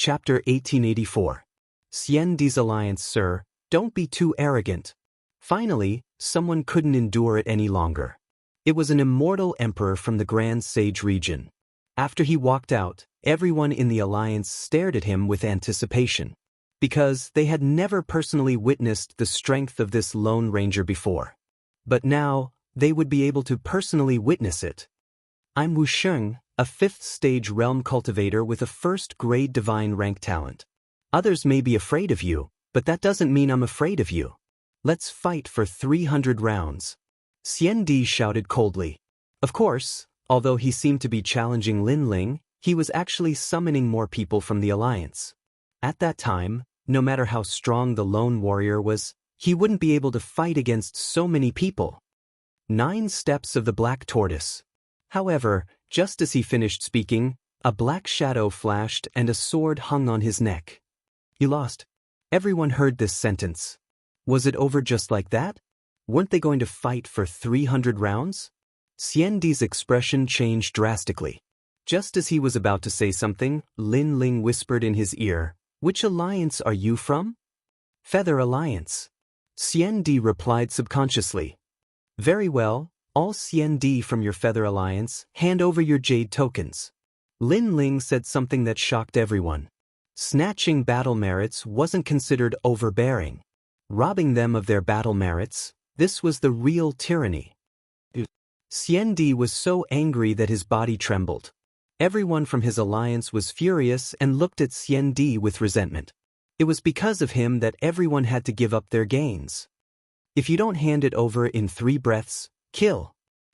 Chapter 1884. Xianxia's alliance. Sir, don't be too arrogant. Finally, someone couldn't endure it any longer. It was an immortal emperor from the Grand Sage region. After he walked out, everyone in the alliance stared at him with anticipation, because they had never personally witnessed the strength of this Lone Ranger before. But now, they would be able to personally witness it. I'm Wuxia, a 5th stage realm cultivator with a 1st grade divine rank talent. Others may be afraid of you, but that doesn't mean I'm afraid of you. Let's fight for 300 rounds. Xianxia shouted coldly. Of course, although he seemed to be challenging Lin Ling, he was actually summoning more people from the alliance. At that time, no matter how strong the lone warrior was, he wouldn't be able to fight against so many people. 9 steps of the black tortoise. However, just as he finished speaking, a black shadow flashed and a sword hung on his neck. You lost. Everyone heard this sentence. Was it over just like that? Weren't they going to fight for 300 rounds? Xianxia's expression changed drastically. Just as he was about to say something, Lin Ling whispered in his ear, "Which alliance are you from?" "Feather Alliance." Xianxia replied subconsciously. "Very well, all Xianxia from your Feather Alliance, hand over your jade tokens." Lin Ling said something that shocked everyone. Snatching battle merits wasn't considered overbearing. Robbing them of their battle merits, this was the real tyranny. Xianxia was so angry that his body trembled. Everyone from his alliance was furious and looked at Xianxia with resentment. It was because of him that everyone had to give up their gains. If you don't hand it over in 3 breaths, kill.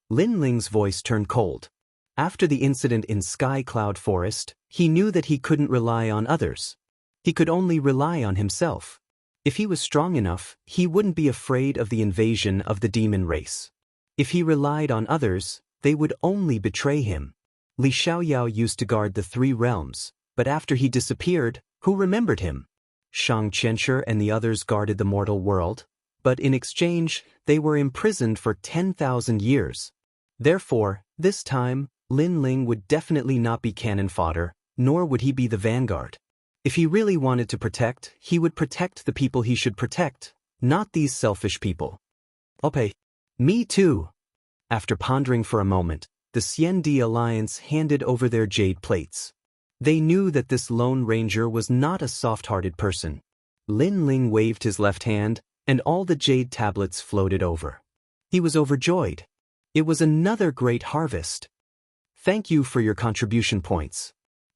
Lin Ling's voice turned cold. After the incident in Sky Cloud Forest, he knew that he couldn't rely on others. He could only rely on himself. If he was strong enough, he wouldn't be afraid of the invasion of the demon race. If he relied on others, they would only betray him. Li Xiaoyao used to guard the 3 realms, but after he disappeared, who remembered him? Xianxia and the others guarded the mortal world, but in exchange, they were imprisoned for 10,000 years. Therefore, this time, Lin Ling would definitely not be cannon fodder, nor would he be the vanguard. If he really wanted to protect, he would protect the people he should protect, not these selfish people. Okay. Me too. After pondering for a moment, the Xianxia alliance handed over their jade plates. They knew that this Lone Ranger was not a soft-hearted person. Lin Ling waved his left hand, and all the jade tablets floated over. He was overjoyed. It was another great harvest. Thank you for your contribution points.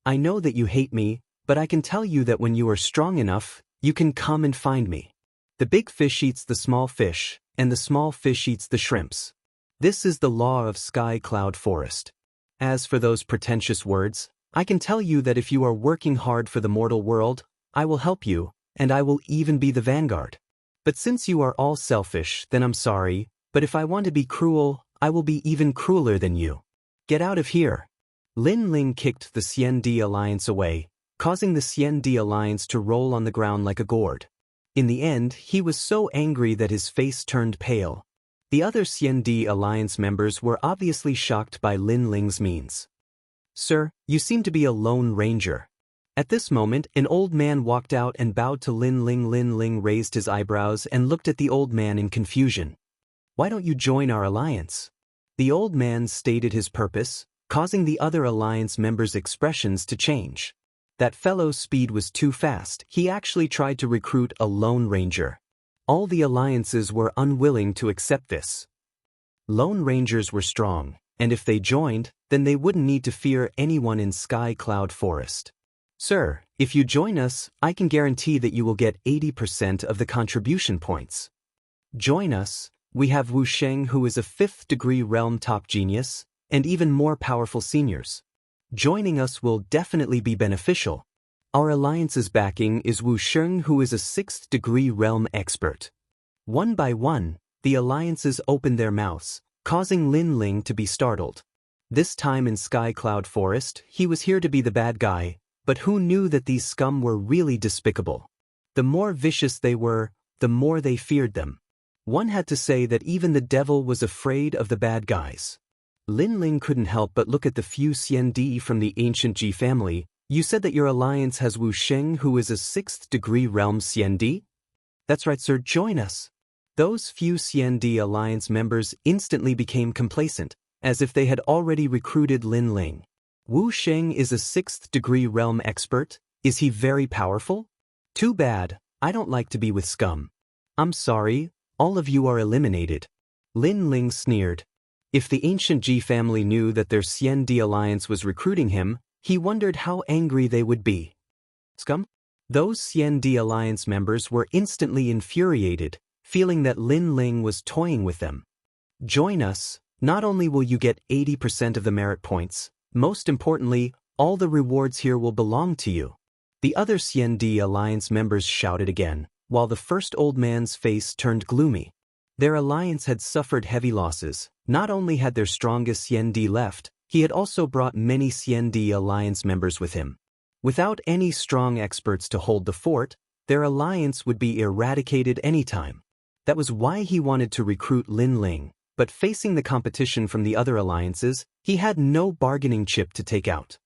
I know that you hate me, but I can tell you that when you are strong enough, you can come and find me. The big fish eats the small fish, and the small fish eats the shrimps. This is the law of Sky Cloud Forest. As for those pretentious words, I can tell you that if you are working hard for the mortal world, I will help you, and I will even be the vanguard. But since you are all selfish, then I'm sorry, but if I want to be cruel, I will be even crueler than you. Get out of here. Lin Ling kicked the Xianxia alliance away, causing the Xianxia alliance to roll on the ground like a gourd. In the end, he was so angry that his face turned pale. The other Xianxia alliance members were obviously shocked by Lin Ling's means. "Sir, you seem to be a Lone Ranger." At this moment, an old man walked out and bowed to Lin Ling. Lin Ling raised his eyebrows and looked at the old man in confusion. "Why don't you join our alliance?" The old man stated his purpose, causing the other alliance members' expressions to change. That fellow's speed was too fast. He actually tried to recruit a Lone Ranger. All the alliances were unwilling to accept this. Lone Rangers were strong, and if they joined, then they wouldn't need to fear anyone in Sky Cloud Forest. "Sir, if you join us, I can guarantee that you will get 80% of the contribution points." "Join us. We have Wuxia, who is a 5th degree realm top genius, and even more powerful seniors. Joining us will definitely be beneficial. Our alliance's backing is Wuxia, who is a 6th degree realm expert." One by one, the alliances opened their mouths, causing Lin Ling to be startled. This time in Sky Cloud Forest, he was here to be the bad guy, but who knew that these scum were really despicable? The more vicious they were, the more they feared them. One had to say that even the devil was afraid of the bad guys. Lin Ling couldn't help but look at the few Xianxia from the ancient Ji family, You said that your alliance has Wuxia, who is a 6th degree realm Xiandi? That's right, sir, join us. Those few Xiandi alliance members instantly became complacent, as if they had already recruited Lin Ling. Wuxia is a 6th degree realm expert. Is he very powerful? Too bad, I don't like to be with scum. I'm sorry, all of you are eliminated. Lin Ling sneered. If the ancient Ji family knew that their Xiandi alliance was recruiting him, he wondered how angry they would be. Scum? Those Xiandi alliance members were instantly infuriated, feeling that Lin Ling was toying with them. Join us, not only will you get 80% of the merit points, most importantly, all the rewards here will belong to you. The other Xiandi alliance members shouted again, while the first old man's face turned gloomy. Their alliance had suffered heavy losses. Not only had their strongest Xiandi left, he had also brought many Xiandi alliance members with him. Without any strong experts to hold the fort, their alliance would be eradicated anytime. That was why he wanted to recruit Lin Ling, but facing the competition from the other alliances, he had no bargaining chip to take out.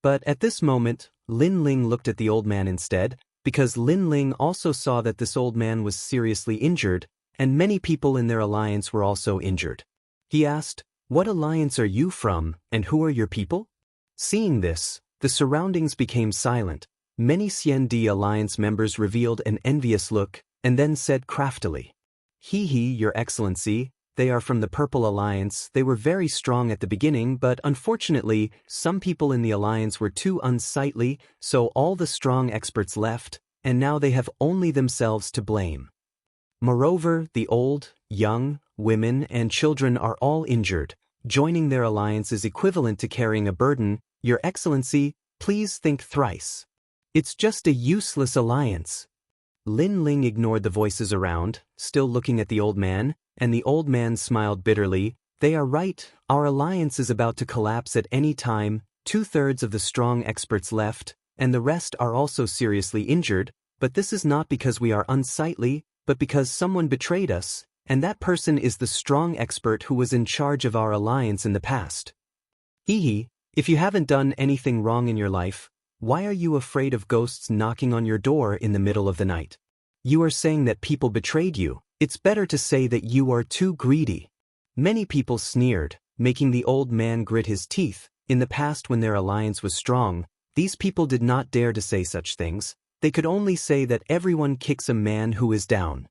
But at this moment, Lin Ling looked at the old man instead, because Lin Ling also saw that this old man was seriously injured, and many people in their alliance were also injured. He asked, "What alliance are you from, and who are your people?" Seeing this, the surroundings became silent. Many Xiandi alliance members revealed an envious look, and then said craftily, "Hee hee, your excellency, they are from the Purple Alliance. They were very strong at the beginning, but unfortunately, some people in the alliance were too unsightly, so all the strong experts left, and now they have only themselves to blame. Moreover, the old, young, women, and children are all injured. Joining their alliance is equivalent to carrying a burden. Your Excellency, please think thrice. It's just a useless alliance." Lin Ling ignored the voices around, still looking at the old man, and the old man smiled bitterly. "They are right, our alliance is about to collapse at any time. 2/3 of the strong experts left, and the rest are also seriously injured, but this is not because we are unsightly, but because someone betrayed us, and that person is the strong expert who was in charge of our alliance in the past. Hee hee, if you haven't done anything wrong in your life, why are you afraid of ghosts knocking on your door in the middle of the night? You are saying that people betrayed you. It's better to say that you are too greedy." Many people sneered, making the old man grit his teeth. In the past, when their alliance was strong, these people did not dare to say such things. They could only say that everyone kicks a man who is down.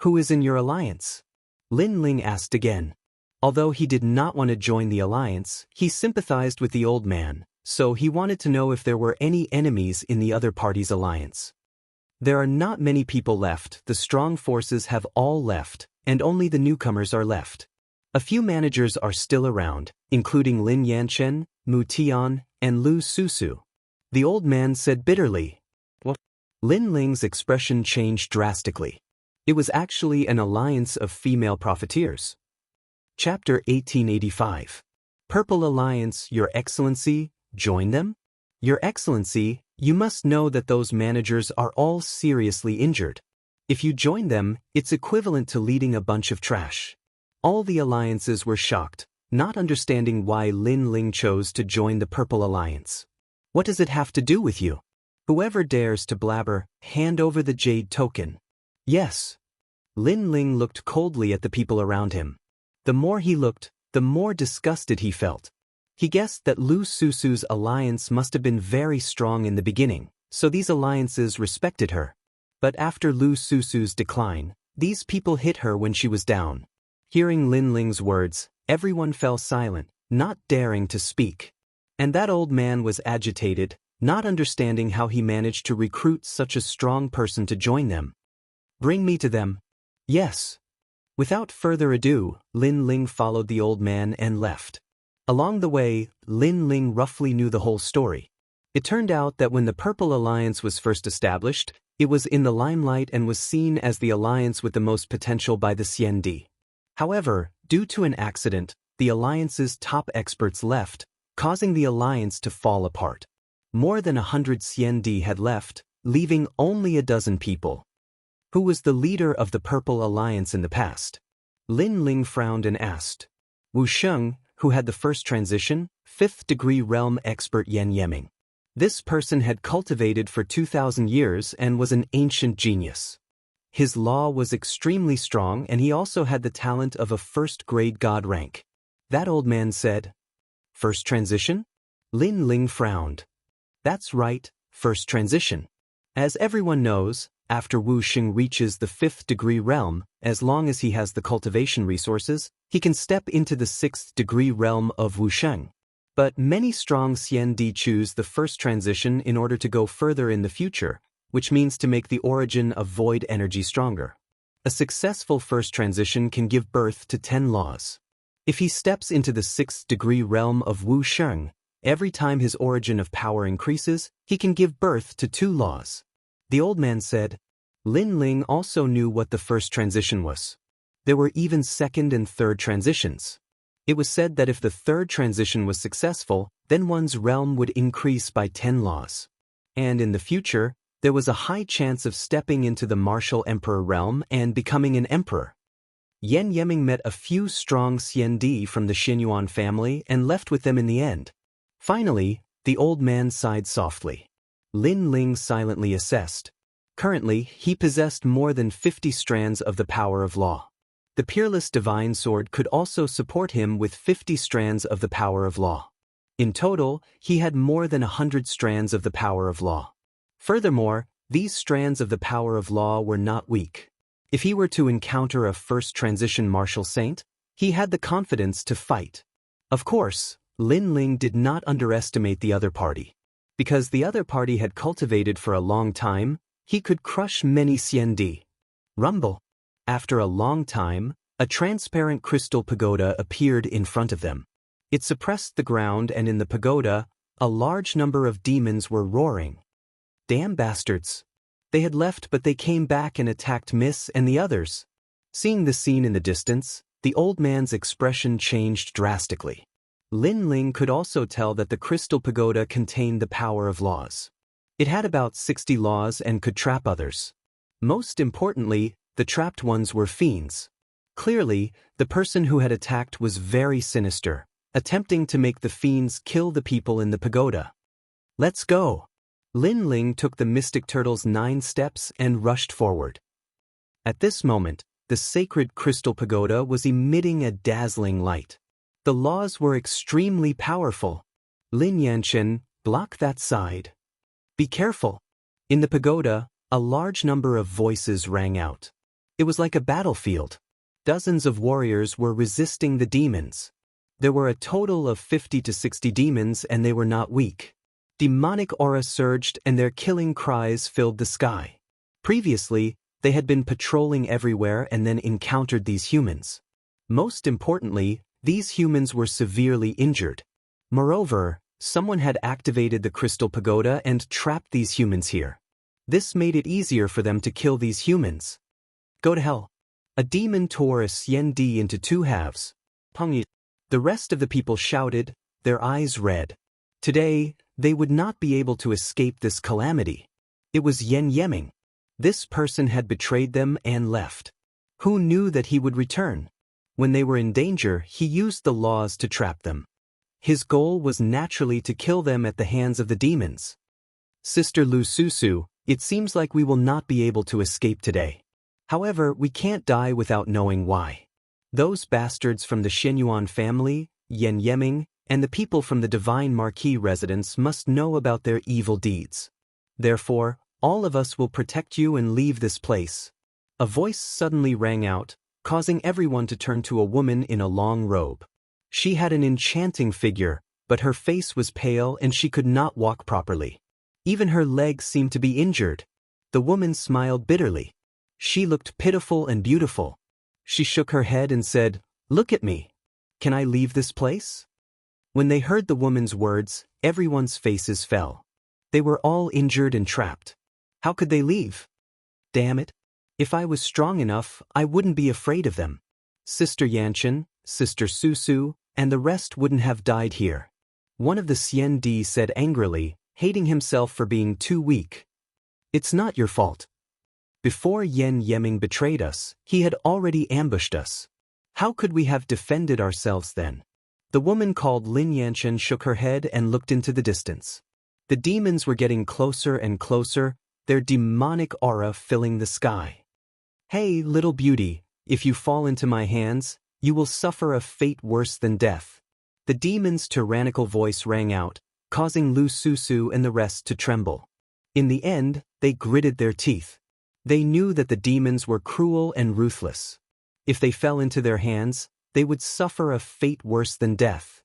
"Who is in your alliance?" Lin Ling asked again. Although he did not want to join the alliance, he sympathized with the old man, so he wanted to know if there were any enemies in the other party's alliance. "There are not many people left. The strong forces have all left, and only the newcomers are left. A few managers are still around, including Lin Yanchen, Mu Tian, and Lu Susu." The old man said bitterly. "What?" Lin Ling's expression changed drastically. It was actually an alliance of female profiteers. Chapter 1885. Purple Alliance, Your Excellency, join them? Your Excellency, you must know that those managers are all seriously injured. If you join them, it's equivalent to leading a bunch of trash. All the alliances were shocked, not understanding why Lin Ling chose to join the Purple Alliance. "What does it have to do with you? Whoever dares to blabber, hand over the jade token." "Yes." Lin Ling looked coldly at the people around him. The more he looked, the more disgusted he felt. He guessed that Lu Susu's alliance must have been very strong in the beginning, so these alliances respected her. But after Lu Susu's decline, these people hit her when she was down. Hearing Lin Ling's words, everyone fell silent, not daring to speak. And that old man was agitated, not understanding how he managed to recruit such a strong person to join them. "Bring me to them." "Yes." Without further ado, Lin Ling followed the old man and left. Along the way, Lin Ling roughly knew the whole story. It turned out that when the Purple Alliance was first established, it was in the limelight and was seen as the alliance with the most potential by the Xiandi. However, due to an accident, the alliance's top experts left, causing the alliance to fall apart. More than 100 Xiandi had left, leaving only a dozen people. Who was the leader of the Purple Alliance in the past? Lin Ling frowned and asked. Wuxia, who had the first transition, 5th degree realm expert Yan Yeming. This person had cultivated for 2,000 years and was an ancient genius. His law was extremely strong, and he also had the talent of a first-grade god rank. That old man said, "First transition?" Lin Ling frowned. "That's right, first transition. As everyone knows, after Wu Xing reaches the 5th degree realm, as long as he has the cultivation resources, he can step into the 6th degree realm of Wu Sheng. But many strong Xiandi choose the first transition in order to go further in the future, which means to make the origin of void energy stronger. A successful first transition can give birth to 10 laws. If he steps into the 6th degree realm of Wu Sheng, every time his origin of power increases, he can give birth to 2 laws. The old man said. Lin Ling also knew what the first transition was. There were even second and third transitions. It was said that if the third transition was successful, then one's realm would increase by 10 laws. And in the future, there was a high chance of stepping into the martial emperor realm and becoming an emperor. Yan Yeming met a few strong Xiandi from the Xinyuan family and left with them in the end. Finally, the old man sighed softly. Lin Ling silently assessed. Currently, he possessed more than 50 strands of the power of law. The peerless divine sword could also support him with 50 strands of the power of law. In total, he had more than 100 strands of the power of law. Furthermore, these strands of the power of law were not weak. If he were to encounter a first transition martial saint, he had the confidence to fight. Of course, Lin Ling did not underestimate the other party. Because the other party had cultivated for a long time, he could crush many Xiandi. Rumble. After a long time, a transparent crystal pagoda appeared in front of them. It suppressed the ground, and in the pagoda, a large number of demons were roaring. Damn bastards. They had left, but they came back and attacked Miss and the others. Seeing the scene in the distance, the old man's expression changed drastically. Lin Ling could also tell that the crystal pagoda contained the power of laws. It had about 60 laws and could trap others. Most importantly, the trapped ones were fiends. Clearly, the person who had attacked was very sinister, attempting to make the fiends kill the people in the pagoda. Let's go! Lin Ling took the mystic turtle's 9 steps and rushed forward. At this moment, the sacred crystal pagoda was emitting a dazzling light. The laws were extremely powerful. Lin Yanchen, block that side. Be careful. In the pagoda, a large number of voices rang out. It was like a battlefield. Dozens of warriors were resisting the demons. There were a total of 50 to 60 demons, and they were not weak. Demonic aura surged, and their killing cries filled the sky. Previously, they had been patrolling everywhere and then encountered these humans. Most importantly, these humans were severely injured. Moreover, someone had activated the crystal pagoda and trapped these humans here. This made it easier for them to kill these humans. Go to hell. A demon tore a Xiandi into 2 halves. Pengyi. The rest of the people shouted, their eyes red. Today, they would not be able to escape this calamity. It was Yan Yeming. This person had betrayed them and left. Who knew that he would return? When they were in danger, he used the laws to trap them. His goal was naturally to kill them at the hands of the demons. Sister Lu Susu, it seems like we will not be able to escape today. However, we can't die without knowing why. Those bastards from the Xinyuan family, Yan Yeming, and the people from the Divine Marquis residence must know about their evil deeds. Therefore, all of us will protect you and leave this place. A voice suddenly rang out, causing everyone to turn to a woman in a long robe. She had an enchanting figure, but her face was pale and she could not walk properly. Even her legs seemed to be injured. The woman smiled bitterly. She looked pitiful and beautiful. She shook her head and said, "Look at me. Can I leave this place?" When they heard the woman's words, everyone's faces fell. They were all injured and trapped. How could they leave? Damn it. If I was strong enough, I wouldn't be afraid of them. Sister Yanchen, Sister Susu, and the rest wouldn't have died here. One of the Xiandi said angrily, hating himself for being too weak. It's not your fault. Before Yan Yeming betrayed us, he had already ambushed us. How could we have defended ourselves then? The woman called Lin Yanchen shook her head and looked into the distance. The demons were getting closer and closer, their demonic aura filling the sky. "Hey, little beauty, if you fall into my hands, you will suffer a fate worse than death." The demon's tyrannical voice rang out, causing Lu Susu and the rest to tremble. In the end, they gritted their teeth. They knew that the demons were cruel and ruthless. If they fell into their hands, they would suffer a fate worse than death.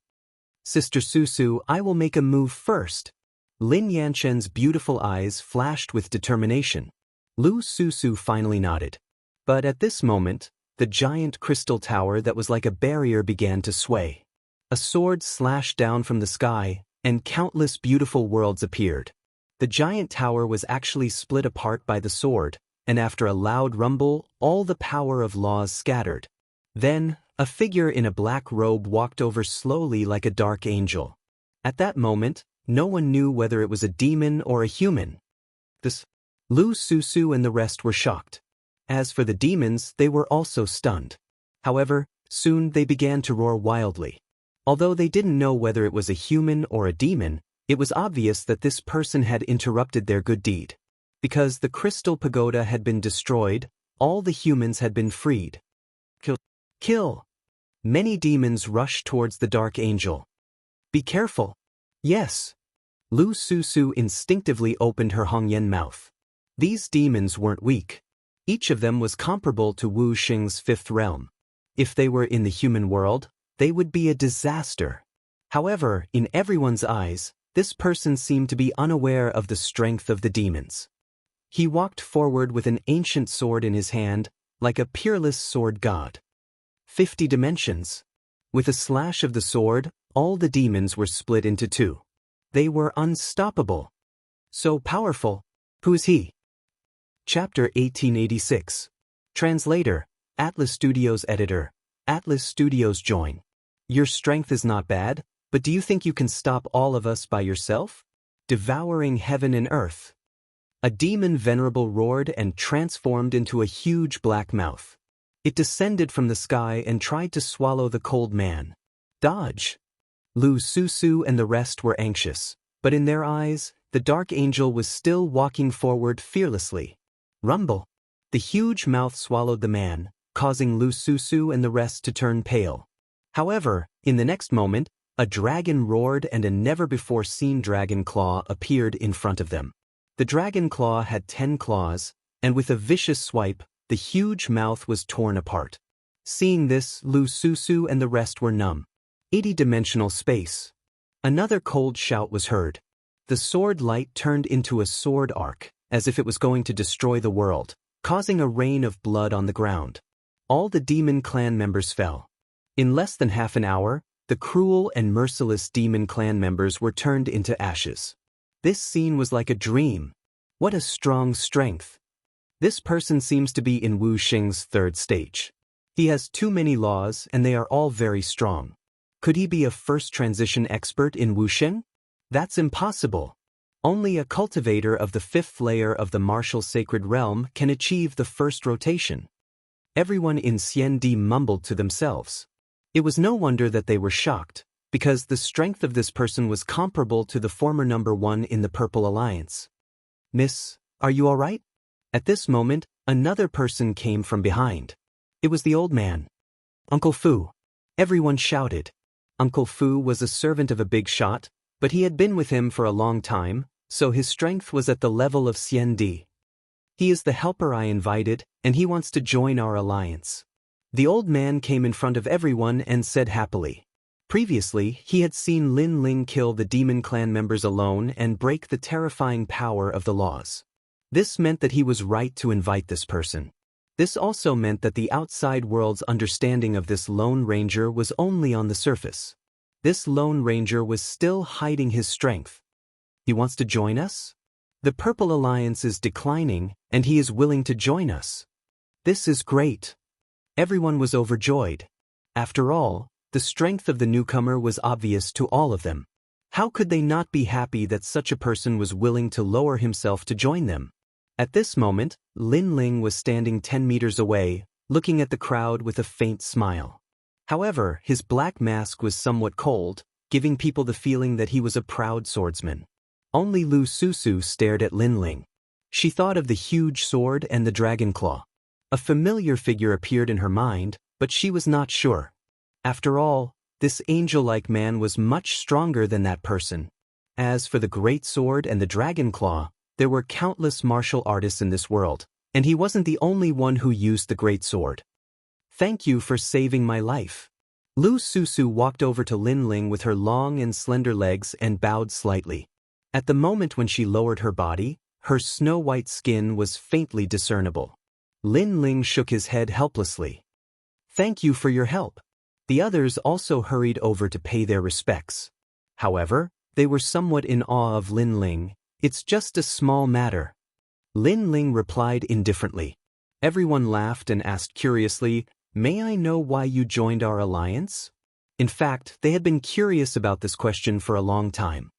"Sister Susu, I will make a move first." Lin Yanshen's beautiful eyes flashed with determination. Lu Susu finally nodded. But at this moment, the giant crystal tower that was like a barrier began to sway. A sword slashed down from the sky, and countless beautiful worlds appeared. The giant tower was actually split apart by the sword, and after a loud rumble, all the power of laws scattered. Then, a figure in a black robe walked over slowly like a dark angel. At that moment, no one knew whether it was a demon or a human. Lu Susu and the rest were shocked. As for the demons, they were also stunned. However, soon they began to roar wildly. Although they didn't know whether it was a human or a demon, it was obvious that this person had interrupted their good deed. Because the crystal pagoda had been destroyed, all the humans had been freed. Kill! Many demons rushed towards the dark angel. "Be careful." "Yes." Lu Susu instinctively opened her Hongyan mouth. These demons weren't weak. Each of them was comparable to Wu Xing's fifth realm. If they were in the human world, they would be a disaster. However, in everyone's eyes, this person seemed to be unaware of the strength of the demons. He walked forward with an ancient sword in his hand, like a peerless sword god. 50 dimensions. With a slash of the sword, all the demons were split into two. They were unstoppable. So powerful. Who is he? Chapter 1886. Translator, Atlas Studios Editor, Atlas Studios join. Your strength is not bad, but do you think you can stop all of us by yourself? Devouring heaven and earth. A demon venerable roared and transformed into a huge black mouth. It descended from the sky and tried to swallow the cold man. Dodge! Lu Susu and the rest were anxious, but in their eyes, the dark angel was still walking forward fearlessly. Rumble! The huge mouth swallowed the man, causing Lu Susu and the rest to turn pale. However, in the next moment, a dragon roared and a never-before-seen dragon claw appeared in front of them. The dragon claw had 10 claws, and with a vicious swipe, the huge mouth was torn apart. Seeing this, Lu Susu and the rest were numb. 80-dimensional space. Another cold shout was heard. The sword light turned into a sword arc, as if it was going to destroy the world, causing a rain of blood on the ground. All the demon clan members fell. In less than half an hour, the cruel and merciless demon clan members were turned into ashes. This scene was like a dream. What a strong strength. This person seems to be in Wu Xing's third stage. He has too many laws and they are all very strong. Could he be a first transition expert in Wu Xing? That's impossible. Only a cultivator of the fifth layer of the martial sacred realm can achieve the first rotation. Everyone in Xiandi mumbled to themselves. It was no wonder that they were shocked, because the strength of this person was comparable to the former number 1 in the Purple Alliance. "Miss, are you all right?" At this moment, another person came from behind. It was the old man. "Uncle Fu." Everyone shouted. Uncle Fu was a servant of a big shot, but he had been with him for a long time, so his strength was at the level of Xiandi. "He is the helper I invited, and he wants to join our alliance." The old man came in front of everyone and said happily. Previously, he had seen Lin Ling kill the demon clan members alone and break the terrifying power of the laws. This meant that he was right to invite this person. This also meant that the outside world's understanding of this Lone Ranger was only on the surface. This Lone Ranger was still hiding his strength. He wants to join us? The Purple Alliance is declining, and he is willing to join us. This is great. Everyone was overjoyed. After all, the strength of the newcomer was obvious to all of them. How could they not be happy that such a person was willing to lower himself to join them? At this moment, Lin Ling was standing 10 meters away, looking at the crowd with a faint smile. However, his black mask was somewhat cold, giving people the feeling that he was a proud swordsman. Only Lu Susu stared at Lin Ling. She thought of the huge sword and the dragon claw. A familiar figure appeared in her mind, but she was not sure. After all, this angel-like man was much stronger than that person. As for the great sword and the dragon claw, there were countless martial artists in this world, and he wasn't the only one who used the great sword. Thank you for saving my life. Lu Susu walked over to Lin Ling with her long and slender legs and bowed slightly. At the moment when she lowered her body, her snow-white skin was faintly discernible. Lin Ling shook his head helplessly. Thank you for your help. The others also hurried over to pay their respects. However, they were somewhat in awe of Lin Ling. It's just a small matter. Lin Ling replied indifferently. Everyone laughed and asked curiously, May I know why you joined our alliance? In fact, they had been curious about this question for a long time.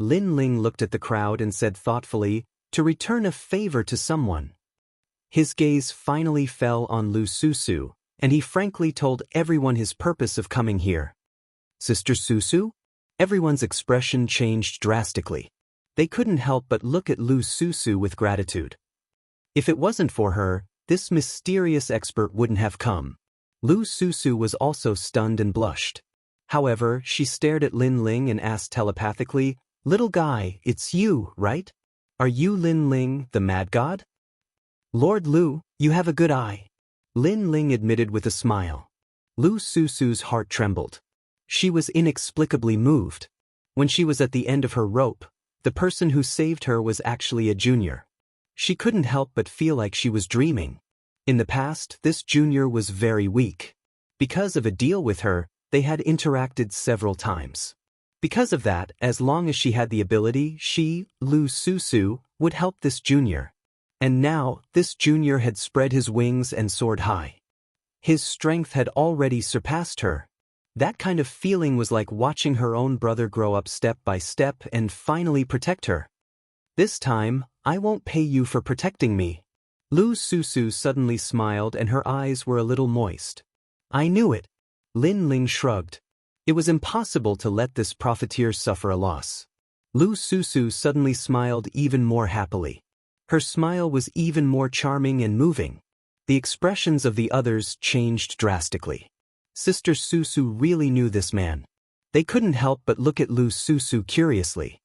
Lin Ling looked at the crowd and said thoughtfully, to return a favor to someone. His gaze finally fell on Lu Susu, and he frankly told everyone his purpose of coming here. Sister Susu? Everyone's expression changed drastically. They couldn't help but look at Lu Susu with gratitude. If it wasn't for her, this mysterious expert wouldn't have come. Lu Susu was also stunned and blushed. However, she stared at Lin Ling and asked telepathically, Little guy, it's you, right? Are you Lin Ling, the mad god? Lord Lu, you have a good eye. Lin Ling admitted with a smile. Lu Susu's heart trembled. She was inexplicably moved. When she was at the end of her rope, the person who saved her was actually a junior. She couldn't help but feel like she was dreaming. In the past, this junior was very weak. Because of a deal with her, they had interacted several times. Because of that, as long as she had the ability, she, Lu Susu, would help this junior. And now, this junior had spread his wings and soared high. His strength had already surpassed her. That kind of feeling was like watching her own brother grow up step by step and finally protect her. This time, I won't pay you for protecting me. Lu Susu suddenly smiled and her eyes were a little moist. I knew it. Lin Ling shrugged. It was impossible to let this profiteer suffer a loss. Lu Susu suddenly smiled even more happily. Her smile was even more charming and moving. The expressions of the others changed drastically. Sister Susu really knew this man. They couldn't help but look at Lu Susu curiously.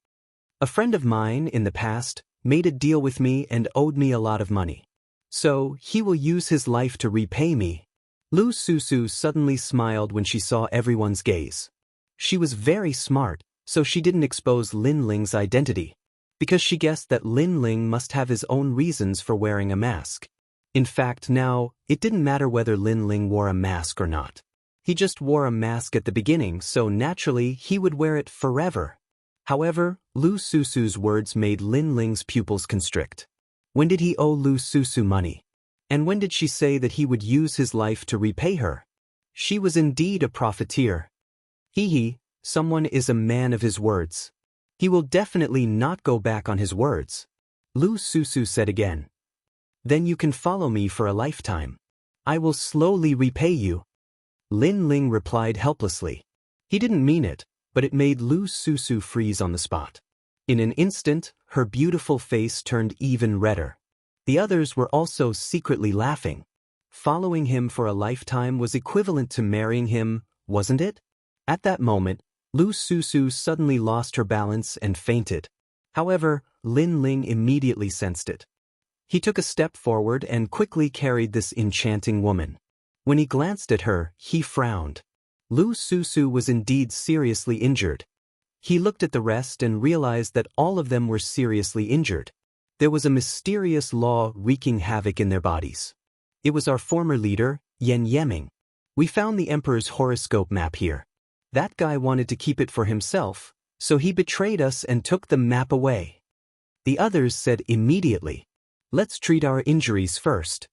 A friend of mine, in the past, made a deal with me and owed me a lot of money. So, he will use his life to repay me. Lu Susu suddenly smiled when she saw everyone's gaze. She was very smart, so she didn't expose Lin Ling's identity, because she guessed that Lin Ling must have his own reasons for wearing a mask. In fact, now, it didn't matter whether Lin Ling wore a mask or not. He just wore a mask at the beginning, so naturally he would wear it forever. However, Lu Susu's words made Lin Ling's pupils constrict. When did he owe Lu Susu money? And when did she say that he would use his life to repay her? She was indeed a profiteer. Someone is a man of his words. He will definitely not go back on his words. Lu Susu said again. Then you can follow me for a lifetime. I will slowly repay you. Lin Ling replied helplessly. He didn't mean it, but it made Lu Susu freeze on the spot. In an instant, her beautiful face turned even redder. The others were also secretly laughing. Following him for a lifetime was equivalent to marrying him, wasn't it? At that moment, Lu Susu suddenly lost her balance and fainted. However, Lin Ling immediately sensed it. He took a step forward and quickly carried this enchanting woman. When he glanced at her, he frowned. Lu Susu was indeed seriously injured. He looked at the rest and realized that all of them were seriously injured. There was a mysterious law wreaking havoc in their bodies. It was our former leader, Yen Yeming. We found the Emperor's horoscope map here. That guy wanted to keep it for himself, so he betrayed us and took the map away. The others said immediately, Let's treat our injuries first.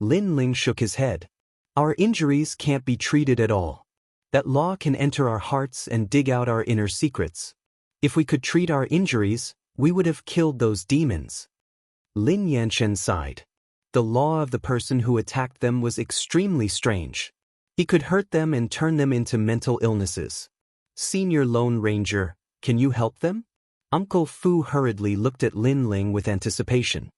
Lin Ling shook his head. Our injuries can't be treated at all. That law can enter our hearts and dig out our inner secrets. If we could treat our injuries, we would have killed those demons. Lin Yanchen sighed. The law of the person who attacked them was extremely strange. He could hurt them and turn them into mental illnesses. Senior Lone Ranger, can you help them? Uncle Fu hurriedly looked at Lin Ling with anticipation.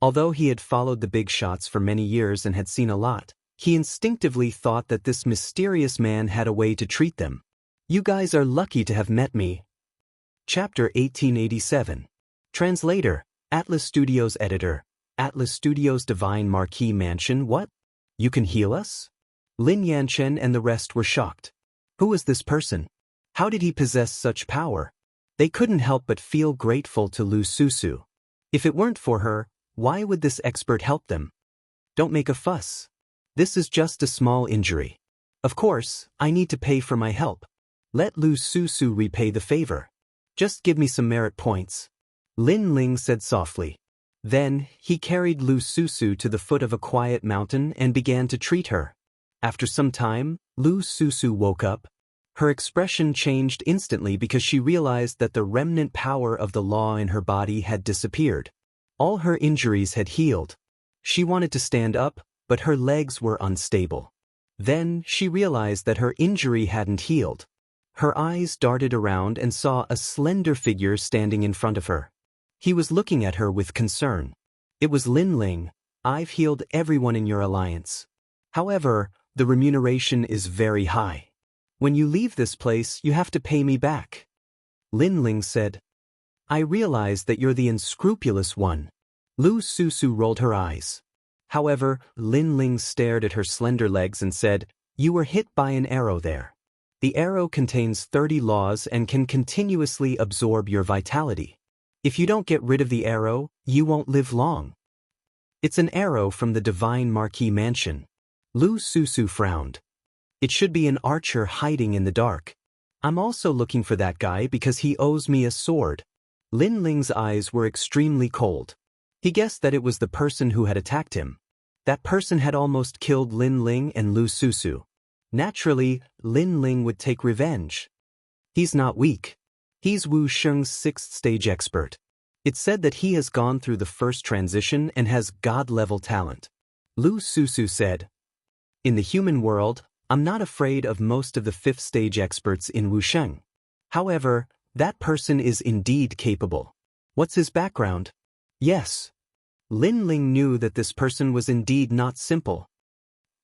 Although he had followed the big shots for many years and had seen a lot, he instinctively thought that this mysterious man had a way to treat them. You guys are lucky to have met me. Chapter 1887. Translator, Atlas Studios Editor, Atlas Studios Divine Marquee Mansion. What? You can heal us? Lin Yanchen and the rest were shocked. Who was this person? How did he possess such power? They couldn't help but feel grateful to Lu Susu. If it weren't for her, why would this expert help them? Don't make a fuss. This is just a small injury. Of course, I need to pay for my help. Let Lu Susu repay the favor. Just give me some merit points. Lin Ling said softly. Then, he carried Lu Susu to the foot of a quiet mountain and began to treat her. After some time, Lu Susu woke up. Her expression changed instantly because she realized that the remnant power of the law in her body had disappeared. All her injuries had healed. She wanted to stand up, but her legs were unstable. Then, she realized that her injury hadn't healed. Her eyes darted around and saw a slender figure standing in front of her. He was looking at her with concern. It was Lin Ling. I've healed everyone in your alliance. However, the remuneration is very high. When you leave this place, you have to pay me back. Lin Ling said. I realize that you're the unscrupulous one. Lu Susu rolled her eyes. However, Lin Ling stared at her slender legs and said, You were hit by an arrow there. The arrow contains 30 laws and can continuously absorb your vitality. If you don't get rid of the arrow, you won't live long. It's an arrow from the Divine Marquee Mansion. Lu Susu frowned. It should be an archer hiding in the dark. I'm also looking for that guy because he owes me a sword. Lin Ling's eyes were extremely cold. He guessed that it was the person who had attacked him. That person had almost killed Lin Ling and Lu Susu. Naturally, Lin Ling would take revenge. He's not weak. He's Wu Sheng's 6th stage expert. It's said that he has gone through the first transition and has god-level talent. Lu Susu said, In the human world, I'm not afraid of most of the 5th stage experts in Wusheng. However, that person is indeed capable. What's his background? Yes. Lin Ling knew that this person was indeed not simple.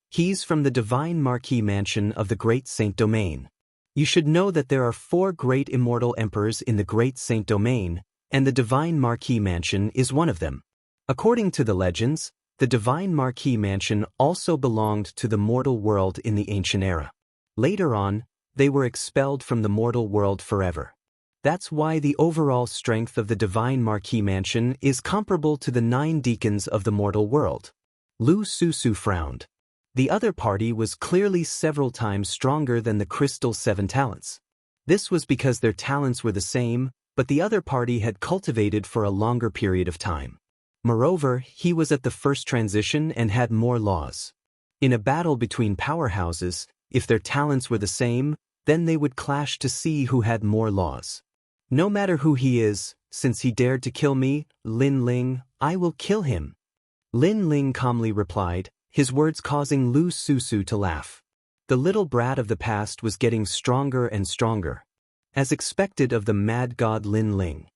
He's from the Divine Marquee Mansion of the Great Saint Domain. You should know that there are 4 great immortal emperors in the Great Saint Domain, and the Divine Marquee Mansion is one of them. According to the legends, the Divine Marquee Mansion also belonged to the mortal world in the ancient era. Later on, they were expelled from the mortal world forever. That's why the overall strength of the Divine Marquee Mansion is comparable to the 9 deacons of the mortal world. Lu Susu frowned. The other party was clearly several times stronger than the Crystal 7 talents. This was because their talents were the same, but the other party had cultivated for a longer period of time. Moreover, he was at the first transition and had more laws. In a battle between powerhouses, if their talents were the same, then they would clash to see who had more laws. No matter who he is, since he dared to kill me, Lin Ling, I will kill him. Lin Ling calmly replied, his words causing Lu Susu to laugh. The little brat of the past was getting stronger and stronger. As expected of the mad god Lin Ling.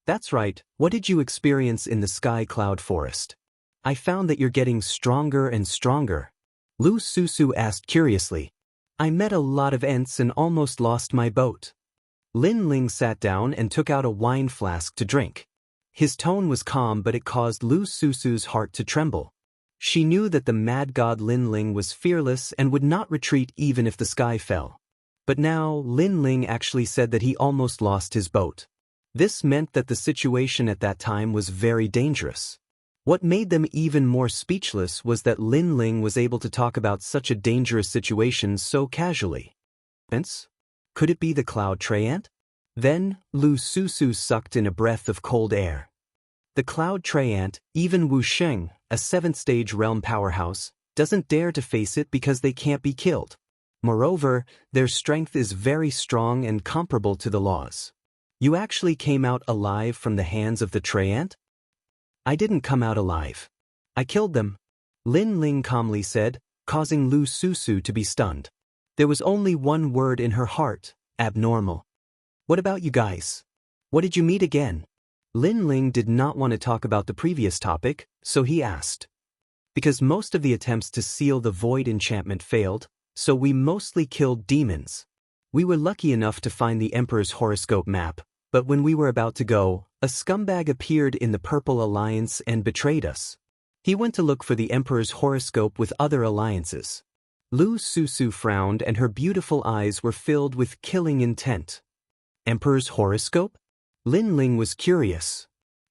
That's right, what did you experience in the Sky Cloud Forest? I found that you're getting stronger and stronger. Lu Susu asked curiously. I met a lot of Ents and almost lost my boat. Lin Ling sat down and took out a wine flask to drink. His tone was calm, but it caused Lu Susu's heart to tremble. She knew that the mad god Lin Ling was fearless and would not retreat even if the sky fell. But now, Lin Ling actually said that he almost lost his boat. This meant that the situation at that time was very dangerous. What made them even more speechless was that Lin Ling was able to talk about such a dangerous situation so casually. Could it be the Cloud Treant? Then, Lu Susu sucked in a breath of cold air. The Cloud Treant, even Wu Sheng, a 7th stage realm powerhouse, doesn't dare to face it because they can't be killed. Moreover, their strength is very strong and comparable to the laws. You actually came out alive from the hands of the Treant? I didn't come out alive. I killed them. Lin Ling calmly said, causing Lu Susu to be stunned. There was only one word in her heart, abnormal. What about you guys? What did you meet again? Lin Ling did not want to talk about the previous topic, so he asked. Because most of the attempts to seal the void enchantment failed, so we mostly killed demons. We were lucky enough to find the Emperor's horoscope map, but when we were about to go, a scumbag appeared in the Purple Alliance and betrayed us. He went to look for the Emperor's horoscope with other alliances. Lu Susu frowned and her beautiful eyes were filled with killing intent. Emperor's horoscope? Lin Ling was curious.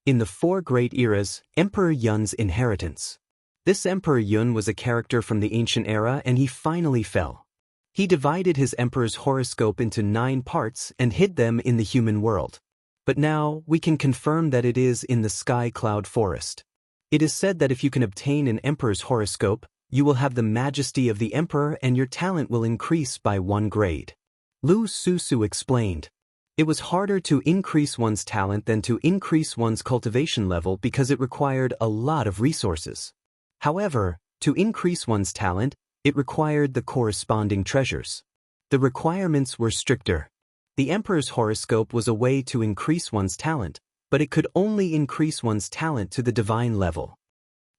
In the Four Great Eras, Emperor Yun's inheritance. This Emperor Yun was a character from the ancient era and he finally fell. He divided his emperor's horoscope into 9 parts and hid them in the human world. But now, we can confirm that it is in the Sky Cloud Forest. It is said that if you can obtain an emperor's horoscope, you will have the majesty of the emperor and your talent will increase by 1 grade. Lu Susu explained. It was harder to increase one's talent than to increase one's cultivation level because it required a lot of resources. However, to increase one's talent, it required the corresponding treasures. The requirements were stricter. The Emperor's horoscope was a way to increase one's talent, but it could only increase one's talent to the divine level.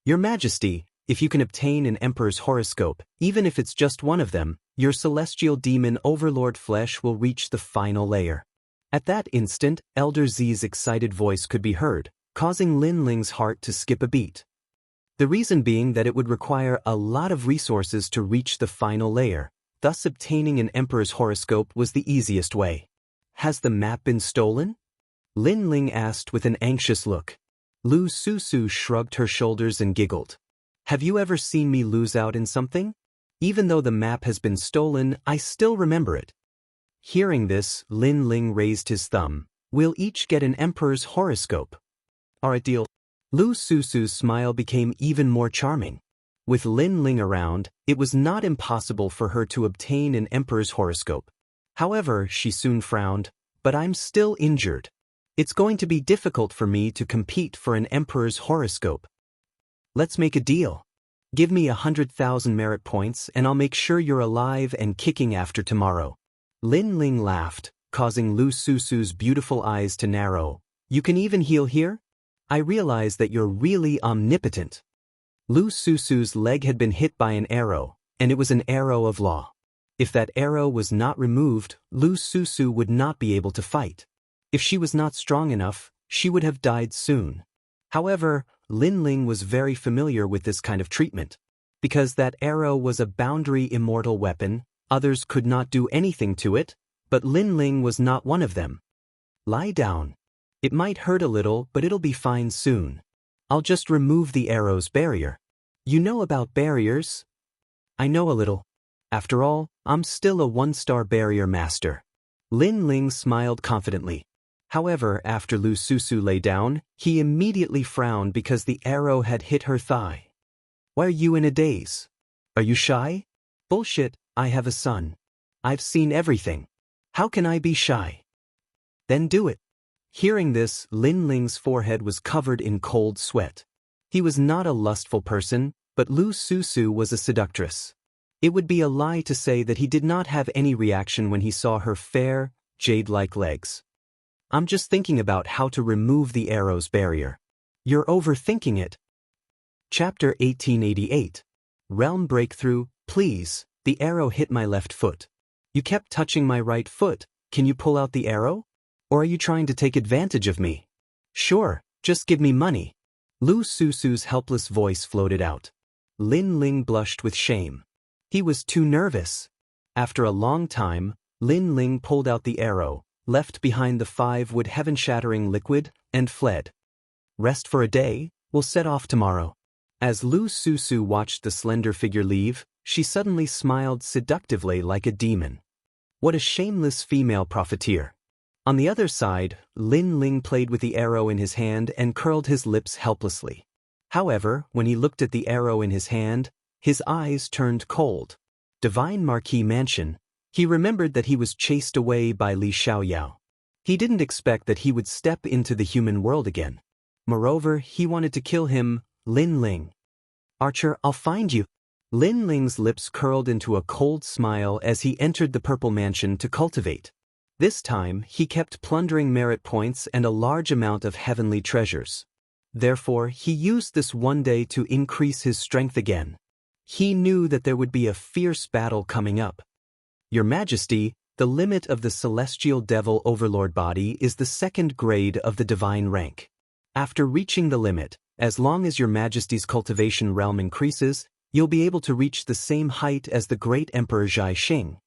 Your Majesty, if you can obtain an Emperor's horoscope, even if it's just one of them, your celestial demon overlord flesh will reach the final layer. At that instant, Elder Z's excited voice could be heard, causing Lin Ling's heart to skip a beat. The reason being that it would require a lot of resources to reach the final layer, thus obtaining an Emperor's horoscope was the easiest way. Has the map been stolen? Lin Ling asked with an anxious look. Lu Susu shrugged her shoulders and giggled. Have you ever seen me lose out in something? Even though the map has been stolen, I still remember it. Hearing this, Lin Ling raised his thumb. We'll each get an Emperor's horoscope. Alright, deal. Lu Susu's smile became even more charming. With Lin Ling around, it was not impossible for her to obtain an Emperor's horoscope. However, she soon frowned, but I'm still injured. It's going to be difficult for me to compete for an Emperor's horoscope. Let's make a deal. Give me 100,000 merit points and I'll make sure you're alive and kicking after tomorrow. Lin Ling laughed, causing Lu Susu's beautiful eyes to narrow. You can even heal here? I realize that you're really omnipotent. Lu Susu's leg had been hit by an arrow, and it was an arrow of law. If that arrow was not removed, Lu Susu would not be able to fight. If she was not strong enough, she would have died soon. However, Lin Ling was very familiar with this kind of treatment. Because that arrow was a boundary immortal weapon, others could not do anything to it, but Lin Ling was not one of them. Lie down. It might hurt a little, but it'll be fine soon. I'll just remove the arrow's barrier. You know about barriers? I know a little. After all, I'm still a 1-star barrier master. Lin Ling smiled confidently. However, after Lu Susu lay down, he immediately frowned because the arrow had hit her thigh. Why are you in a daze? Are you shy? Bullshit, I have a son. I've seen everything. How can I be shy? Then do it. Hearing this, Lin Ling's forehead was covered in cold sweat. He was not a lustful person, but Lu Susu was a seductress. It would be a lie to say that he did not have any reaction when he saw her fair, jade-like legs. I'm just thinking about how to remove the arrow's barrier. You're overthinking it. Chapter 1888. Realm Breakthrough, please, the arrow hit my left foot. You kept touching my right foot, can you pull out the arrow? Or are you trying to take advantage of me? Sure, just give me money. Lu Susu's helpless voice floated out. Lin Ling blushed with shame. He was too nervous. After a long time, Lin Ling pulled out the arrow, left behind the 5-wood heaven-shattering liquid, and fled. Rest for a day, we'll set off tomorrow. As Lu Susu watched the slender figure leave, she suddenly smiled seductively like a demon. What a shameless female profiteer. On the other side, Lin Ling played with the arrow in his hand and curled his lips helplessly. However, when he looked at the arrow in his hand, his eyes turned cold. Divine Marquis Mansion, he remembered that he was chased away by Li Xiaoyao. He didn't expect that he would step into the human world again. Moreover, he wanted to kill him, Lin Ling. Archer, I'll find you. Lin Ling's lips curled into a cold smile as he entered the Purple Mansion to cultivate. This time, he kept plundering merit points and a large amount of heavenly treasures. Therefore, he used this one day to increase his strength again. He knew that there would be a fierce battle coming up. Your Majesty, the limit of the celestial devil overlord body is the 2nd grade of the divine rank. After reaching the limit, as long as your Majesty's cultivation realm increases, you'll be able to reach the same height as the great Emperor Xianxia.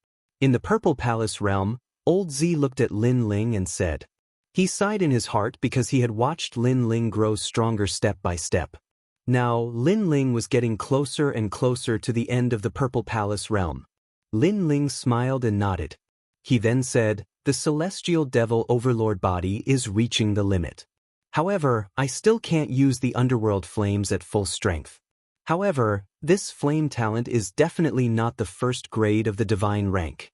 In the Purple Palace realm, Old Z looked at Lin Ling and said. He sighed in his heart because he had watched Lin Ling grow stronger step by step. Now, Lin Ling was getting closer and closer to the end of the Purple Palace realm. Lin Ling smiled and nodded. He then said, the celestial devil overlord body is reaching the limit. However, I still can't use the underworld flames at full strength. However, this flame talent is definitely not the 1st grade of the divine rank.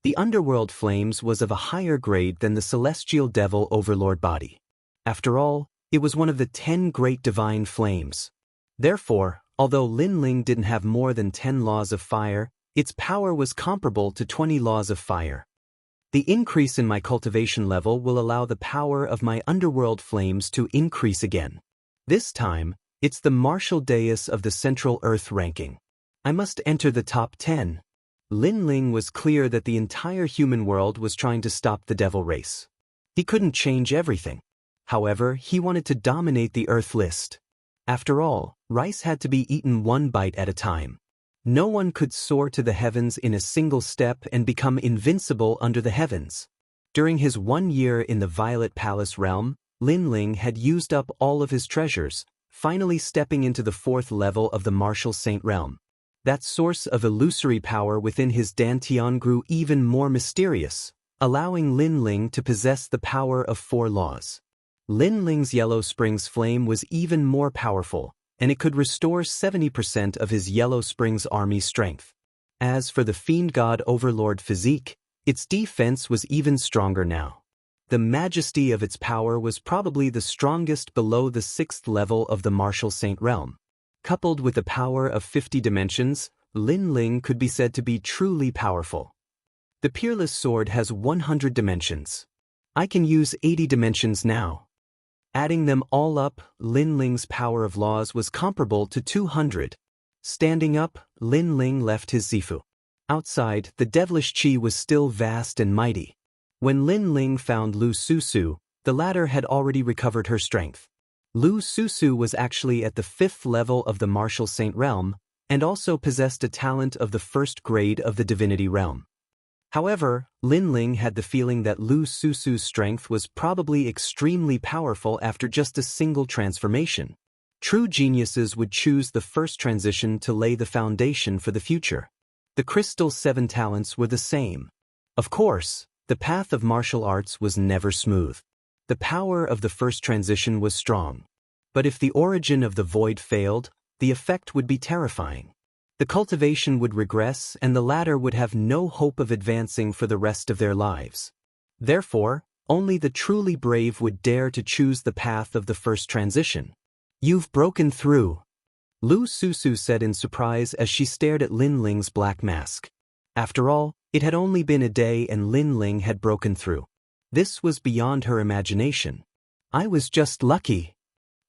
The underworld flames was of a higher grade than the celestial devil overlord body. After all, it was one of the 10 great divine flames. Therefore, although Lin Ling didn't have more than 10 laws of fire, its power was comparable to 20 laws of fire. The increase in my cultivation level will allow the power of my underworld flames to increase again. This time, it's the martial dais of the Central Earth ranking. I must enter the top 10. Lin Ling was clear that the entire human world was trying to stop the devil race. He couldn't change everything. However, he wanted to dominate the Earth list. After all, rice had to be eaten one bite at a time. No one could soar to the heavens in a single step and become invincible under the heavens. During his 1 year in the Violet Palace realm, Lin Ling had used up all of his treasures, finally stepping into the 4th level of the Martial Saint realm. That source of illusory power within his dantian grew even more mysterious, allowing Lin Ling to possess the power of 4 laws. Lin Ling's Yellow Springs flame was even more powerful, and it could restore 70% of his Yellow Springs army strength. As for the Fiend God Overlord physique, its defense was even stronger now. The majesty of its power was probably the strongest below the 6th level of the Martial Saint realm. Coupled with the power of 50 dimensions, Lin Ling could be said to be truly powerful. The Peerless Sword has 100 dimensions. I can use 80 dimensions now. Adding them all up, Lin Ling's power of laws was comparable to 200. Standing up, Lin Ling left his Zifu. Outside, the devilish qi was still vast and mighty. When Lin Ling found Lu Susu, the latter had already recovered her strength. Lu Susu was actually at the 5th level of the Martial Saint realm, and also possessed a talent of the 1st grade of the Divinity realm. However, Lin Ling had the feeling that Lu Susu's strength was probably extremely powerful after just a single transformation. True geniuses would choose the first transition to lay the foundation for the future. The Crystal 7 talents were the same. Of course, the path of martial arts was never smooth. The power of the first transition was strong. But if the origin of the void failed, the effect would be terrifying. The cultivation would regress and the latter would have no hope of advancing for the rest of their lives. Therefore, only the truly brave would dare to choose the path of the first transition. You've broken through, Lu Susu said in surprise as she stared at Lin Ling's black mask. After all, it had only been a day and Lin Ling had broken through. This was beyond her imagination. I was just lucky.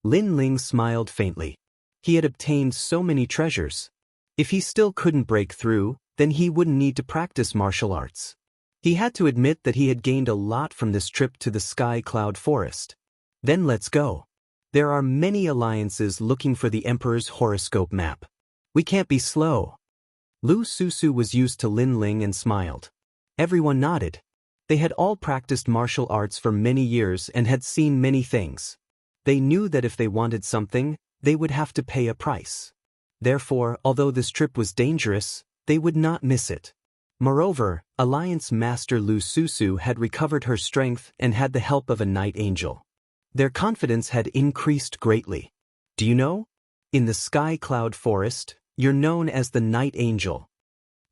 Lin Ling smiled faintly. He had obtained so many treasures. If he still couldn't break through, then he wouldn't need to practice martial arts. He had to admit that he had gained a lot from this trip to the Sky Cloud Forest. Then let's go. There are many alliances looking for the Emperor's horoscope map. We can't be slow. Lu Susu was used to Lin Ling and smiled. Everyone nodded. They had all practiced martial arts for many years and had seen many things. They knew that if they wanted something, they would have to pay a price. Therefore, although this trip was dangerous, they would not miss it. Moreover, Alliance Master Lu Susu had recovered her strength and had the help of a night angel. Their confidence had increased greatly. Do you know? In the Sky Cloud Forest, you're known as the Night Angel.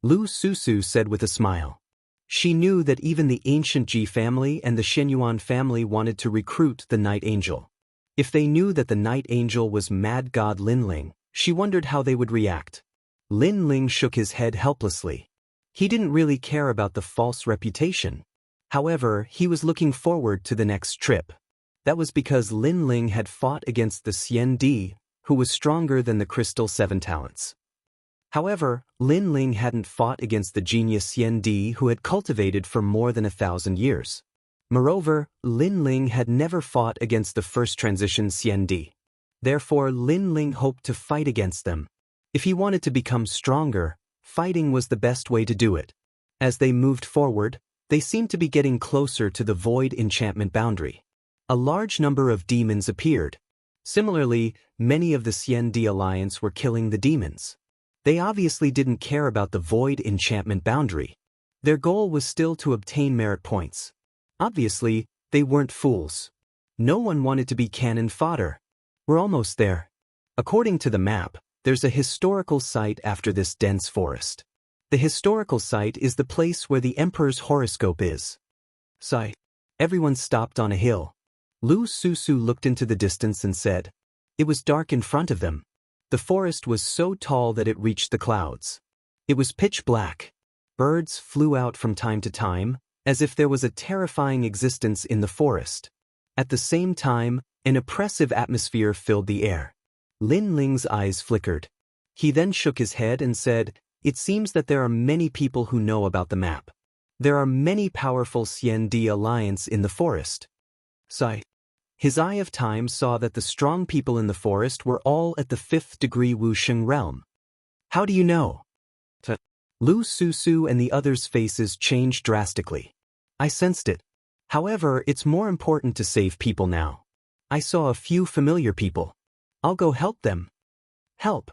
Lu Susu said with a smile. She knew that even the ancient Ji family and the Shenyuan family wanted to recruit the Night Angel. If they knew that the Night Angel was Mad God Lin Ling, she wondered how they would react. Lin Ling shook his head helplessly. He didn't really care about the false reputation. However, he was looking forward to the next trip. That was because Lin Ling had fought against the Xian Di, who was stronger than the Crystal Seven Talents. However, Lin Ling hadn't fought against the genius Xian Di who had cultivated for more than 1,000 years. Moreover, Lin Ling had never fought against the first transition Xian Di. Therefore, Lin Ling hoped to fight against them. If he wanted to become stronger, fighting was the best way to do it. As they moved forward, they seemed to be getting closer to the void enchantment boundary. A large number of demons appeared. Similarly, many of the Xian Di alliance were killing the demons. They obviously didn't care about the void enchantment boundary. Their goal was still to obtain merit points. Obviously, they weren't fools. No one wanted to be cannon fodder. We're almost there. According to the map, there's a historical site after this dense forest. The historical site is the place where the Emperor's horoscope is. Sigh. Everyone stopped on a hill. Lu Susu looked into the distance and said, it was dark in front of them. The forest was so tall that it reached the clouds. It was pitch black. Birds flew out from time to time, as if there was a terrifying existence in the forest. At the same time, an oppressive atmosphere filled the air. Lin Ling's eyes flickered. He then shook his head and said, it seems that there are many people who know about the map. There are many powerful Xian Di alliance in the forest. Sigh. His eye of time saw that the strong people in the forest were all at the 5th degree Wuxia realm. How do you know? Lu Susu and the others' faces changed drastically. I sensed it. However, it's more important to save people now. I saw a few familiar people. I'll go help them. Help.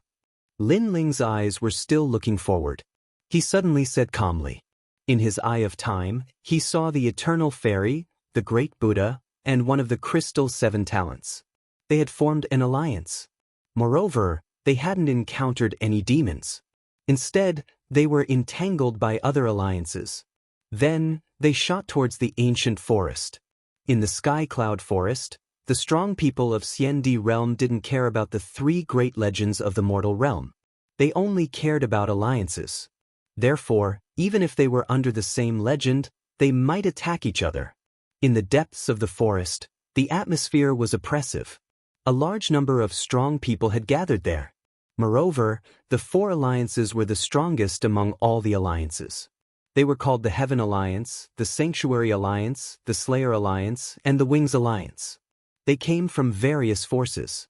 Lin Ling's eyes were still looking forward. He suddenly said calmly. In his eye of time, he saw the eternal fairy, the great Buddha, and one of the Crystal Seven Talents. They had formed an alliance. Moreover, they hadn't encountered any demons. Instead, they were entangled by other alliances. Then, they shot towards the ancient forest. In the Sky Cloud Forest, the strong people of Xian Di realm didn't care about the 3 great legends of the mortal realm. They only cared about alliances. Therefore, even if they were under the same legend, they might attack each other. In the depths of the forest, the atmosphere was oppressive. A large number of strong people had gathered there. Moreover, the 4 alliances were the strongest among all the alliances. They were called the Heaven Alliance, the Sanctuary Alliance, the Slayer Alliance, and the Wings Alliance. They came from various forces.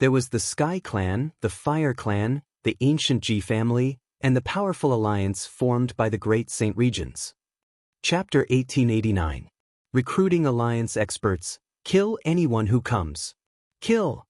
There was the Sky Clan, the Fire Clan, the Ancient Ji family, and the powerful alliance formed by the Great Saint Regions. Chapter 1889. Recruiting Alliance Experts. Kill anyone who comes. Kill.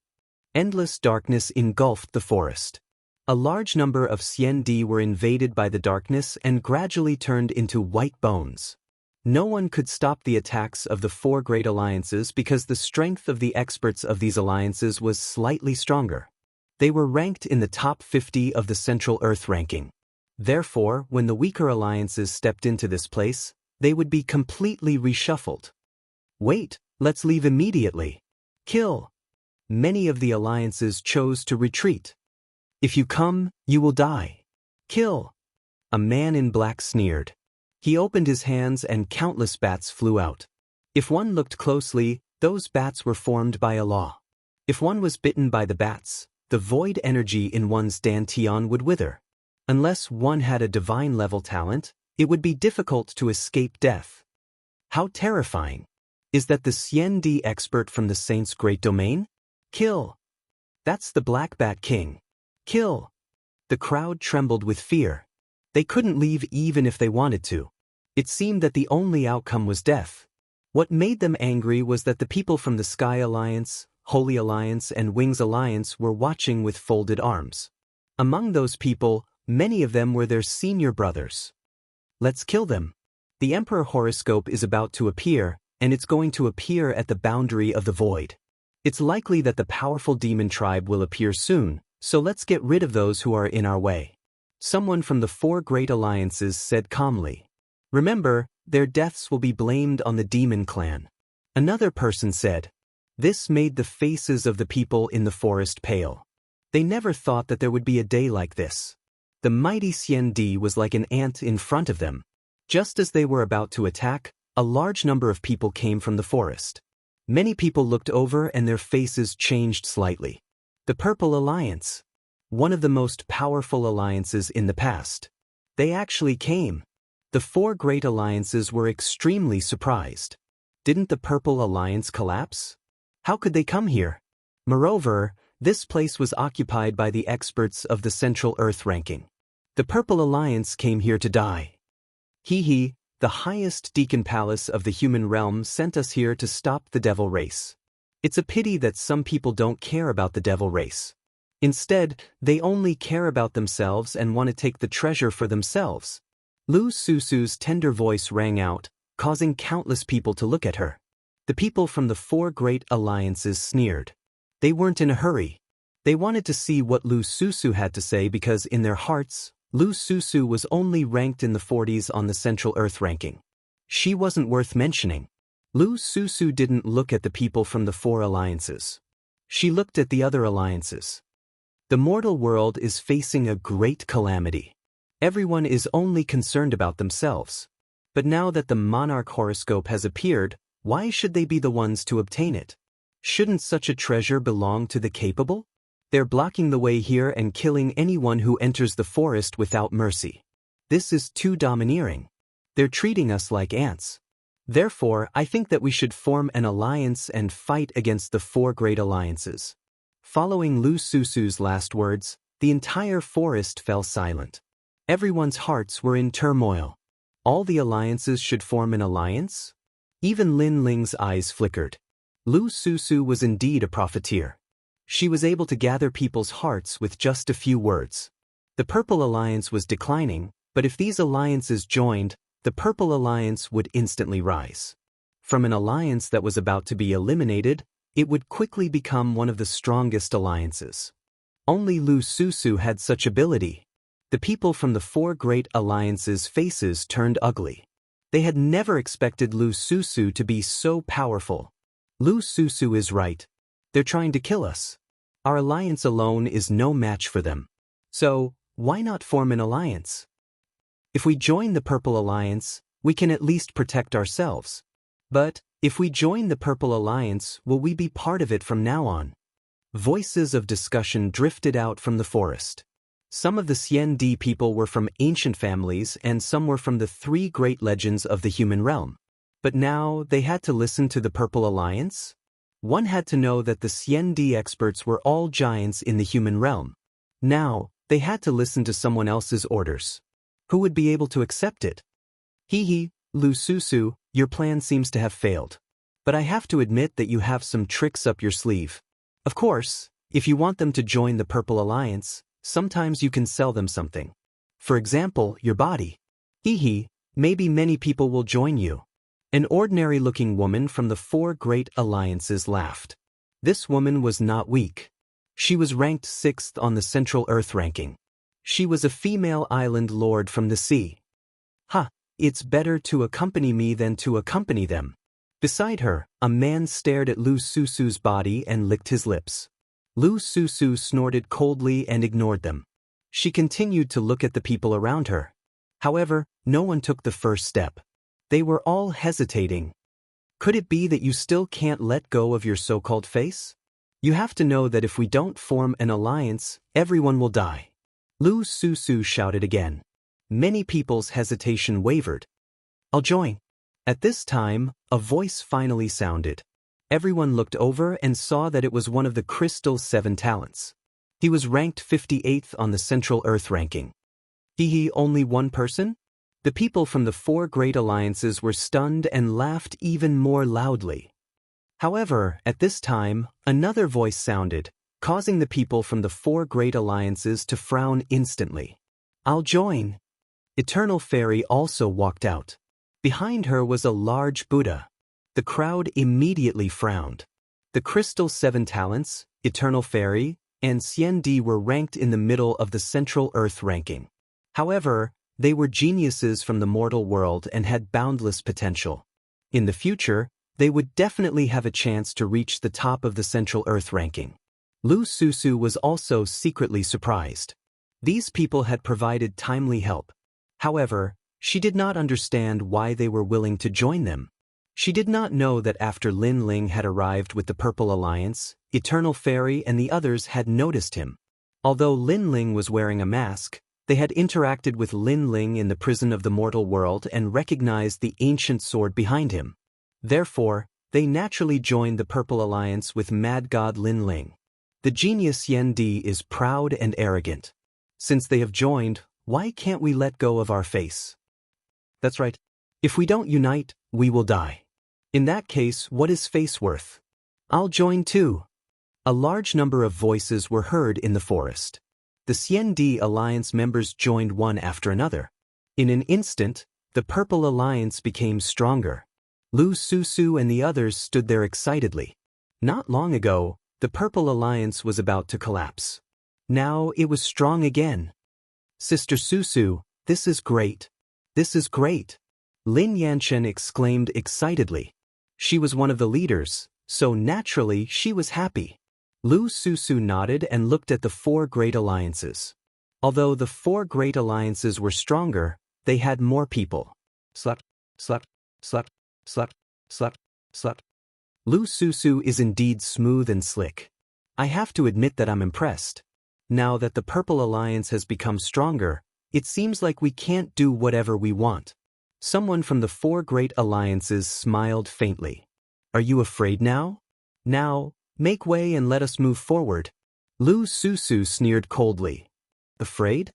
Endless darkness engulfed the forest. A large number of Xian Di were invaded by the darkness and gradually turned into white bones. No one could stop the attacks of the 4 great alliances because the strength of the experts of these alliances was slightly stronger. They were ranked in the top 50 of the Central Earth ranking. Therefore, when the weaker alliances stepped into this place, they would be completely reshuffled. Wait, let's leave immediately. Kill. Many of the alliances chose to retreat. If you come, you will die. Kill. A man in black sneered. He opened his hands and countless bats flew out. If one looked closely, those bats were formed by a law. If one was bitten by the bats, the void energy in one's dantian would wither. Unless one had a divine level talent, it would be difficult to escape death. How terrifying! Is that the Xian Di expert from the Saint's Great Domain? Kill! That's the Black Bat King. Kill! The crowd trembled with fear. They couldn't leave even if they wanted to. It seemed that the only outcome was death. What made them angry was that the people from the Sky Alliance, Holy Alliance, and Wings Alliance were watching with folded arms. Among those people, many of them were their senior brothers. Let's kill them. The Emperor horoscope is about to appear, and it's going to appear at the boundary of the void. It's likely that the powerful demon tribe will appear soon, so let's get rid of those who are in our way. Someone from the 4 great alliances said calmly. Remember, their deaths will be blamed on the demon clan. Another person said. This made the faces of the people in the forest pale. They never thought that there would be a day like this. The mighty Xian Di was like an ant in front of them. Just as they were about to attack, a large number of people came from the forest. Many people looked over and their faces changed slightly. The Purple Alliance. One of the most powerful alliances in the past. They actually came. The four great alliances were extremely surprised. Didn't the Purple Alliance collapse? How could they come here? Moreover, this place was occupied by the experts of the Central Earth ranking. The Purple Alliance came here to die. The highest Deacon Palace of the human realm sent us here to stop the devil race. It's a pity that some people don't care about the devil race. Instead, they only care about themselves and want to take the treasure for themselves. Lu Susu's tender voice rang out, causing countless people to look at her. The people from the four great alliances sneered. They weren't in a hurry. They wanted to see what Lu Susu had to say because in their hearts, Lu Susu was only ranked in the 40s on the Central Earth ranking. She wasn't worth mentioning. Lu Susu didn't look at the people from the four alliances. She looked at the other alliances. The mortal world is facing a great calamity. Everyone is only concerned about themselves. But now that the monarch horoscope has appeared, why should they be the ones to obtain it? Shouldn't such a treasure belong to the capable? They're blocking the way here and killing anyone who enters the forest without mercy. This is too domineering. They're treating us like ants. Therefore, I think that we should form an alliance and fight against the four great alliances. Following Lu Susu's last words, the entire forest fell silent. Everyone's hearts were in turmoil. All the alliances should form an alliance? Even Lin Ling's eyes flickered. Lu Susu was indeed a profiteer. She was able to gather people's hearts with just a few words. The Purple Alliance was declining, but if these alliances joined, the Purple Alliance would instantly rise. From an alliance that was about to be eliminated, it would quickly become one of the strongest alliances. Only Lu Susu had such ability. The people from the four great alliances' faces turned ugly. They had never expected Lu Susu to be so powerful. Lu Susu is right. They're trying to kill us. Our alliance alone is no match for them. So, why not form an alliance? If we join the Purple Alliance, we can at least protect ourselves. But, if we join the Purple Alliance, will we be part of it from now on? Voices of discussion drifted out from the forest. Some of the Xianxia people were from ancient families and some were from the three great legends of the human realm. But now, they had to listen to the Purple Alliance? One had to know that the Xianxia experts were all giants in the human realm. Now, they had to listen to someone else's orders. Who would be able to accept it? Lu Susu, your plan seems to have failed. But I have to admit that you have some tricks up your sleeve. Of course, if you want them to join the Purple Alliance, sometimes you can sell them something. For example, your body. Maybe many people will join you. An ordinary-looking woman from the four great alliances laughed. This woman was not weak. She was ranked 6th on the Central Earth ranking. She was a female island lord from the sea. It's better to accompany me than to accompany them. Beside her, a man stared at Lu Susu's body and licked his lips. Lu Susu snorted coldly and ignored them. She continued to look at the people around her. However, no one took the first step. They were all hesitating. Could it be that you still can't let go of your so-called face? You have to know that if we don't form an alliance, everyone will die. Lu Susu shouted again. Many people's hesitation wavered. I'll join. At this time, a voice finally sounded. Everyone looked over and saw that it was one of the Crystal's 7 talents. He was ranked 58th on the Central Earth ranking. Only one person? The people from the four great alliances were stunned and laughed even more loudly. However, at this time, another voice sounded, causing the people from the four great alliances to frown instantly. I'll join. Eternal Fairy also walked out. Behind her was a large Buddha. The crowd immediately frowned. The Crystal 7 talents, Eternal Fairy, and Xianxia were ranked in the middle of the Central Earth ranking. However, they were geniuses from the mortal world and had boundless potential. In the future, they would definitely have a chance to reach the top of the Central Earth ranking. Lu Susu was also secretly surprised. These people had provided timely help. However, She did not understand why they were willing to join them. She did not know that after Lin Ling had arrived with the Purple Alliance, Eternal Fairy and the others had noticed him. Although Lin Ling was wearing a mask, they had interacted with Lin Ling in the prison of the mortal world and recognized the ancient sword behind him. Therefore, they naturally joined the Purple Alliance with Mad God Lin Ling. The genius Yen Di is proud and arrogant. Since they have joined, why can't we let go of our face? That's right. If we don't unite, we will die. In that case, what is face worth? I'll join too. A large number of voices were heard in the forest. The Xian Alliance members joined one after another. In an instant, the Purple Alliance became stronger. Lu Susu and the others stood there excitedly. Not long ago, the Purple Alliance was about to collapse. Now it was strong again. Sister Susu, this is great. This is great. Lin Yanchen exclaimed excitedly. She was one of the leaders, so naturally she was happy. Lu Susu nodded and looked at the four great alliances. Although the four great alliances were stronger, they had more people. Slut, slut, slut, slut, slut, slut. Lu Susu is indeed smooth and slick. I have to admit that I'm impressed. Now that the Purple Alliance has become stronger, it seems like we can't do whatever we want. Someone from the four great alliances smiled faintly. Are you afraid now? Now, make way and let us move forward. Lu Susu sneered coldly. Afraid?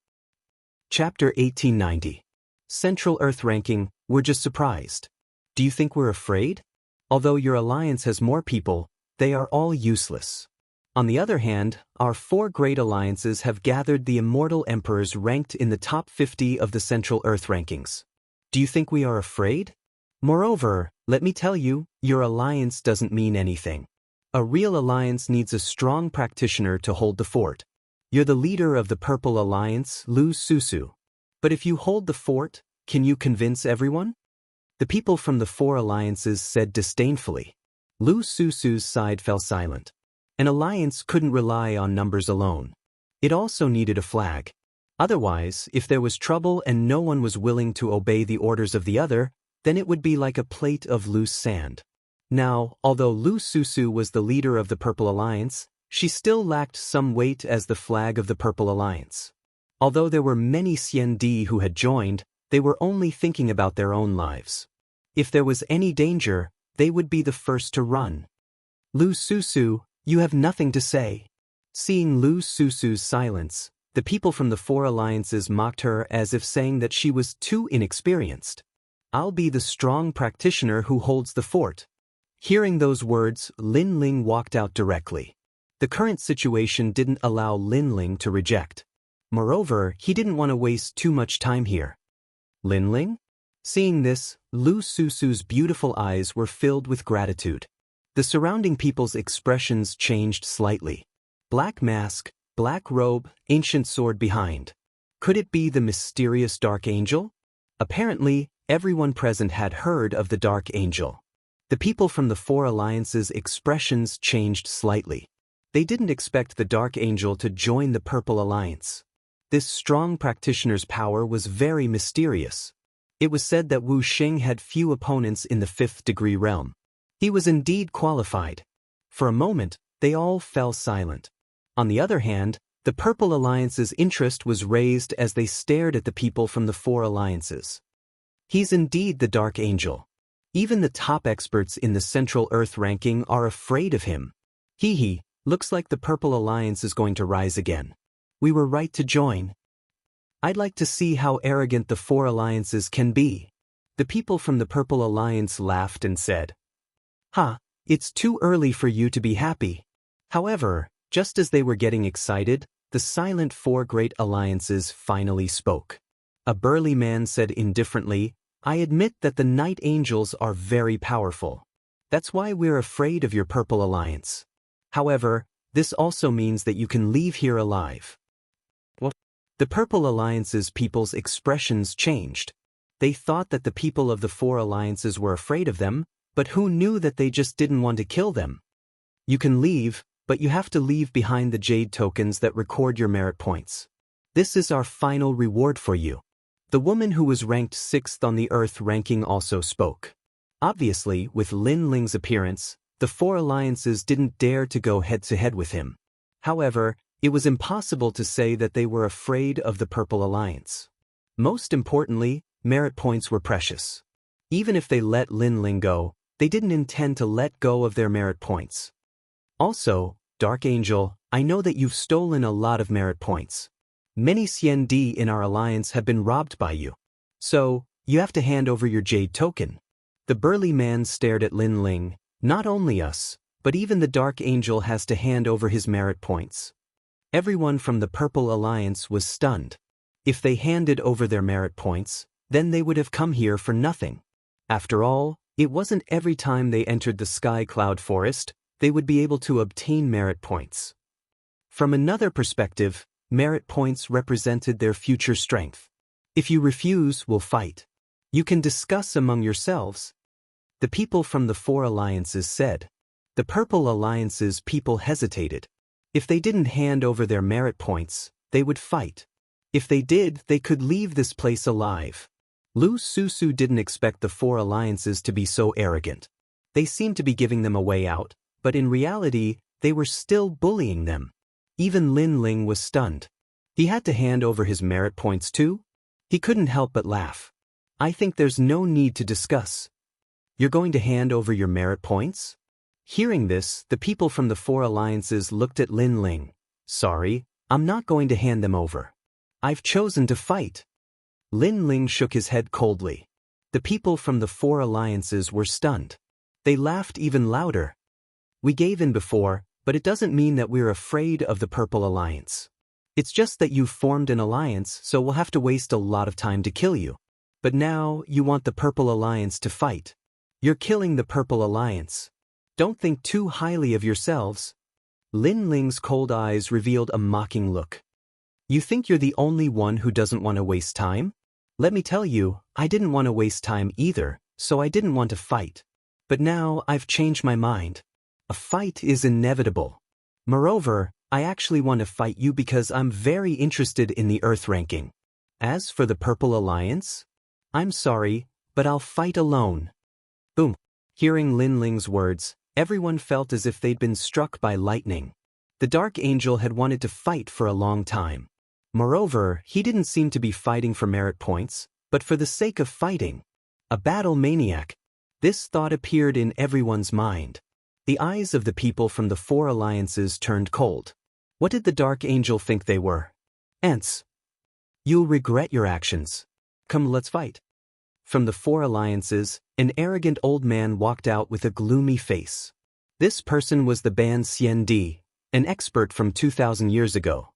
Chapter 1890. Central Earth Ranking, we're just surprised. Do you think we're afraid? Although your alliance has more people, they are all useless. On the other hand, our four great alliances have gathered the immortal emperors ranked in the top 50 of the Central Earth Rankings. Do you think we are afraid? Moreover, let me tell you, your alliance doesn't mean anything. A real alliance needs a strong practitioner to hold the fort. You're the leader of the Purple Alliance, Lu Susu. But if you hold the fort, can you convince everyone? The people from the four alliances said disdainfully. Lu Susu's side fell silent. An alliance couldn't rely on numbers alone. It also needed a flag. Otherwise, if there was trouble and no one was willing to obey the orders of the other, then it would be like a plate of loose sand. Now, although Lu Susu was the leader of the Purple Alliance, she still lacked some weight as the flag of the Purple Alliance. Although there were many Xian Di who had joined, they were only thinking about their own lives. If there was any danger, they would be the first to run. Lu Susu, you have nothing to say. Seeing Lu Susu's silence, the people from the four alliances mocked her as if saying that she was too inexperienced. I'll be the strong practitioner who holds the fort. Hearing those words, Lin Ling walked out directly. The current situation didn't allow Lin Ling to reject. Moreover, he didn't want to waste too much time here. Lin Ling? Seeing this, Lu Susu's beautiful eyes were filled with gratitude. The surrounding people's expressions changed slightly. Black mask, black robe, ancient sword behind. Could it be the mysterious Dark Angel? Apparently, everyone present had heard of the Dark Angel. The people from the four alliances' expressions changed slightly. They didn't expect the Dark Angel to join the Purple Alliance. This strong practitioner's power was very mysterious. It was said that Wu Xing had few opponents in the fifth-degree realm. He was indeed qualified. For a moment, they all fell silent. On the other hand, the Purple Alliance's interest was raised as they stared at the people from the four alliances. He's indeed the Dark Angel. Even the top experts in the Central Earth ranking are afraid of him. Hee, looks like the Purple Alliance is going to rise again. We were right to join. I'd like to see how arrogant the four alliances can be. The people from the Purple Alliance laughed and said, it's too early for you to be happy. However, just as they were getting excited, the silent four great alliances finally spoke. A burly man said indifferently, I admit that the Night Angels are very powerful. That's why we're afraid of your Purple Alliance. However, this also means that you can leave here alive. What? The Purple Alliance's people's expressions changed. They thought that the people of the four alliances were afraid of them, but who knew that they just didn't want to kill them? You can leave, but you have to leave behind the jade tokens that record your merit points. This is our final reward for you. The woman who was ranked 6th on the Earth ranking also spoke. Obviously, with Lin Ling's appearance, the four alliances didn't dare to go head-to-head with him. However, it was impossible to say that they were afraid of the Purple Alliance. Most importantly, merit points were precious. Even if they let Lin Ling go, they didn't intend to let go of their merit points. Also, Dark Angel, I know that you've stolen a lot of merit points. Many CND in our alliance have been robbed by you. So, you have to hand over your jade token. The burly man stared at Lin Ling. Not only us, but even the Dark Angel has to hand over his merit points. Everyone from the Purple Alliance was stunned. If they handed over their merit points, then they would have come here for nothing. After all, it wasn't every time they entered the Sky Cloud Forest they would be able to obtain merit points. From another perspective, merit points represented their future strength. If you refuse, we'll fight. You can discuss among yourselves. The people from the four alliances said. The Purple Alliance's people hesitated. If they didn't hand over their merit points, they would fight. If they did, they could leave this place alive. Lu Susu didn't expect the four alliances to be so arrogant. They seemed to be giving them a way out, but in reality, they were still bullying them. Even Lin Ling was stunned. He had to hand over his merit points too? He couldn't help but laugh. I think there's no need to discuss. You're going to hand over your merit points? Hearing this, the people from the four alliances looked at Lin Ling. Sorry, I'm not going to hand them over. I've chosen to fight. Lin Ling shook his head coldly. The people from the four alliances were stunned. They laughed even louder. We gave in before, but it doesn't mean that we're afraid of the Purple Alliance. It's just that you've formed an alliance, so we'll have to waste a lot of time to kill you. But now, you want the Purple Alliance to fight. You're killing the Purple Alliance. Don't think too highly of yourselves. Lin Ling's cold eyes revealed a mocking look. You think you're the only one who doesn't want to waste time? Let me tell you, I didn't want to waste time either, so I didn't want to fight. But now, I've changed my mind. A fight is inevitable. Moreover, I actually want to fight you because I'm very interested in the Earth ranking. As for the Purple Alliance, I'm sorry, but I'll fight alone. Boom. Hearing Lin Ling's words, everyone felt as if they'd been struck by lightning. The Dark Angel had wanted to fight for a long time. Moreover, he didn't seem to be fighting for merit points, but for the sake of fighting. A battle maniac. This thought appeared in everyone's mind. The eyes of the people from the four alliances turned cold. What did the Dark Angel think they were? Ants. You'll regret your actions. Come, let's fight. From the four alliances, an arrogant old man walked out with a gloomy face. This person was the Ban Xiandi, an expert from 2,000 years ago.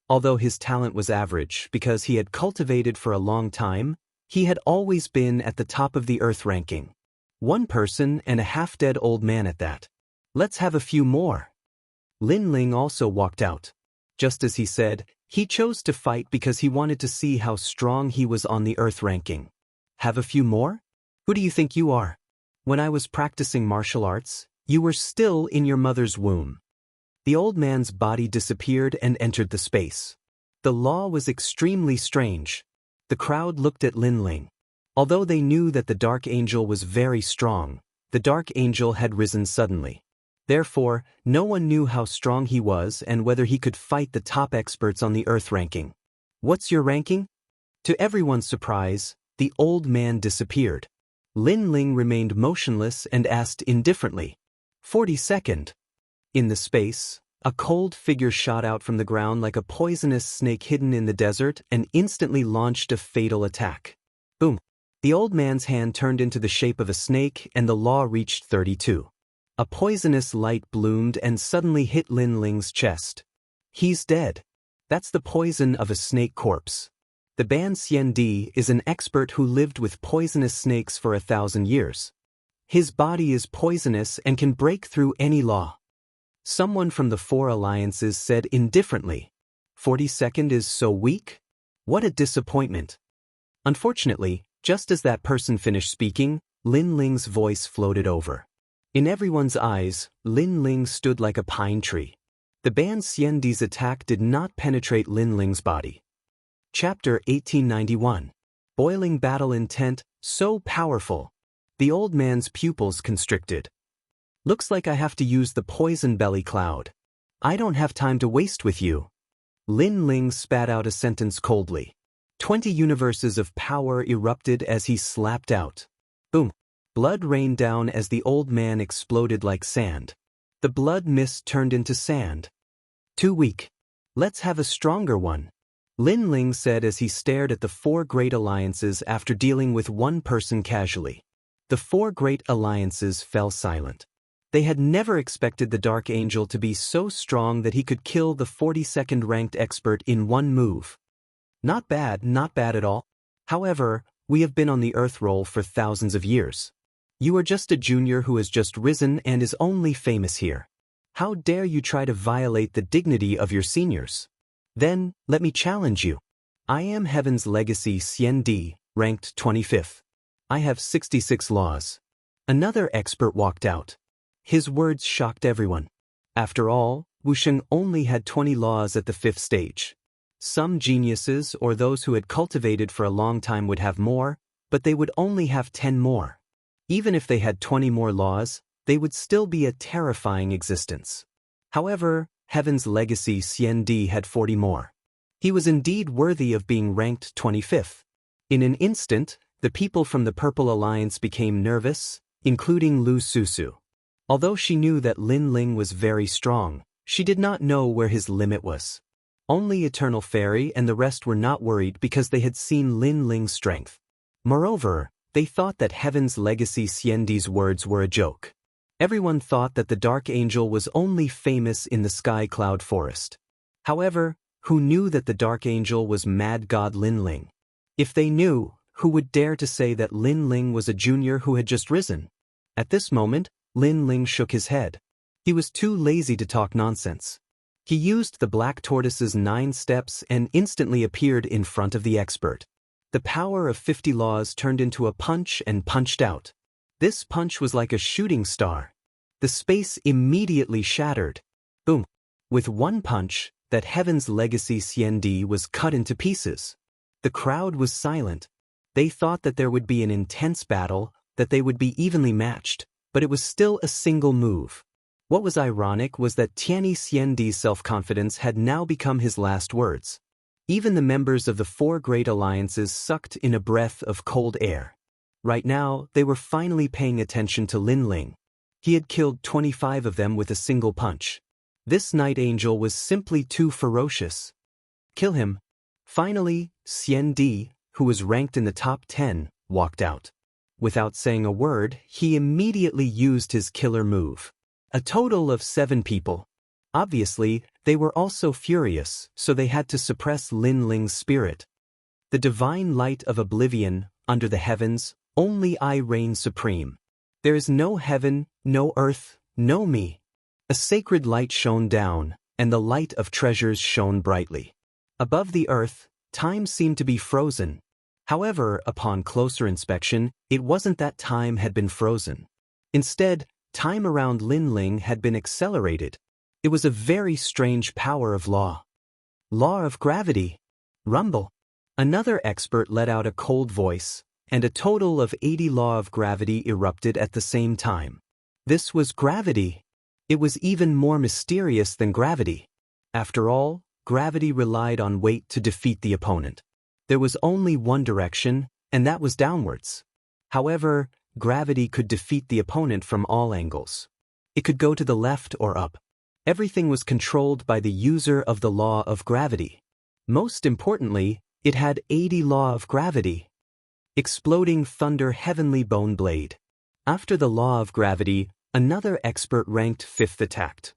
Although his talent was average because he had cultivated for a long time, he had always been at the top of the Earth ranking. One person and a half-dead old man at that. Let's have a few more. Lin Ling also walked out. Just as he said, he chose to fight because he wanted to see how strong he was on the Earth ranking. Have a few more? Who do you think you are? When I was practicing martial arts, you were still in your mother's womb. The old man's body disappeared and entered the space. The law was extremely strange. The crowd looked at Lin Ling. Although they knew that the Dark Angel was very strong, the Dark Angel had risen suddenly. Therefore, no one knew how strong he was and whether he could fight the top experts on the Earth ranking. What's your ranking? To everyone's surprise, the old man disappeared. Lin Ling remained motionless and asked indifferently, 42nd. In the space, a cold figure shot out from the ground like a poisonous snake hidden in the desert and instantly launched a fatal attack. Boom. The old man's hand turned into the shape of a snake and the law reached 32. A poisonous light bloomed and suddenly hit Lin Ling's chest. He's dead. That's the poison of a snake corpse. The Ban Xiandi is an expert who lived with poisonous snakes for 1,000 years. His body is poisonous and can break through any law. Someone from the four alliances said indifferently, 42nd is so weak? What a disappointment. Unfortunately, just as that person finished speaking, Lin Ling's voice floated over. In everyone's eyes, Lin Ling stood like a pine tree. The Ban Xiandi's attack did not penetrate Lin Ling's body. Chapter 1891. Boiling battle intent, so powerful. The old man's pupils constricted. Looks like I have to use the poison belly cloud. I don't have time to waste with you. Lin Ling spat out a sentence coldly. 20 universes of power erupted as he slapped out. Boom. Blood rained down as the old man exploded like sand. The blood mist turned into sand. Too weak. Let's have a stronger one. Lin Ling said as he stared at the 4 great alliances after dealing with one person casually. The 4 great alliances fell silent. They had never expected the Dark Angel to be so strong that he could kill the 42nd ranked expert in one move. Not bad at all. However, we have been on the Earth roll for thousands of years. You are just a junior who has just risen and is only famous here. How dare you try to violate the dignity of your seniors? Then, let me challenge you. I am Heaven's Legacy Xian, ranked 25th. I have 66 laws. Another expert walked out. His words shocked everyone. After all, Wuxia only had 20 laws at the 5th stage. Some geniuses or those who had cultivated for a long time would have more, but they would only have 10 more. Even if they had 20 more laws, they would still be a terrifying existence. However, Heaven's Legacy Xian had 40 more. He was indeed worthy of being ranked 25th. In an instant, the people from the Purple Alliance became nervous, including Lu Susu. Although she knew that Lin Ling was very strong, she did not know where his limit was. Only Eternal Fairy and the rest were not worried because they had seen Lin Ling's strength. Moreover, they thought that Heaven's Legacy Xiandi's words were a joke. Everyone thought that the Dark Angel was only famous in the Sky Cloud Forest. However, who knew that the Dark Angel was Mad God Lin Ling? If they knew, who would dare to say that Lin Ling was a junior who had just risen? At this moment, Lin Ling shook his head. He was too lazy to talk nonsense. He used the Black Tortoise's 9 steps and instantly appeared in front of the expert. The power of 50 laws turned into a punch and punched out. This punch was like a shooting star. The space immediately shattered. Boom. With one punch, that Heaven's Legacy Xian was cut into pieces. The crowd was silent. They thought that there would be an intense battle, that they would be evenly matched, but it was still a single move. What was ironic was that Tianyi Xiandi's self-confidence had now become his last words. Even the members of the 4 great alliances sucked in a breath of cold air. Right now, they were finally paying attention to Lin Ling. He had killed 25 of them with a single punch. This Night Angel was simply too ferocious. Kill him. Finally, Xian, who was ranked in the top 10, walked out. Without saying a word, he immediately used his killer move. A total of 7 people. Obviously, they were also furious, so they had to suppress Lin Ling's spirit. The divine light of oblivion, under the heavens, only I reign supreme. There is no heaven, no earth, no me. A sacred light shone down, and the light of treasures shone brightly. Above the earth, time seemed to be frozen. However, upon closer inspection, it wasn't that time had been frozen. Instead, time around Lin Ling had been accelerated. It was a very strange power of law. Law of gravity. Rumble. Another expert let out a cold voice, and a total of 80 law of gravity erupted at the same time. This was gravity. It was even more mysterious than gravity. After all, gravity relied on weight to defeat the opponent. There was only one direction, and that was downwards. However, gravity could defeat the opponent from all angles. It could go to the left or up. Everything was controlled by the user of the law of gravity. Most importantly, it had 80 law of gravity. Exploding thunder heavenly bone blade. After the law of gravity, another expert ranked 5th attacked.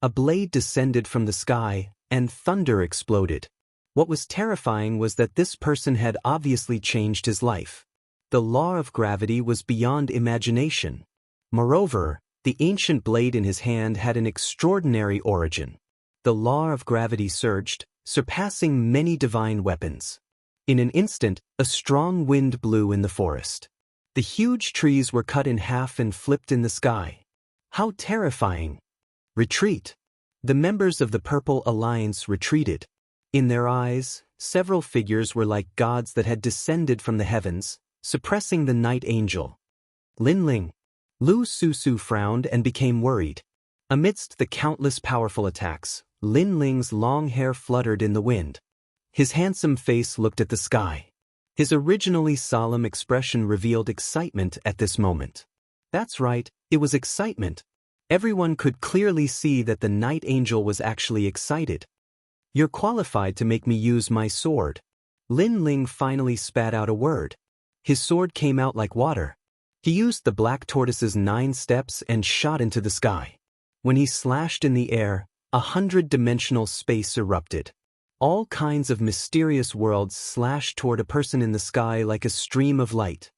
A blade descended from the sky, and thunder exploded. What was terrifying was that this person had obviously changed his life. The law of gravity was beyond imagination. Moreover, the ancient blade in his hand had an extraordinary origin. The law of gravity surged, surpassing many divine weapons. In an instant, a strong wind blew in the forest. The huge trees were cut in half and flipped in the sky. How terrifying! Retreat! The members of the Purple Alliance retreated. In their eyes, several figures were like gods that had descended from the heavens, suppressing the night angel. Lin Ling. Lu Susu frowned and became worried. Amidst the countless powerful attacks, Lin Ling's long hair fluttered in the wind. His handsome face looked at the sky. His originally solemn expression revealed excitement at this moment. That's right, it was excitement. Everyone could clearly see that the night angel was actually excited. You're qualified to make me use my sword. Lin Ling finally spat out a word. His sword came out like water. He used the black tortoise's 9 steps and shot into the sky. When he slashed in the air, 100-dimensional space erupted. All kinds of mysterious worlds slashed toward a person in the sky like a stream of light.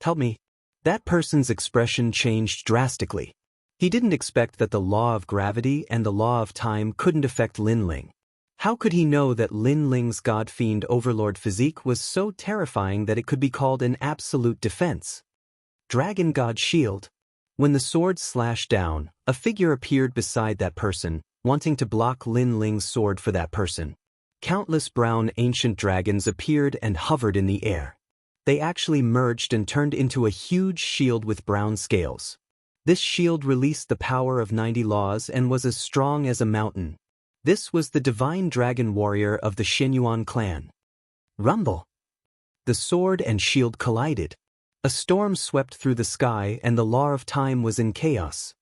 Help me. That person's expression changed drastically. He didn't expect that the law of gravity and the law of time couldn't affect Lin Ling. How could he know that Lin Ling's god-fiend overlord physique was so terrifying that it could be called an absolute defense? Dragon God Shield. When the sword slashed down, a figure appeared beside that person, wanting to block Lin Ling's sword for that person. Countless brown ancient dragons appeared and hovered in the air. They actually merged and turned into a huge shield with brown scales. This shield released the power of 90 laws and was as strong as a mountain. This was the divine dragon warrior of the Xianyuan clan. Rumble. The sword and shield collided. A storm swept through the sky and the law of time was in chaos.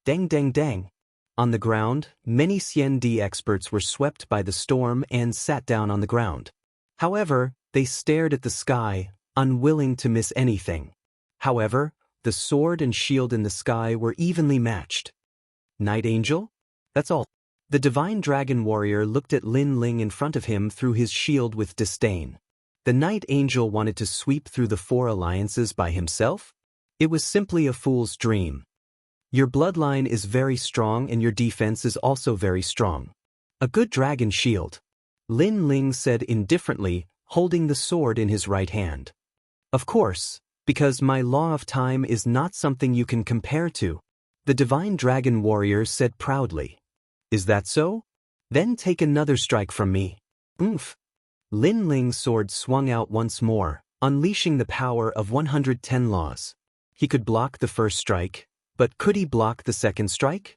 Dang dang dang. On the ground, many Xiandi experts were swept by the storm and sat down on the ground. However, they stared at the sky, unwilling to miss anything. However, the sword and shield in the sky were evenly matched. Night Angel? That's all. The divine dragon warrior looked at Lin Ling in front of him through his shield with disdain. The Night Angel wanted to sweep through the 4 alliances by himself? It was simply a fool's dream. Your bloodline is very strong and your defense is also very strong. A good dragon shield. Lin Ling said indifferently, holding the sword in his right hand. Of course, because my law of time is not something you can compare to. The divine dragon warrior said proudly. Is that so? Then take another strike from me. Oomph. Lin Ling's sword swung out once more, unleashing the power of 110 laws. He could block the first strike, but could he block the second strike?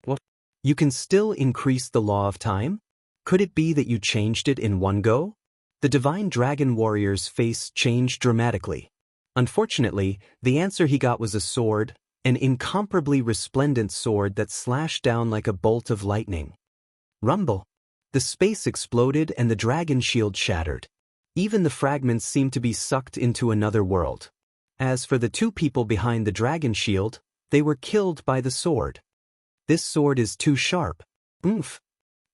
What? You can still increase the law of time? Could it be that you changed it in one go? The divine dragon warrior's face changed dramatically. Unfortunately, the answer he got was a sword, an incomparably resplendent sword that slashed down like a bolt of lightning. Rumble. The space exploded and the dragon shield shattered. Even the fragments seemed to be sucked into another world. As for the 2 people behind the dragon shield, they were killed by the sword. This sword is too sharp. Oomph.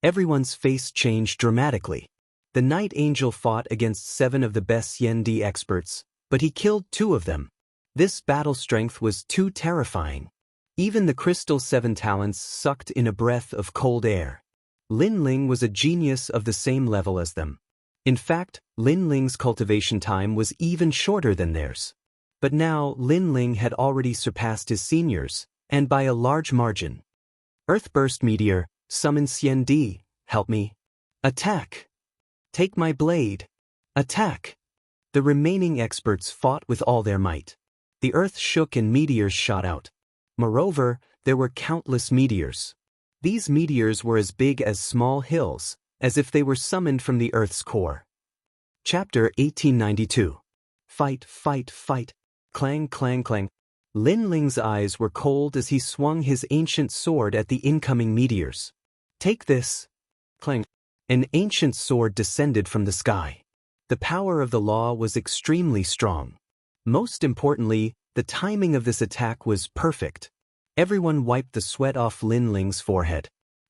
Everyone's face changed dramatically. The Night Angel fought against 7 of the best Xiandi experts, but he killed 2 of them. This battle strength was too terrifying. Even the Crystal 7 talents sucked in a breath of cold air. Lin Ling was a genius of the same level as them. In fact, Lin Ling's cultivation time was even shorter than theirs. But now Lin Ling had already surpassed his seniors, and by a large margin. Earthburst Meteor, summon Xiandi, help me. Attack! Take my blade! Attack! The remaining experts fought with all their might. The earth shook and meteors shot out. Moreover, there were countless meteors. These meteors were as big as small hills, as if they were summoned from the earth's core. Chapter 1892. Fight, fight, fight. Clang, clang, clang. Lin Ling's eyes were cold as he swung his ancient sword at the incoming meteors. Take this. Clang. An ancient sword descended from the sky. The power of the law was extremely strong. Most importantly, the timing of this attack was perfect. Everyone wiped the sweat off Lin Ling's forehead.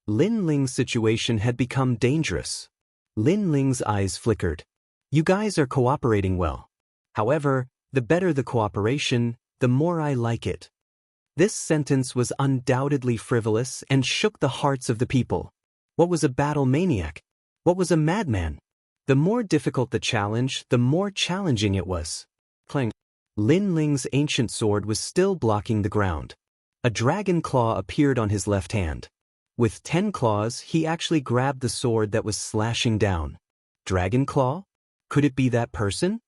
Lin Ling's situation had become dangerous. Lin Ling's eyes flickered. You guys are cooperating well. However, the better the cooperation, the more I like it. This sentence was undoubtedly frivolous and shook the hearts of the people. What was a battle maniac? What was a madman? The more difficult the challenge, the more challenging it was. Clang. Lin Ling's ancient sword was still blocking the ground. A dragon claw appeared on his left hand. With 10 claws, he actually grabbed the sword that was slashing down. Dragon Claw? Could it be that person?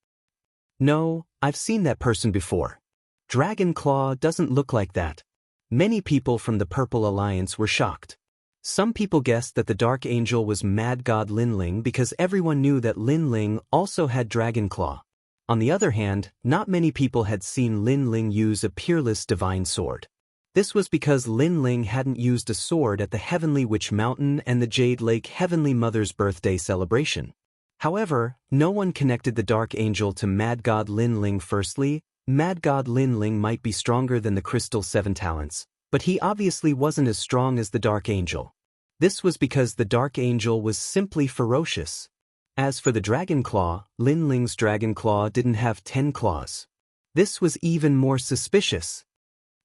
No, I've seen that person before. Dragon Claw doesn't look like that. Many people from the Purple Alliance were shocked. Some people guessed that the Dark Angel was Mad God Linling because everyone knew that Linling also had Dragon Claw. On the other hand, not many people had seen Linling use a peerless divine sword. This was because Linling hadn't used a sword at the Heavenly Witch Mountain and the Jade Lake Heavenly Mother's birthday celebration. However, no one connected the Dark Angel to Mad God Linling. Firstly, Mad God Linling might be stronger than the Crystal Seven Talents, but he obviously wasn't as strong as the Dark Angel. This was because the Dark Angel was simply ferocious. As for the Dragon Claw, Linling's Dragon Claw didn't have 10 claws. This was even more suspicious.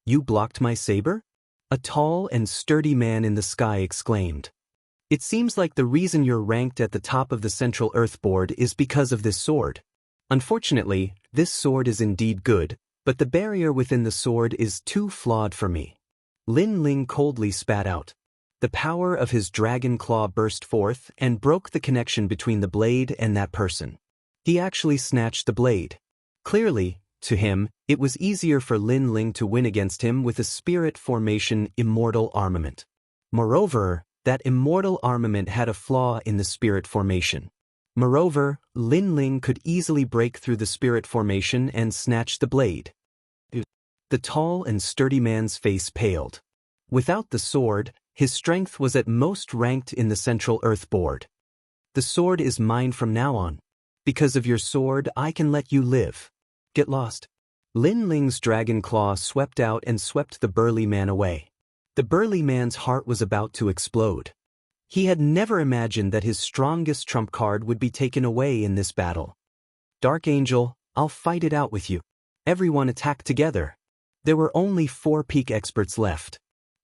You blocked my saber? A tall and sturdy man in the sky exclaimed. It seems like the reason you're ranked at the top of the Central Earth Board is because of this sword. Unfortunately, this sword is indeed good, but the barrier within the sword is too flawed for me. Linling coldly spat out. The power of his dragon claw burst forth and broke the connection between the blade and that person. He actually snatched the blade. Clearly, to him, it was easier for Linling to win against him with a spirit formation immortal armament. Moreover, that immortal armament had a flaw in the spirit formation. Moreover, Linling could easily break through the spirit formation and snatch the blade. The tall and sturdy man's face paled. Without the sword, his strength was at most ranked in the Central Earth Board. The sword is mine from now on. Because of your sword, I can let you live. Get lost. Linling's dragon claw swept out and swept the burly man away. The burly man's heart was about to explode. He had never imagined that his strongest trump card would be taken away in this battle. Dark Angel, I'll fight it out with you. Everyone attacked together. There were only 4 peak experts left.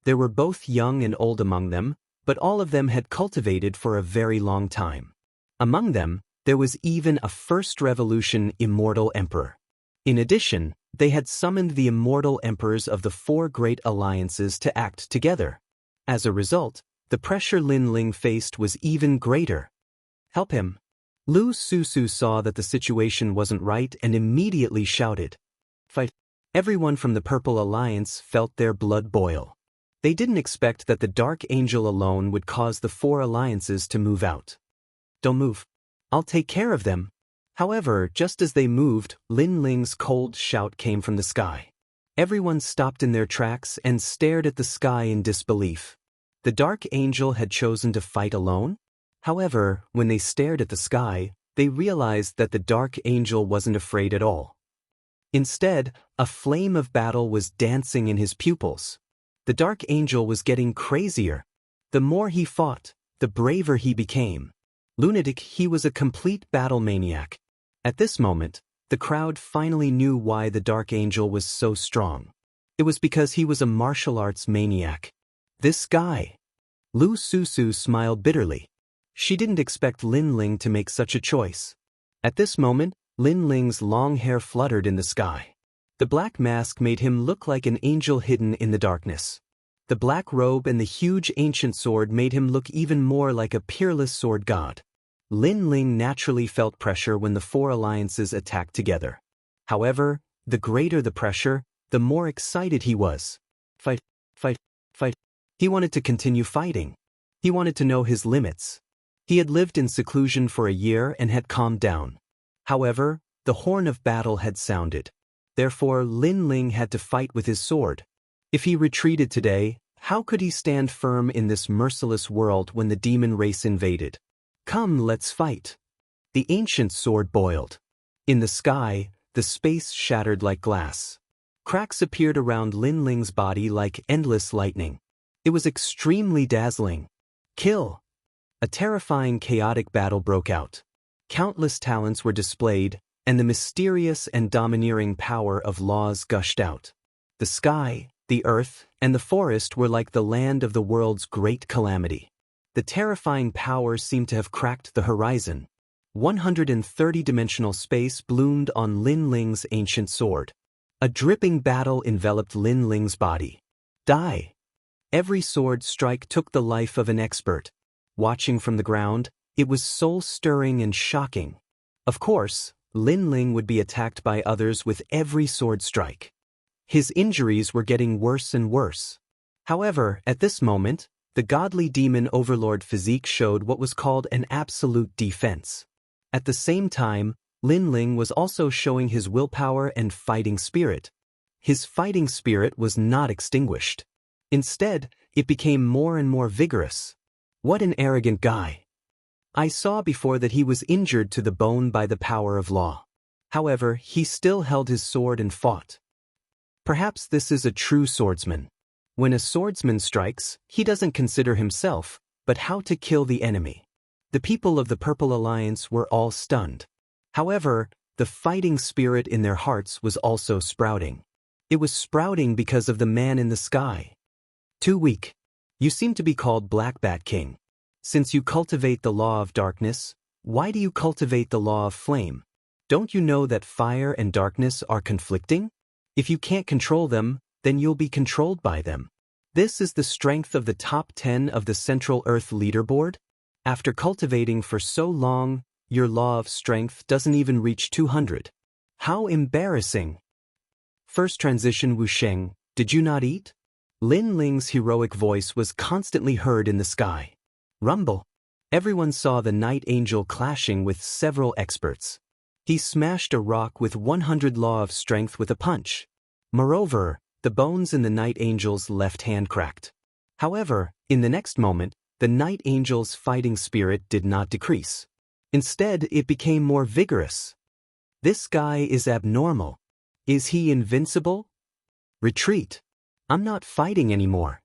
There were both young and old among them, but all of them had cultivated for a very long time. Among them, there was even a First Revolution Immortal Emperor. In addition, they had summoned the immortal emperors of the 4 great alliances to act together. As a result, the pressure Linling faced was even greater. Help him. Lu Susu saw that the situation wasn't right and immediately shouted, Fight! Everyone from the Purple Alliance felt their blood boil. They didn't expect that the Dark Angel alone would cause the 4 alliances to move out. Don't move. I'll take care of them. However, just as they moved, Linling's cold shout came from the sky. Everyone stopped in their tracks and stared at the sky in disbelief. The Dark Angel had chosen to fight alone? However, when they stared at the sky, they realized that the Dark Angel wasn't afraid at all. Instead, a flame of battle was dancing in his pupils. The Dark Angel was getting crazier. The more he fought, the braver he became. Lunatic, he was a complete battle maniac. At this moment, the crowd finally knew why the Dark Angel was so strong. It was because he was a martial arts maniac. This guy. Lu Susu smiled bitterly. She didn't expect Linling to make such a choice. At this moment, Linling's long hair fluttered in the sky. The black mask made him look like an angel hidden in the darkness. The black robe and the huge ancient sword made him look even more like a peerless sword god. Linling naturally felt pressure when the 4 alliances attacked together. However, the greater the pressure, the more excited he was. Fight, fight, fight. He wanted to continue fighting. He wanted to know his limits. He had lived in seclusion for a year and had calmed down. However, the horn of battle had sounded. Therefore, Linling had to fight with his sword. If he retreated today, how could he stand firm in this merciless world when the demon race invaded? Come, let's fight. The ancient sword boiled. In the sky, the space shattered like glass. Cracks appeared around Linling's body like endless lightning. It was extremely dazzling. Kill! A terrifying chaotic battle broke out. Countless talents were displayed, and the mysterious and domineering power of laws gushed out. The sky, the earth, and the forest were like the land of the world's great calamity. The terrifying power seemed to have cracked the horizon. 130-dimensional space bloomed on Linling's ancient sword. A dripping battle enveloped Linling's body. Die! Every sword strike took the life of an expert. Watching from the ground, it was soul-stirring and shocking. Of course, Lin Ling would be attacked by others with every sword strike. His injuries were getting worse and worse. However, at this moment, the godly demon overlord physique showed what was called an absolute defense. At the same time, Lin Ling was also showing his willpower and fighting spirit. His fighting spirit was not extinguished. Instead, it became more and more vigorous. What an arrogant guy. I saw before that he was injured to the bone by the power of law. However, he still held his sword and fought. Perhaps this is a true swordsman. When a swordsman strikes, he doesn't consider himself, but how to kill the enemy. The people of the Purple Alliance were all stunned. However, the fighting spirit in their hearts was also sprouting. It was sprouting because of the man in the sky. Too weak. You seem to be called Black Bat King. Since you cultivate the law of darkness, why do you cultivate the law of flame? Don't you know that fire and darkness are conflicting? If you can't control them, then you'll be controlled by them. This is the strength of the top 10 of the Central Earth leaderboard. After cultivating for so long, your law of strength doesn't even reach 200. How embarrassing! First transition Wuxia, did you not eat? Lin Ling's heroic voice was constantly heard in the sky. Rumble. Everyone saw the Night Angel clashing with several experts. He smashed a rock with 100 law of strength with a punch. Moreover, the bones in the Night Angel's left hand cracked. However, in the next moment, the Night Angel's fighting spirit did not decrease. Instead, it became more vigorous. This guy is abnormal. Is he invincible? Retreat. I'm not fighting anymore.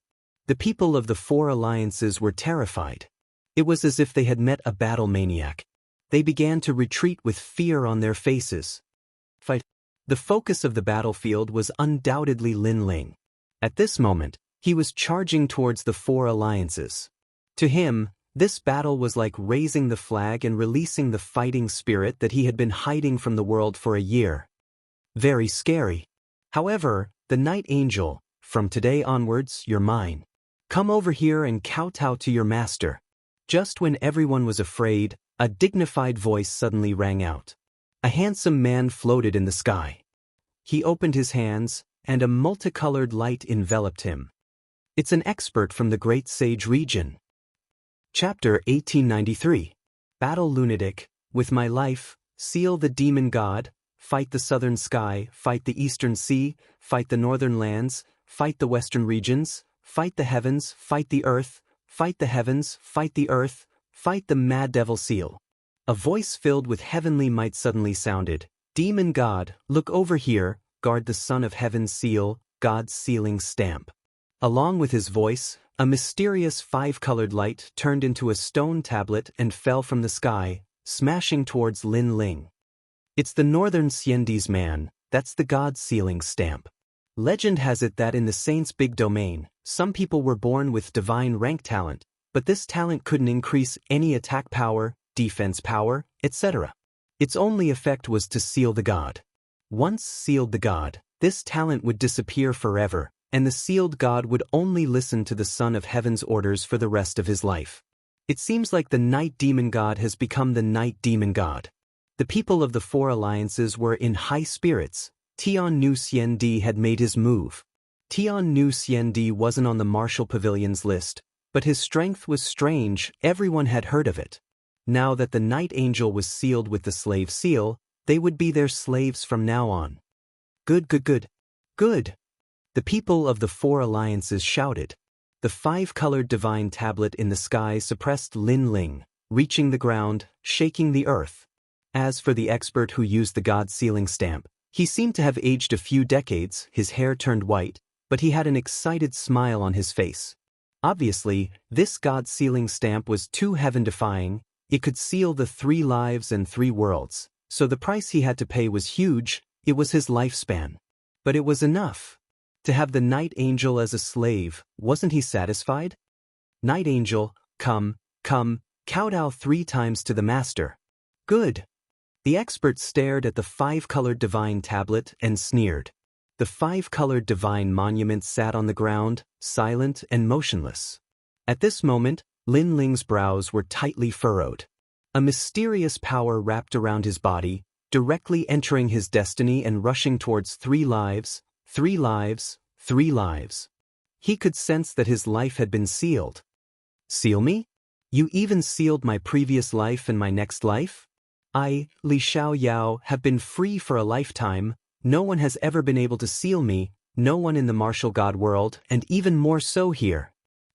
The people of the four alliances were terrified. It was as if they had met a battle maniac. They began to retreat with fear on their faces. Fight. The focus of the battlefield was undoubtedly Lin Ling. At this moment, he was charging towards the four alliances. To him, this battle was like raising the flag and releasing the fighting spirit that he had been hiding from the world for a year. Very scary. However, the Night Angel, from today onwards, you're mine. Come over here and kowtow to your master. Just when everyone was afraid, a dignified voice suddenly rang out. A handsome man floated in the sky. He opened his hands, and a multicolored light enveloped him. It's an expert from the Great Sage region. Chapter 1893. Battle Lunatic. With my life, seal the demon god, fight the southern sky, fight the eastern sea, fight the northern lands, fight the western regions, fight the heavens, fight the earth, fight the heavens, fight the earth, fight the mad devil seal. A voice filled with heavenly might suddenly sounded. Demon god, look over here, guard the son of heaven's seal, God's sealing stamp. Along with his voice, a mysterious five-colored light turned into a stone tablet and fell from the sky, smashing towards Lin Ling. It's the northern Xiandi's man, that's the God's sealing stamp. Legend has it that in the saint's big domain, some people were born with divine rank talent, but this talent couldn't increase any attack power, defense power, etc. Its only effect was to seal the god. Once sealed the god, this talent would disappear forever, and the sealed god would only listen to the Son of Heaven's orders for the rest of his life. It seems like the Night Demon God has become the Night Demon God. The people of the four alliances were in high spirits. Tian Nu Xiandi had made his move. Tian Nu Xiandi wasn't on the Martial Pavilion's list, but his strength was strange, everyone had heard of it. Now that the Night Angel was sealed with the slave seal, they would be their slaves from now on. Good, good, good. Good! The people of the four alliances shouted. The five-colored divine tablet in the sky suppressed Lin Ling, reaching the ground, shaking the earth. As for the expert who used the God sealing stamp, he seemed to have aged a few decades, his hair turned white, but he had an excited smile on his face. Obviously, this God sealing stamp was too heaven-defying. It could seal the 3 lives and 3 worlds, so the price he had to pay was huge. It was his lifespan. But it was enough. To have the Night Angel as a slave, wasn't he satisfied? Night Angel, come, kowtow 3 times to the master. Good. The expert stared at the 5-colored divine tablet and sneered. The five-colored divine monument sat on the ground, silent and motionless. At this moment, Lin Ling's brows were tightly furrowed. A mysterious power wrapped around his body, directly entering his destiny and rushing towards 3 lives, 3 lives, 3 lives. He could sense that his life had been sealed. Seal me? You even sealed my previous life and my next life? I, Li Xiaoyao, have been free for a lifetime. No one has ever been able to seal me, no one in the martial god world, and even more so here.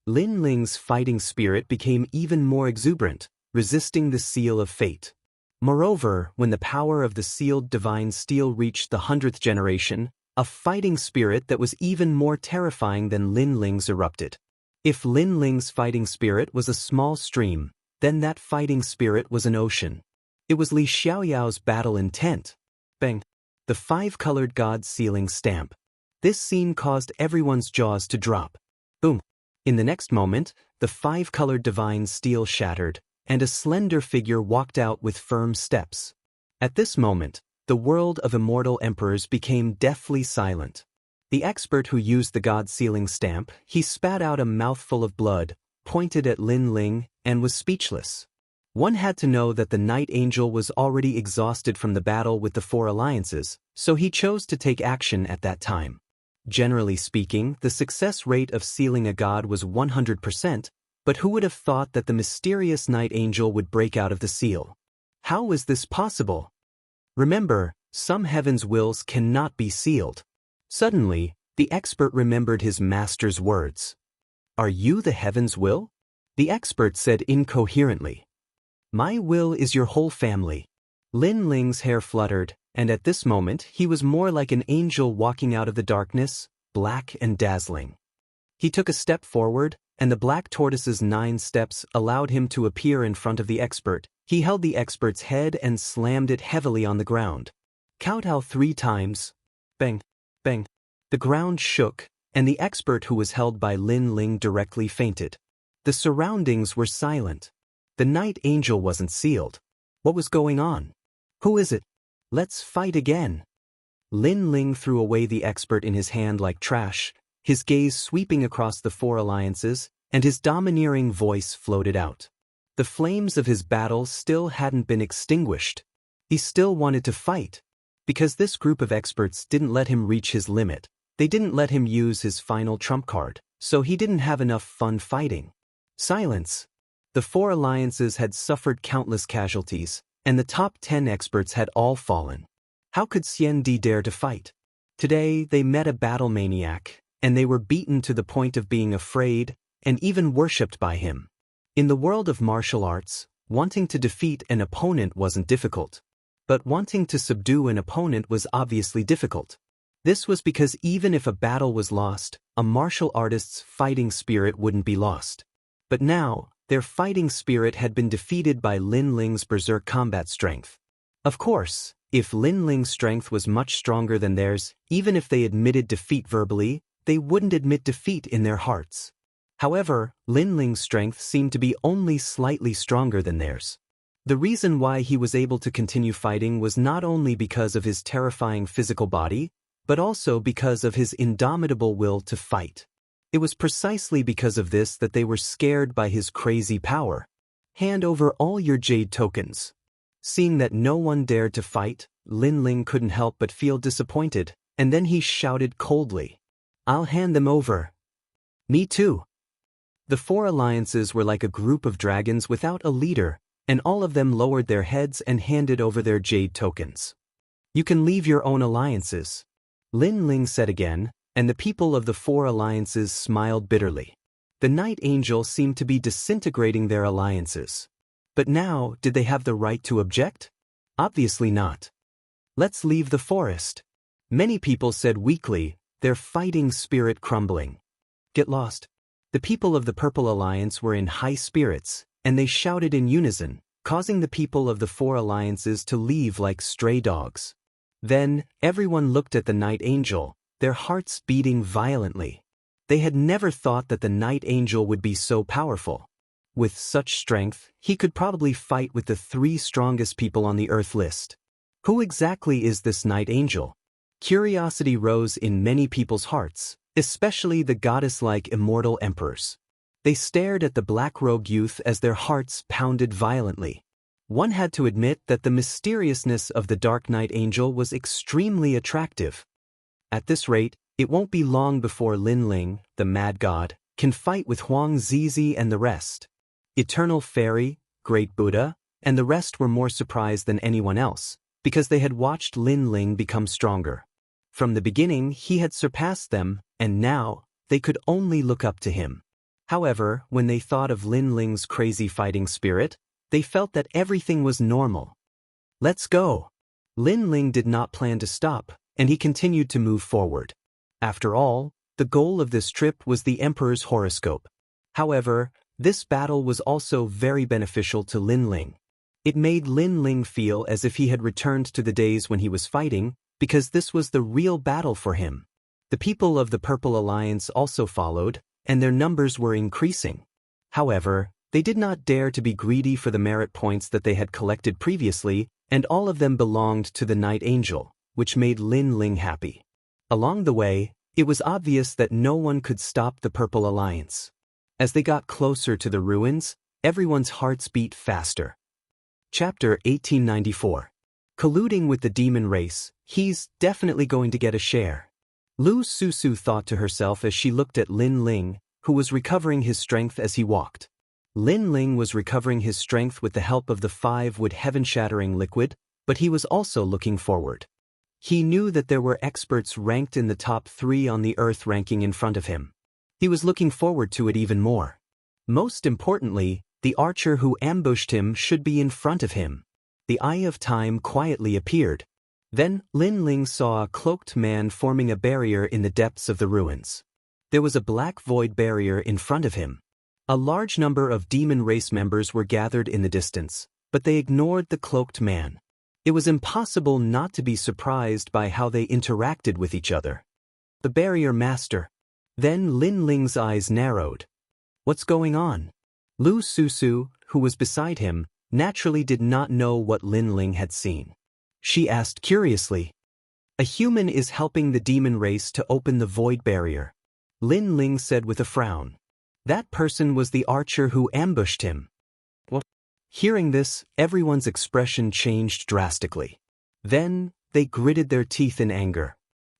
Lin Ling's fighting spirit became even more exuberant, resisting the seal of fate. Moreover, when the power of the sealed divine steel reached the 100th generation, a fighting spirit that was even more terrifying than Lin Ling's erupted. If Lin Ling's fighting spirit was a small stream, then that fighting spirit was an ocean. It was Li Xiaoyao's battle intent. Bang! The five-colored god's sealing stamp. This scene caused everyone's jaws to drop. Boom! In the next moment, the five-colored divine steel shattered, and a slender figure walked out with firm steps. At this moment, the world of immortal emperors became deathly silent. The expert who used the god-sealing stamp, he spat out a mouthful of blood, pointed at Lin Ling, and was speechless. One had to know that the Night Angel was already exhausted from the battle with the 4 alliances, so he chose to take action at that time. Generally speaking, the success rate of sealing a god was 100%, but who would have thought that the mysterious Night Angel would break out of the seal? How was this possible? Remember, some heaven's wills cannot be sealed. Suddenly, the expert remembered his master's words. Are you the heaven's will? The expert said incoherently. My will is your whole family. Lin Ling's hair fluttered, and at this moment he was more like an angel walking out of the darkness, black and dazzling. He took a step forward, and the black tortoise's 9 steps allowed him to appear in front of the expert. He held the expert's head and slammed it heavily on the ground. Kowtow 3 times. Bang, bang. The ground shook, and the expert who was held by Lin Ling directly fainted. The surroundings were silent. The Night Angel wasn't sealed. What was going on? Who is it? Let's fight again. Lin Ling threw away the expert in his hand like trash, his gaze sweeping across the 4 alliances, and his domineering voice floated out. The flames of his battle still hadn't been extinguished. He still wanted to fight. Because this group of experts didn't let him reach his limit, they didn't let him use his final trump card, so he didn't have enough fun fighting. Silence. The 4 alliances had suffered countless casualties, and the top 10 experts had all fallen. How could Xianxia dare to fight? Today, they met a battle maniac, and they were beaten to the point of being afraid, and even worshipped by him. In the world of martial arts, wanting to defeat an opponent wasn't difficult. But wanting to subdue an opponent was obviously difficult. This was because even if a battle was lost, a martial artist's fighting spirit wouldn't be lost. But now, their fighting spirit had been defeated by Lin Ling's berserk combat strength. Of course, if Lin Ling's strength was much stronger than theirs, even if they admitted defeat verbally, they wouldn't admit defeat in their hearts. However, Lin Ling's strength seemed to be only slightly stronger than theirs. The reason why he was able to continue fighting was not only because of his terrifying physical body, but also because of his indomitable will to fight. It was precisely because of this that they were scared by his crazy power. Hand over all your jade tokens. Seeing that no one dared to fight, Lin Ling couldn't help but feel disappointed, and then he shouted coldly, I'll hand them over. Me too. The 4 alliances were like a group of dragons without a leader, and all of them lowered their heads and handed over their jade tokens. You can leave your own alliances. Lin Ling said again, and the people of the 4 alliances smiled bitterly. The Night Angel seemed to be disintegrating their alliances. But now, did they have the right to object? Obviously not. Let's leave the forest. Many people said weakly, their fighting spirit crumbling. Get lost. The people of the Purple Alliance were in high spirits, and they shouted in unison, causing the people of the 4 alliances to leave like stray dogs. Then, everyone looked at the Night Angel, their hearts beating violently. They had never thought that the Night Angel would be so powerful. With such strength, he could probably fight with the 3 strongest people on the Earth list. Who exactly is this Night Angel? Curiosity rose in many people's hearts, especially the goddess-like immortal emperors. They stared at the black-robed youth as their hearts pounded violently. One had to admit that the mysteriousness of the Dark Knight Angel was extremely attractive. At this rate, it won't be long before Lin Ling, the mad god, can fight with Huang Zizi and the rest. Eternal Fairy, Great Buddha, and the rest were more surprised than anyone else, because they had watched Lin Ling become stronger. From the beginning, he had surpassed them, and now, they could only look up to him. However, when they thought of Lin Ling's crazy fighting spirit, they felt that everything was normal. Let's go! Lin Ling did not plan to stop, and he continued to move forward. After all, the goal of this trip was the Emperor's horoscope. However, this battle was also very beneficial to Lin Ling. It made Lin Ling feel as if he had returned to the days when he was fighting, because this was the real battle for him. The people of the Purple Alliance also followed, and their numbers were increasing. However, they did not dare to be greedy for the merit points that they had collected previously, and all of them belonged to the Night Angel, which made Lin Ling happy. Along the way, it was obvious that no one could stop the Purple Alliance. As they got closer to the ruins, everyone's hearts beat faster. Chapter 1894. Colluding with the demon race, he's definitely going to get a share. Lu Susu thought to herself as she looked at Lin Ling, who was recovering his strength as he walked. Lin Ling was recovering his strength with the help of the 5-wood heaven-shattering liquid, but he was also looking forward. He knew that there were experts ranked in the top 3 on the Earth ranking in front of him. He was looking forward to it even more. Most importantly, the archer who ambushed him should be in front of him. The Eye of Time quietly appeared. Then, Lin Ling saw a cloaked man forming a barrier in the depths of the ruins. There was a black void barrier in front of him. A large number of demon race members were gathered in the distance, but they ignored the cloaked man. It was impossible not to be surprised by how they interacted with each other. The barrier master. Then Lin Ling's eyes narrowed. What's going on? Lu Susu, who was beside him, naturally did not know what Lin Ling had seen. She asked curiously. A human is helping the demon race to open the void barrier. Lin Ling said with a frown. That person was the archer who ambushed him. What? Hearing this, everyone's expression changed drastically. Then, they gritted their teeth in anger.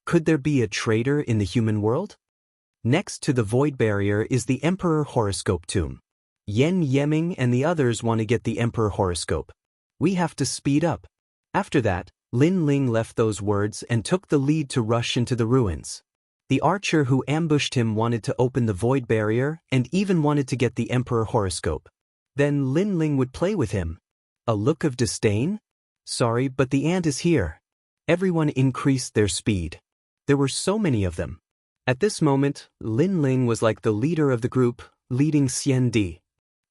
Could there be a traitor in the human world? Next to the void barrier is the Emperor Horoscope Tomb. Yen Yeming and the others want to get the Emperor Horoscope. We have to speed up. After that, Lin Ling left those words and took the lead to rush into the ruins. The archer who ambushed him wanted to open the void barrier and even wanted to get the Emperor Horoscope. Then Lin Ling would play with him. A look of disdain? Sorry, but the ant is here. Everyone increased their speed. There were so many of them. At this moment, Lin Ling was like the leader of the group, leading Xianxia.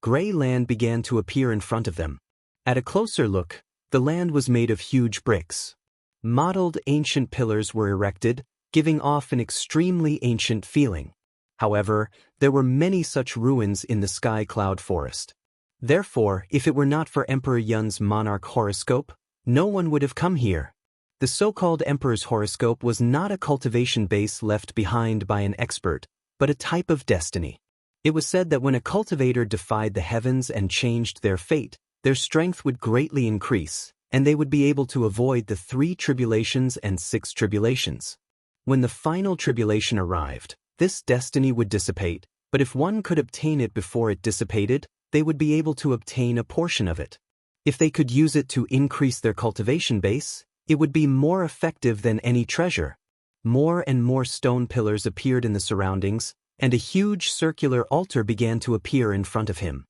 Gray land began to appear in front of them. At a closer look, the land was made of huge bricks. Mottled ancient pillars were erected, giving off an extremely ancient feeling. However, there were many such ruins in the Sky Cloud Forest. Therefore, if it were not for Emperor Yun's monarch horoscope, no one would have come here. The so-called Emperor's horoscope was not a cultivation base left behind by an expert, but a type of destiny. It was said that when a cultivator defied the heavens and changed their fate, their strength would greatly increase, and they would be able to avoid the 3 tribulations and 6 tribulations. When the final tribulation arrived, this destiny would dissipate, but if one could obtain it before it dissipated, they would be able to obtain a portion of it. If they could use it to increase their cultivation base, it would be more effective than any treasure. More and more stone pillars appeared in the surroundings, and a huge circular altar began to appear in front of him.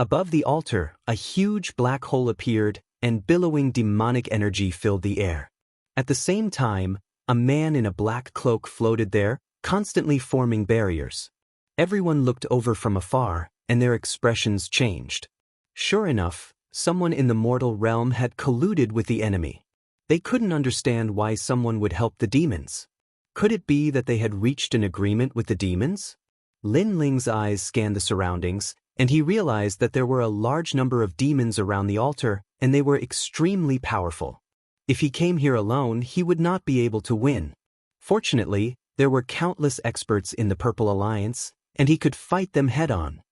Above the altar, a huge black hole appeared, and billowing demonic energy filled the air. At the same time, a man in a black cloak floated there, constantly forming barriers. Everyone looked over from afar, and their expressions changed. Sure enough, someone in the mortal realm had colluded with the enemy. They couldn't understand why someone would help the demons. Could it be that they had reached an agreement with the demons? Lin Ling's eyes scanned the surroundings, and he realized that there were a large number of demons around the altar, and they were extremely powerful. If he came here alone, he would not be able to win. Fortunately, there were countless experts in the Purple Alliance, and he could fight them head-on.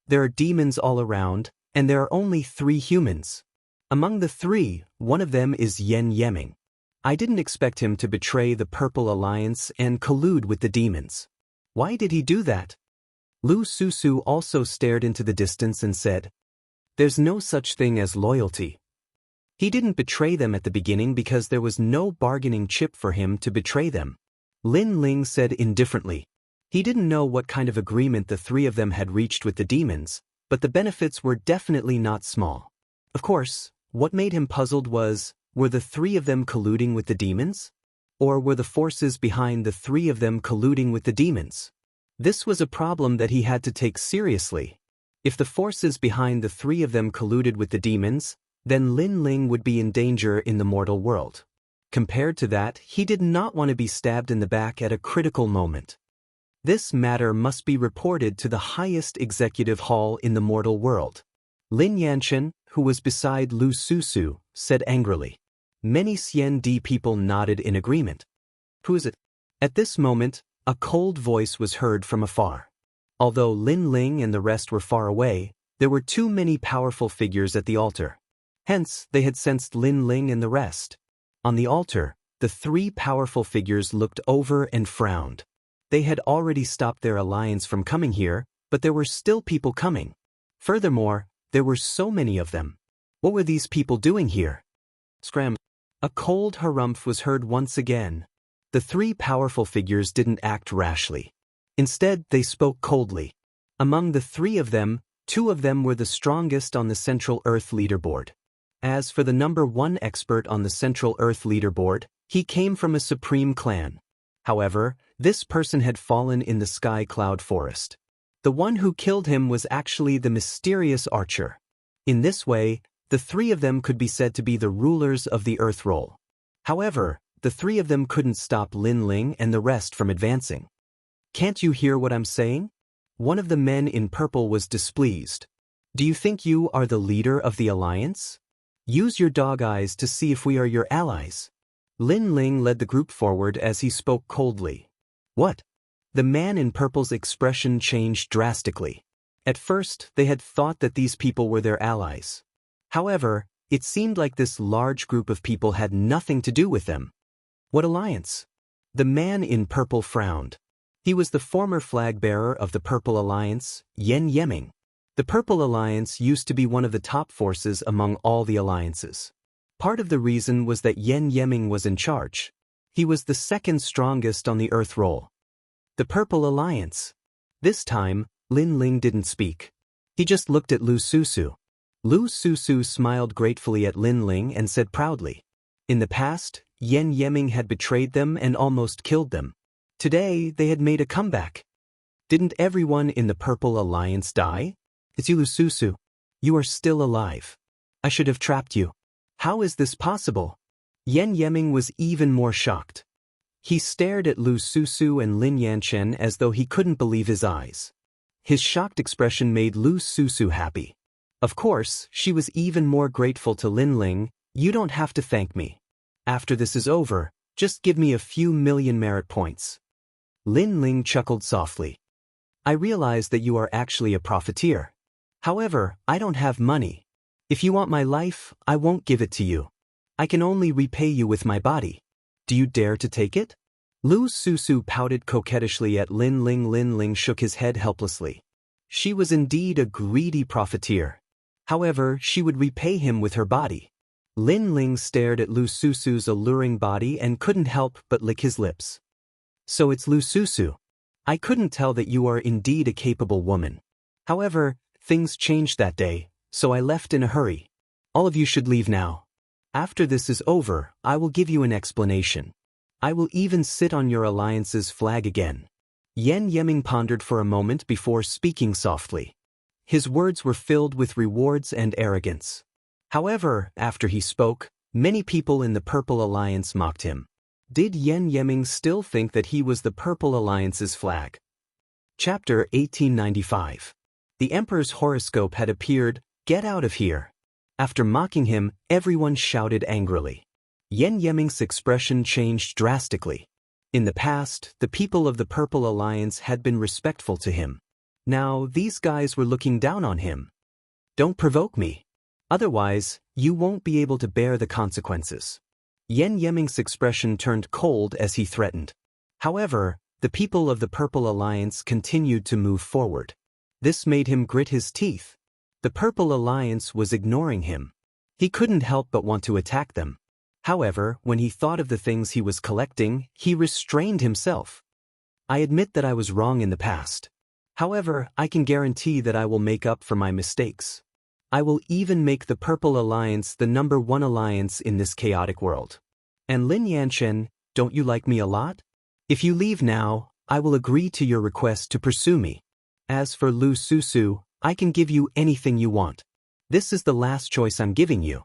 There are demons all around, and there are only 3 humans. Among the 3, one of them is Yen Yeming. I didn't expect him to betray the Purple Alliance and collude with the demons. Why did he do that? Lu Susu also stared into the distance and said, "There's no such thing as loyalty." He didn't betray them at the beginning because there was no bargaining chip for him to betray them. Lin Ling said indifferently. He didn't know what kind of agreement the 3 of them had reached with the demons, but the benefits were definitely not small. Of course, what made him puzzled was, were the 3 of them colluding with the demons? Or were the forces behind the 3 of them colluding with the demons? This was a problem that he had to take seriously. If the forces behind the 3 of them colluded with the demons, then Lin Ling would be in danger in the mortal world. Compared to that, he did not want to be stabbed in the back at a critical moment. This matter must be reported to the highest executive hall in the mortal world. Lin Yanchen, who was beside Lu Susu, said angrily. Many Xian people nodded in agreement. Who is it? At this moment, a cold voice was heard from afar. Although Lin Ling and the rest were far away, there were too many powerful figures at the altar. Hence, they had sensed Lin Ling and the rest. On the altar, the 3 powerful figures looked over and frowned. They had already stopped their alliance from coming here, but there were still people coming. Furthermore, there were so many of them. What were these people doing here? Scram. A cold harumph was heard once again. The 3 powerful figures didn't act rashly. Instead, they spoke coldly. Among the 3 of them, 2 of them were the strongest on the Central Earth leaderboard. As for the number 1 expert on the Central Earth leaderboard, he came from a supreme clan. However, this person had fallen in the sky cloud forest. The one who killed him was actually the mysterious archer. In this way, the 3 of them could be said to be the rulers of the Earth Roll. However, the 3 of them couldn't stop Lin Ling and the rest from advancing. Can't you hear what I'm saying? One of the men in purple was displeased. Do you think you are the leader of the alliance? Use your dog eyes to see if we are your allies. Lin Ling led the group forward as he spoke coldly. What? The man in purple's expression changed drastically. At first, they had thought that these people were their allies. However, it seemed like this large group of people had nothing to do with them. What alliance? The man in purple frowned. He was the former flag-bearer of the Purple Alliance, Yen Yeming. The Purple Alliance used to be one of the top forces among all the alliances. Part of the reason was that Yen Yeming was in charge. He was the 2nd strongest on the Earth Roll. The Purple Alliance. This time, Lin Ling didn't speak. He just looked at Lu Susu. Lu Susu smiled gratefully at Lin Ling and said proudly. In the past, Yen Yeming had betrayed them and almost killed them. Today, they had made a comeback. Didn't everyone in the Purple Alliance die? It's you, Lu Susu. You are still alive. I should have trapped you. How is this possible? Yen Yeming was even more shocked. He stared at Lu Susu and Lin Yanchen as though he couldn't believe his eyes. His shocked expression made Lu Susu happy. Of course, she was even more grateful to Lin Ling. You don't have to thank me. After this is over, just give me a few million merit points. Lin Ling chuckled softly. I realize that you are actually a profiteer. However, I don't have money. If you want my life, I won't give it to you. I can only repay you with my body. Do you dare to take it? Lu Susu pouted coquettishly at Lin Ling. Lin Ling shook his head helplessly. She was indeed a greedy profiteer. However, she would repay him with her body. Lin Ling stared at Lu Susu's alluring body and couldn't help but lick his lips. So it's Lu Susu. I couldn't tell that you are indeed a capable woman. However, things changed that day, so I left in a hurry. All of you should leave now. After this is over, I will give you an explanation. I will even sit on your alliance's flag again. Yen Yeming pondered for a moment before speaking softly. His words were filled with rewards and arrogance. However, after he spoke, many people in the Purple Alliance mocked him. Did Yen Yeming still think that he was the Purple Alliance's flag? Chapter 1895. The Emperor's horoscope had appeared. Get out of here. After mocking him, everyone shouted angrily. Yan Yeming's expression changed drastically. In the past, the people of the Purple Alliance had been respectful to him. Now, these guys were looking down on him. Don't provoke me. Otherwise, you won't be able to bear the consequences. Yan Yeming's expression turned cold as he threatened. However, the people of the Purple Alliance continued to move forward. This made him grit his teeth. The Purple Alliance was ignoring him. He couldn't help but want to attack them. However, when he thought of the things he was collecting, he restrained himself. I admit that I was wrong in the past. However, I can guarantee that I will make up for my mistakes. I will even make the Purple Alliance the #1 alliance in this chaotic world. And Lin Yanchen, don't you like me a lot? If you leave now, I will agree to your request to pursue me. As for Lu Susu, I can give you anything you want. This is the last choice I'm giving you.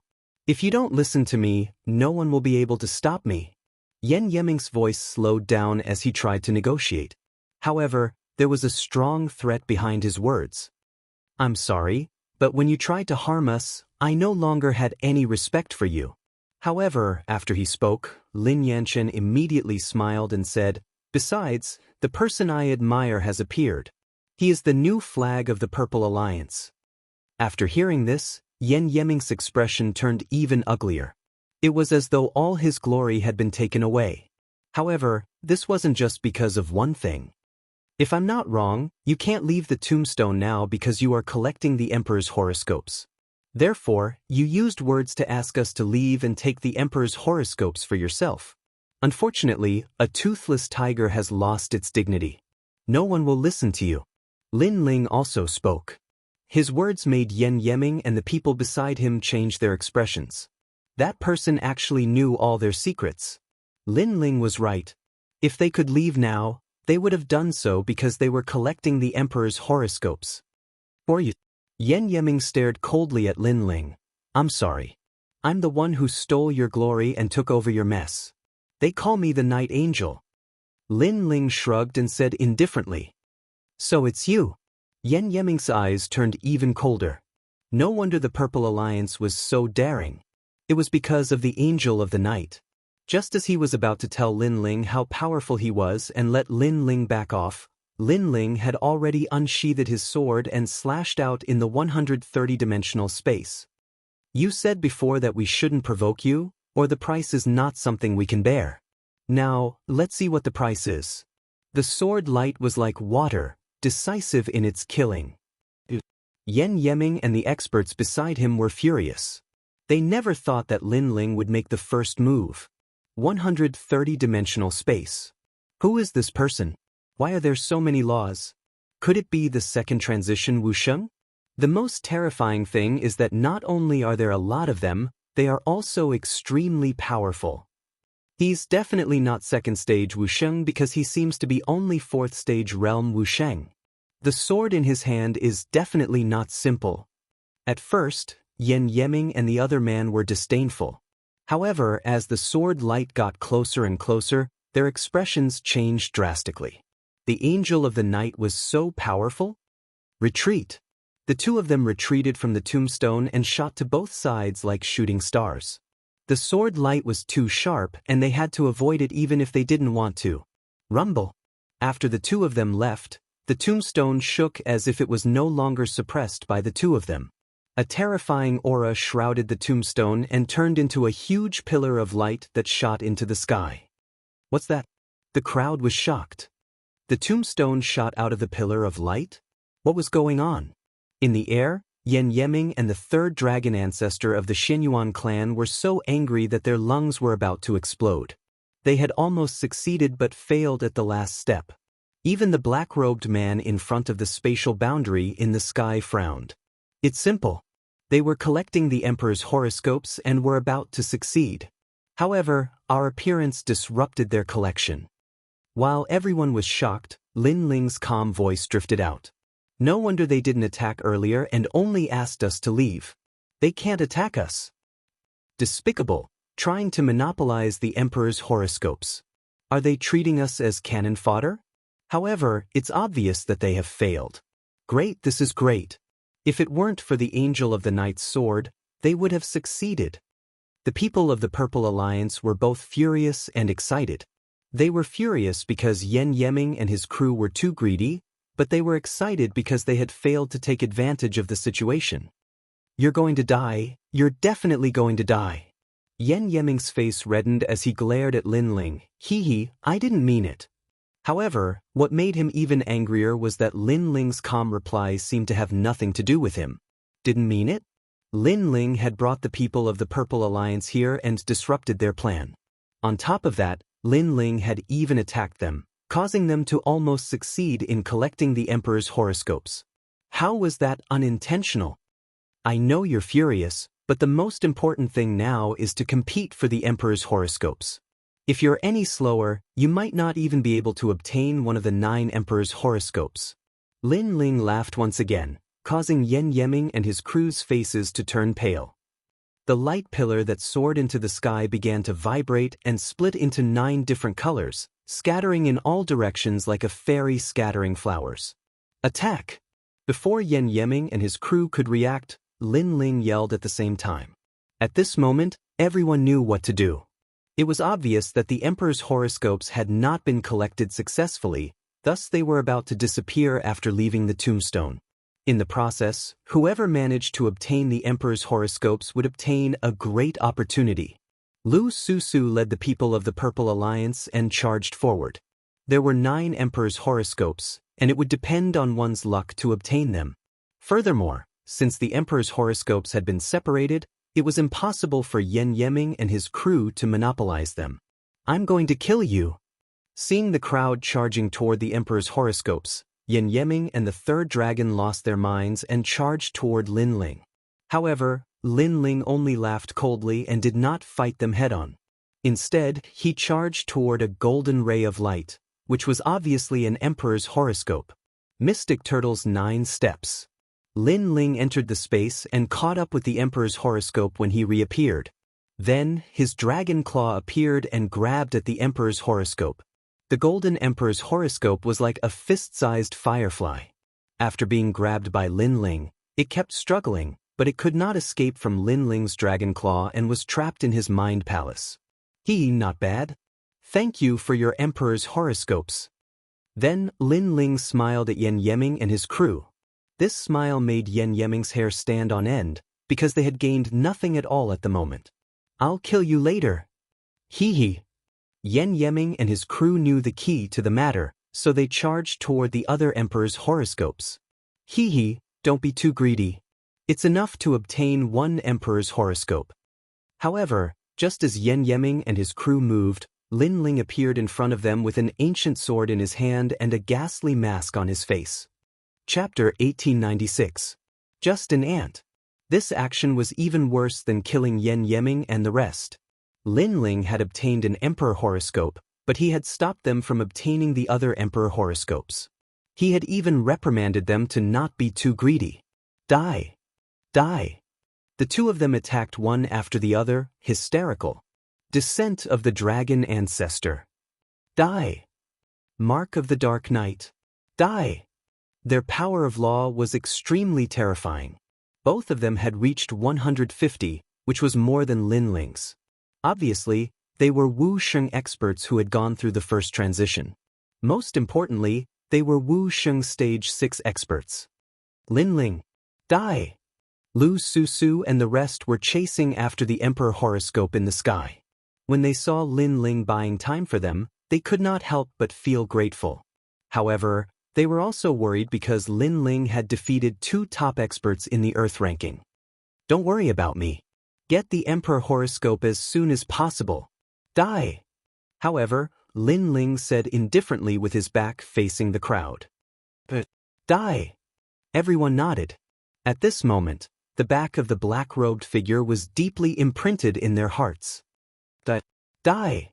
If you don't listen to me, no one will be able to stop me. Yan Yeming's voice slowed down as he tried to negotiate. However, there was a strong threat behind his words. I'm sorry, but when you tried to harm us, I no longer had any respect for you. However, after he spoke, Lin Yanchen immediately smiled and said, besides, the person I admire has appeared. He is the new flag of the Purple Alliance. After hearing this, Yan Yeming's expression turned even uglier. It was as though all his glory had been taken away. However, this wasn't just because of one thing. If I'm not wrong, you can't leave the tombstone now because you are collecting the Emperor's horoscopes. Therefore, you used words to ask us to leave and take the Emperor's horoscopes for yourself. Unfortunately, a toothless tiger has lost its dignity. No one will listen to you. Lin Ling also spoke. His words made Yan Yeming and the people beside him change their expressions. That person actually knew all their secrets. Lin Ling was right. If they could leave now, they would have done so because they were collecting the Emperor's horoscopes. For you. Yan Yeming stared coldly at Lin Ling. I'm sorry. I'm the one who stole your glory and took over your mess. They call me the Night Angel. Lin Ling shrugged and said indifferently. So it's you. Yan Yeming's eyes turned even colder. No wonder the Purple Alliance was so daring. It was because of the Angel of the Night. Just as he was about to tell Lin Ling how powerful he was and let Lin Ling back off, Lin Ling had already unsheathed his sword and slashed out in the 130-dimensional space. You said before that we shouldn't provoke you, or the price is not something we can bear. Now, let's see what the price is. The sword light was like water, decisive in its killing. Yan Yeming and the experts beside him were furious. They never thought that Lin Ling would make the first move. 130-dimensional space. Who is this person? Why are there so many laws? Could it be the second transition Wuxia? The most terrifying thing is that not only are there a lot of them, they are also extremely powerful. He's definitely not second stage Wuxia because he seems to be only fourth stage realm Wuxia. The sword in his hand is definitely not simple. At first, Yan Yeming and the other man were disdainful. However, as the sword light got closer and closer, their expressions changed drastically. The Angel of the Night was so powerful. Retreat. The two of them retreated from the tombstone and shot to both sides like shooting stars. The sword light was too sharp and they had to avoid it even if they didn't want to. Rumble. After the two of them left, the tombstone shook as if it was no longer suppressed by the two of them. A terrifying aura shrouded the tombstone and turned into a huge pillar of light that shot into the sky. What's that? The crowd was shocked. The tombstone shot out of the pillar of light? What was going on? In the air, Yan Yeming and the third dragon ancestor of the Xianyuan clan were so angry that their lungs were about to explode. They had almost succeeded but failed at the last step. Even the black-robed man in front of the spatial boundary in the sky frowned. It's simple. They were collecting the Emperor's horoscopes and were about to succeed. However, our appearance disrupted their collection. While everyone was shocked, Lin Ling's calm voice drifted out. No wonder they didn't attack earlier and only asked us to leave. They can't attack us. Despicable, trying to monopolize the Emperor's horoscopes. Are they treating us as cannon fodder? However, it's obvious that they have failed. Great, this is great. If it weren't for the Angel of the Night's sword, they would have succeeded. The people of the Purple Alliance were both furious and excited. They were furious because Yen Yeming and his crew were too greedy, but they were excited because they had failed to take advantage of the situation. "You're going to die, you're definitely going to die." Yen Yeming's face reddened as he glared at Lin Ling. "Hee, I didn't mean it." However, what made him even angrier was that Lin Ling's calm replies seemed to have nothing to do with him. Didn't mean it? Lin Ling had brought the people of the Purple Alliance here and disrupted their plan. On top of that, Lin Ling had even attacked them, causing them to almost succeed in collecting the Emperor's horoscopes. How was that unintentional? "I know you're furious, but the most important thing now is to compete for the Emperor's horoscopes. If you're any slower, you might not even be able to obtain one of the 9 Emperor's horoscopes." Lin Ling laughed once again, causing Yen Yeming and his crew's faces to turn pale. The light pillar that soared into the sky began to vibrate and split into 9 different colors, scattering in all directions like a fairy scattering flowers. "Attack!" Before Yen Yeming and his crew could react, Lin Ling yelled at the same time. At this moment, everyone knew what to do. It was obvious that the Emperor's horoscopes had not been collected successfully, thus they were about to disappear after leaving the tombstone. In the process, whoever managed to obtain the Emperor's horoscopes would obtain a great opportunity. Lu Susu led the people of the Purple Alliance and charged forward. There were 9 Emperor's horoscopes, and it would depend on one's luck to obtain them. Furthermore, since the Emperor's horoscopes had been separated, it was impossible for Yen Yeming and his crew to monopolize them. "I'm going to kill you." Seeing the crowd charging toward the Emperor's horoscopes, Yen Yeming and the 3rd dragon lost their minds and charged toward Lin Ling. However, Lin Ling only laughed coldly and did not fight them head-on. Instead, he charged toward a golden ray of light, which was obviously an Emperor's horoscope. Mystic Turtle's 9 steps. Lin Ling entered the space and caught up with the Emperor's horoscope when he reappeared. Then, his dragon claw appeared and grabbed at the Emperor's horoscope. The Golden Emperor's horoscope was like a fist-sized firefly. After being grabbed by Lin Ling, it kept struggling, but it could not escape from Lin Ling's dragon claw and was trapped in his mind palace. Not bad. Thank you for your Emperor's horoscopes." Then Lin Ling smiled at Yen Yeming and his crew. This smile made Yen Yeming's hair stand on end, because they had gained nothing at all at the moment. "I'll kill you later." Yen Yeming and his crew knew the key to the matter, so they charged toward the other Emperor's horoscopes. Don't be too greedy. It's enough to obtain 1 Emperor's horoscope." However, just as Yen Yeming and his crew moved, Lin Ling appeared in front of them with an ancient sword in his hand and a ghastly mask on his face. Chapter 1896. Just an ant. This action was even worse than killing Yen Yeming and the rest. Lin Ling had obtained an Emperor horoscope, but he had stopped them from obtaining the other Emperor horoscopes. He had even reprimanded them to not be too greedy. Die! Die! The 2 of them attacked one after the other, hysterical. Descent of the Dragon Ancestor. Die! Mark of the Dark Knight. Die! Their power of law was extremely terrifying. Both of them had reached 150, which was more than Lin Ling's. Obviously, they were Wu Sheng experts who had gone through the first transition. Most importantly, they were Wu Sheng Stage 6 experts. Lin Ling. Die! Lu Susu and the rest were chasing after the Emperor horoscope in the sky. When they saw Lin Ling buying time for them, they could not help but feel grateful. However, they were also worried because Lin Ling had defeated 2 top experts in the Earth ranking. "Don't worry about me. Get the Emperor horoscope as soon as possible. Die!" However, Lin Ling said indifferently with his back facing the crowd. "But, die!" Everyone nodded. At this moment, the back of the black-robed figure was deeply imprinted in their hearts. Die!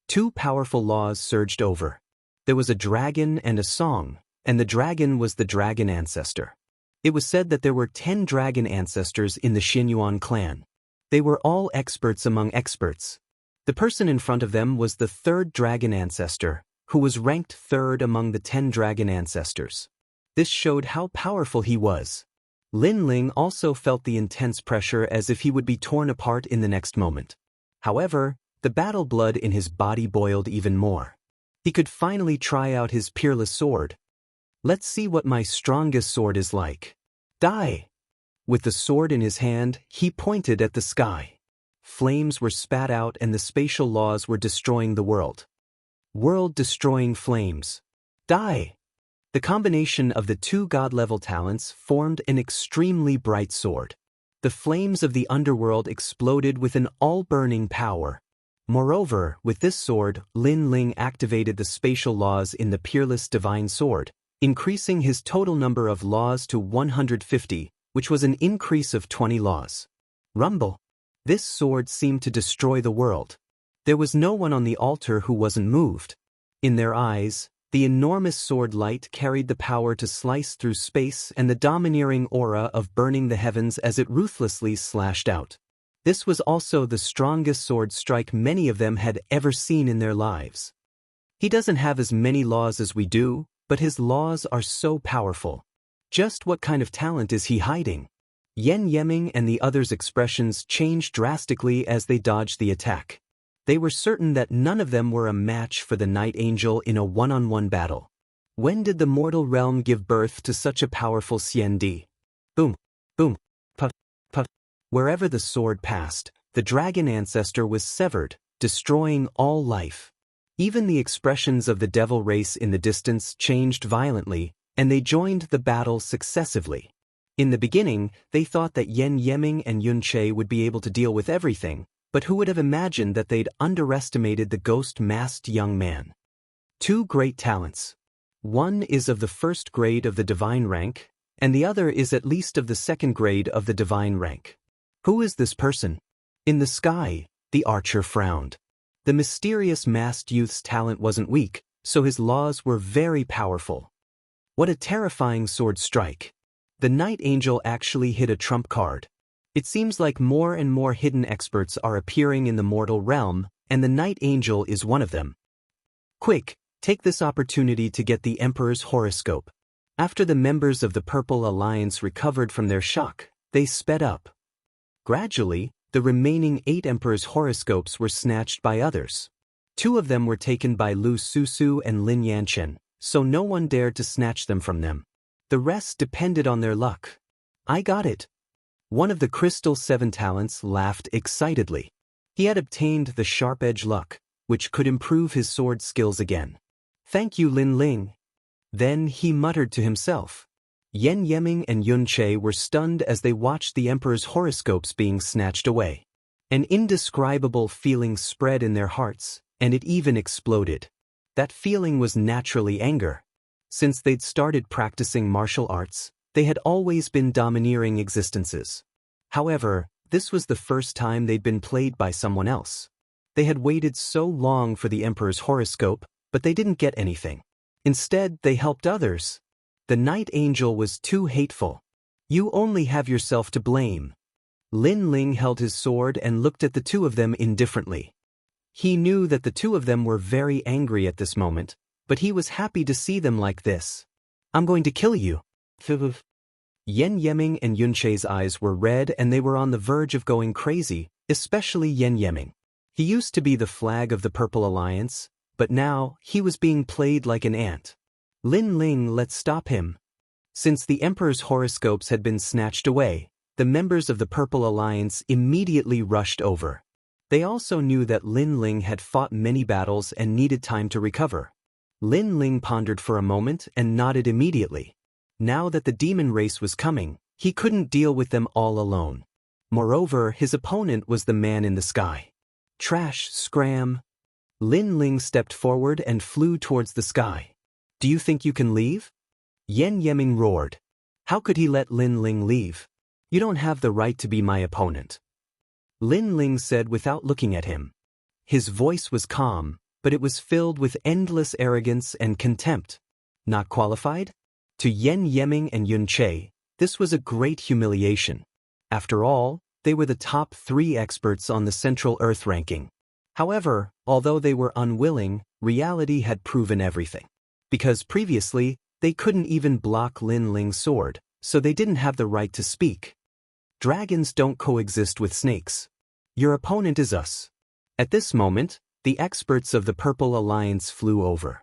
2 powerful laws surged over. There was a dragon and a song, and the dragon was the dragon ancestor. It was said that there were 10 dragon ancestors in the Xianyuan clan. They were all experts among experts. The person in front of them was the 3rd dragon ancestor, who was ranked 3rd among the 10 dragon ancestors. This showed how powerful he was. Lin Ling also felt the intense pressure as if he would be torn apart in the next moment. However, the battle blood in his body boiled even more. He could finally try out his peerless sword. Let's see what my strongest sword is like. Die! With the sword in his hand, he pointed at the sky. Flames were spat out and the spatial laws were destroying the world. World-destroying flames. Die! The combination of the two god-level talents formed an extremely bright sword. The flames of the underworld exploded with an all-burning power. Moreover, with this sword, Lin Ling activated the spatial laws in the peerless divine sword, increasing his total number of laws to 150, which was an increase of 20 laws. Rumble. This sword seemed to destroy the world. There was no one on the altar who wasn't moved. In their eyes, the enormous sword light carried the power to slice through space and the domineering aura of burning the heavens as it ruthlessly slashed out. This was also the strongest sword strike many of them had ever seen in their lives. He doesn't have as many laws as we do, but his laws are so powerful. Just what kind of talent is he hiding? Yen Yeming and the others' expressions changed drastically as they dodged the attack. They were certain that none of them were a match for the Night Angel in a one-on-one battle. When did the mortal realm give birth to such a powerful Xiandi? Boom, boom, put, put. Wherever the sword passed, the dragon ancestor was severed, destroying all life. Even the expressions of the devil race in the distance changed violently, and they joined the battle successively. In the beginning, they thought that Yen Yeming and Yun Che would be able to deal with everything, but who would have imagined that they'd underestimated the ghost-masked young man? Two great talents. One is of the first grade of the divine rank, and the other is at least of the second grade of the divine rank. Who is this person? In the sky, the archer frowned. The mysterious masked youth's talent wasn't weak, so his laws were very powerful. What a terrifying sword strike. The Night Angel actually hit a trump card. It seems like more and more hidden experts are appearing in the mortal realm, and the Night Angel is one of them. Quick, take this opportunity to get the Emperor's horoscope. After the members of the Purple Alliance recovered from their shock, they sped up. Gradually, the remaining 8 Emperor's horoscopes were snatched by others. 2 of them were taken by Lu Susu and Lin Yanchen, so no one dared to snatch them from them. The rest depended on their luck. I got it. One of the Crystal 7 talents laughed excitedly. He had obtained the Sharp Edge luck, which could improve his sword skills again. Thank you, Lin Ling. Then he muttered to himself. Yen Yeming and Yun Che were stunned as they watched the Emperor's horoscopes being snatched away. An indescribable feeling spread in their hearts, and it even exploded. That feeling was naturally anger. Since they'd started practicing martial arts, they had always been domineering existences. However, this was the first time they'd been played by someone else. They had waited so long for the Emperor's horoscope, but they didn't get anything. Instead, they helped others. The Night Angel was too hateful. You only have yourself to blame. Lin Ling held his sword and looked at the 2 of them indifferently. He knew that the 2 of them were very angry at this moment, but he was happy to see them like this. I'm going to kill you. Yen Yeming and Yun Che's eyes were red and they were on the verge of going crazy, especially Yen Yeming. He used to be the flag of the Purple Alliance, but now he was being played like an ant. Lin Ling, let's stop him. Since the Emperor's horoscopes had been snatched away, the members of the Purple Alliance immediately rushed over. They also knew that Lin Ling had fought many battles and needed time to recover. Lin Ling pondered for a moment and nodded immediately. Now that the demon race was coming, he couldn't deal with them all alone. Moreover, his opponent was the man in the sky. Trash, scram. Lin Ling stepped forward and flew towards the sky. Do you think you can leave? Yen Yeming roared. How could he let Lin Ling leave? You don't have the right to be my opponent. Lin Ling said without looking at him. His voice was calm, but it was filled with endless arrogance and contempt. Not qualified? To Yen Yeming and Yun Che, this was a great humiliation. After all, they were the top 3 experts on the Central Earth ranking. However, although they were unwilling, reality had proven everything. Because previously, they couldn't even block Lin Ling's sword, so they didn't have the right to speak. Dragons don't coexist with snakes. Your opponent is us. At this moment, the experts of the Purple Alliance flew over.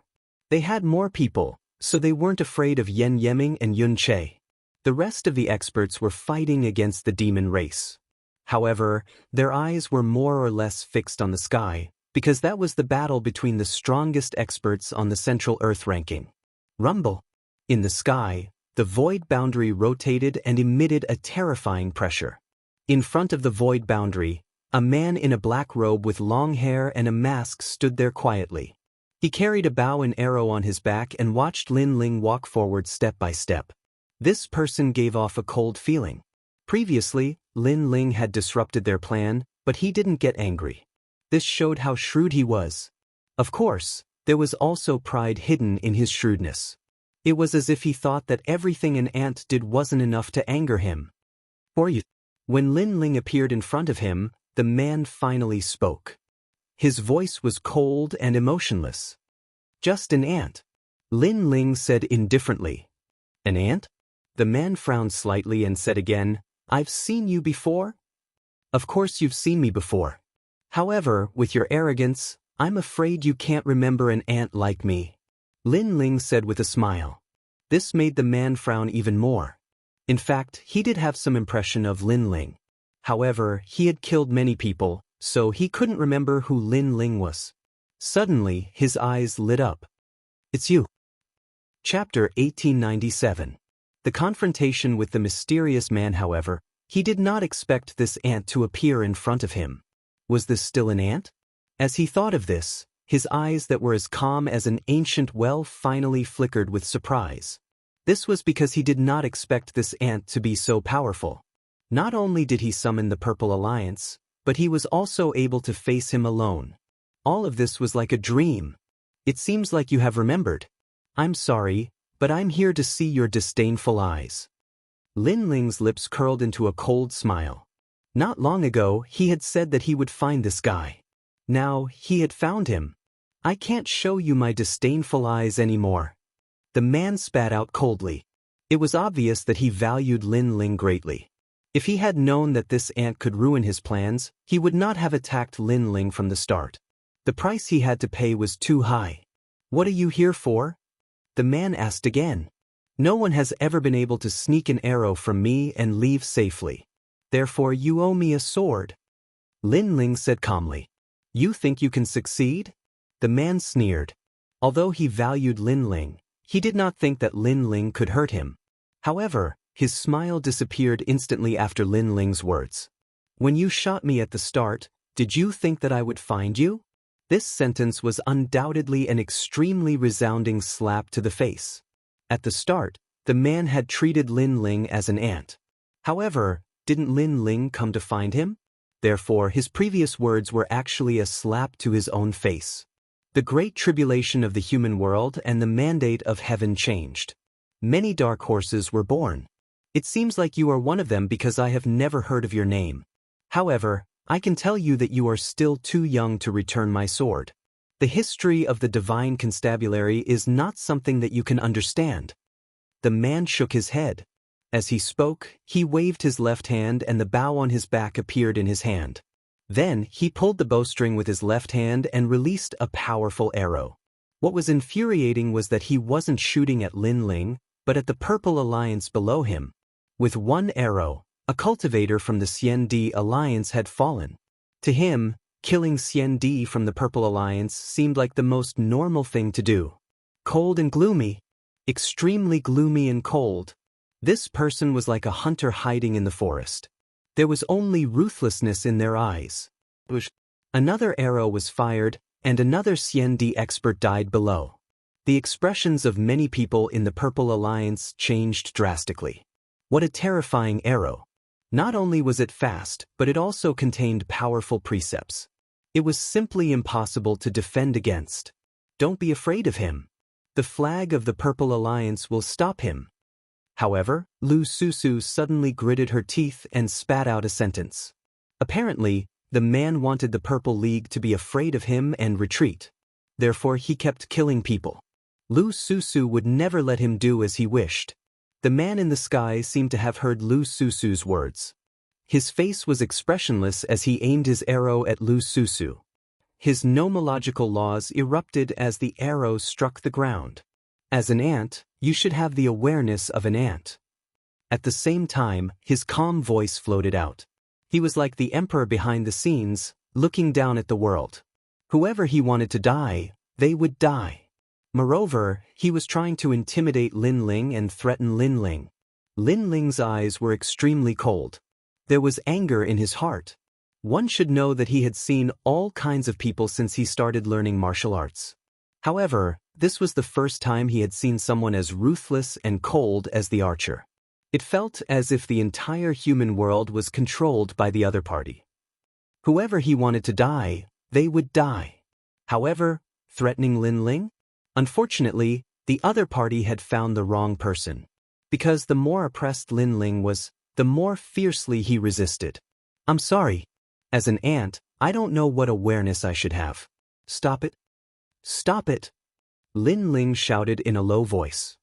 They had more people, so they weren't afraid of Yen Yeming and Yun Che. The rest of the experts were fighting against the demon race. However, their eyes were more or less fixed on the sky, because that was the battle between the strongest experts on the Central Earth ranking. Rumble. In the sky, the void boundary rotated and emitted a terrifying pressure. In front of the void boundary, a man in a black robe with long hair and a mask stood there quietly. He carried a bow and arrow on his back and watched Lin Ling walk forward step by step. This person gave off a cold feeling. Previously, Lin Ling had disrupted their plan, but he didn't get angry. This showed how shrewd he was. Of course, there was also pride hidden in his shrewdness. It was as if he thought that everything an ant did wasn't enough to anger him. When Lin Ling appeared in front of him, the man finally spoke. His voice was cold and emotionless. Just an ant. Lin Ling said indifferently. An ant? The man frowned slightly and said again, I've seen you before? Of course you've seen me before. However, with your arrogance, I'm afraid you can't remember an ant like me. Lin Ling said with a smile. This made the man frown even more. In fact, he did have some impression of Lin Ling. However, he had killed many people, so he couldn't remember who Lin Ling was. Suddenly, his eyes lit up. It's you. Chapter 1897. The confrontation with the mysterious man, however, he did not expect this ant to appear in front of him. Was this still an ant? As he thought of this, his eyes that were as calm as an ancient well finally flickered with surprise. This was because he did not expect this ant to be so powerful. Not only did he summon the Purple Alliance, but he was also able to face him alone. All of this was like a dream. It seems like you have remembered. I'm sorry, but I'm here to see your disdainful eyes. Lin Ling's lips curled into a cold smile. Not long ago, he had said that he would find this guy. Now, he had found him. I can't show you my disdainful eyes anymore. The man spat out coldly. It was obvious that he valued Lin Ling greatly. If he had known that this ant could ruin his plans, he would not have attacked Lin Ling from the start. The price he had to pay was too high. What are you here for? The man asked again. No one has ever been able to sneak an arrow from me and leave safely. Therefore you owe me a sword. Lin Ling said calmly. You think you can succeed? The man sneered. Although he valued Lin Ling, he did not think that Lin Ling could hurt him. However, his smile disappeared instantly after Lin Ling's words. When you shot me at the start, did you think that I would find you? This sentence was undoubtedly an extremely resounding slap to the face. At the start, the man had treated Lin Ling as an ant. However, didn't Lin Ling come to find him? Therefore, his previous words were actually a slap to his own face. The great tribulation of the human world and the mandate of heaven changed. Many dark horses were born. It seems like you are one of them because I have never heard of your name. However, I can tell you that you are still too young to return my sword. The history of the divine constabulary is not something that you can understand. The man shook his head. As he spoke, he waved his left hand and the bow on his back appeared in his hand. Then, he pulled the bowstring with his left hand and released a powerful arrow. What was infuriating was that he wasn't shooting at Lin Ling, but at the Purple Alliance below him. With one arrow, a cultivator from the Xian Alliance had fallen. To him, killing Xian from the Purple Alliance seemed like the most normal thing to do. Cold and gloomy. Extremely gloomy and cold. This person was like a hunter hiding in the forest. There was only ruthlessness in their eyes. Another arrow was fired, and another Xian expert died below. The expressions of many people in the Purple Alliance changed drastically. What a terrifying arrow. Not only was it fast, but it also contained powerful precepts. It was simply impossible to defend against. Don't be afraid of him. The flag of the Purple Alliance will stop him. However, Lu Susu suddenly gritted her teeth and spat out a sentence. Apparently, the man wanted the Purple League to be afraid of him and retreat. Therefore he kept killing people. Lu Susu would never let him do as he wished. The man in the sky seemed to have heard Lu Susu's words. His face was expressionless as he aimed his arrow at Lu Susu. His nomological laws erupted as the arrow struck the ground. As an ant, you should have the awareness of an ant. At the same time, his calm voice floated out. He was like the emperor behind the scenes, looking down at the world. Whoever he wanted to die, they would die. Moreover, he was trying to intimidate Lin Ling and threaten Lin Ling. Lin Ling's eyes were extremely cold. There was anger in his heart. One should know that he had seen all kinds of people since he started learning martial arts. However, this was the first time he had seen someone as ruthless and cold as the archer. It felt as if the entire human world was controlled by the other party. Whoever he wanted to die, they would die. However, threatening Lin Ling? Unfortunately, the other party had found the wrong person. Because the more oppressed Lin Ling was, the more fiercely he resisted. I'm sorry. As an ant, I don't know what awareness I should have. Stop it. Stop it. Lin Ling shouted in a low voice.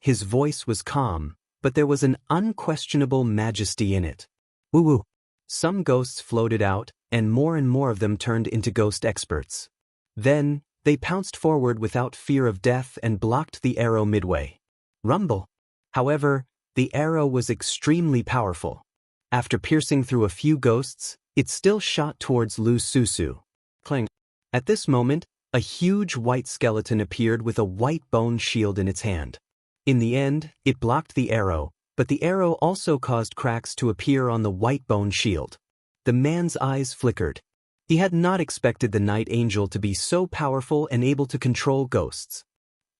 His voice was calm, but there was an unquestionable majesty in it. Woo-woo. Some ghosts floated out, and more of them turned into ghost experts. Then, they pounced forward without fear of death and blocked the arrow midway. Rumble. However, the arrow was extremely powerful. After piercing through a few ghosts, it still shot towards Lu Susu. Clang. At this moment, a huge white skeleton appeared with a white bone shield in its hand. In the end, it blocked the arrow, but the arrow also caused cracks to appear on the white bone shield. The man's eyes flickered. He had not expected the Night Angel to be so powerful and able to control ghosts.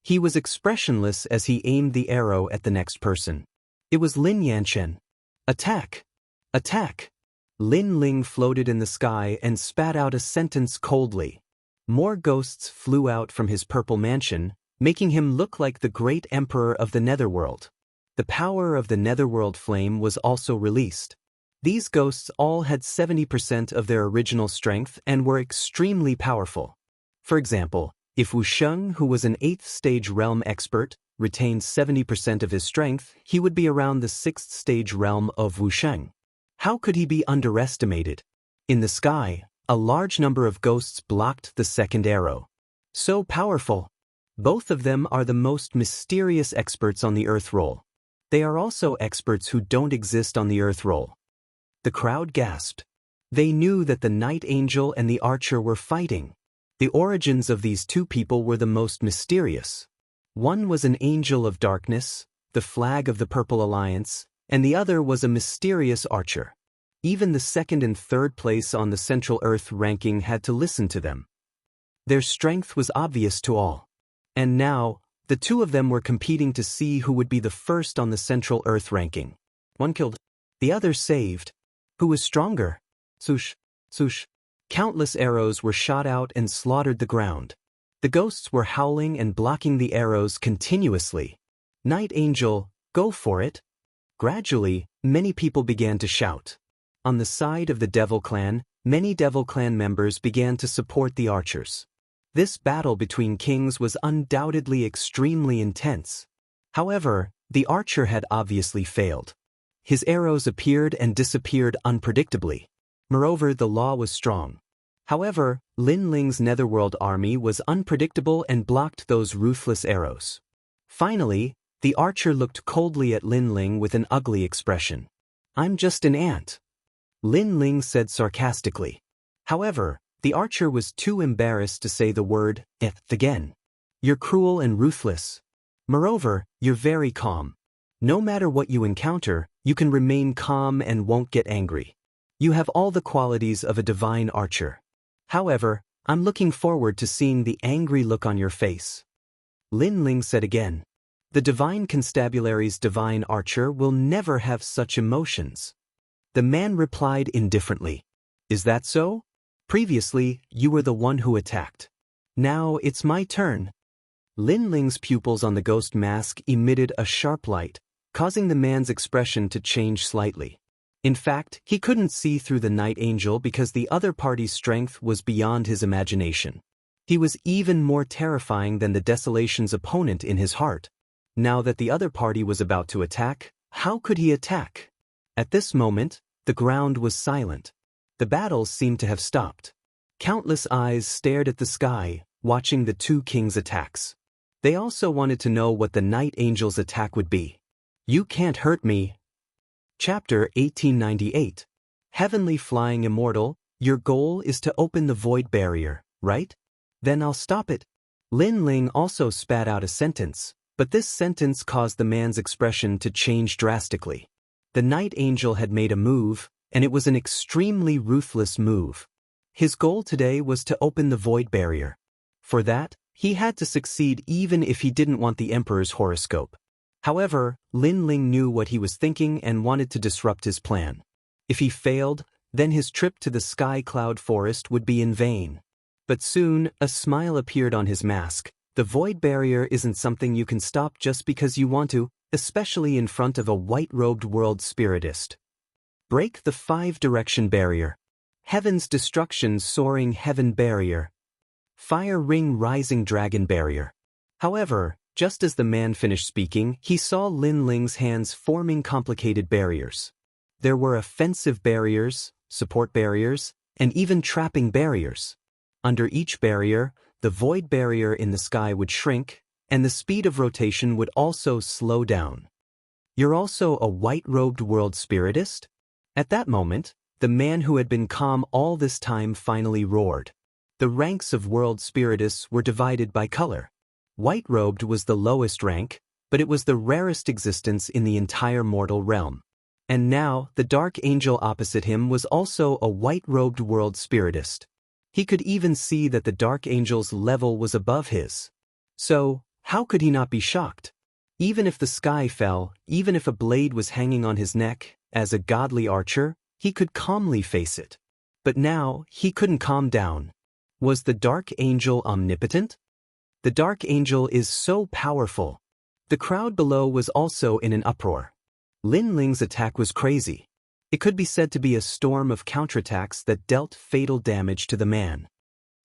He was expressionless as he aimed the arrow at the next person. It was Lin Yanchen. Attack! Attack! Lin Ling floated in the sky and spat out a sentence coldly. More ghosts flew out from his purple mansion, making him look like the great emperor of the Netherworld. The power of the Netherworld flame was also released. These ghosts all had 70% of their original strength and were extremely powerful. For example, if Wuxia, who was an 8th stage realm expert, retained 70% of his strength, he would be around the 6th stage realm of Wuxia. How could he be underestimated? In the sky, a large number of ghosts blocked the second arrow. So powerful. Both of them are the most mysterious experts on the Earth roll. They are also experts who don't exist on the Earth roll. The crowd gasped. They knew that the Night Angel and the Archer were fighting. The origins of these two people were the most mysterious. One was an angel of darkness, the flag of the Purple Alliance, and the other was a mysterious archer. Even the second and third place on the Central Earth ranking had to listen to them. Their strength was obvious to all. And now, the two of them were competing to see who would be the first on the Central Earth ranking. One killed, the other saved. Who was stronger? Swoosh, swoosh. Countless arrows were shot out and slaughtered the ground. The ghosts were howling and blocking the arrows continuously. Night Angel, go for it. Gradually, many people began to shout. On the side of the Devil Clan, many Devil Clan members began to support the archers. This battle between kings was undoubtedly extremely intense. However, the archer had obviously failed. His arrows appeared and disappeared unpredictably. Moreover, the law was strong. However, Lin Ling's Netherworld army was unpredictable and blocked those ruthless arrows. Finally, the archer looked coldly at Lin Ling with an ugly expression. I'm just an ant. Lin Ling said sarcastically. However, the archer was too embarrassed to say the word again. You're cruel and ruthless. Moreover, you're very calm. No matter what you encounter, you can remain calm and won't get angry. You have all the qualities of a divine archer. However, I'm looking forward to seeing the angry look on your face. Lin Ling said again. The divine constabulary's divine archer will never have such emotions. The man replied indifferently. Is that so? Previously, you were the one who attacked. Now it's my turn. Lin Ling's pupils on the ghost mask emitted a sharp light, causing the man's expression to change slightly. In fact, he couldn't see through the Night Angel because the other party's strength was beyond his imagination. He was even more terrifying than the Desolation's opponent in his heart. Now that the other party was about to attack, how could he attack? At this moment, the ground was silent. The battle seemed to have stopped. Countless eyes stared at the sky, watching the two kings' attacks. They also wanted to know what the Night Angel's attack would be. You can't hurt me. Chapter 1898. Heavenly Flying Immortal, your goal is to open the void barrier, right? Then I'll stop it. Lin Ling also spat out a sentence, but this sentence caused the man's expression to change drastically. The Night Angel had made a move, and it was an extremely ruthless move. His goal today was to open the void barrier. For that, he had to succeed even if he didn't want the Emperor's horoscope. However, Lin Ling knew what he was thinking and wanted to disrupt his plan. If he failed, then his trip to the Sky Cloud Forest would be in vain. But soon, a smile appeared on his mask. The void barrier isn't something you can stop just because you want to, especially in front of a white-robed world spiritist. Break the 5-direction barrier. Heaven's destruction soaring heaven barrier. Fire ring rising dragon barrier. However, just as the man finished speaking, he saw Lin Ling's hands forming complicated barriers. There were offensive barriers, support barriers, and even trapping barriers. Under each barrier, the void barrier in the sky would shrink, and the speed of rotation would also slow down. You're also a white-robed world spiritist? At that moment, the man who had been calm all this time finally roared. The ranks of world spiritists were divided by color. White-robed was the lowest rank, but it was the rarest existence in the entire mortal realm. And now, the Dark Angel opposite him was also a white-robed world spiritist. He could even see that the Dark Angel's level was above his. So, how could he not be shocked? Even if the sky fell, even if a blade was hanging on his neck, as a godly archer, he could calmly face it. But now, he couldn't calm down. Was the Dark Angel omnipotent? The Dark Angel is so powerful. The crowd below was also in an uproar. Lin Ling's attack was crazy. It could be said to be a storm of counterattacks that dealt fatal damage to the man.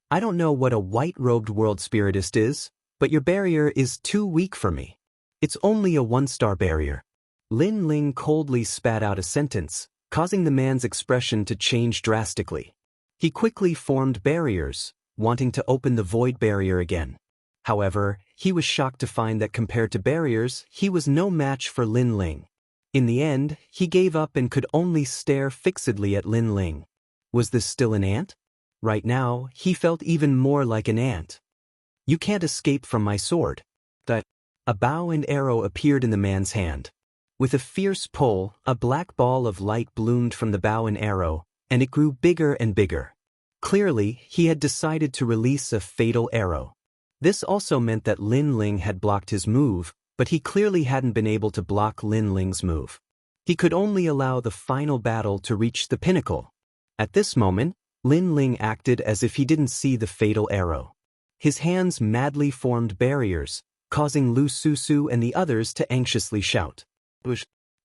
I don't know what a white-robed world spiritist is, but your barrier is too weak for me. It's only a 1-star barrier. Lin Ling coldly spat out a sentence, causing the man's expression to change drastically. He quickly formed barriers, wanting to open the void barrier again. However, he was shocked to find that compared to barriers, he was no match for Lin Ling. In the end, he gave up and could only stare fixedly at Lin Ling. Was this still an ant? Right now, he felt even more like an ant. You can't escape from my sword. A bow and arrow appeared in the man's hand. With a fierce pull, a black ball of light bloomed from the bow and arrow, and it grew bigger and bigger. Clearly, he had decided to release a fatal arrow. This also meant that Lin Ling had blocked his move, but he clearly hadn't been able to block Lin Ling's move. He could only allow the final battle to reach the pinnacle. At this moment, Lin Ling acted as if he didn't see the fatal arrow. His hands madly formed barriers, causing Lu Susu and the others to anxiously shout.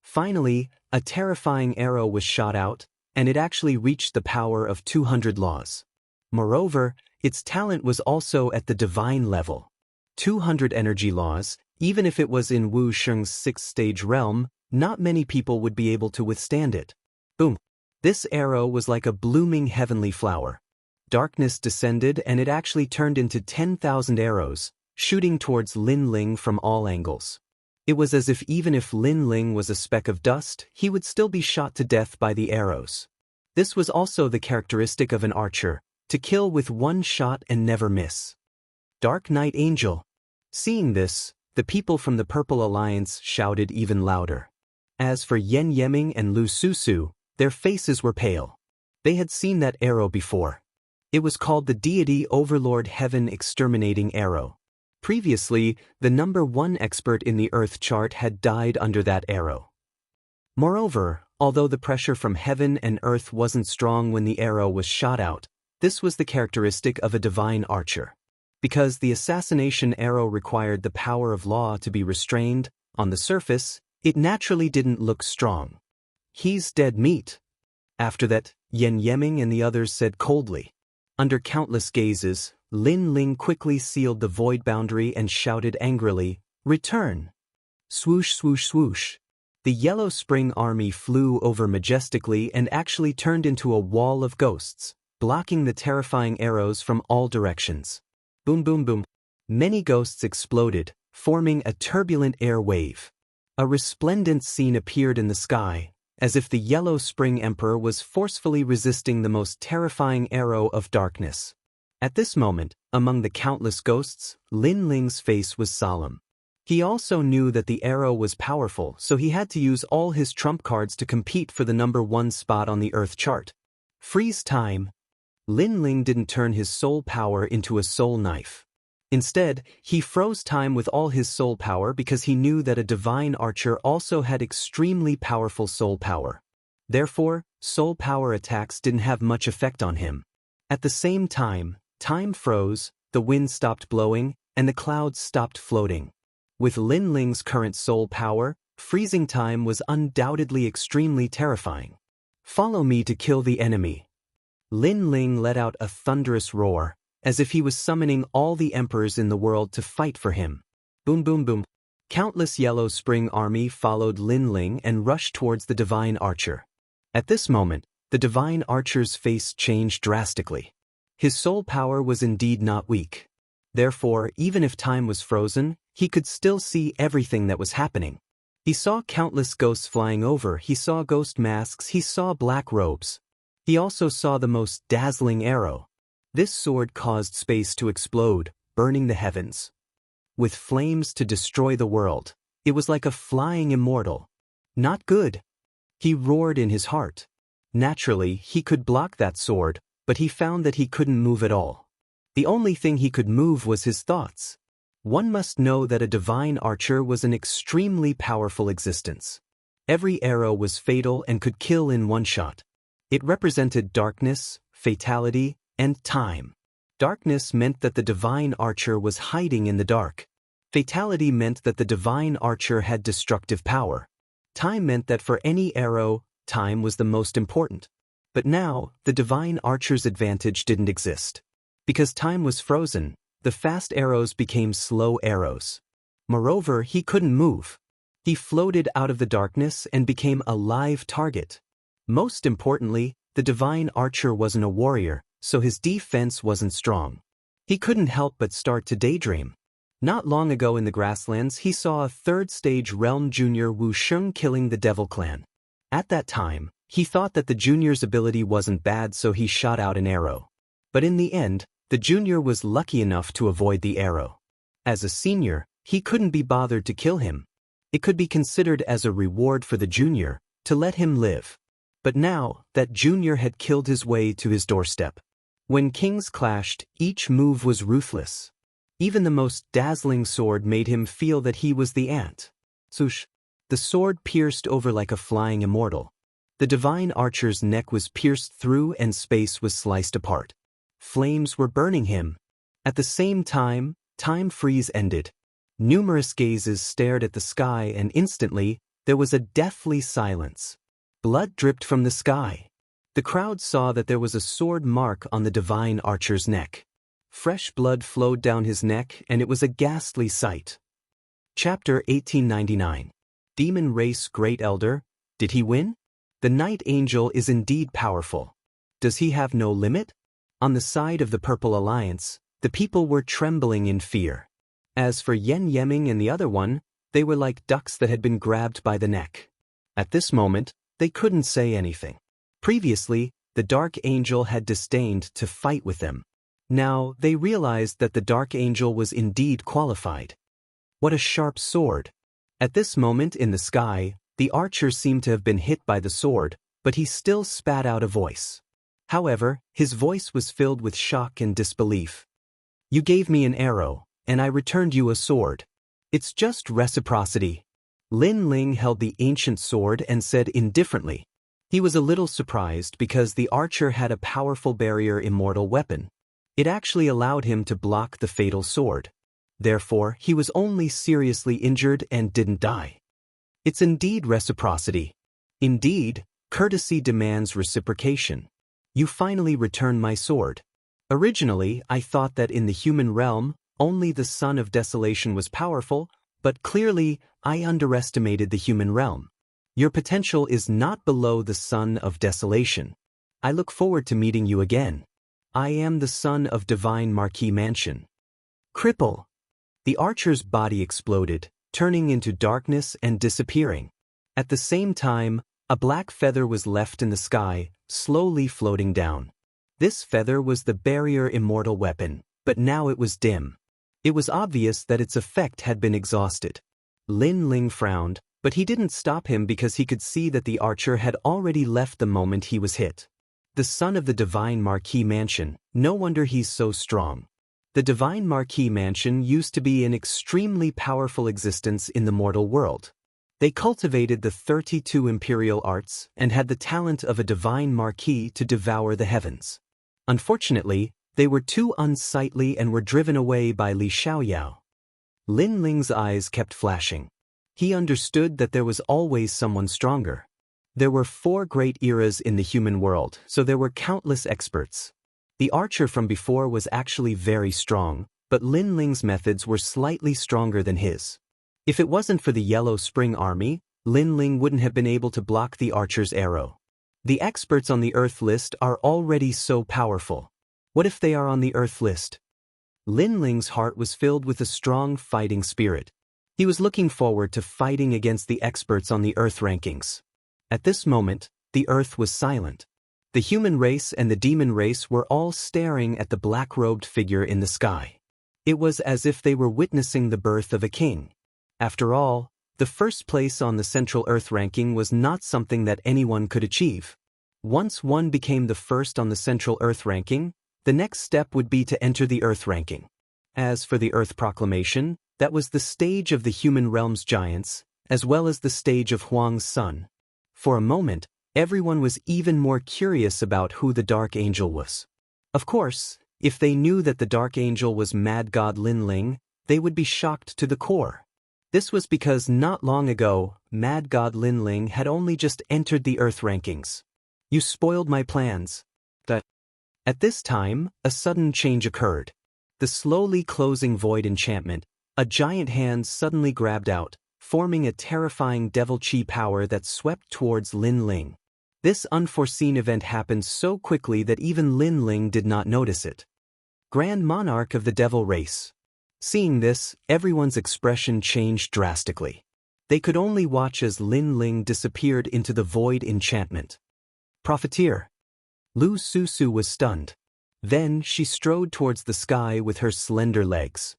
Finally, a terrifying arrow was shot out, and it actually reached the power of 200 laws. Moreover, its talent was also at the divine level. 200 energy laws, even if it was in Wu Sheng's 6th-stage realm, not many people would be able to withstand it. Boom! This arrow was like a blooming heavenly flower. Darkness descended and it actually turned into 10,000 arrows, shooting towards Lin Ling from all angles. It was as if even if Lin Ling was a speck of dust, he would still be shot to death by the arrows. This was also the characteristic of an archer, to kill with one shot and never miss. Dark Night Angel. Seeing this, the people from the Purple Alliance shouted even louder. As for Yen Yeming and Lu Susu, their faces were pale. They had seen that arrow before. It was called the Deity Overlord Heaven Exterminating Arrow. Previously, the #1 expert in the Earth chart had died under that arrow. Moreover, although the pressure from heaven and earth wasn't strong when the arrow was shot out, this was the characteristic of a divine archer. Because the assassination arrow required the power of law to be restrained, on the surface, it naturally didn't look strong. He's dead meat. After that, Yen Yeming and the others said coldly. Under countless gazes, Lin Ling quickly sealed the void boundary and shouted angrily, "Return!" Swoosh, swoosh, swoosh. The Yellow Spring Army flew over majestically and actually turned into a wall of ghosts, blocking the terrifying arrows from all directions. Boom, boom, boom. Many ghosts exploded, forming a turbulent air wave. A resplendent scene appeared in the sky, as if the Yellow Spring Emperor was forcefully resisting the most terrifying arrow of darkness. At this moment, among the countless ghosts, Lin Ling's face was solemn. He also knew that the arrow was powerful, so he had to use all his trump cards to compete for the #1 spot on the Earth chart. Freeze time. Lin Ling didn't turn his soul power into a soul knife. Instead, he froze time with all his soul power because he knew that a divine archer also had extremely powerful soul power. Therefore, soul power attacks didn't have much effect on him. At the same time, time froze, the wind stopped blowing, and the clouds stopped floating. With Lin Ling's current soul power, freezing time was undoubtedly extremely terrifying. Follow me to kill the enemy. Lin Ling let out a thunderous roar, as if he was summoning all the emperors in the world to fight for him. Boom, boom, boom. Countless Yellow Spring Army followed Lin Ling and rushed towards the divine archer. At this moment, the divine archer's face changed drastically. His soul power was indeed not weak. Therefore, even if time was frozen, he could still see everything that was happening. He saw countless ghosts flying over, he saw ghost masks, he saw black robes. He also saw the most dazzling arrow. This sword caused space to explode, burning the heavens. With flames to destroy the world, it was like a flying immortal. Not good. He roared in his heart. Naturally, he could block that sword, but he found that he couldn't move at all. The only thing he could move was his thoughts. One must know that a divine archer was an extremely powerful existence. Every arrow was fatal and could kill in one shot. It represented darkness, fatality, and time. Darkness meant that the divine archer was hiding in the dark. Fatality meant that the divine archer had destructive power. Time meant that for any arrow, time was the most important. But now, the divine archer's advantage didn't exist. Because time was frozen, the fast arrows became slow arrows. Moreover, he couldn't move. He floated out of the darkness and became a live target. Most importantly, the divine archer wasn't a warrior, so his defense wasn't strong. He couldn't help but start to daydream. Not long ago in the grasslands, he saw a third-stage realm junior Wu Sheng killing the Devil Clan. At that time, he thought that the junior's ability wasn't bad, so he shot out an arrow. But in the end, the junior was lucky enough to avoid the arrow. As a senior, he couldn't be bothered to kill him. It could be considered as a reward for the junior, to let him live. But now, that junior had killed his way to his doorstep. When kings clashed, each move was ruthless. Even the most dazzling sword made him feel that he was the ant. Swoosh! The sword pierced over like a flying immortal. The divine archer's neck was pierced through and space was sliced apart. Flames were burning him. At the same time, time freeze ended. Numerous gazes stared at the sky and instantly, there was a deathly silence. Blood dripped from the sky. The crowd saw that there was a sword mark on the divine archer's neck. Fresh blood flowed down his neck and it was a ghastly sight. Chapter 1899. Demon Race Great Elder, did he win? The Night Angel is indeed powerful. Does he have no limit? On the side of the Purple Alliance, the people were trembling in fear. As for Yen Yeming and the other one, they were like ducks that had been grabbed by the neck. At this moment, they couldn't say anything. Previously, the Dark Angel had disdained to fight with them. Now, they realized that the Dark Angel was indeed qualified. What a sharp sword! At this moment in the sky, the archer seemed to have been hit by the sword, but he still spat out a voice. However, his voice was filled with shock and disbelief. You gave me an arrow, and I returned you a sword. It's just reciprocity. Lin Ling held the ancient sword and said indifferently. He was a little surprised because the archer had a powerful barrier immortal weapon. It actually allowed him to block the fatal sword. Therefore, he was only seriously injured and didn't die. It's indeed reciprocity. Indeed, courtesy demands reciprocation. You finally returned my sword. Originally, I thought that in the human realm, only the Son of Desolation was powerful, But clearly, I underestimated the human realm. Your potential is not below the Son of Desolation. I look forward to meeting you again. I am the son of Divine Marquis Mansion. Cripple. The archer's body exploded, turning into darkness and disappearing. At the same time, a black feather was left in the sky, slowly floating down. This feather was the barrier immortal weapon, but now it was dim. It was obvious that its effect had been exhausted. Lin Ling frowned, but he didn't stop him because he could see that the archer had already left the moment he was hit. The son of the Divine Marquis Mansion, no wonder he's so strong. The Divine Marquis Mansion used to be an extremely powerful existence in the mortal world. They cultivated the 32 imperial arts and had the talent of a Divine Marquis to devour the heavens. Unfortunately, they were too unsightly and were driven away by Li Xiaoyao. Lin Ling's eyes kept flashing. He understood that there was always someone stronger. There were 4 great eras in the human world, so there were countless experts. The archer from before was actually very strong, but Lin Ling's methods were slightly stronger than his. If it wasn't for the Yellow Spring Army, Lin Ling wouldn't have been able to block the archer's arrow. The experts on the Earth list are already so powerful. What if they are on the Earth list? Lin Ling's heart was filled with a strong fighting spirit. He was looking forward to fighting against the experts on the Earth rankings. At this moment, the Earth was silent. The human race and the demon race were all staring at the black-robed figure in the sky. It was as if they were witnessing the birth of a king. After all, the first place on the Central Earth ranking was not something that anyone could achieve. Once one became the first on the Central Earth ranking, the next step would be to enter the Earth ranking. As for the Earth Proclamation, that was the stage of the human realm's giants, as well as the stage of Huang's son. For a moment, everyone was even more curious about who the Dark Angel was. Of course, if they knew that the Dark Angel was Mad God Lin Ling, they would be shocked to the core. This was because not long ago, Mad God Lin Ling had only just entered the Earth rankings. You spoiled my plans. At this time, a sudden change occurred. The slowly closing void enchantment, a giant hand suddenly grabbed out, forming a terrifying devil chi power that swept towards Lin Ling. This unforeseen event happened so quickly that even Lin Ling did not notice it. Grand Monarch of the Devil Race. Seeing this, everyone's expression changed drastically. They could only watch as Lin Ling disappeared into the void enchantment. Profiteer. Lu Susu was stunned. Then she strode towards the sky with her slender legs.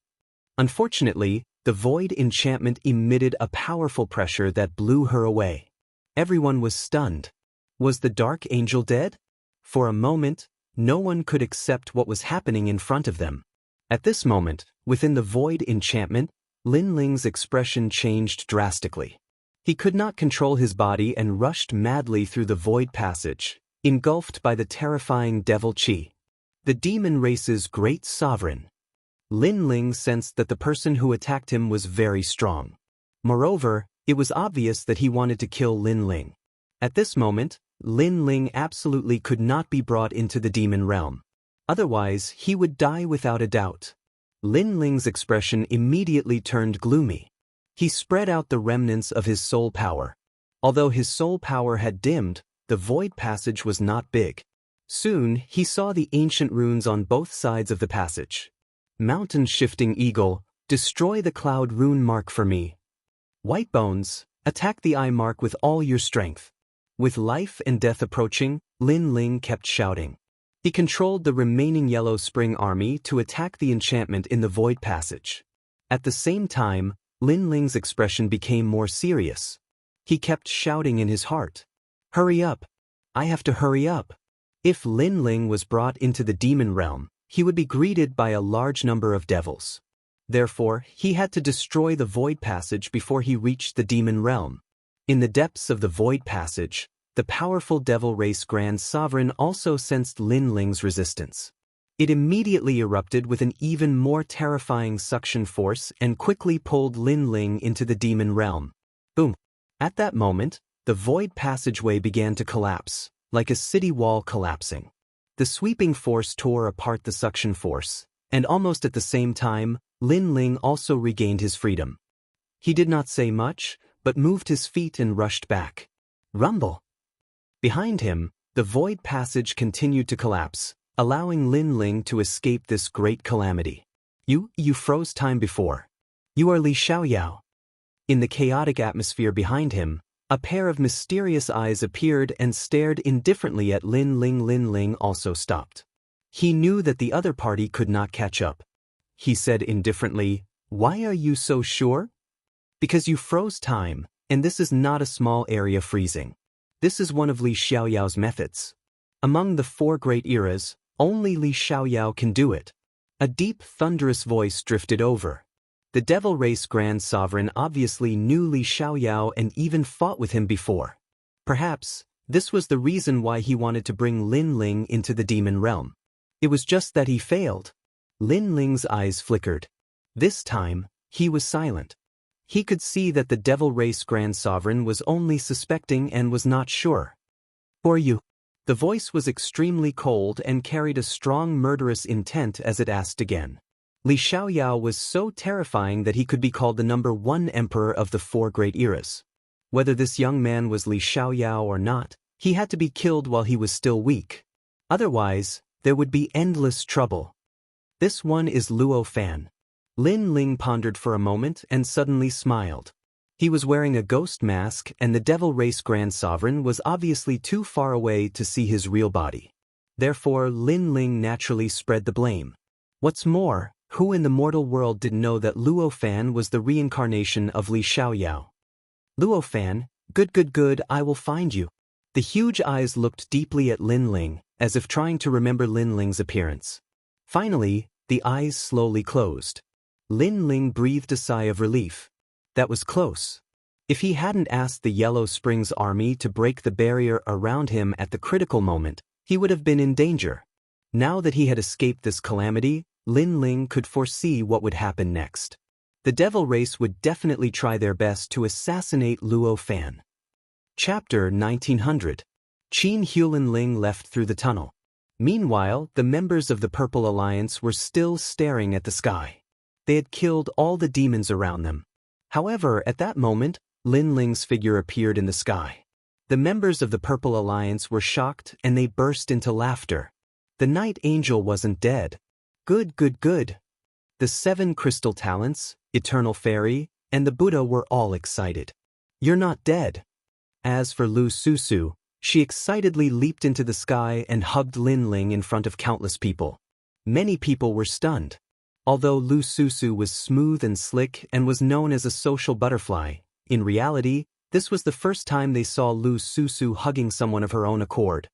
Unfortunately, the void enchantment emitted a powerful pressure that blew her away. Everyone was stunned. Was the Dark Angel dead? For a moment, no one could accept what was happening in front of them. At this moment, within the void enchantment, Lin Ling's expression changed drastically. He could not control his body and rushed madly through the void passage, engulfed by the terrifying devil chi. The demon race's great sovereign. Lin Ling sensed that the person who attacked him was very strong. Moreover, it was obvious that he wanted to kill Lin Ling. At this moment, Lin Ling absolutely could not be brought into the demon realm. Otherwise, he would die without a doubt. Lin Ling's expression immediately turned gloomy. He spread out the remnants of his soul power. Although his soul power had dimmed, the void passage was not big. Soon, he saw the ancient runes on both sides of the passage. Mountain-shifting eagle, destroy the cloud rune mark for me. White bones, attack the eye mark with all your strength. With life and death approaching, Lin Ling kept shouting. He controlled the remaining Yellow Spring Army to attack the enchantment in the void passage. At the same time, Lin Ling's expression became more serious. He kept shouting in his heart. Hurry up! I have to hurry up! If Lin Ling was brought into the demon realm, he would be greeted by a large number of devils. Therefore, he had to destroy the void passage before he reached the demon realm. In the depths of the void passage, the powerful devil race Grand Sovereign also sensed Lin Ling's resistance. It immediately erupted with an even more terrifying suction force and quickly pulled Lin Ling into the demon realm. Boom! At that moment, the void passageway began to collapse, like a city wall collapsing. The sweeping force tore apart the suction force, and almost at the same time, Lin Ling also regained his freedom. He did not say much, but moved his feet and rushed back. Rumble! Behind him, the void passage continued to collapse, allowing Lin Ling to escape this great calamity. You froze time before. You are Li Xiaoyao. In the chaotic atmosphere behind him, a pair of mysterious eyes appeared and stared indifferently at Lin Ling. Lin Ling also stopped. He knew that the other party could not catch up. He said indifferently, "Why are you so sure?" "Because you froze time, and this is not a small area freezing. This is one of Li Xiaoyao's methods. Among the 4 great eras, only Li Xiaoyao can do it." A deep, thunderous voice drifted over. The Devil Race Grand Sovereign obviously knew Li Xiaoyao and even fought with him before. Perhaps, this was the reason why he wanted to bring Lin Ling into the demon realm. It was just that he failed. Lin Ling's eyes flickered. This time, he was silent. He could see that the Devil Race Grand Sovereign was only suspecting and was not sure. "Who are you?" The voice was extremely cold and carried a strong murderous intent as it asked again. Li Xiaoyao was so terrifying that he could be called the #1 emperor of the 4 great eras. Whether this young man was Li Xiaoyao or not, he had to be killed while he was still weak. Otherwise, there would be endless trouble. "This one is Luo Fan." Lin Ling pondered for a moment and suddenly smiled. He was wearing a ghost mask, and the Devil Race Grand Sovereign was obviously too far away to see his real body. Therefore, Lin Ling naturally spread the blame. What's more, who in the mortal world didn't know that Luo Fan was the reincarnation of Li Xiaoyao? "Luo Fan, good, I will find you." The huge eyes looked deeply at Lin Ling, as if trying to remember Lin Ling's appearance. Finally, the eyes slowly closed. Lin Ling breathed a sigh of relief. That was close. If he hadn't asked the Yellow Springs army to break the barrier around him at the critical moment, he would have been in danger. Now that he had escaped this calamity, Lin Ling could foresee what would happen next. The Devil Race would definitely try their best to assassinate Luo Fan. Chapter 1900. Qin Huelin Ling left through the tunnel. Meanwhile, the members of the Purple Alliance were still staring at the sky. They had killed all the demons around them. However, at that moment, Lin Ling's figure appeared in the sky. The members of the Purple Alliance were shocked and they burst into laughter. The Night Angel wasn't dead. Good. The 7 crystal talents, Eternal Fairy, and the Buddha were all excited. "You're not dead." As for Lu Susu, she excitedly leaped into the sky and hugged Lin Ling in front of countless people. Many people were stunned. Although Lu Susu was smooth and slick and was known as a social butterfly, in reality, this was the first time they saw Lu Susu hugging someone of her own accord.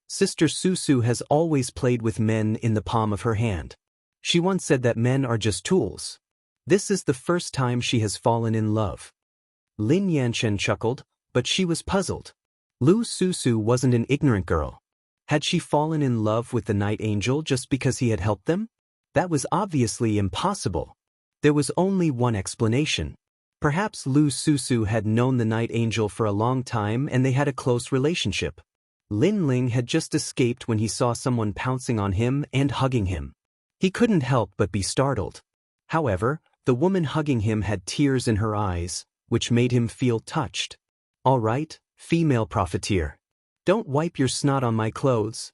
Sister Susu has always played with men in the palm of her hand. She once said that men are just tools. This is the first time she has fallen in love. Lin Yanchen chuckled, but she was puzzled. Lu Susu wasn't an ignorant girl. Had she fallen in love with the Night Angel just because he had helped them? That was obviously impossible. There was only one explanation. Perhaps Lu Susu had known the Night Angel for a long time and they had a close relationship. Lin Ling had just escaped when he saw someone pouncing on him and hugging him. He couldn't help but be startled. However, the woman hugging him had tears in her eyes, which made him feel touched. "All right, female profiteer. Don't wipe your snot on my clothes,"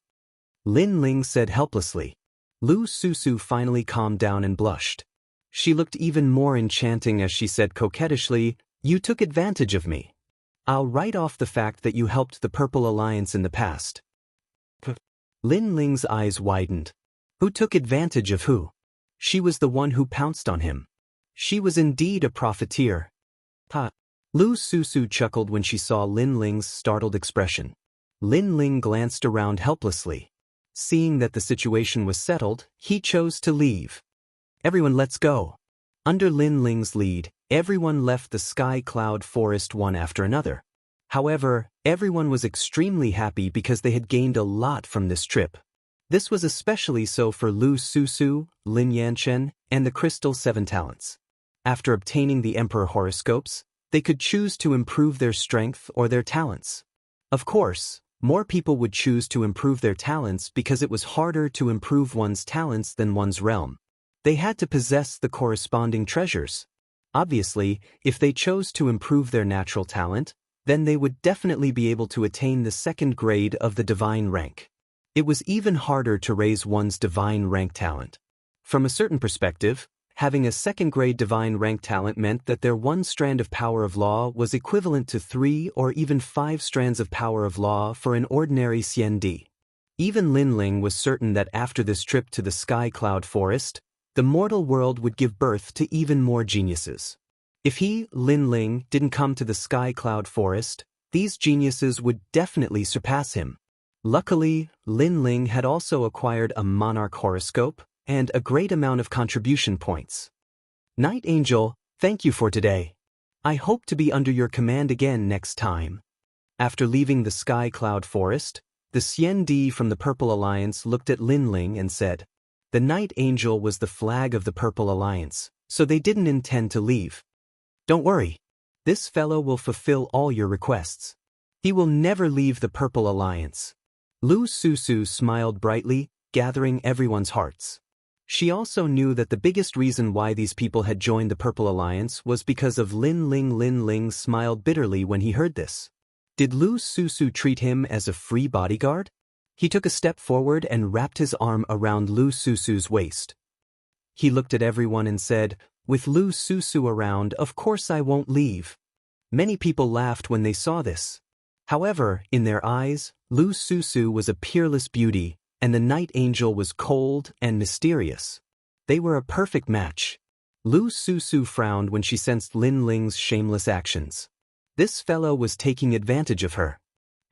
Lin Ling said helplessly. Lu Susu finally calmed down and blushed. She looked even more enchanting as she said coquettishly, "You took advantage of me. I'll write off the fact that you helped the Purple Alliance in the past." Lin Ling's eyes widened. Who took advantage of who? She was the one who pounced on him. She was indeed a profiteer. Lu Susu chuckled when she saw Lin Ling's startled expression. Lin Ling glanced around helplessly. Seeing that the situation was settled, he chose to leave. "Everyone, let's go." Under Lin Ling's lead, everyone left the Sky Cloud Forest one after another. However, everyone was extremely happy because they had gained a lot from this trip. This was especially so for Lu Susu, Lin Yanchen, and the Crystal 7 Talents. After obtaining the Emperor horoscopes, they could choose to improve their strength or their talents. Of course, more people would choose to improve their talents because it was harder to improve one's talents than one's realm. They had to possess the corresponding treasures. Obviously, if they chose to improve their natural talent, then they would definitely be able to attain the second grade of the divine rank. It was even harder to raise one's divine rank talent. From a certain perspective, having a second-grade divine rank talent meant that their one strand of power of law was equivalent to 3 or even 5 strands of power of law for an ordinary Xiandi. Even Lin Ling was certain that after this trip to the Sky Cloud Forest, the mortal world would give birth to even more geniuses. If he, Lin Ling, didn't come to the Sky Cloud Forest, these geniuses would definitely surpass him. Luckily, Lin Ling had also acquired a monarch horoscope and a great amount of contribution points. Night Angel, thank you for today. I hope to be under your command again next time. After leaving the Sky Cloud Forest, the Xiandi from the Purple Alliance looked at Lin Ling and said, "The Night Angel was the flag of the Purple Alliance, so they didn't intend to leave. Don't worry. This fellow will fulfill all your requests. He will never leave the Purple Alliance." Lu Susu smiled brightly, gathering everyone's hearts. She also knew that the biggest reason why these people had joined the Purple Alliance was because of Lin Ling. Lin Ling smiled bitterly when he heard this. Did Lu Susu treat him as a free bodyguard? He took a step forward and wrapped his arm around Lu Susu's waist. He looked at everyone and said, "With Lu Susu around, of course I won't leave." Many people laughed when they saw this. However, in their eyes, Lu Susu was a peerless beauty, and the Night Angel was cold and mysterious. They were a perfect match. Lu Susu frowned when she sensed Lin Ling's shameless actions. This fellow was taking advantage of her.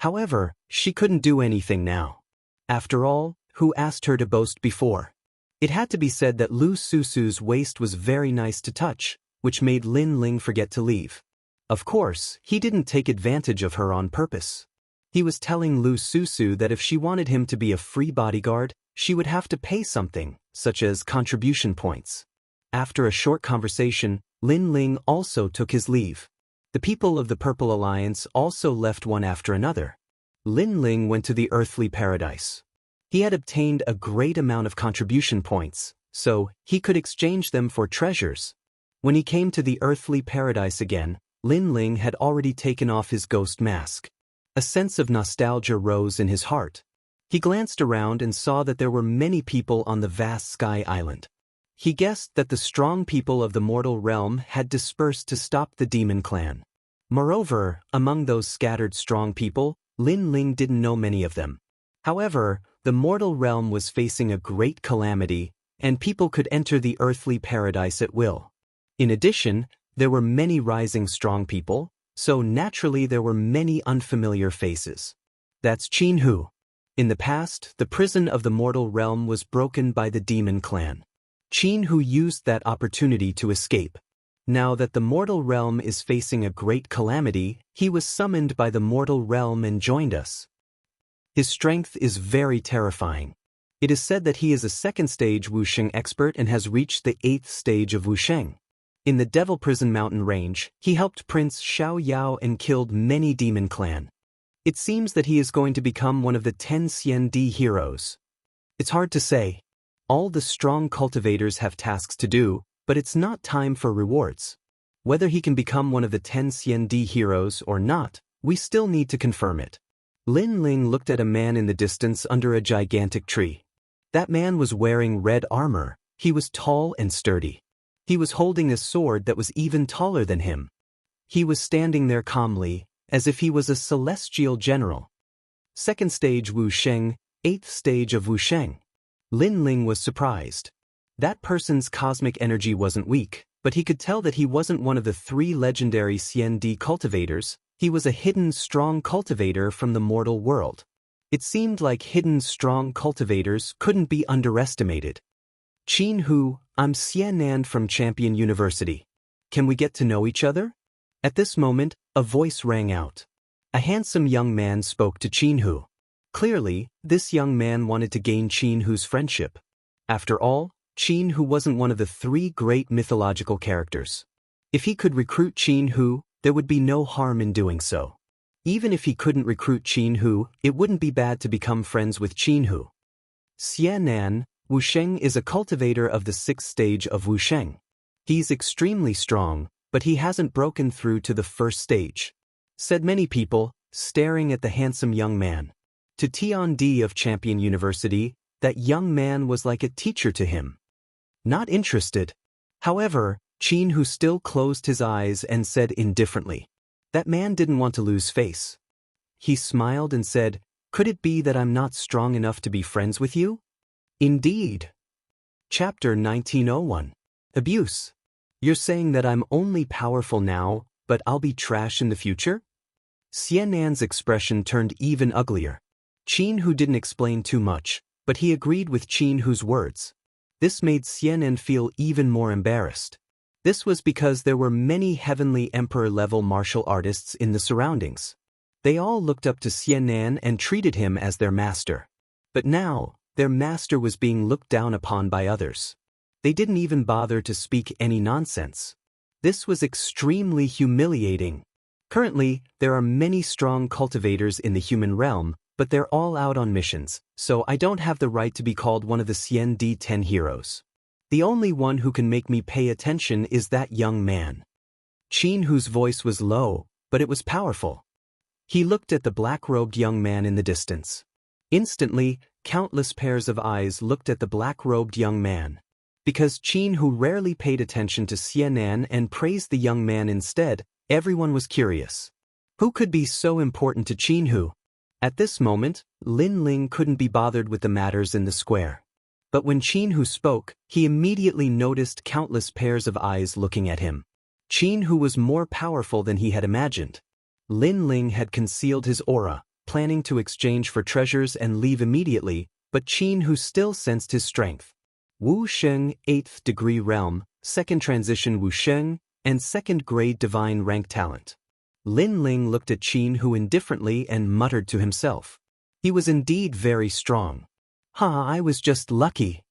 However, she couldn't do anything now. After all, who asked her to boast before? It had to be said that Lu Susu's waist was very nice to touch, which made Lin Ling forget to leave. Of course, he didn't take advantage of her on purpose. He was telling Lu Susu that if she wanted him to be a free bodyguard, she would have to pay something, such as contribution points. After a short conversation, Lin Ling also took his leave. The people of the Purple Alliance also left one after another. Lin Ling went to the earthly paradise. He had obtained a great amount of contribution points, so he could exchange them for treasures. When he came to the earthly paradise again, Lin Ling had already taken off his ghost mask. A sense of nostalgia rose in his heart. He glanced around and saw that there were many people on the vast sky island. He guessed that the strong people of the mortal realm had dispersed to stop the demon clan. Moreover, among those scattered strong people, Lin Ling didn't know many of them. However, the mortal realm was facing a great calamity, and people could enter the earthly paradise at will. In addition, there were many rising strong people, so naturally there were many unfamiliar faces. That's Qin Hu. In the past, the prison of the mortal realm was broken by the demon clan. Qin Hu used that opportunity to escape. Now that the mortal realm is facing a great calamity, he was summoned by the mortal realm and joined us. His strength is very terrifying. It is said that he is a second-stage Wusheng expert and has reached the 8th stage of Wusheng. In the Devil Prison Mountain Range, he helped Prince Xiao Yao and killed many demon clan. It seems that he is going to become one of the 10 Xiandi heroes. It's hard to say. All the strong cultivators have tasks to do, but it's not time for rewards. Whether he can become one of the 10 Xiandi heroes or not, we still need to confirm it. Lin Ling looked at a man in the distance under a gigantic tree. That man was wearing red armor. He was tall and sturdy. He was holding a sword that was even taller than him. He was standing there calmly, as if he was a celestial general. Second stage Wusheng, 8th stage of Wusheng. Lin Ling was surprised. That person's cosmic energy wasn't weak, but he could tell that he wasn't one of the 3 legendary Xiandi cultivators. He was a hidden strong cultivator from the mortal world. It seemed like hidden strong cultivators couldn't be underestimated. Qin Hu, I'm Xianan from Champion University. Can we get to know each other? At this moment, a voice rang out. A handsome young man spoke to Qin Hu. Clearly, this young man wanted to gain Qin Hu's friendship. After all, Qin Hu wasn't one of the 3 great mythological characters. If he could recruit Qin Hu, there would be no harm in doing so. Even if he couldn't recruit Qin Hu, it wouldn't be bad to become friends with Qin Hu. Xianan, Wusheng is a cultivator of the 6th stage of Wusheng. He's extremely strong, but he hasn't broken through to the first stage, said many people, staring at the handsome young man. To Tiandi of Champion University, that young man was like a teacher to him. Not interested. However, Qin Hu still closed his eyes and said indifferently, "That man didn't want to lose face." He smiled and said, "Could it be that I'm not strong enough to be friends with you?" Indeed. Chapter 1901. Abuse. You're saying that I'm only powerful now, but I'll be trash in the future? Xian'an's expression turned even uglier. Qin Hu didn't explain too much, but he agreed with Qin Hu's words. This made Xian'an feel even more embarrassed. This was because there were many heavenly emperor-level martial artists in the surroundings. They all looked up to Xian'an and treated him as their master. But now, their master was being looked down upon by others. They didn't even bother to speak any nonsense. This was extremely humiliating. Currently, there are many strong cultivators in the human realm, but they're all out on missions, so I don't have the right to be called one of the Xian D10 heroes. The only one who can make me pay attention is that young man. Qin Hu's voice was low, but it was powerful. He looked at the black-robed young man in the distance. Instantly, countless pairs of eyes looked at the black-robed young man. Because Qin Hu rarely paid attention to Xian'an and praised the young man instead, everyone was curious. Who could be so important to Qin Hu? At this moment, Lin Ling couldn't be bothered with the matters in the square. But when Qin Hu spoke, he immediately noticed countless pairs of eyes looking at him. Qin Hu was more powerful than he had imagined. Lin Ling had concealed his aura, planning to exchange for treasures and leave immediately, but Qin Hu still sensed his strength. Wu Sheng, 8th degree realm, 2nd transition Wu Sheng, and 2nd grade divine rank talent. Lin Ling looked at Qin Hu indifferently and muttered to himself. He was indeed very strong. I was just lucky.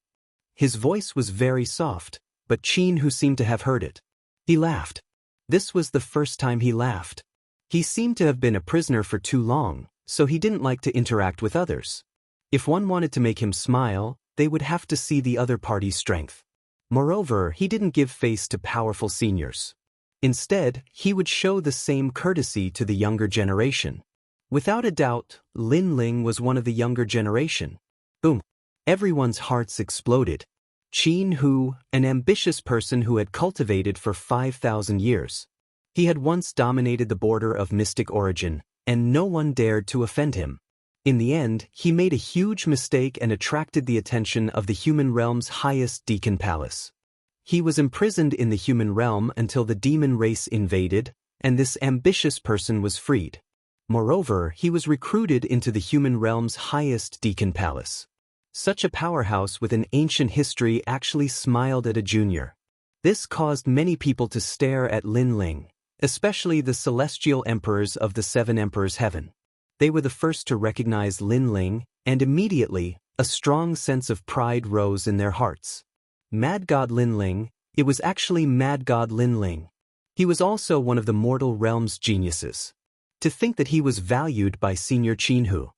His voice was very soft, but Qin Hu seemed to have heard it. He laughed. This was the first time he laughed. He seemed to have been a prisoner for too long, so he didn't like to interact with others. If one wanted to make him smile, they would have to see the other party's strength. Moreover, he didn't give face to powerful seniors. Instead, he would show the same courtesy to the younger generation. Without a doubt, Lin Ling was one of the younger generation. Boom! Everyone's hearts exploded. Qin Hu, an ambitious person who had cultivated for 5,000 years. He had once dominated the border of mystic origin, and no one dared to offend him. In the end, he made a huge mistake and attracted the attention of the human realm's highest deacon palace. He was imprisoned in the human realm until the demon race invaded, and this ambitious person was freed. Moreover, he was recruited into the human realm's highest deacon palace. Such a powerhouse with an ancient history actually smiled at a junior. This caused many people to stare at Lin Ling, especially the celestial emperors of the 7 emperors' heaven. They were the first to recognize Lin Ling, and immediately, a strong sense of pride rose in their hearts. Mad God Lin Ling, it was actually Mad God Lin Ling. He was also one of the mortal realm's geniuses. To think that he was valued by Senior Qin Hu.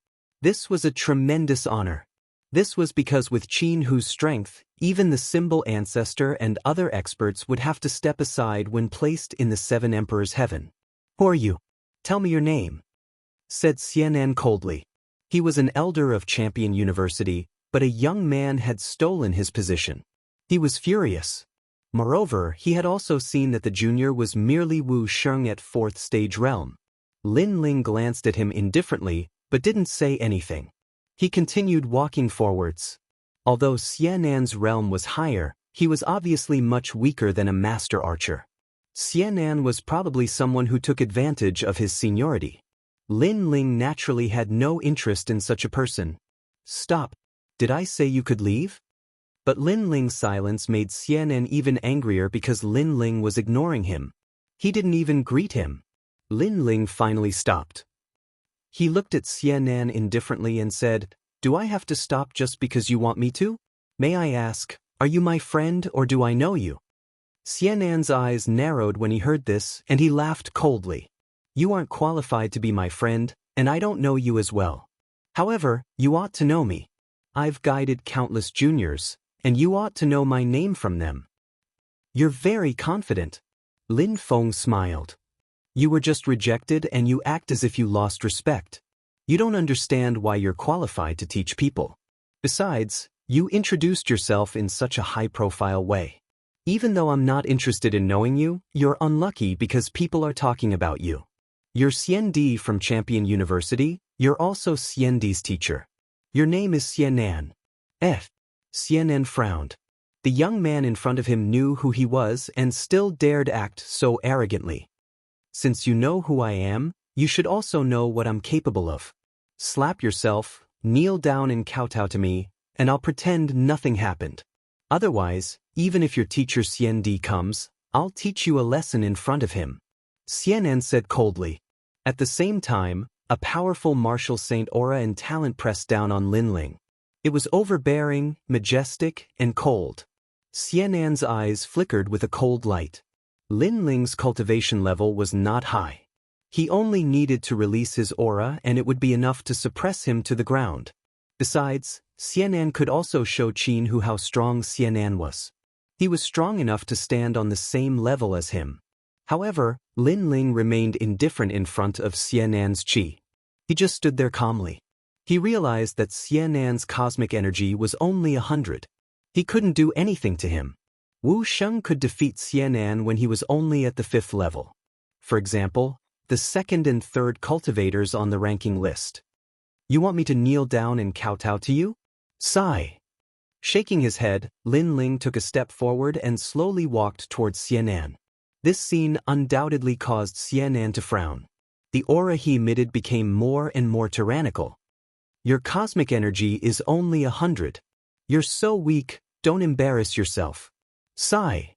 This was a tremendous honor. This was because with Qin Hu's strength, even the symbol ancestor and other experts would have to step aside when placed in the 7 emperors' heaven. Who are you? Tell me your name, said Xian'an coldly. He was an elder of Champion University, but a young man had stolen his position. He was furious. Moreover, he had also seen that the junior was merely Wu Sheng at 4th stage realm. Lin Ling glanced at him indifferently, but didn't say anything. He continued walking forwards. Although Xian'an's realm was higher, he was obviously much weaker than a master archer. Xian'an was probably someone who took advantage of his seniority. Lin Ling naturally had no interest in such a person. Stop. Did I say you could leave? But Lin Ling's silence made Xian'an even angrier because Lin Ling was ignoring him. He didn't even greet him. Lin Ling finally stopped. He looked at Xian'an indifferently and said, "Do I have to stop just because you want me to? May I ask, are you my friend or do I know you?" Xian'an's eyes narrowed when he heard this, and he laughed coldly. "You aren't qualified to be my friend, and I don't know you as well. However, you ought to know me. I've guided countless juniors, and you ought to know my name from them." You're very confident. Lin Feng smiled. You were just rejected and you act as if you lost respect. You don't understand why you're qualified to teach people. Besides, you introduced yourself in such a high-profile way. Even though I'm not interested in knowing you, you're unlucky because people are talking about you. You're Xiandi from Champion University, you're also Xiandi's teacher. Your name is Xianan. Xianan frowned. The young man in front of him knew who he was and still dared act so arrogantly. Since you know who I am, you should also know what I'm capable of. Slap yourself, kneel down and kowtow to me, and I'll pretend nothing happened. Otherwise, even if your teacher Xiandi comes, I'll teach you a lesson in front of him. Xianan said coldly. At the same time, a powerful martial saint aura and talent pressed down on Linling. It was overbearing, majestic, and cold. Xianan's eyes flickered with a cold light. Linling's cultivation level was not high. He only needed to release his aura and it would be enough to suppress him to the ground. Besides, Xianan could also show Qin Hu how strong Xianan was. He was strong enough to stand on the same level as him. However, Linling remained indifferent in front of Xianan's qi. He just stood there calmly. He realized that Xianan's cosmic energy was only 100. He couldn't do anything to him. Wu Sheng could defeat Xianan when he was only at the 5th level. For example, the 2nd and 3rd cultivators on the ranking list. You want me to kneel down and kowtow to you? Sigh. Shaking his head, Linling took a step forward and slowly walked towards Xianan. This scene undoubtedly caused Xianan to frown. The aura he emitted became more and more tyrannical. Your cosmic energy is only 100. You're so weak, don't embarrass yourself. Sigh.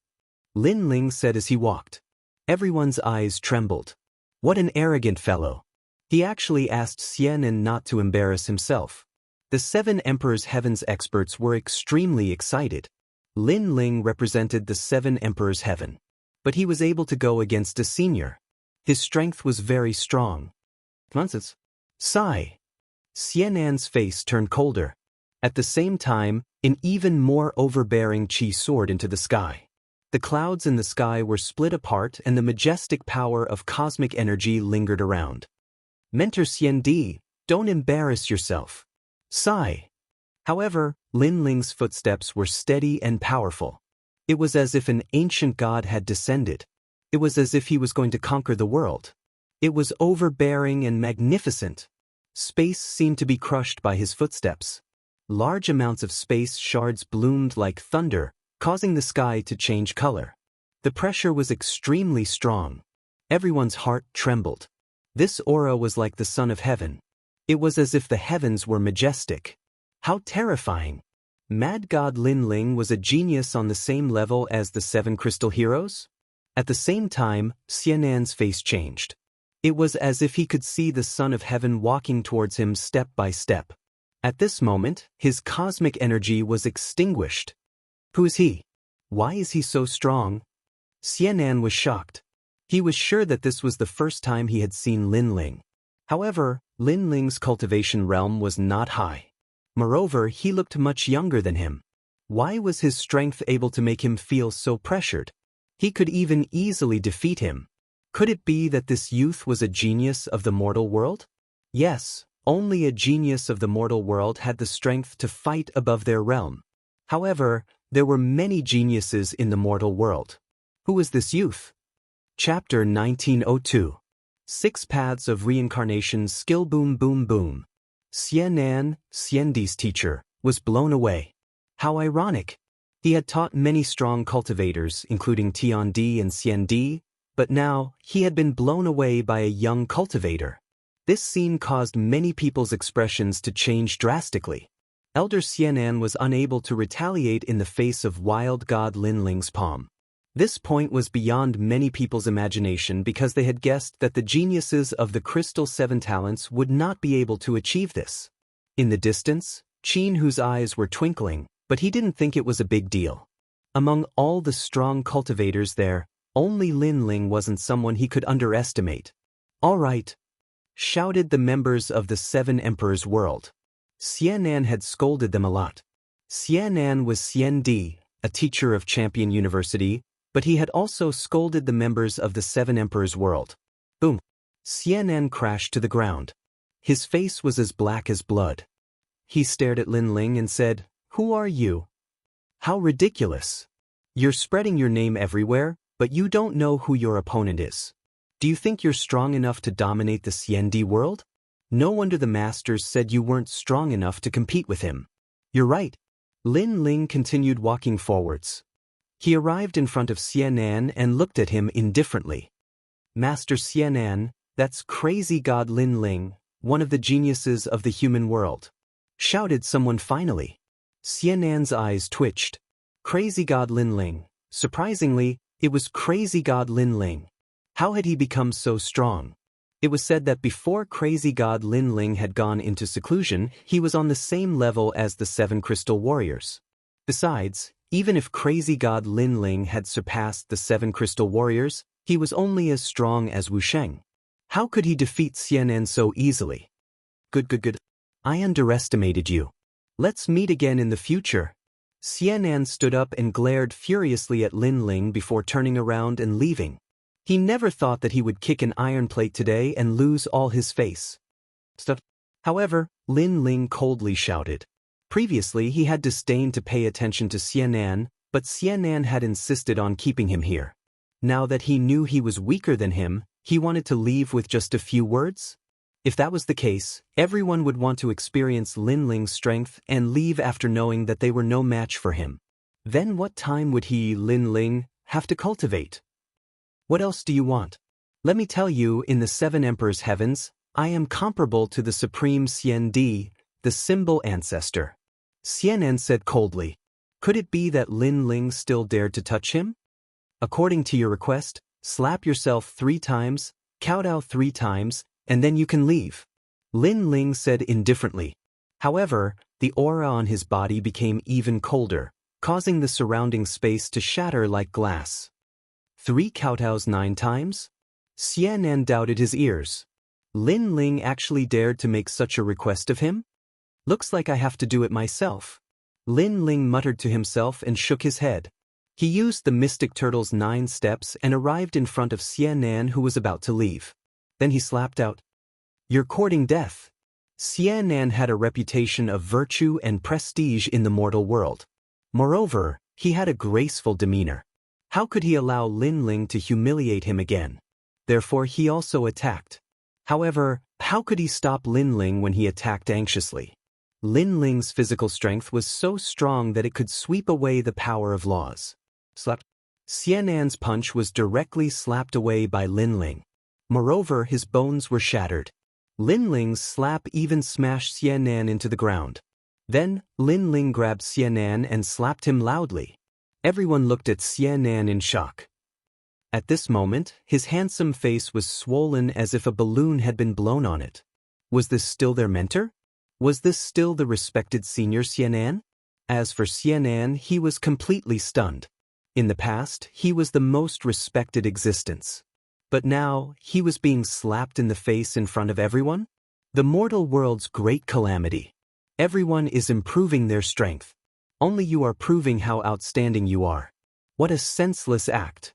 Linling said as he walked. Everyone's eyes trembled. What an arrogant fellow. He actually asked Xianan not to embarrass himself. The 7 Emperor's Heaven's experts were extremely excited. Linling represented the 7 Emperor's Heaven. But he was able to go against a senior. His strength was very strong. Nonsense. Sigh. Xianan's face turned colder. At the same time, an even more overbearing qi soared into the sky. The clouds in the sky were split apart and the majestic power of cosmic energy lingered around. Mentor Xiandi, don't embarrass yourself. Sigh. However, Linling's footsteps were steady and powerful. It was as if an ancient god had descended. It was as if he was going to conquer the world. It was overbearing and magnificent. Space seemed to be crushed by his footsteps. Large amounts of space shards bloomed like thunder, causing the sky to change color. The pressure was extremely strong. Everyone's heart trembled. This aura was like the sun of heaven. It was as if the heavens were majestic. How terrifying! Mad God Linling was a genius on the same level as the 7 crystal heroes? At the same time, Xianan's face changed. It was as if he could see the Son of Heaven walking towards him step by step. At this moment, his cosmic energy was extinguished. Who is he? Why is he so strong? Xianan was shocked. He was sure that this was the first time he had seen Linling. However, Linling's cultivation realm was not high. Moreover, he looked much younger than him. Why was his strength able to make him feel so pressured? He could even easily defeat him. Could it be that this youth was a genius of the mortal world? Yes, only a genius of the mortal world had the strength to fight above their realm. However, there were many geniuses in the mortal world. Who was this youth? Chapter 1902. 6 Paths of Reincarnation Skill Boom Boom Boom. Xianan, Xiandi's teacher, was blown away. How ironic. He had taught many strong cultivators, including Tiandi and Xiandi, but now he had been blown away by a young cultivator. This scene caused many people's expressions to change drastically. Elder Xianan was unable to retaliate in the face of wild god Linling's palm. This point was beyond many people's imagination because they had guessed that the geniuses of the Crystal 7 Talents would not be able to achieve this. In the distance, Qin Hu's eyes were twinkling, but he didn't think it was a big deal. Among all the strong cultivators there, only Linling wasn't someone he could underestimate. All right, shouted the members of the 7 Emperors' world. Xianan had scolded them a lot. Xianan was Xiandi, a teacher of Champion University, But he had also scolded the members of the Seven Emperors' world. Boom! Xian'an crashed to the ground. His face was as black as blood. He stared at Lin Ling and said, "Who are you? How ridiculous! You're spreading your name everywhere, but you don't know who your opponent is. Do you think you're strong enough to dominate the Xiendi world? No wonder the masters said you weren't strong enough to compete with him." "You're right." Lin Ling continued walking forwards. He arrived in front of Xian'an and looked at him indifferently. "Master Xian'an, that's crazy god Lin Ling, one of the geniuses of the human world," shouted someone finally. Xian'an's eyes twitched. Crazy god Lin Ling. Surprisingly, it was crazy god Lin Ling. How had he become so strong? It was said that before crazy god Lin Ling had gone into seclusion, he was on the same level as the 7 crystal warriors. Besides, even if crazy god Lin Ling had surpassed the 7 crystal warriors, he was only as strong as Wuxia. How could he defeat Xian'an so easily? Good. I underestimated you. Let's meet again in the future." Xian'an stood up and glared furiously at Lin Ling before turning around and leaving. He never thought that he would kick an iron plate today and lose all his face. However, Lin Ling coldly shouted. Previously he had disdained to pay attention to Xian'an, but Xian'an had insisted on keeping him here. Now that he knew he was weaker than him, he wanted to leave with just a few words? If that was the case, everyone would want to experience Lin Ling's strength and leave after knowing that they were no match for him. Then what time would he, Lin Ling, have to cultivate? "What else do you want? Let me tell you, in the 7 Emperors' heavens, I am comparable to the supreme Xiandi, the symbol ancestor," Xian'an said coldly. Could it be that Lin Ling still dared to touch him? "According to your request, slap yourself 3 times, kowtow 3 times, and then you can leave," Lin Ling said indifferently. However, the aura on his body became even colder, causing the surrounding space to shatter like glass. 3 kowtows 9 times? Xian'an doubted his ears. Lin Ling actually dared to make such a request of him? "Looks like I have to do it myself," Lin Ling muttered to himself and shook his head. He used the Mystic Turtle's 9 steps and arrived in front of Xian'an, who was about to leave. Then he slapped out, "You're courting death." Xian'an had a reputation of virtue and prestige in the mortal world. Moreover, he had a graceful demeanor. How could he allow Lin Ling to humiliate him again? Therefore he also attacked. However, how could he stop Lin Ling when he attacked anxiously? Lin Ling's physical strength was so strong that it could sweep away the power of laws. Slap. Xian'an's punch was directly slapped away by Lin Ling. Moreover, his bones were shattered. Lin Ling's slap even smashed Xian'an into the ground. Then, Lin Ling grabbed Xian'an and slapped him loudly. Everyone looked at Xian'an in shock. At this moment, his handsome face was swollen as if a balloon had been blown on it. Was this still their mentor? Was this still the respected senior Xian'an? As for Xian'an, he was completely stunned. In the past, he was the most respected existence. But now, he was being slapped in the face in front of everyone? The mortal world's great calamity. Everyone is improving their strength. Only you are proving how outstanding you are. What a senseless act.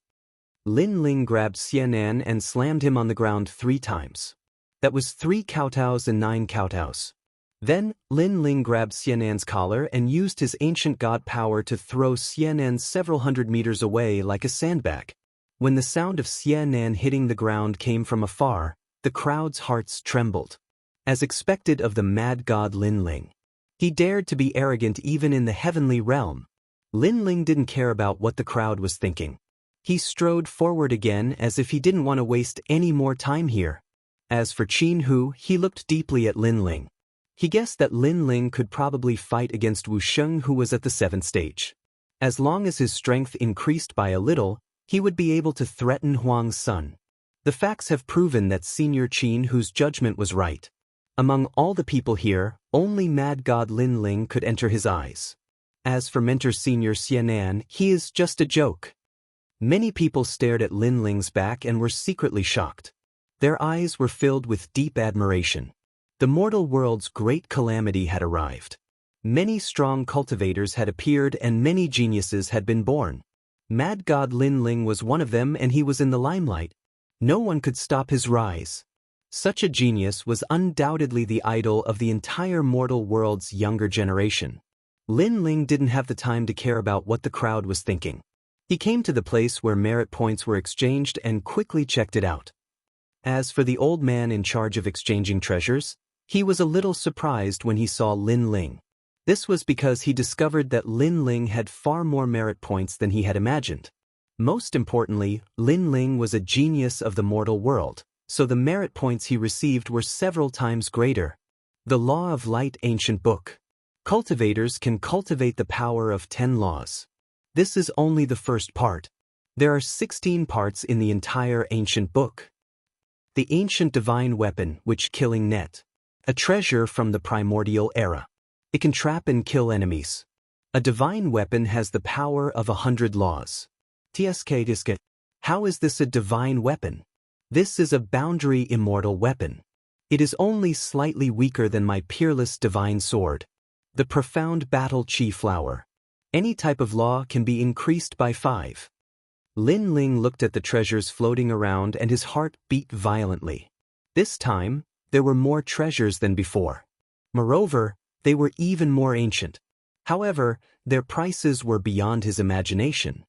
Lin Ling grabbed Xian'an and slammed him on the ground 3 times. That was 3 kowtows and 9 kowtows. Then, Lin Ling grabbed Xian'an's collar and used his ancient god power to throw Xian'an several hundred meters away like a sandbag. When the sound of Xian'an hitting the ground came from afar, the crowd's hearts trembled. As expected of the mad god Lin Ling. He dared to be arrogant even in the heavenly realm. Lin Ling didn't care about what the crowd was thinking. He strode forward again as if he didn't want to waste any more time here. As for Qin Hu, he looked deeply at Lin Ling. He guessed that Lin Ling could probably fight against Wuxia, who was at the 7th stage. As long as his strength increased by a little, he would be able to threaten Huang's son. The facts have proven that Senior Qin Hu's judgment was right. Among all the people here, only mad god Lin Ling could enter his eyes. As for mentor Senior Xian'an, he is just a joke. Many people stared at Lin Ling's back and were secretly shocked. Their eyes were filled with deep admiration. The mortal world's great calamity had arrived. Many strong cultivators had appeared and many geniuses had been born. Mad God Lin Ling was one of them, and he was in the limelight. No one could stop his rise. Such a genius was undoubtedly the idol of the entire mortal world's younger generation. Lin Ling didn't have the time to care about what the crowd was thinking. He came to the place where merit points were exchanged and quickly checked it out. As for the old man in charge of exchanging treasures, he was a little surprised when he saw Lin Ling. This was because he discovered that Lin Ling had far more merit points than he had imagined. Most importantly, Lin Ling was a genius of the mortal world, so the merit points he received were several times greater. The Law of Light Ancient Book. Cultivators can cultivate the power of 10 laws. This is only the first part. There are 16 parts in the entire ancient book. The ancient divine weapon, which killing net. A treasure from the primordial era. It can trap and kill enemies. A divine weapon has the power of 100 laws. TSK. How is this a divine weapon? This is a boundary immortal weapon. It is only slightly weaker than my peerless divine sword. The profound battle chi flower. Any type of law can be increased by 5. Lin Ling looked at the treasures floating around and his heart beat violently. This time, there were more treasures than before. Moreover, they were even more ancient. However, their prices were beyond his imagination.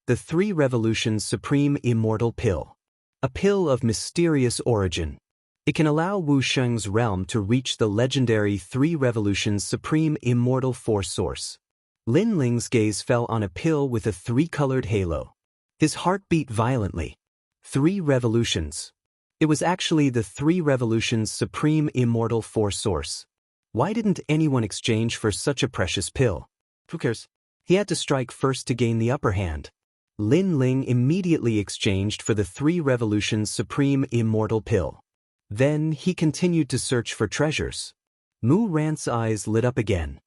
The 3 Revolutions Supreme Immortal Pill. A pill of mysterious origin. It can allow Wuxia's realm to reach the legendary 3 Revolutions Supreme Immortal Force Source. Lin Ling's gaze fell on a pill with a 3-colored halo. His heart beat violently. 3 Revolutions. It was actually the 3 Revolutions Supreme Immortal Force Source. Why didn't anyone exchange for such a precious pill? Who cares? He had to strike first to gain the upper hand. Lin Ling immediately exchanged for the 3 Revolutions Supreme Immortal Pill. Then he continued to search for treasures. Mu Rant's eyes lit up again.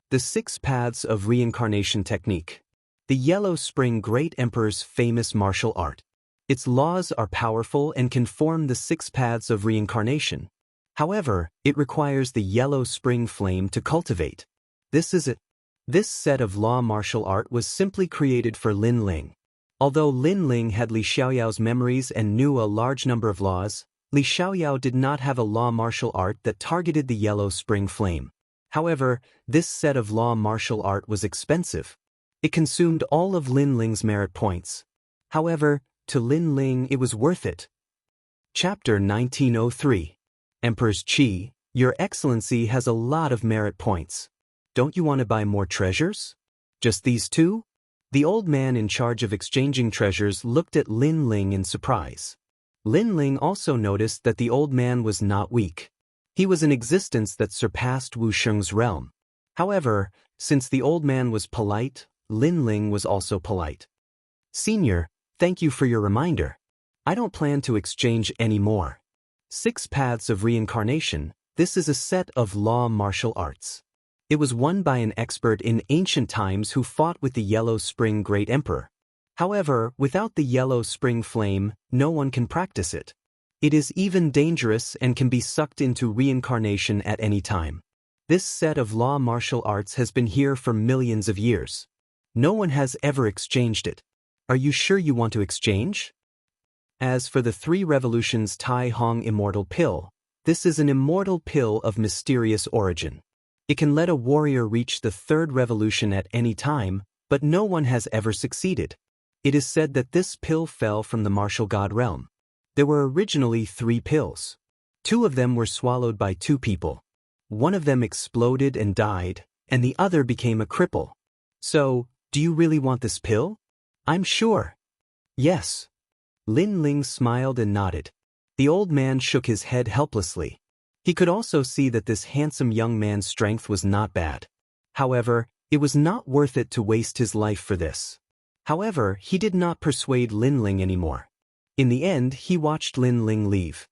The 6 Paths of Reincarnation Technique. The Yellow Spring Great Emperor's famous martial art. Its laws are powerful and can form the 6 Paths of Reincarnation. However, it requires the Yellow Spring Flame to cultivate. This is it. This set of law martial art was simply created for Lin Ling. Although Lin Ling had Li Xiaoyao's memories and knew a large number of laws, Li Xiaoyao did not have a law martial art that targeted the Yellow Spring Flame. However, this set of law martial art was expensive. It consumed all of Lin Ling's merit points. However, to Lin Ling it was worth it. Chapter 1903. Emperor's Qi, Your Excellency has a lot of merit points. Don't you want to buy more treasures? Just these 2? The old man in charge of exchanging treasures looked at Lin Ling in surprise. Lin Ling also noticed that the old man was not weak. He was an existence that surpassed Wuxia's realm. However, since the old man was polite, Lin Ling was also polite. Senior, thank you for your reminder. I don't plan to exchange any more. 6 Paths of Reincarnation. This is a set of law martial arts. It was won by an expert in ancient times who fought with the Yellow Spring Great Emperor. However, without the Yellow Spring Flame, no one can practice it. It is even dangerous and can be sucked into reincarnation at any time. This set of law martial arts has been here for millions of years. No one has ever exchanged it. Are you sure you want to exchange? As for the 3 Revolutions Tai Hong Immortal Pill, this is an immortal pill of mysterious origin. It can let a warrior reach the 3rd revolution at any time, but no one has ever succeeded. It is said that this pill fell from the martial god realm. There were originally 3 pills. 2 of them were swallowed by 2 people. One of them exploded and died, and the other became a cripple. So, do you really want this pill? I'm sure. Yes. Lin Ling smiled and nodded. The old man shook his head helplessly. He could also see that this handsome young man's strength was not bad. However, it was not worth it to waste his life for this. However, he did not persuade Lin Ling anymore. In the end, he watched Lin Ling leave.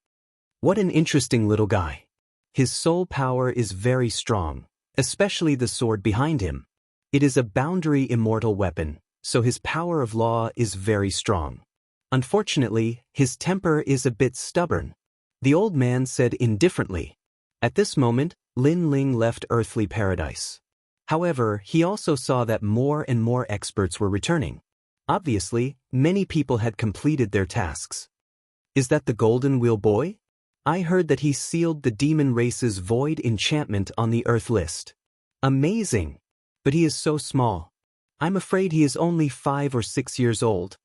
What an interesting little guy. His soul power is very strong, especially the sword behind him. It is a boundary immortal weapon, so his power of law is very strong. Unfortunately, his temper is a bit stubborn. The old man said indifferently. At this moment, Lin Ling left earthly paradise. However, he also saw that more and more experts were returning. Obviously, many people had completed their tasks. Is that the Golden Wheel Boy? I heard that he sealed the demon race's void enchantment on the Earth list. Amazing! But he is so small. I'm afraid he is only 5 or 6 years old.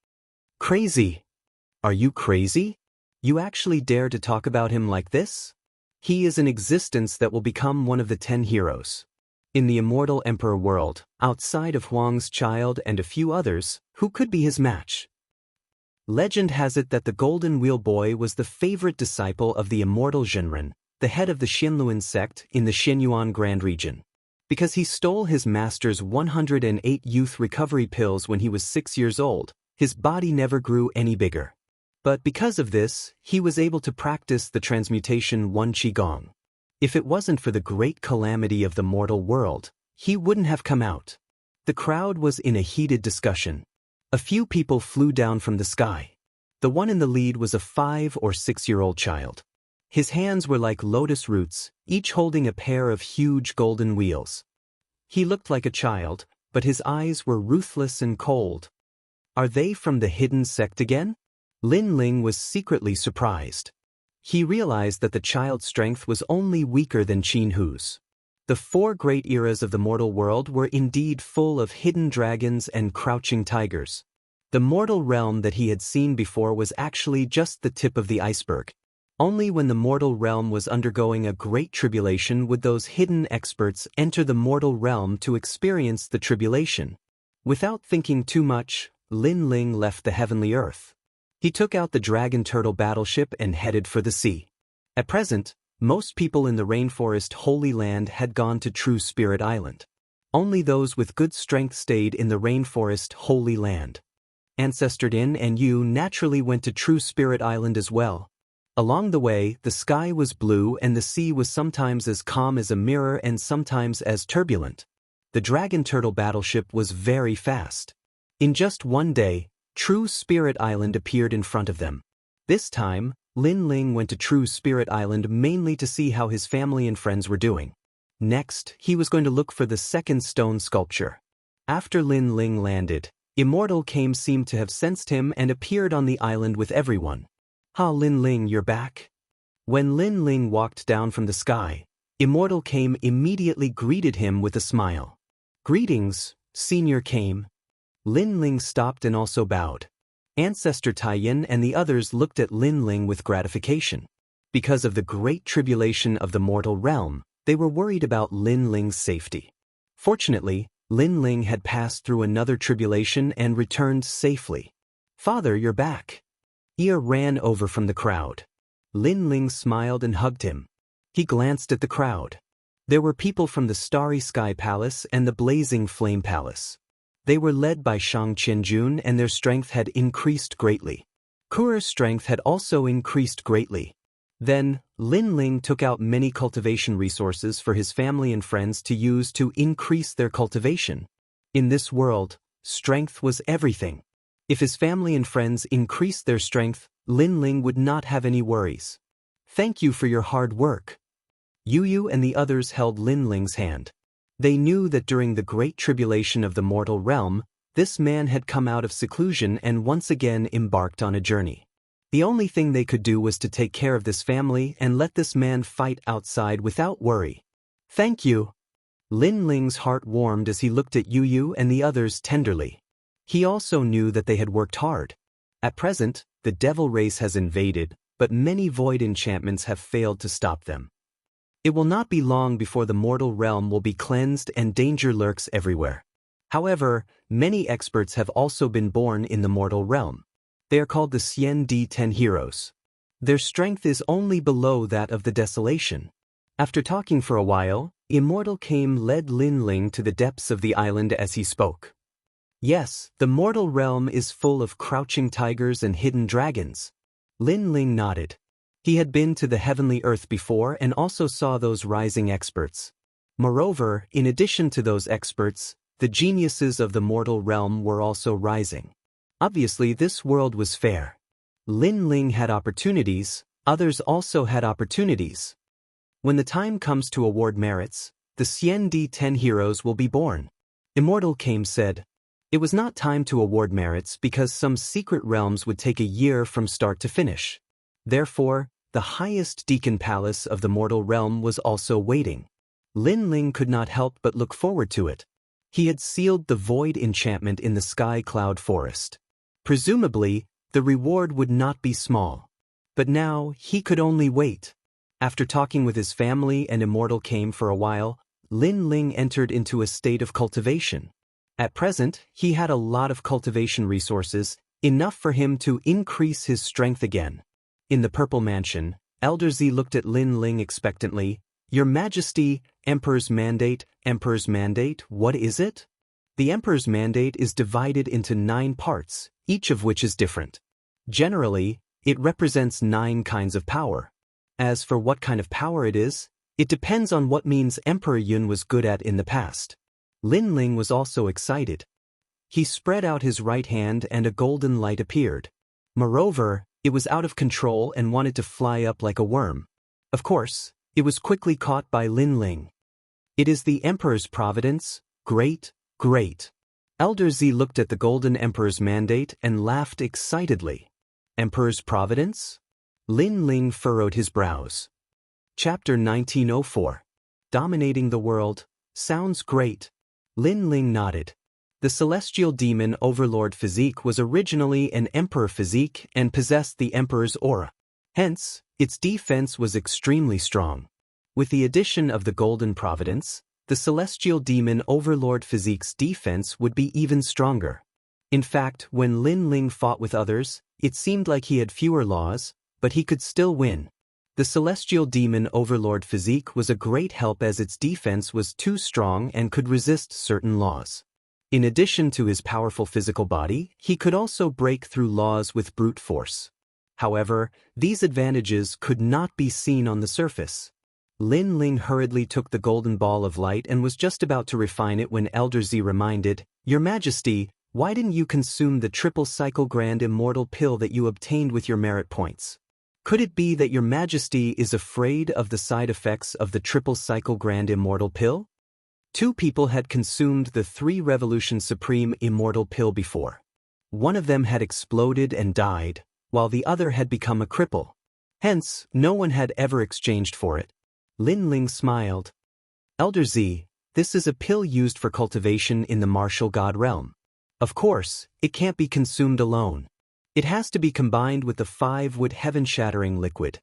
Crazy! Are you crazy? You actually dare to talk about him like this? He is an existence that will become one of the 10 heroes. In the immortal emperor world, outside of Huang's child and a few others, who could be his match? Legend has it that the Golden Wheel Boy was the favorite disciple of the immortal Zhenren, the head of the Xianluan sect in the Xianyuan Grand region. Because he stole his master's 108 youth recovery pills when he was 6 years old, his body never grew any bigger. But because of this, he was able to practice the transmutation One Qigong. If it wasn't for the great calamity of the mortal world, he wouldn't have come out. The crowd was in a heated discussion. A few people flew down from the sky. The one in the lead was a 5 or 6-year-old child. His hands were like lotus roots, each holding a pair of huge golden wheels. He looked like a child, but his eyes were ruthless and cold. Are they from the hidden sect again? Lin Ling was secretly surprised. He realized that the child's strength was only weaker than Qin Hu's. The 4 great eras of the mortal world were indeed full of hidden dragons and crouching tigers. The mortal realm that he had seen before was actually just the tip of the iceberg. Only when the mortal realm was undergoing a great tribulation would those hidden experts enter the mortal realm to experience the tribulation. Without thinking too much, Lin Ling left the heavenly earth. He took out the dragon turtle battleship and headed for the sea. At present, most people in the rainforest Holy Land had gone to True Spirit Island. Only those with good strength stayed in the rainforest Holy Land. Ancestor Din and Yu naturally went to True Spirit Island as well. Along the way, the sky was blue and the sea was sometimes as calm as a mirror and sometimes as turbulent. The dragon turtle battleship was very fast. In just one day, True Spirit Island appeared in front of them. This time, Lin Ling went to True Spirit Island mainly to see how his family and friends were doing. Next, he was going to look for the second stone sculpture. After Lin Ling landed, Immortal Kame seemed to have sensed him and appeared on the island with everyone. "Ha, Lin Ling, you're back?" When Lin Ling walked down from the sky, Immortal Kame immediately greeted him with a smile. "Greetings, Senior Kame." Lin Ling stopped and also bowed. Ancestor Taiyin and the others looked at Lin Ling with gratification. Because of the great tribulation of the mortal realm, they were worried about Lin Ling's safety. Fortunately, Lin Ling had passed through another tribulation and returned safely. "Father, you're back." Ia ran over from the crowd. Lin Ling smiled and hugged him. He glanced at the crowd. There were people from the Starry Sky Palace and the Blazing Flame Palace. They were led by Shang Qianjun and their strength had increased greatly. Kur's strength had also increased greatly. Then, Lin Ling took out many cultivation resources for his family and friends to use to increase their cultivation. In this world, strength was everything. If his family and friends increased their strength, Lin Ling would not have any worries. "Thank you for your hard work." Yu and the others held Lin Ling's hand. They knew that during the great tribulation of the mortal realm, this man had come out of seclusion and once again embarked on a journey. The only thing they could do was to take care of this family and let this man fight outside without worry. "Thank you." Lin Ling's heart warmed as he looked at Yu and the others tenderly. He also knew that they had worked hard. At present, the devil race has invaded, but many void enchantments have failed to stop them. It will not be long before the mortal realm will be cleansed and danger lurks everywhere. However, many experts have also been born in the mortal realm. They are called the Xian-10 heroes. Their strength is only below that of the desolation. After talking for a while, Immortal Kame led Lin Ling to the depths of the island as he spoke. "Yes, the mortal realm is full of crouching tigers and hidden dragons." Lin Ling nodded. He had been to the heavenly earth before and also saw those rising experts. Moreover, in addition to those experts, the geniuses of the mortal realm were also rising. Obviously, this world was fair. Lin Ling had opportunities, others also had opportunities. When the time comes to award merits, the Xian-10 heroes will be born. Immortal Kame said. It was not time to award merits because some secret realms would take a year from start to finish. Therefore, the highest deacon palace of the mortal realm was also waiting. Lin Ling could not help but look forward to it. He had sealed the void enchantment in the sky cloud forest. Presumably, the reward would not be small. But now, he could only wait. After talking with his family and Immortal came for a while, Lin Ling entered into a state of cultivation. At present, he had a lot of cultivation resources, enough for him to increase his strength again. In the Purple Mansion, Elder Z looked at Lin Ling expectantly. "Your Majesty, Emperor's Mandate, what is it?" The Emperor's Mandate is divided into 9 parts, each of which is different. Generally, it represents 9 kinds of power. As for what kind of power it is, it depends on what means Emperor Yun was good at in the past. Lin Ling was also excited. He spread out his right hand and a golden light appeared. Moreover, it was out of control and wanted to fly up like a worm. Of course, it was quickly caught by Lin Ling. "It is the Emperor's providence, great, great." Elder Z looked at the Golden Emperor's Mandate and laughed excitedly. "Emperor's providence?" Lin Ling furrowed his brows. Chapter 1904. Dominating the World. Sounds great. Lin Ling nodded. The celestial demon overlord physique was originally an emperor physique and possessed the emperor's aura. Hence, its defense was extremely strong. With the addition of the golden providence, the celestial demon overlord physique's defense would be even stronger. In fact, when Lin Ling fought with others, it seemed like he had fewer laws, but he could still win. The celestial demon overlord physique was a great help as its defense was too strong and could resist certain laws. In addition to his powerful physical body, he could also break through laws with brute force. However, these advantages could not be seen on the surface. Lin Ling hurriedly took the golden ball of light and was just about to refine it when Elder Z reminded, "Your Majesty, why didn't you consume the triple cycle grand immortal pill that you obtained with your merit points? Could it be that your Majesty is afraid of the side effects of the triple cycle grand immortal pill?" 2 people had consumed the 3 Revolution Supreme immortal pill before. One of them had exploded and died, while the other had become a cripple. Hence, no one had ever exchanged for it. Lin Ling smiled. "Elder Z, this is a pill used for cultivation in the martial god realm. Of course, it can't be consumed alone. It has to be combined with the 5-wood heaven-shattering liquid."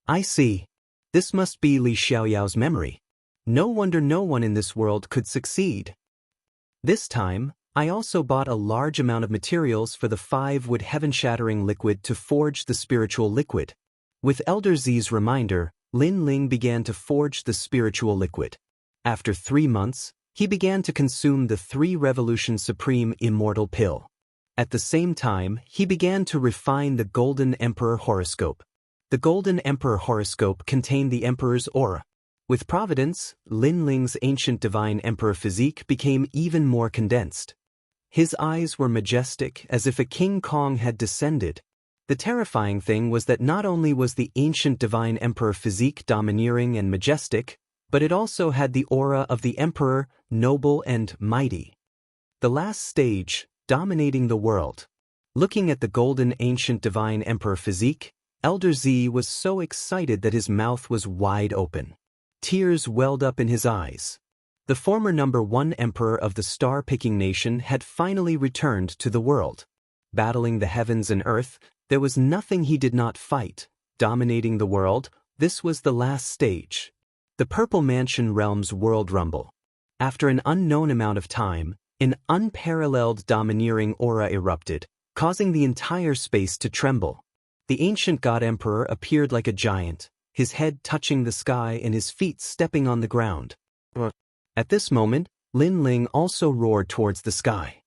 "I see. This must be Li Xiaoyao's memory. No wonder no one in this world could succeed. This time, I also bought a large amount of materials for the 5-wood heaven-shattering liquid to forge the spiritual liquid." With Elder Z's reminder, Lin Ling began to forge the spiritual liquid. After 3 months, he began to consume the 3 Revolution Supreme immortal pill. At the same time, he began to refine the Golden Emperor horoscope. The Golden Emperor horoscope contained the Emperor's aura. With providence, Lin Ling's ancient divine emperor physique became even more condensed. His eyes were majestic as if a King Kong had descended. The terrifying thing was that not only was the ancient divine emperor physique domineering and majestic, but it also had the aura of the emperor, noble and mighty. The last stage, dominating the world. Looking at the golden ancient divine emperor physique, Elder Z was so excited that his mouth was wide open. Tears welled up in his eyes. The former number 1 emperor of the star-picking nation had finally returned to the world. Battling the heavens and earth, there was nothing he did not fight. Dominating the world, this was the last stage. The Purple Mansion Realm's World Rumble. After an unknown amount of time, an unparalleled domineering aura erupted, causing the entire space to tremble. The ancient god emperor appeared like a giant, his head touching the sky and his feet stepping on the ground. At this moment, Lin Ling also roared towards the sky.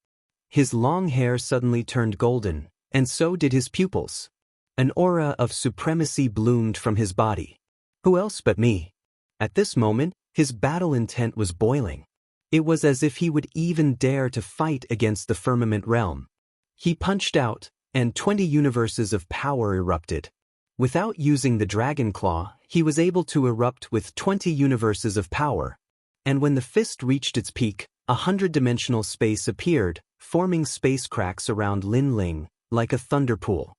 His long hair suddenly turned golden, and so did his pupils. An aura of supremacy bloomed from his body. Who else but me? At this moment, his battle intent was boiling. It was as if he would even dare to fight against the firmament realm. He punched out, and 20 universes of power erupted. Without using the dragon claw, he was able to erupt with 20 universes of power. And when the fist reached its peak, a 100-dimensional space appeared, forming space cracks around Lin Ling, like a thunder pool.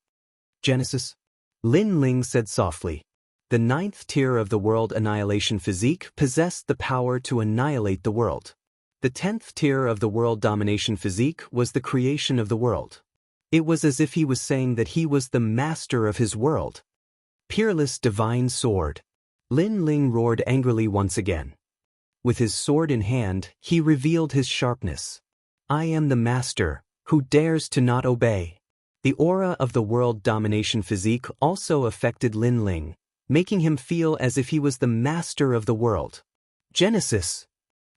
Genesis? Lin Ling said softly. The 9th tier of the world annihilation physique possessed the power to annihilate the world. The 10th tier of the world domination physique was the creation of the world. It was as if he was saying that he was the master of his world. Peerless divine sword. Lin Ling roared angrily once again. With his sword in hand, he revealed his sharpness. I am the master, who dares to not obey. The aura of the world domination physique also affected Lin Ling, making him feel as if he was the master of the world. Genesis!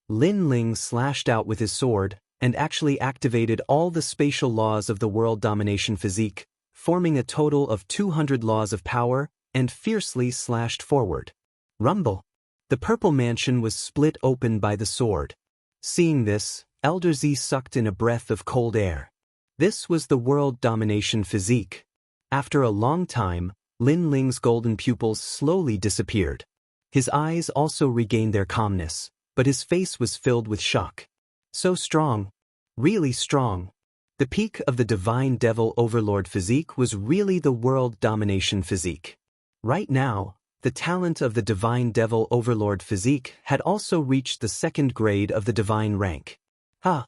Lin Ling slashed out with his sword, and actually activated all the spatial laws of the world domination physique, forming a total of 200 laws of power, and fiercely slashed forward. Rumble! The purple mansion was split open by the sword. Seeing this, Elder Z sucked in a breath of cold air. This was the world domination physique. After a long time, Lin Ling's golden pupils slowly disappeared. His eyes also regained their calmness, but his face was filled with shock. So strong. Really strong. The peak of the divine devil overlord physique was really the world domination physique. Right now, the talent of the divine devil overlord physique had also reached the 2nd grade of the divine rank. Ha!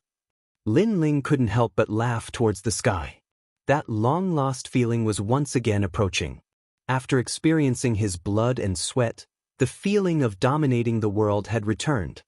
Lin Ling couldn't help but laugh towards the sky. That long-lost feeling was once again approaching. After experiencing his blood and sweat, the feeling of dominating the world had returned.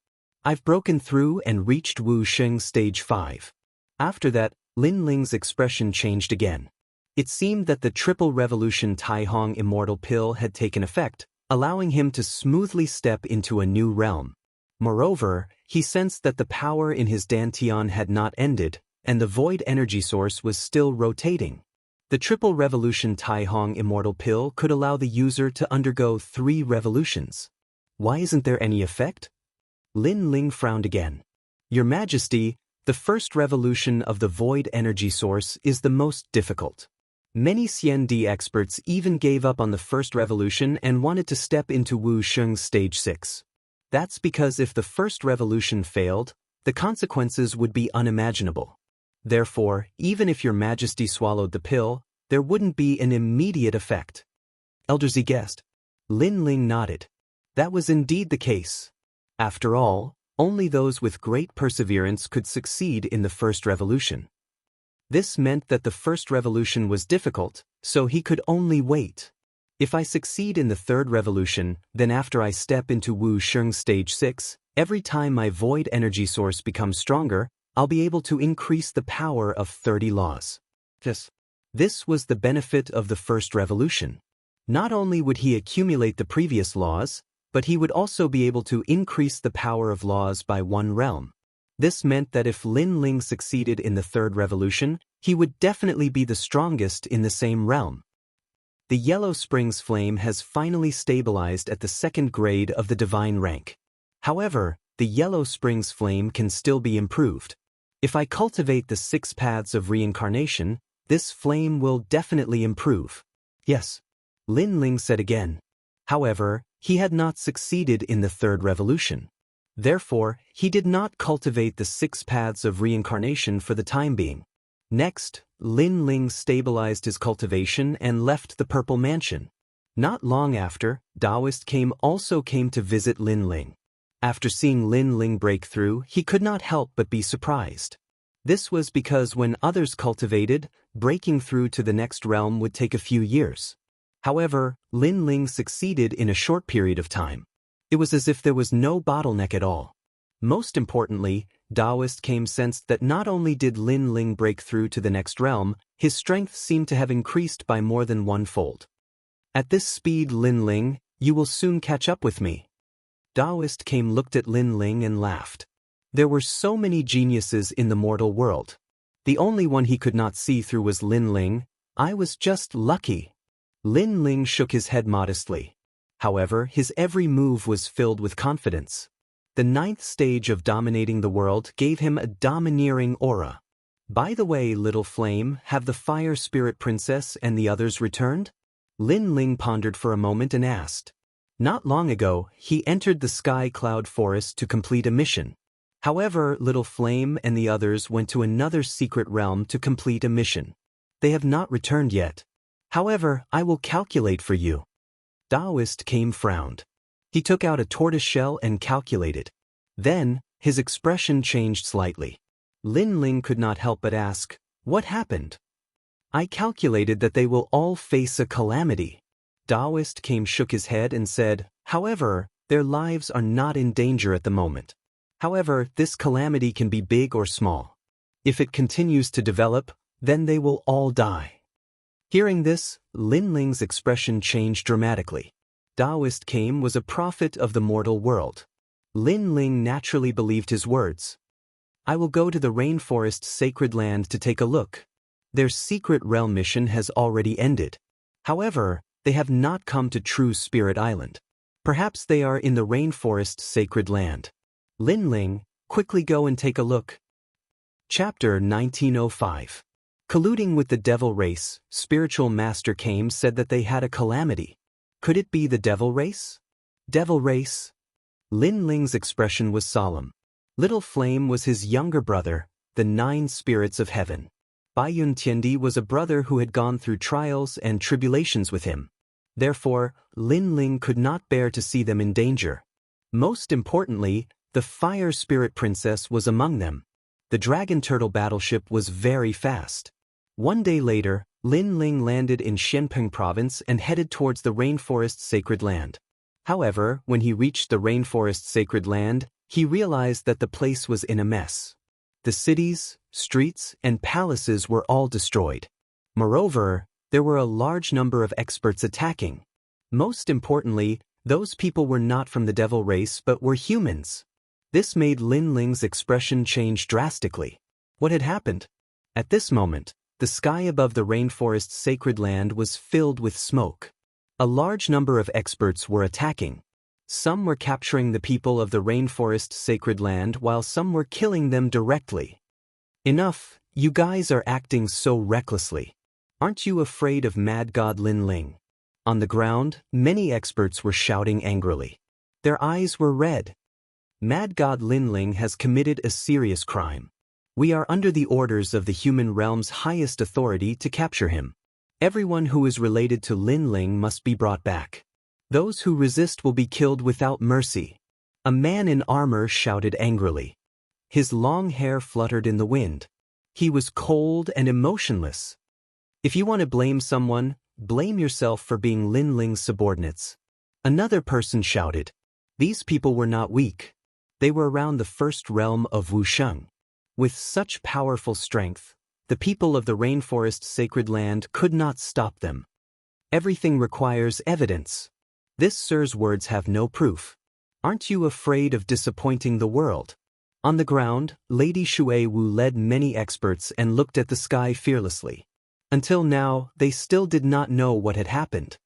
I've broken through and reached Wuxia stage 5. After that, Lin Ling's expression changed again. It seemed that the triple revolution Taihong immortal pill had taken effect, allowing him to smoothly step into a new realm. Moreover, he sensed that the power in his dantian had not ended, and the void energy source was still rotating. The triple revolution Taihong immortal pill could allow the user to undergo 3 revolutions. Why isn't there any effect? Lin Ling frowned again. Your Majesty, the first revolution of the void energy source is the most difficult. Many CND experts even gave up on the first revolution and wanted to step into Wuxia stage 6. That's because if the first revolution failed, the consequences would be unimaginable. Therefore, even if your Majesty swallowed the pill, there wouldn't be an immediate effect. Elder Z guessed. Lin Ling nodded. That was indeed the case. After all, only those with great perseverance could succeed in the first revolution. This meant that the first revolution was difficult, so he could only wait. If I succeed in the 3rd revolution, then after I step into Wuxia stage 6, every time my void energy source becomes stronger, I'll be able to increase the power of 30 laws. This was the benefit of the first revolution. Not only would he accumulate the previous laws, but he would also be able to increase the power of laws by 1 realm. This meant that if Lin Ling succeeded in the 3rd revolution, he would definitely be the strongest in the same realm. The Yellow Springs flame has finally stabilized at the 2nd grade of the divine rank. However, the Yellow Springs flame can still be improved. If I cultivate the 6 paths of reincarnation, this flame will definitely improve. Yes, Lin Ling said again. However, he had not succeeded in the 3rd revolution. Therefore, he did not cultivate the 6 paths of reincarnation for the time being. Next, Lin Ling stabilized his cultivation and left the purple mansion. Not long after, Taoist also came to visit Lin Ling. After seeing Lin Ling break through, he could not help but be surprised. This was because when others cultivated, breaking through to the next realm would take a few years. However, Lin Ling succeeded in a short period of time. It was as if there was no bottleneck at all. Most importantly, Taoist sensed that not only did Lin Ling break through to the next realm, his strength seemed to have increased by more than 1-fold. At this speed, Lin Ling, you will soon catch up with me. Taoist looked at Lin Ling and laughed. There were so many geniuses in the mortal world. The only one he could not see through was Lin Ling. I was just lucky. Lin Ling shook his head modestly. However, his every move was filled with confidence. The 9th stage of dominating the world gave him a domineering aura. By the way, little flame, have the fire spirit princess and the others returned? Lin Ling pondered for a moment and asked. Not long ago, he entered the sky cloud forest to complete a mission. However, Little Flame and the others went to another secret realm to complete a mission. They have not returned yet. However, I will calculate for you. Taoist Came frowned. He took out a tortoise shell and calculated. Then, his expression changed slightly. Lin Ling could not help but ask, "What happened?" "I calculated that they will all face a calamity." Taoist Came shook his head and said, "However, their lives are not in danger at the moment. However, this calamity can be big or small. If it continues to develop, then they will all die." Hearing this, Lin Ling's expression changed dramatically. Taoist Came was a prophet of the mortal world. Lin Ling naturally believed his words. "I will go to the rainforest sacred land to take a look." Their secret realm mission has already ended. However, they have not come to True Spirit Island. Perhaps they are in the rainforest sacred land. Lin Ling, quickly go and take a look. Chapter 1905. Colluding with the devil race, Spiritual Master Came said that they had a calamity. Could it be the devil race? Devil race? Lin Ling's expression was solemn. Little Flame was his younger brother, the 9 spirits of heaven. Baiyun Tiandi was a brother who had gone through trials and tribulations with him. Therefore, Lin Ling could not bear to see them in danger. Most importantly, the Fire Spirit Princess was among them. The Dragon Turtle battleship was very fast. One day later, Lin Ling landed in Xianpeng province and headed towards the rainforest sacred land. However, when he reached the rainforest sacred land, he realized that the place was in a mess. The cities, streets, and palaces were all destroyed. Moreover, there were a large number of experts attacking. Most importantly, those people were not from the devil race but were humans. This made Lin Ling's expression change drastically. What had happened? At this moment, the sky above the rainforest sacred land was filled with smoke. A large number of experts were attacking. Some were capturing the people of the rainforest sacred land while some were killing them directly. Enough, you guys are acting so recklessly. Aren't you afraid of Mad God Lin Ling? On the ground, many experts were shouting angrily. Their eyes were red. Mad God Lin Ling has committed a serious crime. We are under the orders of the human realm's highest authority to capture him. Everyone who is related to Lin Ling must be brought back. Those who resist will be killed without mercy. A man in armor shouted angrily. His long hair fluttered in the wind. He was cold and emotionless. If you want to blame someone, blame yourself for being Lin Ling's subordinates. Another person shouted. These people were not weak. They were around the first realm of Wuxia. With such powerful strength, the people of the rainforest sacred land could not stop them. Everything requires evidence. This sir's words have no proof. Aren't you afraid of disappointing the world? On the ground, Lady Shui Wu led many experts and looked at the sky fearlessly. Until now, they still did not know what had happened.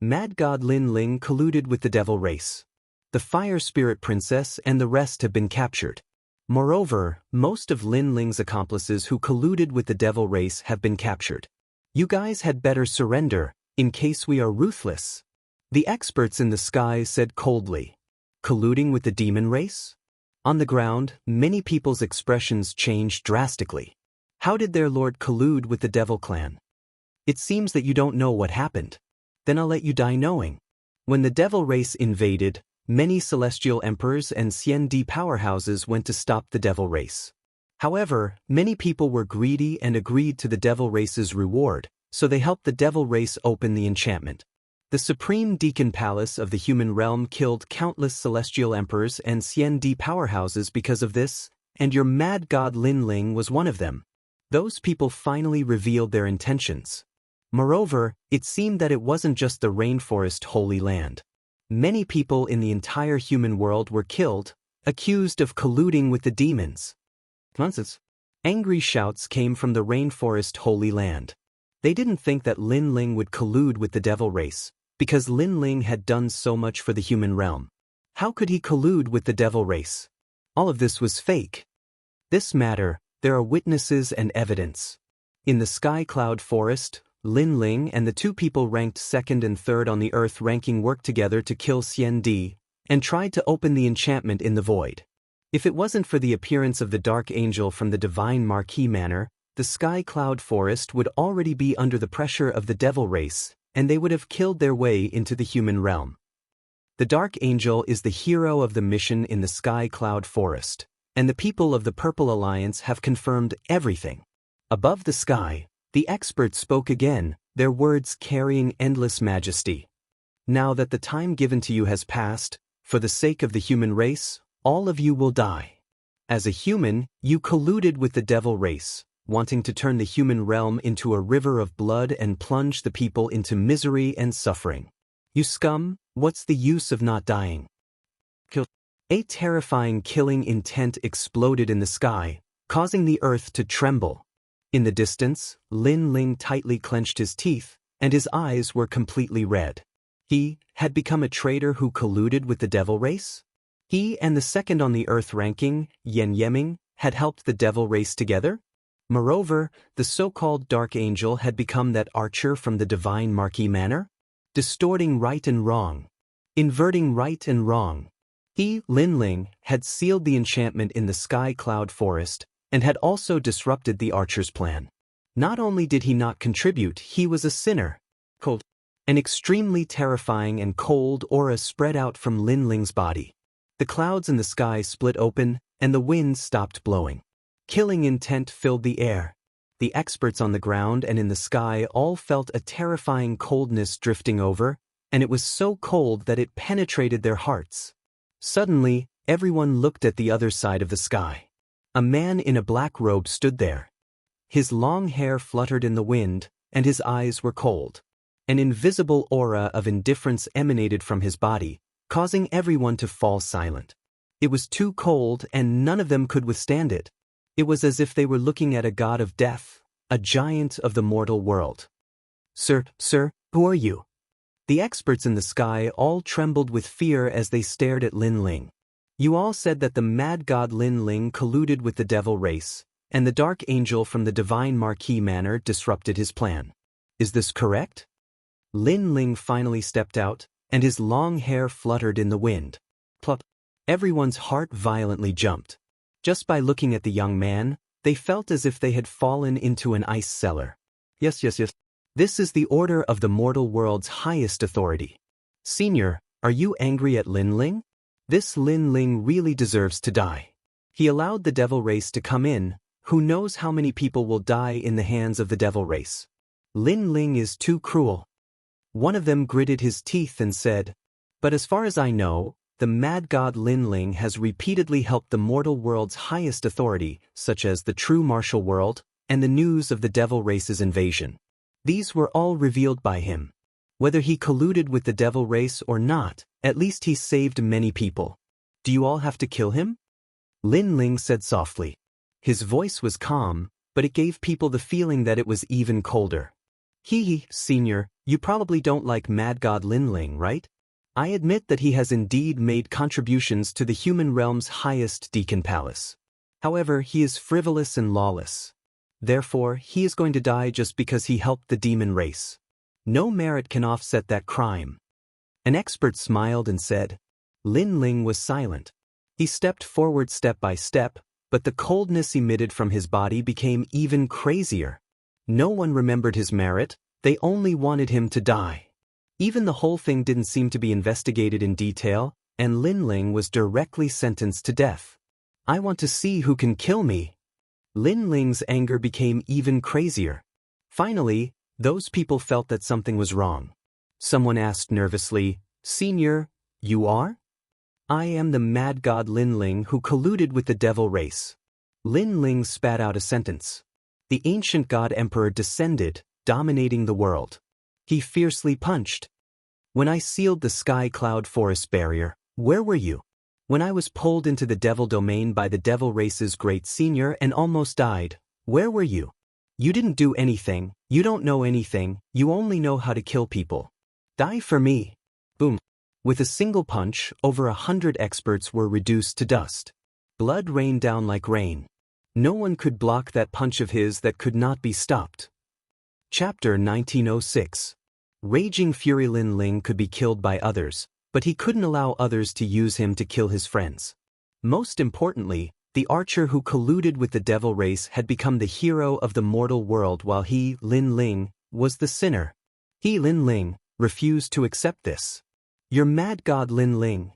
Mad God Lin Ling colluded with the devil race. The Fire Spirit Princess and the rest have been captured. Moreover, most of Lin Ling's accomplices who colluded with the devil race have been captured. You guys had better surrender, in case we are ruthless. The experts in the sky said coldly. Colluding with the demon race? On the ground, many people's expressions changed drastically. How did their lord collude with the devil clan? It seems that you don't know what happened. Then I'll let you die knowing. When the devil race invaded, many celestial emperors and Xian powerhouses went to stop the devil race. However, many people were greedy and agreed to the devil race's reward, so they helped the devil race open the enchantment. The Supreme Deacon Palace of the human realm killed countless celestial emperors and Xian powerhouses because of this, and your mad god Lin Ling was one of them. Those people finally revealed their intentions. Moreover, it seemed that it wasn't just the rainforest holy land. Many people in the entire human world were killed, accused of colluding with the demons. Nonsense. Angry shouts came from the rainforest holy land. They didn't think that Lin Ling would collude with the devil race, because Lin Ling had done so much for the human realm. How could he collude with the devil race? All of this was fake. This matter, there are witnesses and evidence. In the Sky Cloud Forest, Lin Ling and the 2 people ranked 2nd and 3rd on the Earth ranking worked together to kill Xian Di, and tried to open the enchantment in the void. If it wasn't for the appearance of the Dark Angel from the Divine Marquis Manor, the Sky Cloud Forest would already be under the pressure of the Devil race, and they would have killed their way into the human realm. The Dark Angel is the hero of the mission in the Sky Cloud Forest, and the people of the Purple Alliance have confirmed everything. Above the sky, the experts spoke again, their words carrying endless majesty. Now that the time given to you has passed, for the sake of the human race, all of you will die. As a human, you colluded with the Devil race, wanting to turn the human realm into a river of blood and plunge the people into misery and suffering. You scum, what's the use of not dying? A terrifying killing intent exploded in the sky, causing the earth to tremble. In the distance, Lin Ling tightly clenched his teeth, and his eyes were completely red. He had become a traitor who colluded with the Devil race? He and the second on the earth ranking, Yen Yeming, had helped the Devil race together? Moreover, the so-called Dark Angel had become that archer from the Divine Marquis Manor? Distorting right and wrong. Inverting right and wrong. He, Lin Ling, had sealed the enchantment in the Sky Cloud Forest, and had also disrupted the archer's plan. Not only did he not contribute, he was a sinner. Cold. An extremely terrifying and cold aura spread out from Lin Ling's body. The clouds in the sky split open, and the wind stopped blowing. Killing intent filled the air. The experts on the ground and in the sky all felt a terrifying coldness drifting over, and it was so cold that it penetrated their hearts. Suddenly, everyone looked at the other side of the sky. A man in a black robe stood there. His long hair fluttered in the wind, and his eyes were cold. An invisible aura of indifference emanated from his body, causing everyone to fall silent. It was too cold, and none of them could withstand it. It was as if they were looking at a god of death, a giant of the mortal world. Sir, who are you? The experts in the sky all trembled with fear as they stared at Lin Ling. You all said that the mad god Lin Ling colluded with the Devil race, and the Dark Angel from the Divine Marquis Manor disrupted his plan. Is this correct? Lin Ling finally stepped out, and his long hair fluttered in the wind. Plop. Everyone's heart violently jumped. Just by looking at the young man, they felt as if they had fallen into an ice cellar. Yes. This is the order of the mortal world's highest authority. Senior, are you angry at Lin Ling? This Lin Ling really deserves to die. He allowed the Devil race to come in. Who knows how many people will die in the hands of the Devil race? Lin Ling is too cruel. One of them gritted his teeth and said, but as far as I know, the mad god Lin Ling has repeatedly helped the mortal world's highest authority, such as the true martial world, and the news of the Devil race's invasion. These were all revealed by him. Whether he colluded with the Devil race or not, at least he saved many people. Do you all have to kill him? Lin Ling said softly. His voice was calm, but it gave people the feeling that it was even colder. Senior, you probably don't like Mad God Lin Ling, right? I admit that he has indeed made contributions to the human realm's highest Deacon Palace. However, he is frivolous and lawless. Therefore, he is going to die just because he helped the demon race. No merit can offset that crime. An expert smiled and said. Lin Ling was silent. He stepped forward step by step, but the coldness emitted from his body became even crazier. No one remembered his merit, they only wanted him to die. Even the whole thing didn't seem to be investigated in detail, and Lin Ling was directly sentenced to death. I want to see who can kill me. Lin Ling's anger became even crazier. Finally, those people felt that something was wrong. Someone asked nervously, Senior, you are? I am the mad god Lin Ling who colluded with the Devil race. Lin Ling spat out a sentence. The ancient god emperor descended, dominating the world. He fiercely punched. When I sealed the Sky Cloud Forest barrier, where were you? When I was pulled into the Devil domain by the Devil race's great senior and almost died, where were you? You didn't do anything, you don't know anything, you only know how to kill people. Die for me. Boom. With a single punch, over 100 experts were reduced to dust. Blood rained down like rain. No one could block that punch of his that could not be stopped. Chapter 1906. Raging Fury Lin Ling could be killed by others, but he couldn't allow others to use him to kill his friends. Most importantly, the archer who colluded with the devil race had become the hero of the mortal world while he, Lin Ling, was the sinner. He, Lin Ling, refused to accept this. "You're mad god Lin Ling."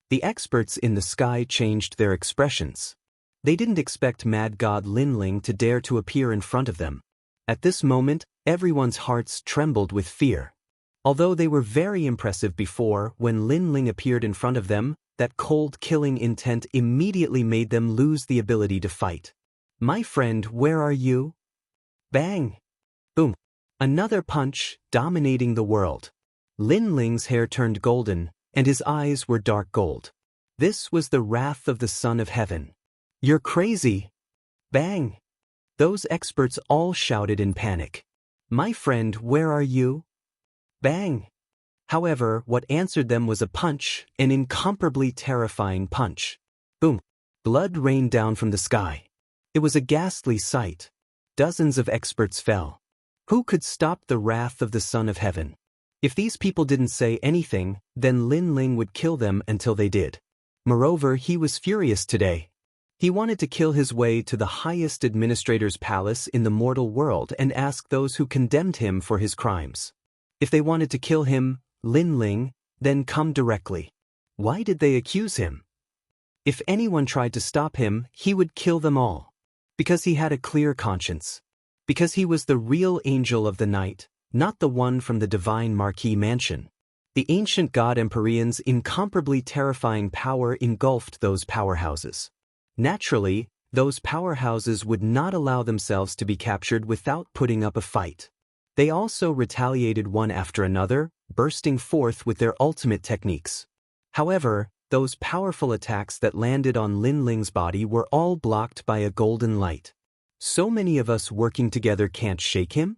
The experts in the sky changed their expressions. They didn't expect mad god Lin Ling to dare to appear in front of them. At this moment, everyone's hearts trembled with fear. Although they were very impressive before, when Lin Ling appeared in front of them, that cold killing intent immediately made them lose the ability to fight. "My friend, where are you?" Bang! Boom! Another punch, dominating the world. Lin Ling's hair turned golden, and his eyes were dark gold. This was the wrath of the Son of Heaven. "You're crazy!" Bang! Those experts all shouted in panic. "My friend, where are you?" Bang! However, what answered them was a punch, an incomparably terrifying punch. Boom! Blood rained down from the sky. It was a ghastly sight. Dozens of experts fell. Who could stop the wrath of the Son of Heaven? If these people didn't say anything, then Lin Ling would kill them until they did. Moreover, he was furious today. He wanted to kill his way to the highest administrator's palace in the mortal world and ask those who condemned him for his crimes. If they wanted to kill him, Lin Ling, then come directly. Why did they accuse him? If anyone tried to stop him, he would kill them all. Because he had a clear conscience. Because he was the real angel of the night, not the one from the divine Marquis mansion. The ancient god Empyrean's incomparably terrifying power engulfed those powerhouses. Naturally, those powerhouses would not allow themselves to be captured without putting up a fight. They also retaliated one after another, bursting forth with their ultimate techniques. However, those powerful attacks that landed on Lin Ling's body were all blocked by a golden light. So many of us working together can't shake him?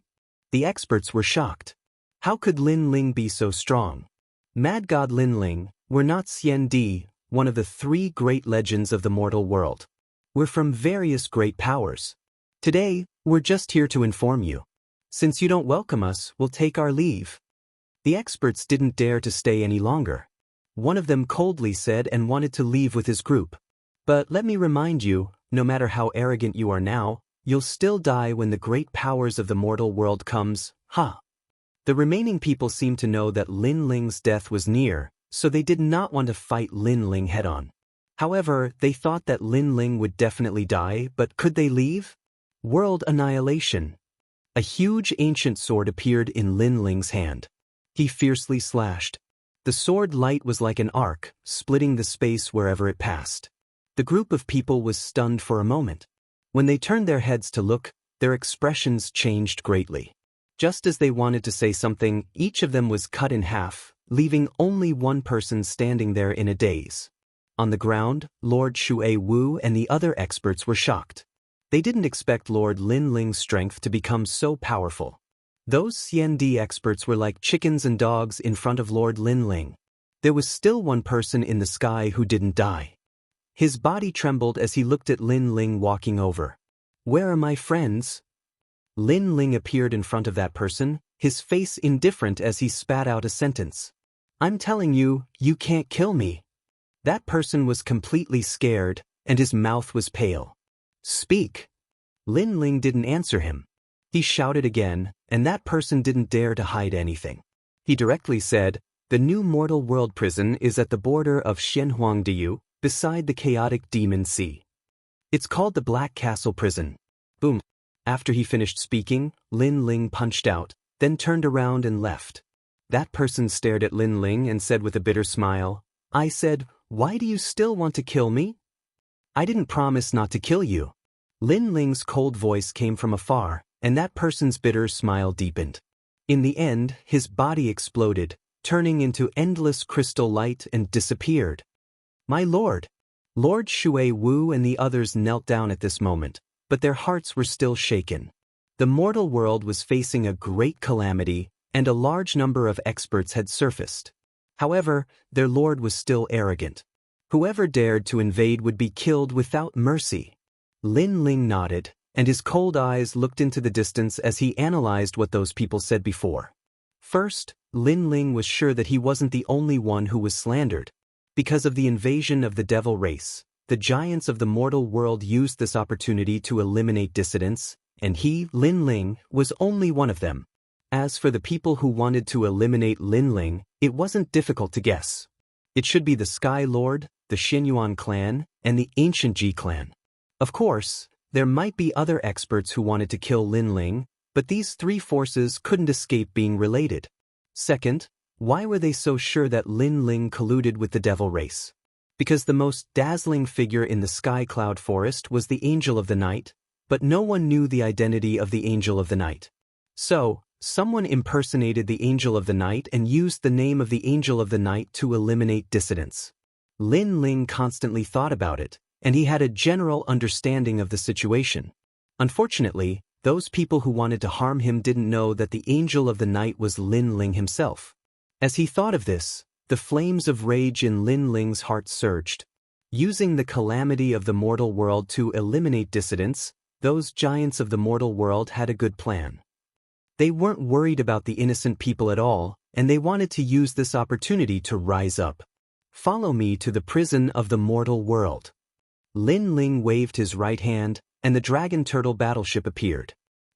The experts were shocked. How could Lin Ling be so strong? Mad God Lin Ling, we're not Xianxia, one of the 3 great legends of the mortal world. We're from various great powers. Today, we're just here to inform you. Since you don't welcome us, we'll take our leave. The experts didn't dare to stay any longer. One of them coldly said and wanted to leave with his group. But let me remind you, no matter how arrogant you are now, you'll still die when the great powers of the mortal world comes, ha! The remaining people seemed to know that Lin Ling's death was near, so they did not want to fight Lin Ling head-on. However, they thought that Lin Ling would definitely die, but could they leave? World annihilation. A huge ancient sword appeared in Lin Ling's hand. He fiercely slashed. The sword light was like an arc, splitting the space wherever it passed. The group of people was stunned for a moment. When they turned their heads to look, their expressions changed greatly. Just as they wanted to say something, each of them was cut in half, leaving only one person standing there in a daze. On the ground, Lord Shui Wu and the other experts were shocked. They didn't expect Lord Lin Ling's strength to become so powerful. Those Xianxia experts were like chickens and dogs in front of Lord Lin Ling. There was still one person in the sky who didn't die. His body trembled as he looked at Lin Ling walking over. "Where are my friends?" Lin Ling appeared in front of that person, his face indifferent as he spat out a sentence. "I'm telling you, you can't kill me." That person was completely scared, and his mouth was pale. "Speak." Lin Ling didn't answer him. He shouted again, and that person didn't dare to hide anything. He directly said, "The new mortal world prison is at the border of Xianhuangdiu, beside the chaotic demon sea. It's called the Black Castle Prison." Boom. After he finished speaking, Lin Ling punched out, then turned around and left. That person stared at Lin Ling and said with a bitter smile, "I said, why do you still want to kill me?" "I didn't promise not to kill you." Lin Ling's cold voice came from afar, and that person's bitter smile deepened. In the end, his body exploded, turning into endless crystal light and disappeared. "My lord!" Lord Shui Wu and the others knelt down at this moment, but their hearts were still shaken. The mortal world was facing a great calamity, and a large number of experts had surfaced. However, their lord was still arrogant. Whoever dared to invade would be killed without mercy. Lin Ling nodded, and his cold eyes looked into the distance as he analyzed what those people said before. First, Lin Ling was sure that he wasn't the only one who was slandered. Because of the invasion of the devil race, the giants of the mortal world used this opportunity to eliminate dissidents, and he, Lin Ling, was only one of them. As for the people who wanted to eliminate Lin Ling, it wasn't difficult to guess. It should be the Sky Lord, the Xinyuan clan, and the Ancient Ji clan. Of course, there might be other experts who wanted to kill Lin Ling, but these three forces couldn't escape being related. Second, why were they so sure that Lin Ling colluded with the devil race? Because the most dazzling figure in the Sky Cloud Forest was the Angel of the Night, but no one knew the identity of the Angel of the Night. So, someone impersonated the Angel of the Night and used the name of the Angel of the Night to eliminate dissidents. Lin Ling constantly thought about it, and he had a general understanding of the situation. Unfortunately, those people who wanted to harm him didn't know that the Angel of the Night was Lin Ling himself. As he thought of this, the flames of rage in Lin Ling's heart surged. Using the calamity of the mortal world to eliminate dissidents, those giants of the mortal world had a good plan. They weren't worried about the innocent people at all, and they wanted to use this opportunity to rise up. Follow me to the prison of the mortal world. Lin Ling waved his right hand, and the dragon turtle battleship appeared.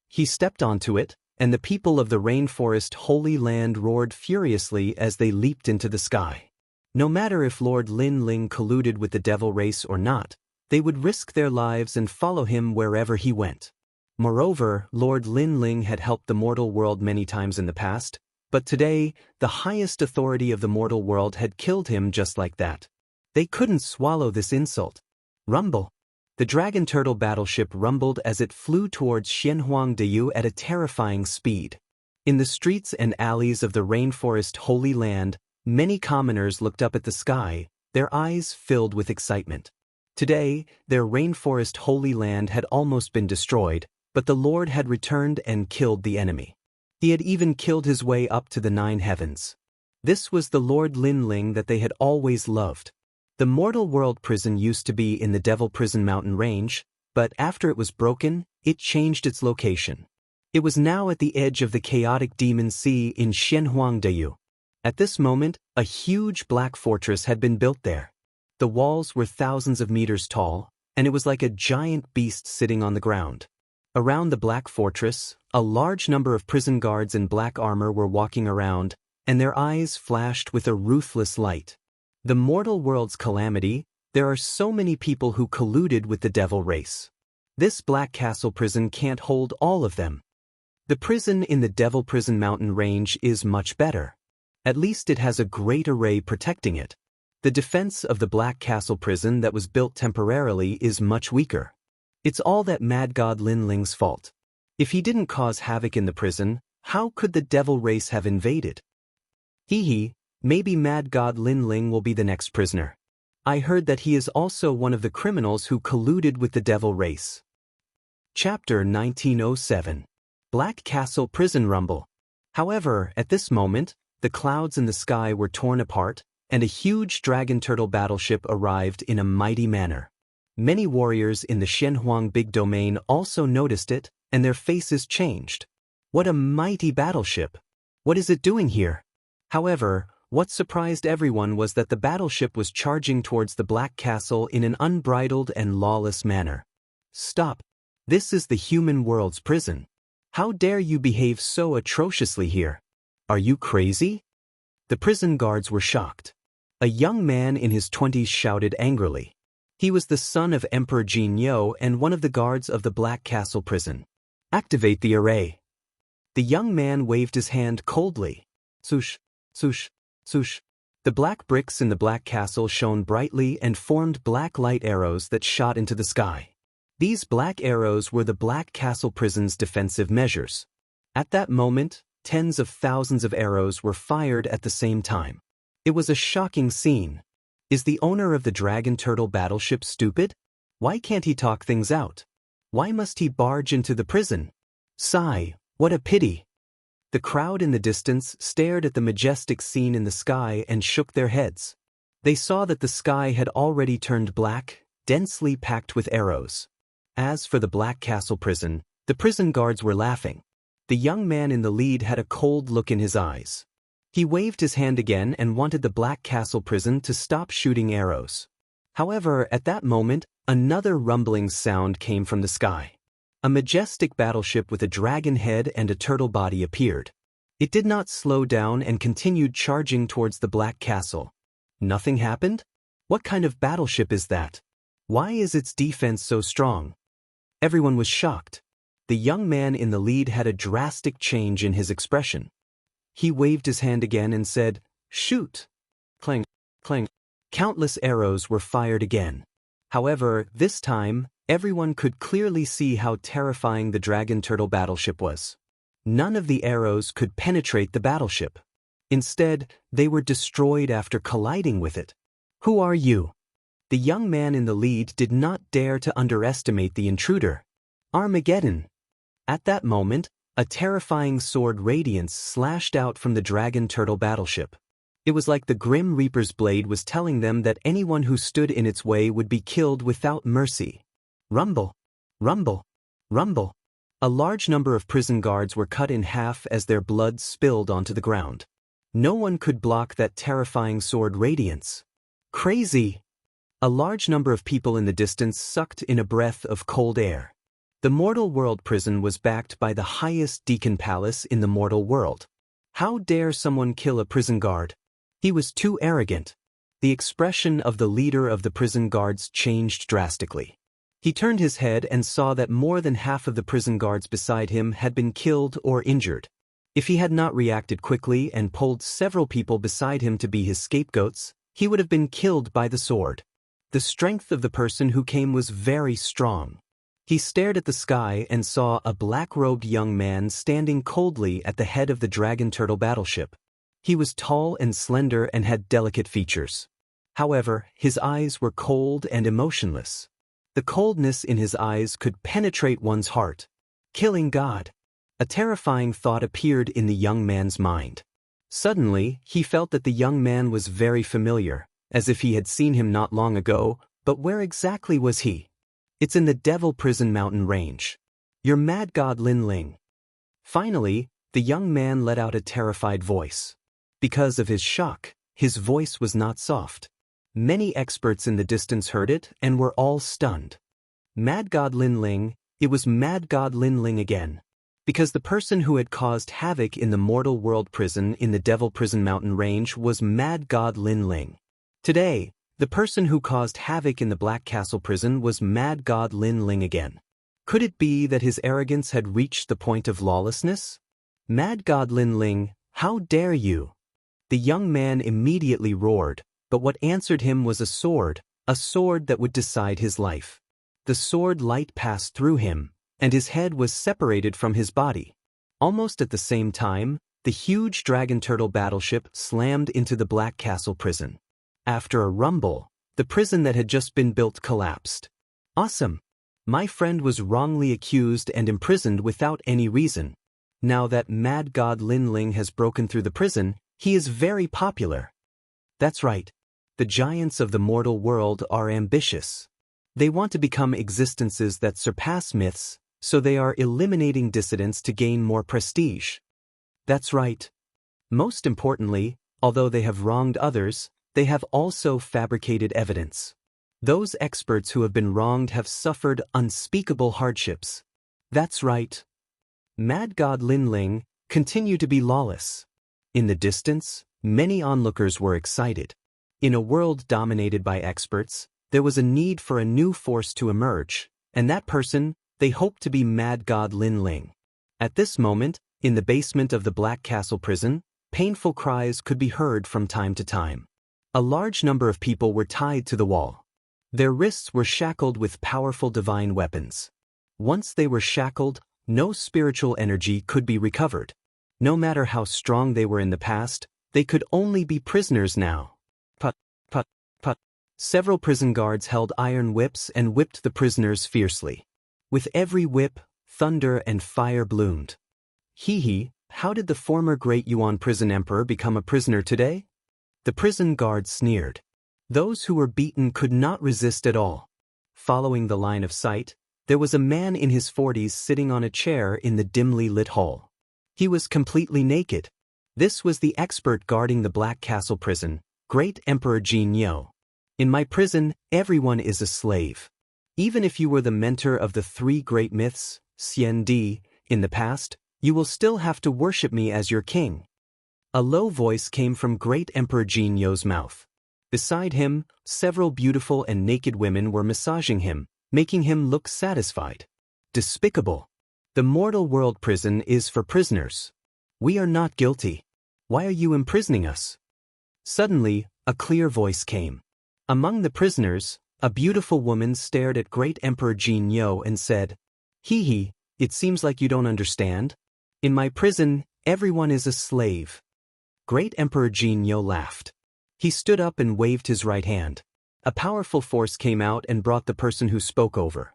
He stepped onto it, and the people of the rainforest Holy Land roared furiously as they leaped into the sky. No matter if Lord Lin Ling colluded with the devil race or not, they would risk their lives and follow him wherever he went. Moreover, Lord Lin Ling had helped the mortal world many times in the past, but today, the highest authority of the mortal world had killed him just like that. They couldn't swallow this insult. Rumble! The dragon turtle battleship rumbled as it flew towards Xianxia at a terrifying speed. In the streets and alleys of the rainforest Holy Land, many commoners looked up at the sky, their eyes filled with excitement. Today, their rainforest Holy Land had almost been destroyed, but the Lord had returned and killed the enemy. He had even killed his way up to the 9 heavens. This was the Lord Lin Ling that they had always loved. The mortal world prison used to be in the Devil Prison Mountain Range, but after it was broken, it changed its location. It was now at the edge of the chaotic demon sea in Xianxia. At this moment, a huge black fortress had been built there. The walls were thousands of meters tall, and it was like a giant beast sitting on the ground. Around the black fortress, a large number of prison guards in black armor were walking around, and their eyes flashed with a ruthless light. The mortal world's calamity, there are so many people who colluded with the devil race. This black castle prison can't hold all of them. The prison in the Devil Prison Mountain Range is much better. At least it has a great array protecting it. The defense of the Black Castle prison that was built temporarily is much weaker. It's all that Mad God Lin Ling's fault. If he didn't cause havoc in the prison, how could the devil race have invaded? Maybe Mad God Lin Ling will be the next prisoner. I heard that he is also one of the criminals who colluded with the devil race. Chapter 1907. Black Castle Prison Rumble. However, at this moment, the clouds in the sky were torn apart, and a huge dragon turtle battleship arrived in a mighty manner. Many warriors in the Shenhuang Big Domain also noticed it, and their faces changed. What a mighty battleship! What is it doing here? However, what surprised everyone was that the battleship was charging towards the Black Castle in an unbridled and lawless manner. Stop! This is the human world's prison. How dare you behave so atrociously here? Are you crazy? The prison guards were shocked. A young man in his 20s shouted angrily. He was the son of Emperor Jinyo and one of the guards of the Black Castle prison. Activate the array. The young man waved his hand coldly. Swoosh, swoosh, swoosh. The black bricks in the Black Castle shone brightly and formed black light arrows that shot into the sky. These black arrows were the Black Castle prison's defensive measures. At that moment, tens of thousands of arrows were fired at the same time. It was a shocking scene. Is the owner of the Dragon Turtle battleship stupid? Why can't he talk things out? Why must he barge into the prison? Sigh, what a pity. The crowd in the distance stared at the majestic scene in the sky and shook their heads. They saw that the sky had already turned black, densely packed with arrows. As for the Black Castle prison, the prison guards were laughing. The young man in the lead had a cold look in his eyes. He waved his hand again and wanted the Black Castle prison to stop shooting arrows. However, at that moment, another rumbling sound came from the sky. A majestic battleship with a dragon head and a turtle body appeared. It did not slow down and continued charging towards the Black Castle. Nothing happened? What kind of battleship is that? Why is its defense so strong? Everyone was shocked. The young man in the lead had a drastic change in his expression. He waved his hand again and said, "Shoot!" Clang, clang. Countless arrows were fired again. However, this time, everyone could clearly see how terrifying the dragon turtle battleship was. None of the arrows could penetrate the battleship. Instead, they were destroyed after colliding with it. "Who are you?" The young man in the lead did not dare to underestimate the intruder. "Armageddon." At that moment, a terrifying sword radiance slashed out from the dragon turtle battleship. It was like the Grim Reaper's blade was telling them that anyone who stood in its way would be killed without mercy. Rumble, rumble, rumble. A large number of prison guards were cut in half as their blood spilled onto the ground. No one could block that terrifying sword radiance. Crazy! A large number of people in the distance sucked in a breath of cold air. The mortal world prison was backed by the highest deacon palace in the mortal world. How dare someone kill a prison guard? He was too arrogant. The expression of the leader of the prison guards changed drastically. He turned his head and saw that more than half of the prison guards beside him had been killed or injured. If he had not reacted quickly and pulled several people beside him to be his scapegoats, he would have been killed by the sword. The strength of the person who came was very strong. He stared at the sky and saw a black-robed young man standing coldly at the head of the dragon turtle battleship. He was tall and slender and had delicate features. However, his eyes were cold and emotionless. The coldness in his eyes could penetrate one's heart. Killing God. A terrifying thought appeared in the young man's mind. Suddenly, he felt that the young man was very familiar, as if he had seen him not long ago, but where exactly was he? "It's in the Devil Prison Mountain Range. You're mad God Lin Ling." Finally, the young man let out a terrified voice. Because of his shock, his voice was not soft. Many experts in the distance heard it and were all stunned. Mad God Lin Ling, it was Mad God Lin Ling again. Because the person who had caused havoc in the mortal world prison in the Devil Prison Mountain Range was Mad God Lin Ling. Today, the person who caused havoc in the Black Castle prison was Mad God Lin Ling again. Could it be that his arrogance had reached the point of lawlessness? "Mad God Lin Ling, how dare you?" The young man immediately roared, but what answered him was a sword that would decide his life. The sword light passed through him, and his head was separated from his body. Almost at the same time, the huge dragon turtle battleship slammed into the Black Castle prison. After a rumble, the prison that had just been built collapsed. Awesome! My friend was wrongly accused and imprisoned without any reason. Now that Mad God Lin Ling has broken through the prison, he is very popular. That's right. The giants of the mortal world are ambitious. They want to become existences that surpass myths, so they are eliminating dissidents to gain more prestige. That's right. Most importantly, although they have wronged others, they have also fabricated evidence. Those experts who have been wronged have suffered unspeakable hardships. That's right. Mad God Lin Ling, continue to be lawless. In the distance, many onlookers were excited. In a world dominated by experts, there was a need for a new force to emerge, and that person, they hoped to be Mad God Lin Ling. At this moment, in the basement of the Black Castle prison, painful cries could be heard from time to time. A large number of people were tied to the wall. Their wrists were shackled with powerful divine weapons. Once they were shackled, no spiritual energy could be recovered. No matter how strong they were in the past, they could only be prisoners now. Put, put, put. Several prison guards held iron whips and whipped the prisoners fiercely. With every whip, thunder and fire bloomed. Hee, how did the former great Yuan prison emperor become a prisoner today? The prison guards sneered. Those who were beaten could not resist at all. Following the line of sight, there was a man in his 40s sitting on a chair in the dimly lit hall. He was completely naked. This was the expert guarding the Black Castle prison, Great Emperor Jin Yo. In my prison, everyone is a slave. Even if you were the mentor of the 3 great myths, Xiandi, in the past, you will still have to worship me as your king. A low voice came from Great Emperor Jinyo's mouth. Beside him, several beautiful and naked women were massaging him, making him look satisfied. Despicable. The mortal world prison is for prisoners. We are not guilty. Why are you imprisoning us? Suddenly, a clear voice came. Among the prisoners, a beautiful woman stared at Great Emperor Jinyo and said, "Hee, it seems like you don't understand. In my prison, everyone is a slave." Great Emperor Jinyo laughed. He stood up and waved his right hand. A powerful force came out and brought the person who spoke over.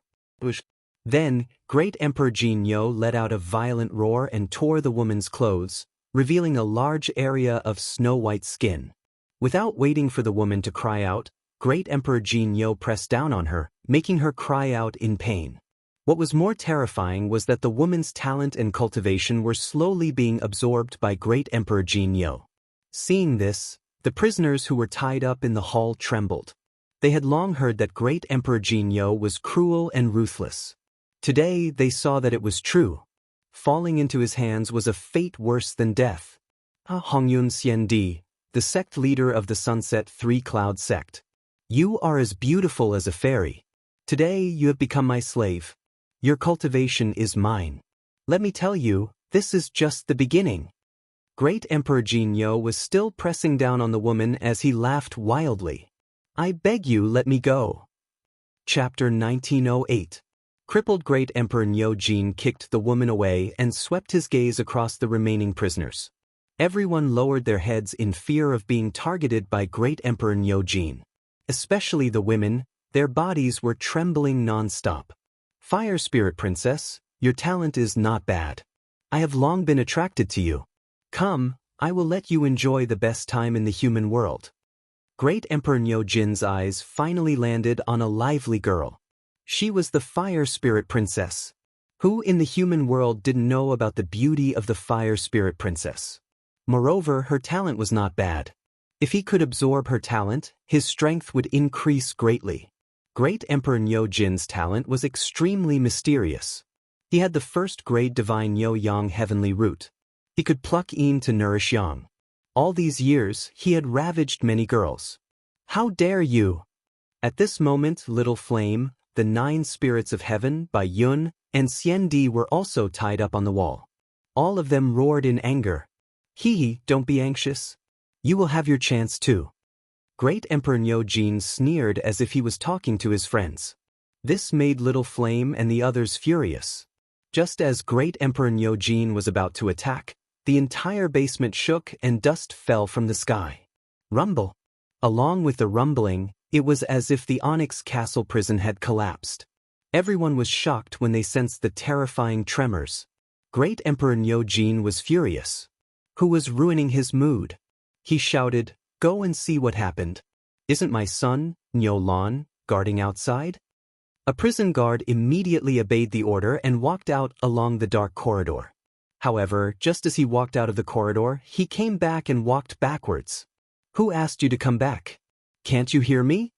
Then, Great Emperor Jinyo let out a violent roar and tore the woman's clothes, revealing a large area of snow-white skin. Without waiting for the woman to cry out, Great Emperor Jinyo pressed down on her, making her cry out in pain. What was more terrifying was that the woman's talent and cultivation were slowly being absorbed by Great Emperor Jinyo. Seeing this, the prisoners who were tied up in the hall trembled. They had long heard that Great Emperor Jinyo was cruel and ruthless. Today they saw that it was true. Falling into his hands was a fate worse than death. Hongyun Xiandi, the sect leader of the Sunset 3 Cloud sect. You are as beautiful as a fairy. Today you have become my slave. Your cultivation is mine. Let me tell you, this is just the beginning. Great Emperor Jinyo was still pressing down on the woman as he laughed wildly. I beg you, let me go. Chapter 1908. Crippled Great Emperor Nyo-jin kicked the woman away and swept his gaze across the remaining prisoners. Everyone lowered their heads in fear of being targeted by Great Emperor Nyo-jin. Especially the women, their bodies were trembling non-stop. Fire Spirit Princess, your talent is not bad. I have long been attracted to you. Come, I will let you enjoy the best time in the human world. Great Emperor Nyo-jin's eyes finally landed on a lively girl. She was the Fire Spirit Princess. Who in the human world didn't know about the beauty of the Fire Spirit Princess? Moreover, her talent was not bad. If he could absorb her talent, his strength would increase greatly. Great Emperor Nyo-jin's talent was extremely mysterious. He had the first-grade divine Nyo-yang heavenly root. He could pluck Yin to nourish Yang. All these years, he had ravaged many girls. How dare you! At this moment, Little Flame, the 9 spirits of heaven by Yun, and Xiandi were also tied up on the wall. All of them roared in anger. Hee, don't be anxious. You will have your chance too. Great Emperor Nyo-jin sneered as if he was talking to his friends. This made Little Flame and the others furious. Just as Great Emperor Nyo-jin was about to attack, the entire basement shook and dust fell from the sky. Rumble. Along with the rumbling, it was as if the Onyx Castle prison had collapsed. Everyone was shocked when they sensed the terrifying tremors. Great Emperor Nyo-jin was furious. Who was ruining his mood? He shouted, "Go and see what happened. Isn't my son, Nyo-lan, guarding outside?" A prison guard immediately obeyed the order and walked out along the dark corridor. However, just as he walked out of the corridor, he came back and walked backwards. Who asked you to come back? Can't you hear me?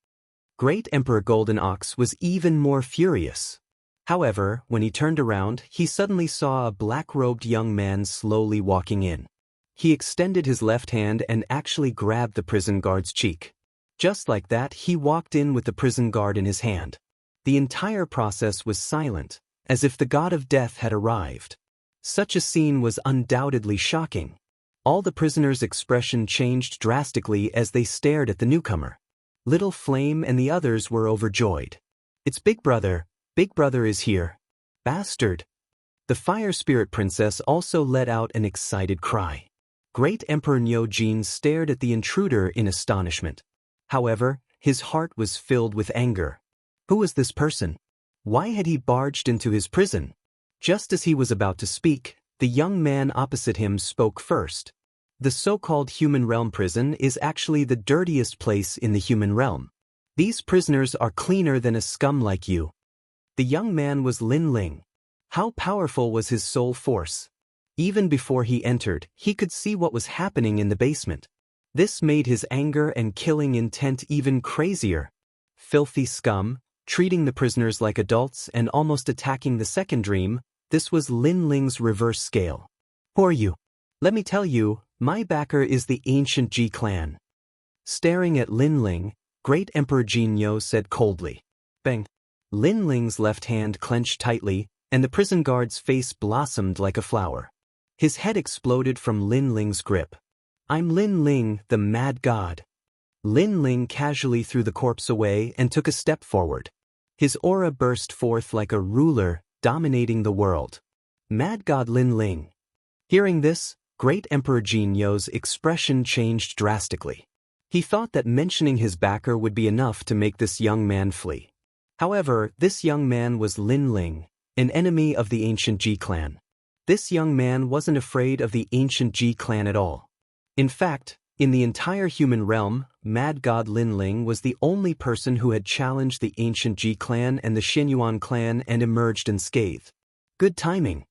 Great Emperor Golden Ox was even more furious. However, when he turned around, he suddenly saw a black-robed young man slowly walking in. He extended his left hand and actually grabbed the prison guard's cheek. Just like that, he walked in with the prison guard in his hand. The entire process was silent, as if the god of death had arrived. Such a scene was undoubtedly shocking. All the prisoners' expression changed drastically as they stared at the newcomer. Little Flame and the others were overjoyed. It's Big Brother is here. Bastard! The Fire Spirit Princess also let out an excited cry. Great Emperor Nyo-jin stared at the intruder in astonishment. However, his heart was filled with anger. Who was this person? Why had he barged into his prison? Just as he was about to speak, the young man opposite him spoke first. The so-called human realm prison is actually the dirtiest place in the human realm. These prisoners are cleaner than a scum like you. The young man was Lin Ling. How powerful was his soul force? Even before he entered, he could see what was happening in the basement. This made his anger and killing intent even crazier. Filthy scum, treating the prisoners like adults and almost attacking the second dream, this was Lin Ling's reverse scale. Who are you? Let me tell you, my backer is the ancient Ji clan. Staring at Lin Ling, Great Emperor Jinyo said coldly. Bang! Lin Ling's left hand clenched tightly, and the prison guard's face blossomed like a flower. His head exploded from Lin Ling's grip. I'm Lin Ling, the mad god. Lin Ling casually threw the corpse away and took a step forward. His aura burst forth like a ruler, dominating the world. Mad god Lin Ling. Hearing this, Great Emperor Jinyo's expression changed drastically. He thought that mentioning his backer would be enough to make this young man flee. However, this young man was Lin Ling, an enemy of the ancient Ji clan. This young man wasn't afraid of the ancient Ji clan at all. In fact, in the entire human realm, Mad God Lin Ling was the only person who had challenged the ancient Ji clan and the Xianyuan clan and emerged unscathed. Good timing.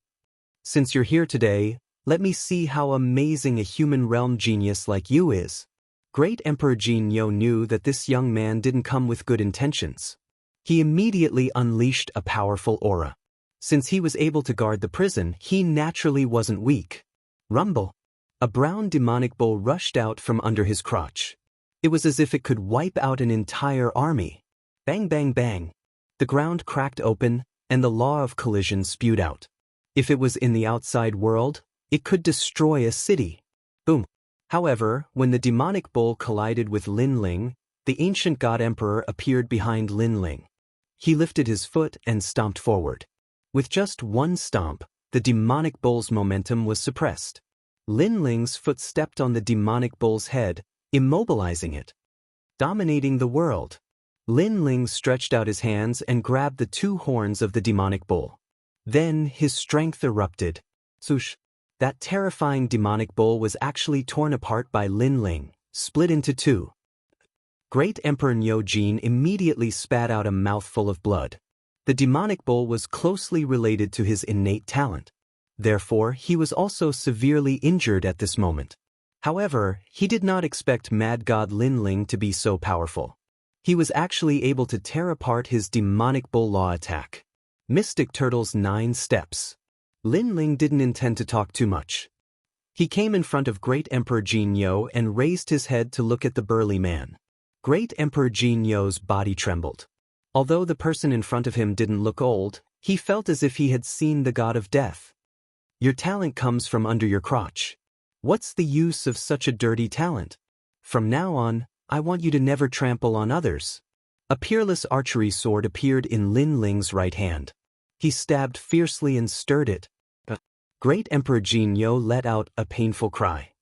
Since you're here today, let me see how amazing a human realm genius like you is. Great Emperor Jinyo knew that this young man didn't come with good intentions. He immediately unleashed a powerful aura. Since he was able to guard the prison, he naturally wasn't weak. Rumble. A brown demonic bull rushed out from under his crotch. It was as if it could wipe out an entire army. Bang bang bang. The ground cracked open, and the law of collision spewed out. If it was in the outside world, it could destroy a city. Boom. However, when the demonic bull collided with Lin Ling, the ancient god emperor appeared behind Lin Ling. He lifted his foot and stomped forward. With just one stomp, the demonic bull's momentum was suppressed. Lin Ling's foot stepped on the demonic bull's head, immobilizing it. Dominating the world. Lin Ling stretched out his hands and grabbed the two horns of the demonic bull. Then his strength erupted. Swoosh! That terrifying demonic bull was actually torn apart by Lin Ling, split into two. Great Emperor Nyojin immediately spat out a mouthful of blood. The demonic bull was closely related to his innate talent. Therefore, he was also severely injured at this moment. However, he did not expect Mad God Lin Ling to be so powerful. He was actually able to tear apart his demonic bull law attack. Mystic Turtle's 9 steps. Lin Ling didn't intend to talk too much. He came in front of Great Emperor Jinyo and raised his head to look at the burly man. Great Emperor Jinyo's body trembled. Although the person in front of him didn't look old, he felt as if he had seen the god of death. Your talent comes from under your crotch. What's the use of such a dirty talent? From now on, I want you to never trample on others. A peerless archery sword appeared in Lin Ling's right hand. He stabbed fiercely and stirred it. Great Emperor Jinyo let out a painful cry.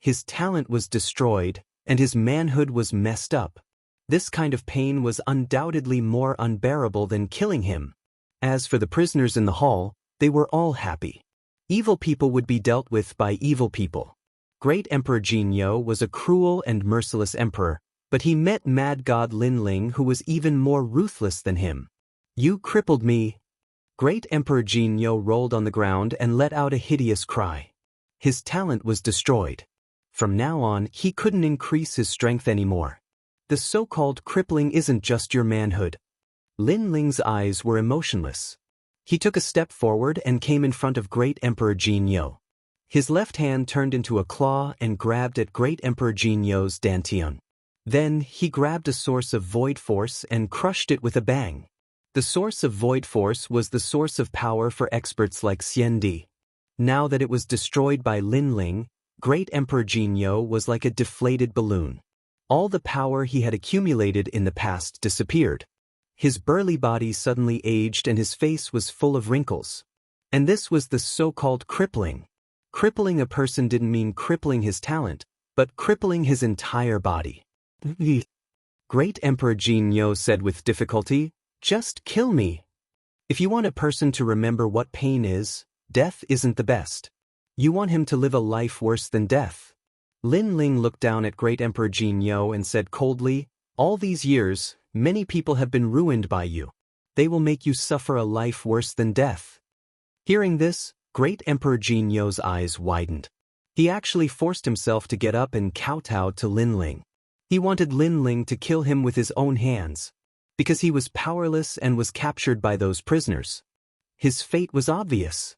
His talent was destroyed, and his manhood was messed up. This kind of pain was undoubtedly more unbearable than killing him. As for the prisoners in the hall, they were all happy. Evil people would be dealt with by evil people. Great Emperor Jinyo was a cruel and merciless emperor, but he met Mad God Lin Ling, who was even more ruthless than him. You crippled me. Great Emperor Jinyo rolled on the ground and let out a hideous cry. His talent was destroyed. From now on, he couldn't increase his strength anymore. The so-called crippling isn't just your manhood. Lin Ling's eyes were emotionless. He took a step forward and came in front of Great Emperor Jinyo. His left hand turned into a claw and grabbed at Great Emperor Jinyo's dantian. Then he grabbed a source of void force and crushed it with a bang. The source of void force was the source of power for experts like Xiandi. Now that it was destroyed by Lin Ling, Great Emperor Jinyo was like a deflated balloon. All the power he had accumulated in the past disappeared. His burly body suddenly aged and his face was full of wrinkles. And this was the so-called crippling. Crippling a person didn't mean crippling his talent, but crippling his entire body. Great Emperor Jinyo said with difficulty, "Just kill me. If you want a person to remember what pain is, death isn't the best. You want him to live a life worse than death." Lin Ling looked down at Great Emperor Jinyo and said coldly, "All these years, many people have been ruined by you. They will make you suffer a life worse than death." Hearing this, Great Emperor Jinyo's eyes widened. He actually forced himself to get up and kowtow to Lin Ling. He wanted Lin Ling to kill him with his own hands, because he was powerless and was captured by those prisoners. His fate was obvious.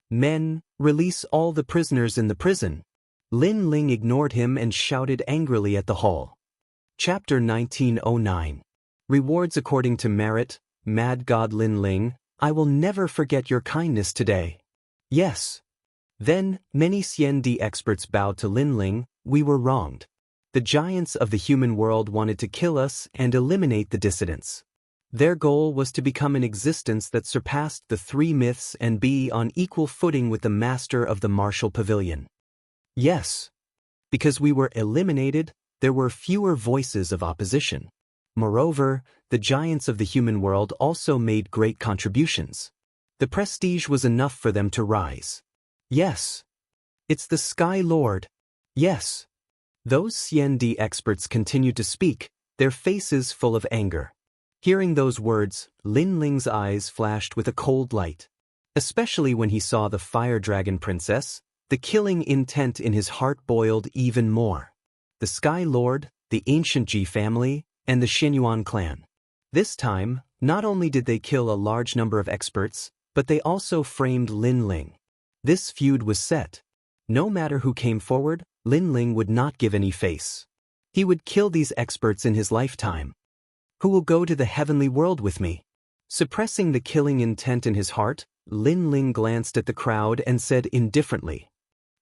Men, release all the prisoners in the prison. Lin Ling ignored him and shouted angrily at the hall. Chapter 1909. Rewards according to merit. Mad God Lin Ling, I will never forget your kindness today. Yes. Then, many Xian experts bowed to Lin Ling. We were wronged. The giants of the human world wanted to kill us and eliminate the dissidents. Their goal was to become an existence that surpassed the three myths and be on equal footing with the master of the martial pavilion. Yes. Because we were eliminated, there were fewer voices of opposition. Moreover, the giants of the human world also made great contributions. The prestige was enough for them to rise. Yes. It's the Sky Lord. Yes. Those Xian experts continued to speak, their faces full of anger. Hearing those words, Lin Ling's eyes flashed with a cold light. Especially when he saw the Fire Dragon Princess, the killing intent in his heart boiled even more. The Sky Lord, the ancient Ji family, and the Xianyuan clan. This time, not only did they kill a large number of experts, but they also framed Lin Ling. This feud was set. No matter who came forward, Lin Ling would not give any face. He would kill these experts in his lifetime. Who will go to the heavenly world with me? Suppressing the killing intent in his heart, Lin Ling glanced at the crowd and said indifferently,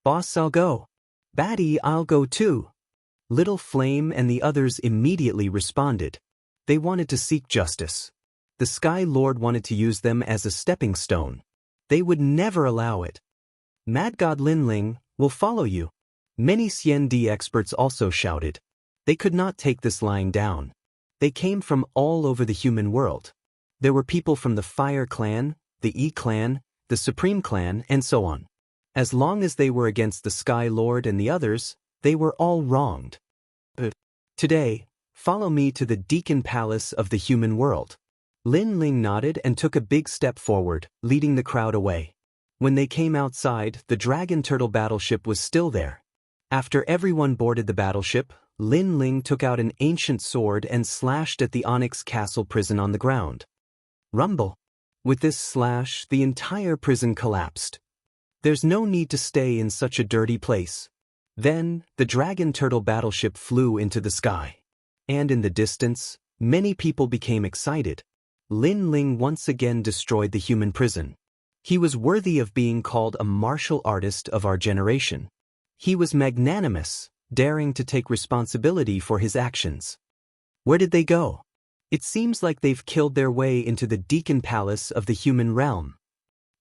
Boss, I'll go. Baddie, I'll go too. Little Flame and the others immediately responded. They wanted to seek justice. The Sky Lord wanted to use them as a stepping stone. They would never allow it. Mad God Lin Ling will follow you. Many Xian experts also shouted. They could not take this lying down. They came from all over the human world. There were people from the Fire Clan, the E Clan, the Supreme Clan, and so on. As long as they were against the Sky Lord and the others, they were all wronged. Today, follow me to the Deacon Palace of the human world. Lin Ling nodded and took a big step forward, leading the crowd away. When they came outside, the Dragon Turtle battleship was still there. After everyone boarded the battleship, Lin Ling took out an ancient sword and slashed at the Onyx Castle prison on the ground. Rumble. With this slash, the entire prison collapsed. There's no need to stay in such a dirty place. Then, the Dragon Turtle battleship flew into the sky. And in the distance, many people became excited. Lin Ling once again destroyed the human prison. He was worthy of being called a martial artist of our generation. He was magnanimous, daring to take responsibility for his actions. Where did they go? It seems like they've killed their way into the Deacon Palace of the human realm.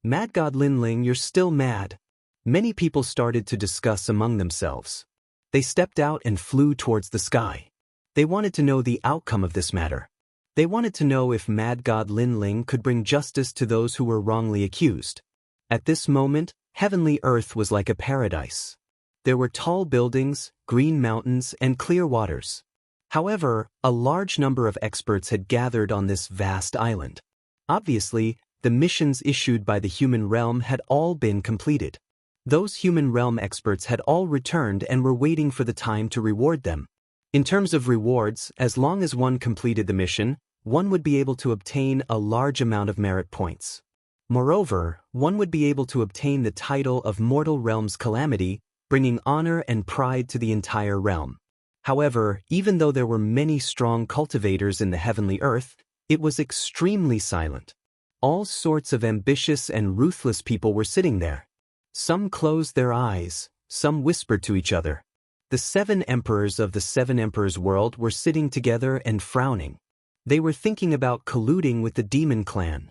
Mad God Lin Ling, you're still mad. Many people started to discuss among themselves. They stepped out and flew towards the sky. They wanted to know the outcome of this matter. They wanted to know if Mad God Lin Ling could bring justice to those who were wrongly accused. At this moment, heavenly earth was like a paradise. There were tall buildings, green mountains, and clear waters. However, a large number of experts had gathered on this vast island. Obviously, the missions issued by the human realm had all been completed. Those human realm experts had all returned and were waiting for the time to reward them. In terms of rewards, as long as one completed the mission, one would be able to obtain a large amount of merit points. Moreover, one would be able to obtain the title of Mortal Realm's Calamity, bringing honor and pride to the entire realm. However, even though there were many strong cultivators in the heavenly earth, it was extremely silent. All sorts of ambitious and ruthless people were sitting there. Some closed their eyes, some whispered to each other. The 7 emperors of the 7 emperors' world were sitting together and frowning. They were thinking about colluding with the Demon Clan.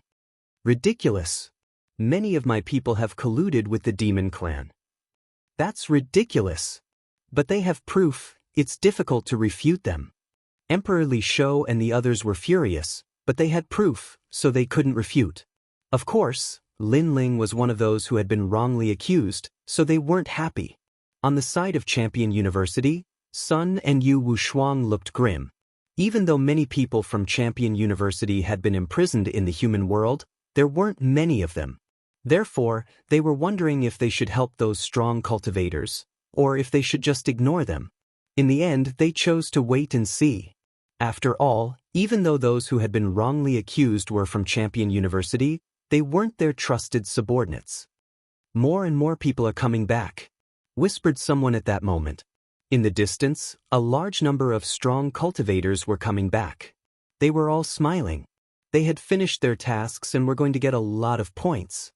Ridiculous. Many of my people have colluded with the Demon Clan. That's ridiculous. But they have proof, it's difficult to refute them. Emperor Li Shou and the others were furious, but they had proof, so they couldn't refute. Of course, Lin Ling was one of those who had been wrongly accused, so they weren't happy. On the side of Champion University, Sun and Yu Wushuang looked grim. Even though many people from Champion University had been imprisoned in the human world, there weren't many of them. Therefore, they were wondering if they should help those strong cultivators, or if they should just ignore them. In the end, they chose to wait and see. After all, even though those who had been wrongly accused were from Champion University, they weren't their trusted subordinates. "More and more people are coming back," whispered someone at that moment. In the distance, a large number of strong cultivators were coming back. They were all smiling. They had finished their tasks and were going to get a lot of points.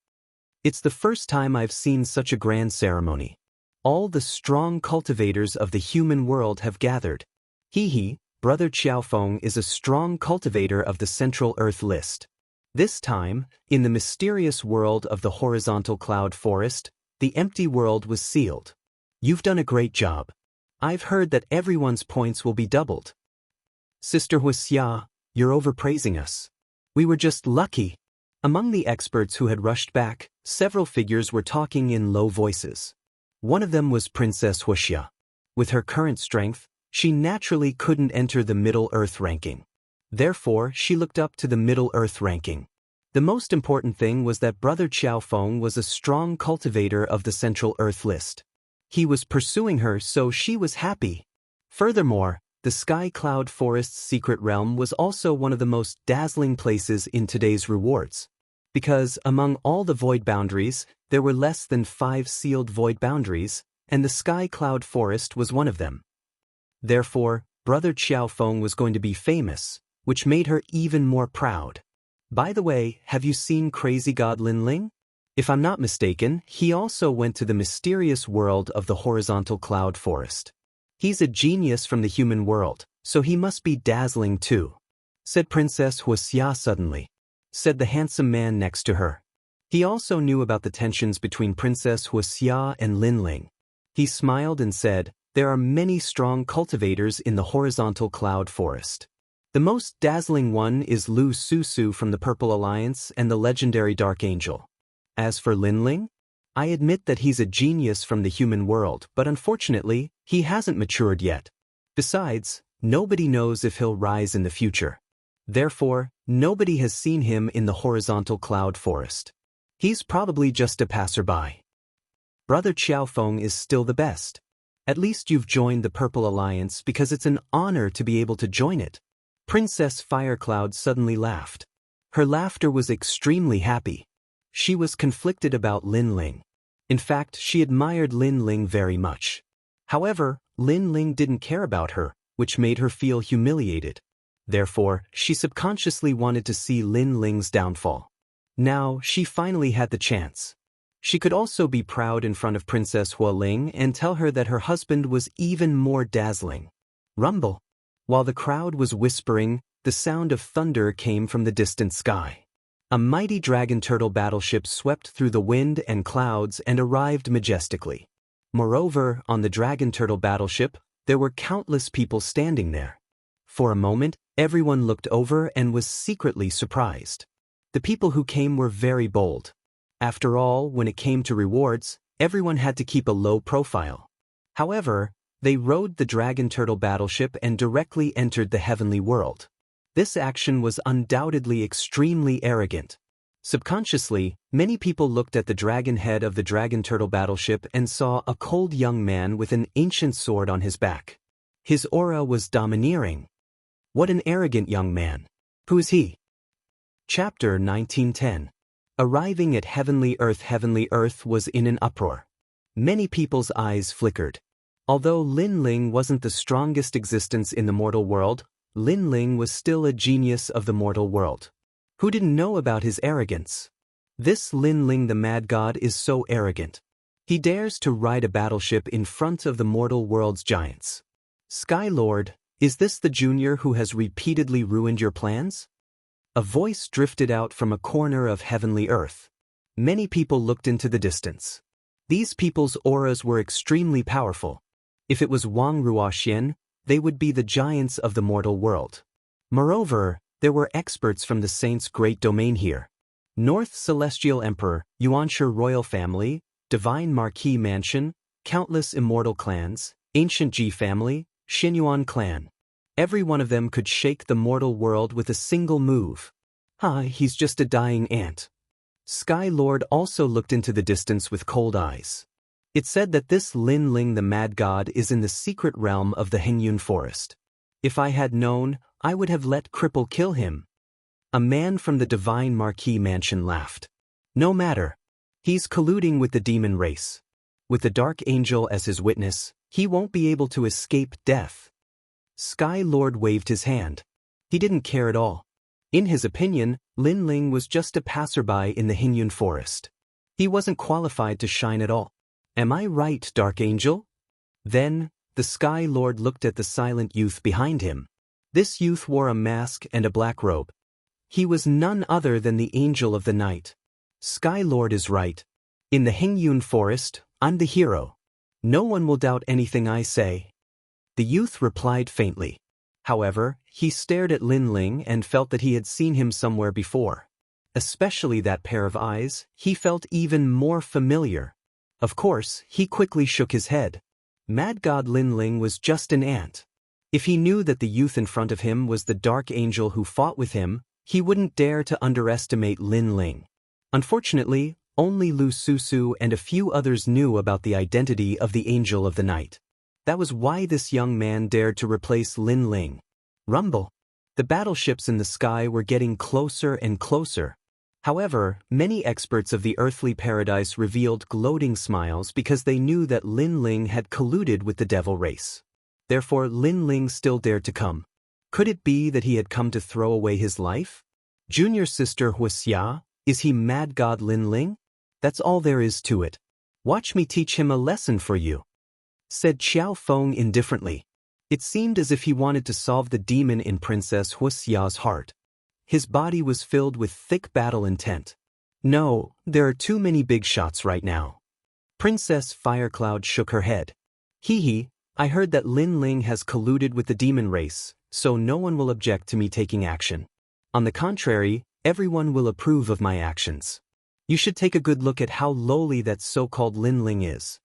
"It's the first time I've seen such a grand ceremony. All the strong cultivators of the human world have gathered. He, Brother Xiaofeng, is a strong cultivator of the Central Earth list. This time, in the mysterious world of the horizontal cloud forest, the empty world was sealed. You've done a great job. I've heard that everyone's points will be doubled. Sister Wuxia, you're overpraising us. We were just lucky." Among the experts who had rushed back, several figures were talking in low voices. One of them was Princess Wuxia. With her current strength, she naturally couldn't enter the Middle Earth ranking. Therefore, she looked up to the Middle Earth ranking. The most important thing was that Brother Xiaofeng was a strong cultivator of the Central Earth list. He was pursuing her, so she was happy. Furthermore, the Sky Cloud Forest's secret realm was also one of the most dazzling places in today's rewards. Because among all the void boundaries, there were less than 5 sealed void boundaries, and the Sky Cloud Forest was one of them. Therefore, Brother Xiaofeng was going to be famous, which made her even more proud. By the way, have you seen Crazy God Linling? If I'm not mistaken, he also went to the mysterious world of the horizontal cloud forest. He's a genius from the human world, so he must be dazzling too, said Princess Wuxia suddenly, said the handsome man next to her. He also knew about the tensions between Princess Wuxia and Linling. He smiled and said, "There are many strong cultivators in the horizontal cloud forest. The most dazzling one is Lu Susu from the Purple Alliance and the legendary Dark Angel. As for Linling, I admit that he's a genius from the human world, but unfortunately, he hasn't matured yet. Besides, nobody knows if he'll rise in the future. Therefore, nobody has seen him in the horizontal cloud forest. He's probably just a passerby. Brother Xiaofeng is still the best. At least you've joined the Purple Alliance because it's an honor to be able to join it." Princess Firecloud suddenly laughed. Her laughter was extremely happy. She was conflicted about Linling. In fact, she admired Linling very much. However, Linling didn't care about her, which made her feel humiliated. Therefore, she subconsciously wanted to see Linling's downfall. Now, she finally had the chance. She could also be proud in front of Princess Hualing and tell her that her husband was even more dazzling. Rumble. While the crowd was whispering, the sound of thunder came from the distant sky. A mighty dragon turtle battleship swept through the wind and clouds and arrived majestically. Moreover, on the dragon turtle battleship, there were countless people standing there. For a moment, everyone looked over and was secretly surprised. The people who came were very bold. After all, when it came to rewards, everyone had to keep a low profile. However, they rode the dragon turtle battleship and directly entered the heavenly world. This action was undoubtedly extremely arrogant. Subconsciously, many people looked at the dragon head of the dragon turtle battleship and saw a cold young man with an ancient sword on his back. His aura was domineering. What an arrogant young man. Who is he? Chapter 1910. Arriving at Heavenly Earth was in an uproar. Many people's eyes flickered. Although Linling wasn't the strongest existence in the mortal world, Linling was still a genius of the mortal world. Who didn't know about his arrogance? This Linling the mad god is so arrogant. He dares to ride a battleship in front of the mortal world's giants. Sky Lord, is this the junior who has repeatedly ruined your plans? A voice drifted out from a corner of Heavenly Earth. Many people looked into the distance. These people's auras were extremely powerful. If it was Wang Ruoxian, they would be the giants of the mortal world. Moreover, there were experts from the Saints' great domain here. North Celestial Emperor, Xianxia royal family, Divine Marquis Mansion, countless immortal clans, Ancient Ji family, Xinyuan clan. Every one of them could shake the mortal world with a single move. He's just a dying ant. Sky Lord also looked into the distance with cold eyes. It said that this Lin Ling the mad god is in the secret realm of the Hengyun forest. If I had known, I would have let Cripple kill him. A man from the Divine Marquis mansion laughed. No matter. He's colluding with the demon race. With the Dark Angel as his witness, he won't be able to escape death. Sky Lord waved his hand. He didn't care at all. In his opinion, Lin Ling was just a passerby in the Hengyun forest. He wasn't qualified to shine at all. Am I right, Dark Angel? Then, the Sky Lord looked at the silent youth behind him. This youth wore a mask and a black robe. He was none other than the Angel of the Night. Sky Lord is right. In the Hengyun forest, I'm the hero. No one will doubt anything I say. The youth replied faintly. However, he stared at Lin Ling and felt that he had seen him somewhere before. Especially that pair of eyes, he felt even more familiar. Of course, he quickly shook his head. Mad God Lin Ling was just an ant. If he knew that the youth in front of him was the Dark Angel who fought with him, he wouldn't dare to underestimate Lin Ling. Unfortunately, only Lu Susu and a few others knew about the identity of the Angel of the Night. That was why this young man dared to replace Lin Ling. Rumble. The battleships in the sky were getting closer and closer. However, many experts of the earthly paradise revealed gloating smiles because they knew that Lin Ling had colluded with the devil race. Therefore, Lin Ling still dared to come. Could it be that he had come to throw away his life? Junior sister Wuxia, is he mad god Lin Ling? That's all there is to it. Watch me teach him a lesson for you, said Xiao Feng indifferently. It seemed as if he wanted to solve the demon in Princess Wuxia's heart. His body was filled with thick battle intent. No, there are too many big shots right now. Princess Firecloud shook her head. Hee, I heard that Lin Ling has colluded with the demon race, so no one will object to me taking action. On the contrary, everyone will approve of my actions. You should take a good look at how lowly that so-called Lin Ling is.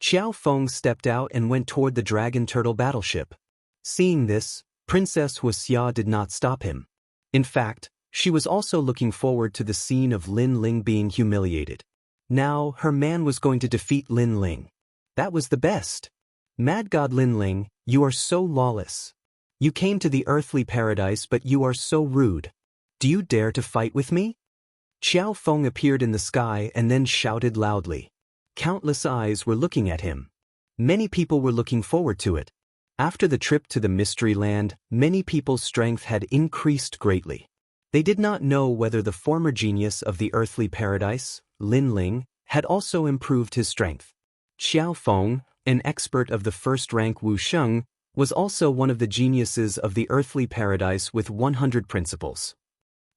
Xiao Feng stepped out and went toward the dragon turtle battleship. Seeing this, Princess Wuxia did not stop him. In fact, she was also looking forward to the scene of Lin Ling being humiliated. Now, her man was going to defeat Lin Ling. That was the best. Mad God Lin Ling, you are so lawless. You came to the earthly paradise, but you are so rude. Do you dare to fight with me? Xiao Feng appeared in the sky and then shouted loudly. Countless eyes were looking at him. Many people were looking forward to it. After the trip to the Mystery Land, many people's strength had increased greatly. They did not know whether the former genius of the earthly paradise, Lin Ling, had also improved his strength. Xiao Feng, an expert of the first rank Wusheng, was also one of the geniuses of the earthly paradise with 100 principles.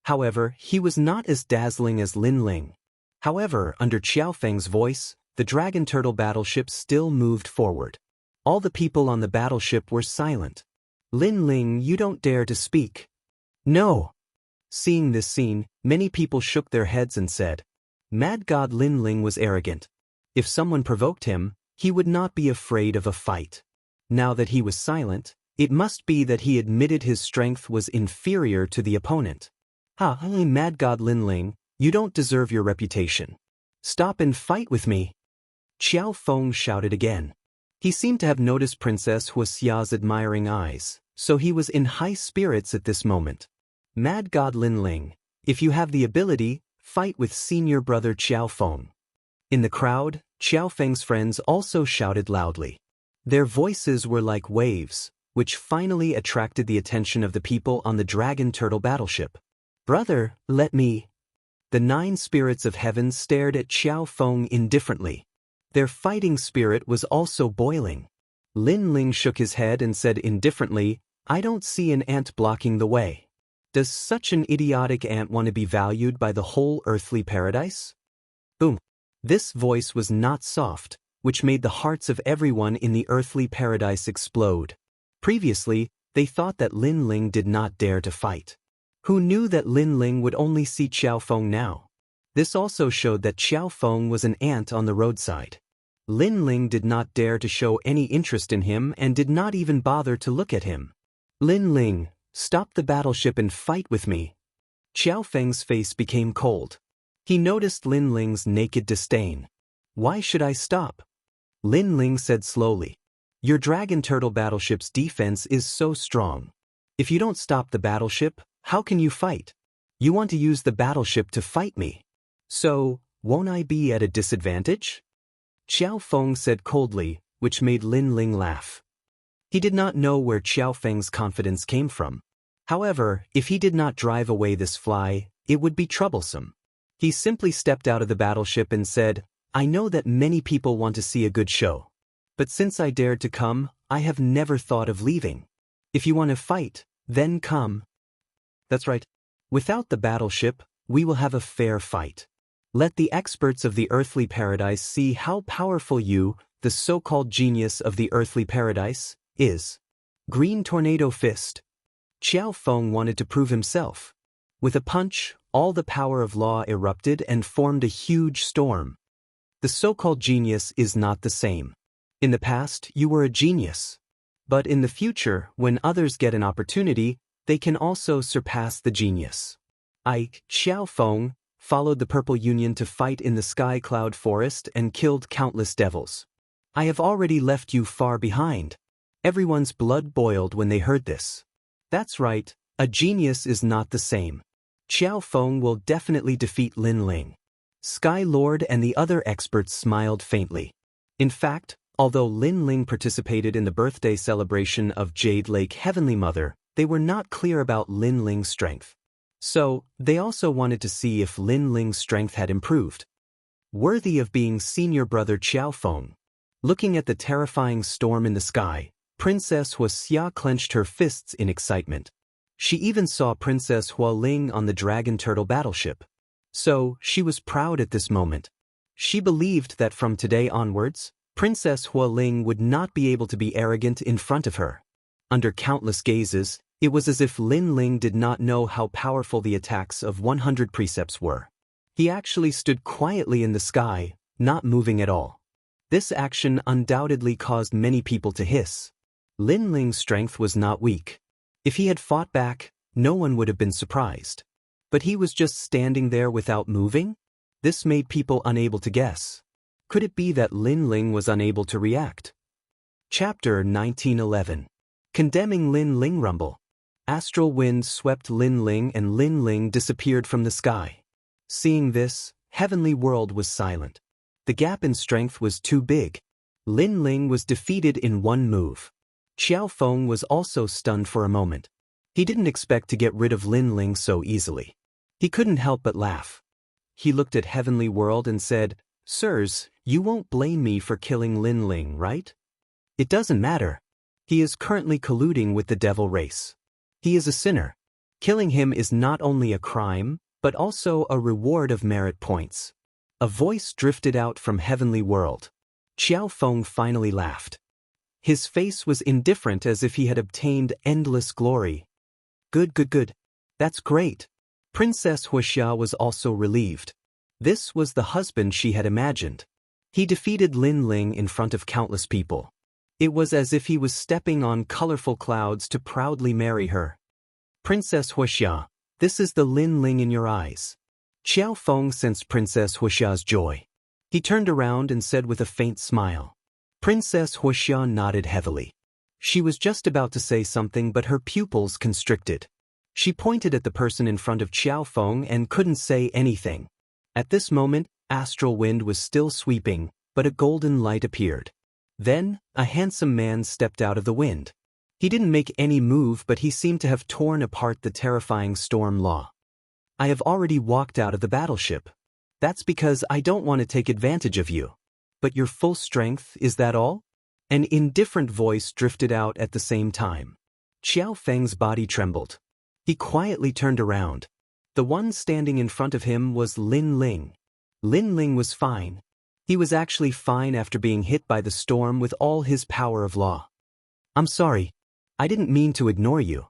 However, he was not as dazzling as Lin Ling. However, under Xiao Feng's voice, the dragon turtle battleship still moved forward. All the people on the battleship were silent. Lin Ling, you don't dare to speak. No. Seeing this scene, many people shook their heads and said, Mad God Lin Ling was arrogant. If someone provoked him, he would not be afraid of a fight. Now that he was silent, it must be that he admitted his strength was inferior to the opponent. Mad God Lin Ling, you don't deserve your reputation. Stop and fight with me. Xiao Feng shouted again. He seemed to have noticed Princess Wuxia's admiring eyes, so he was in high spirits at this moment. Mad God Lin Ling, if you have the ability, fight with senior brother Xiao Feng. In the crowd, Xiao Feng's friends also shouted loudly. Their voices were like waves, which finally attracted the attention of the people on the dragon turtle battleship. Brother, let me. The 9 spirits of heaven stared at Xiao Feng indifferently. Their fighting spirit was also boiling. Lin Ling shook his head and said indifferently, I don't see an ant blocking the way. Does such an idiotic ant want to be valued by the whole earthly paradise? Boom. This voice was not soft, which made the hearts of everyone in the earthly paradise explode. Previously, they thought that Lin Ling did not dare to fight. Who knew that Lin Ling would only see Xiao Feng now? This also showed that Xiao Feng was an ant on the roadside. Lin Ling did not dare to show any interest in him and did not even bother to look at him. Lin Ling, stop the battleship and fight with me. Xiao Feng's face became cold. He noticed Lin Ling's naked disdain. "Why should I stop?" Lin Ling said slowly. "Your dragon turtle battleship's defense is so strong. If you don't stop the battleship, how can you fight? You want to use the battleship to fight me. So, won't I be at a disadvantage?" Xiao Feng said coldly, which made Lin Ling laugh. He did not know where Xiao Feng's confidence came from. However, if he did not drive away this fly, it would be troublesome. He simply stepped out of the battleship and said, "I know that many people want to see a good show. But since I dared to come, I have never thought of leaving. If you want to fight, then come." That's right. Without the battleship, we will have a fair fight. Let the experts of the earthly paradise see how powerful you, the so-called genius of the earthly paradise, is. Green Tornado Fist. Xiao Feng wanted to prove himself. With a punch, all the power of law erupted and formed a huge storm. The so-called genius is not the same. In the past, you were a genius. But in the future, when others get an opportunity, they can also surpass the genius. Xiao Feng, followed the Purple Union to fight in the Sky Cloud Forest and killed countless devils. I have already left you far behind. Everyone's blood boiled when they heard this. That's right, a genius is not the same. Xiao Feng will definitely defeat Lin Ling. Sky Lord and the other experts smiled faintly. In fact, although Lin Ling participated in the birthday celebration of Jade Lake Heavenly Mother, they were not clear about Lin Ling's strength. So, they also wanted to see if Lin Ling's strength had improved. Worthy of being senior brother Xiao Feng. Looking at the terrifying storm in the sky, Princess Wuxia clenched her fists in excitement. She even saw Princess Hualing on the Dragon Turtle battleship. So, she was proud at this moment. She believed that from today onwards, Princess Hualing would not be able to be arrogant in front of her. Under countless gazes, it was as if Lin Ling did not know how powerful the attacks of 100 precepts were. He actually stood quietly in the sky, not moving at all. This action undoubtedly caused many people to hiss. Lin Ling's strength was not weak. If he had fought back, no one would have been surprised. But he was just standing there without moving? This made people unable to guess. Could it be that Lin Ling was unable to react? Chapter 1911. Condemning Lin Ling Rumble. Astral wind swept Lin Ling and Lin Ling disappeared from the sky. Seeing this, Heavenly World was silent. The gap in strength was too big. Lin Ling was defeated in one move. Xiao Feng was also stunned for a moment. He didn't expect to get rid of Lin Ling so easily. He couldn't help but laugh. He looked at Heavenly World and said, "Sirs, you won't blame me for killing Lin Ling, right? It doesn't matter. He is currently colluding with the devil race. He is a sinner. Killing him is not only a crime, but also a reward of merit points." A voice drifted out from Heavenly World. Xiao Feng finally laughed. His face was indifferent as if he had obtained endless glory. Good. That's great. Princess Wuxia was also relieved. This was the husband she had imagined. He defeated Lin Ling in front of countless people. It was as if he was stepping on colorful clouds to proudly marry her. "Princess Wuxia, this is the Lin Ling in your eyes." Xiao Feng sensed Princess Wuxia's joy. He turned around and said with a faint smile. Princess Wuxia nodded heavily. She was just about to say something but her pupils constricted. She pointed at the person in front of Xiao Feng and couldn't say anything. At this moment, astral wind was still sweeping, but a golden light appeared. Then, a handsome man stepped out of the wind. He didn't make any move but he seemed to have torn apart the terrifying storm law. "I have already walked out of the battleship. That's because I don't want to take advantage of you. But your full strength, is that all?" An indifferent voice drifted out at the same time. Xiao Feng's body trembled. He quietly turned around. The one standing in front of him was Lin Ling. Lin Ling was fine. He was actually fine after being hit by the storm with all his power of law. "I'm sorry. I didn't mean to ignore you.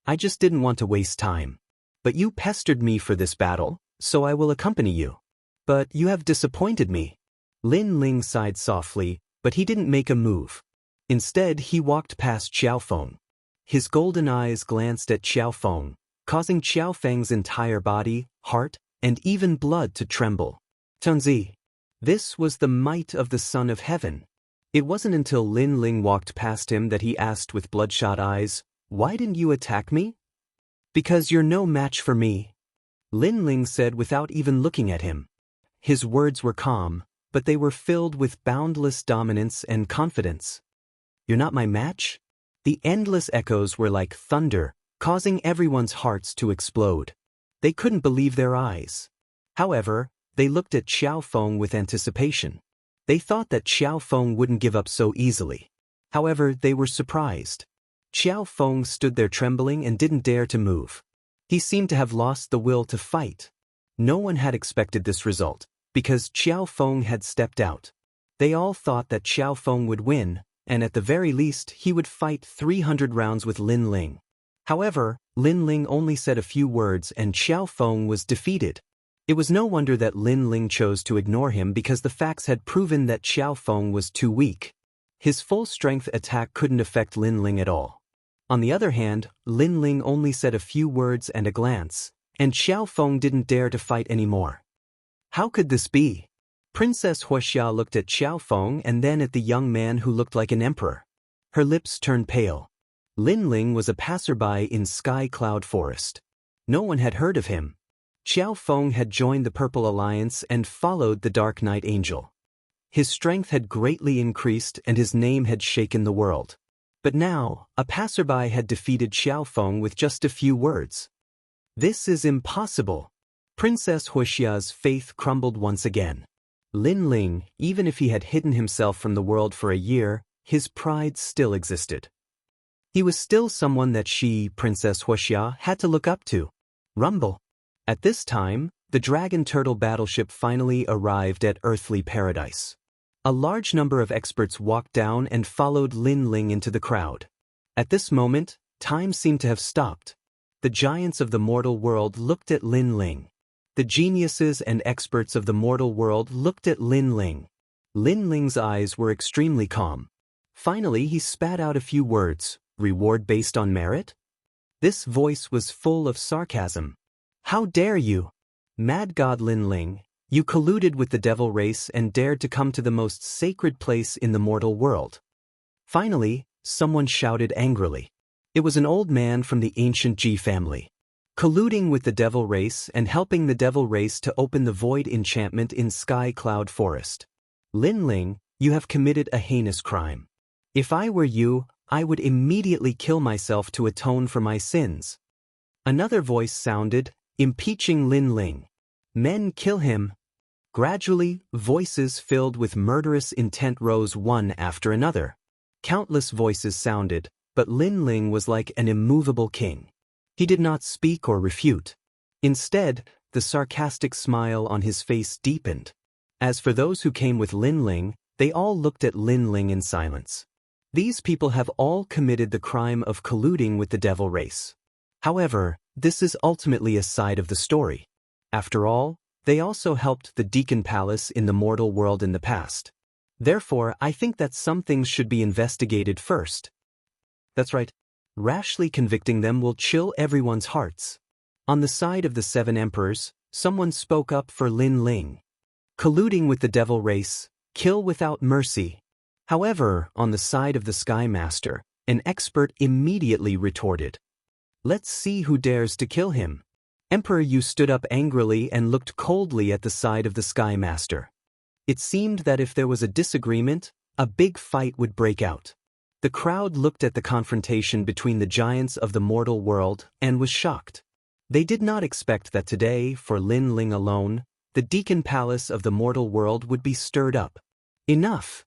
I just didn't want to waste time. But you pestered me for this battle, so I will accompany you. But you have disappointed me." Lin Ling sighed softly, but he didn't make a move. Instead, he walked past Xiao Feng. His golden eyes glanced at Xiao Feng, causing Xiao Feng's entire body, heart, and even blood to tremble. Tunzi. This was the might of the Son of Heaven. It wasn't until Lin Ling walked past him that he asked with bloodshot eyes, "Why didn't you attack me?" "Because you're no match for me," Lin Ling said without even looking at him. His words were calm, but they were filled with boundless dominance and confidence. "You're not my match?" The endless echoes were like thunder, causing everyone's hearts to explode. They couldn't believe their eyes. However, they looked at Xiao Feng with anticipation. They thought that Xiao Feng wouldn't give up so easily. However, they were surprised. Xiao Feng stood there trembling and didn't dare to move. He seemed to have lost the will to fight. No one had expected this result, because Xiao Feng had stepped out. They all thought that Xiao Feng would win, and at the very least he would fight 300 rounds with Lin Ling. However, Lin Ling only said a few words and Xiao Feng was defeated. It was no wonder that Lin Ling chose to ignore him because the facts had proven that Xiao Feng was too weak. His full-strength attack couldn't affect Lin Ling at all. On the other hand, Lin Ling only said a few words and a glance, and Xiao Feng didn't dare to fight anymore. How could this be? Princess Wuxia looked at Xiao Feng and then at the young man who looked like an emperor. Her lips turned pale. Lin Ling was a passerby in Sky Cloud Forest. No one had heard of him. Xiao Feng had joined the Purple Alliance and followed the Dark Knight Angel. His strength had greatly increased and his name had shaken the world. But now, a passerby had defeated Xiao Feng with just a few words. This is impossible. Princess Wuxia's faith crumbled once again. Lin Ling, even if he had hidden himself from the world for a year, his pride still existed. He was still someone that she, Princess Wuxia, had to look up to. Rumble. At this time, the Dragon Turtle battleship finally arrived at Earthly Paradise. A large number of experts walked down and followed Lin Ling into the crowd. At this moment, time seemed to have stopped. The giants of the mortal world looked at Lin Ling. The geniuses and experts of the mortal world looked at Lin Ling. Lin Ling's eyes were extremely calm. Finally, he spat out a few words. "Reward based on merit?" This voice was full of sarcasm. "How dare you? Mad God Lin Ling, you colluded with the devil race and dared to come to the most sacred place in the mortal world." Finally, someone shouted angrily. It was an old man from the ancient Ji family. Colluding with the devil race and helping the devil race to open the void enchantment in Sky Cloud Forest. Lin Ling, you have committed a heinous crime. If I were you, I would immediately kill myself to atone for my sins. Another voice sounded, impeaching Lin Ling. Men kill him. Gradually, voices filled with murderous intent rose one after another. Countless voices sounded, but Lin Ling was like an immovable king. He did not speak or refute. Instead, the sarcastic smile on his face deepened. As for those who came with Lin Ling, they all looked at Lin Ling in silence. These people have all committed the crime of colluding with the devil race. However, this is ultimately a side of the story. After all, they also helped the Deacon Palace in the mortal world in the past. Therefore, I think that some things should be investigated first. That's right. Rashly convicting them will chill everyone's hearts. On the side of the 7 emperors, someone spoke up for Lin Ling. Colluding with the devil race, kill without mercy. However, on the side of the Sky Master, an expert immediately retorted. Let's see who dares to kill him. Emperor Yu stood up angrily and looked coldly at the side of the Sky Master. It seemed that if there was a disagreement, a big fight would break out. The crowd looked at the confrontation between the giants of the mortal world and was shocked. They did not expect that today, for Lin Ling alone, the Deacon Palace of the mortal world would be stirred up. Enough!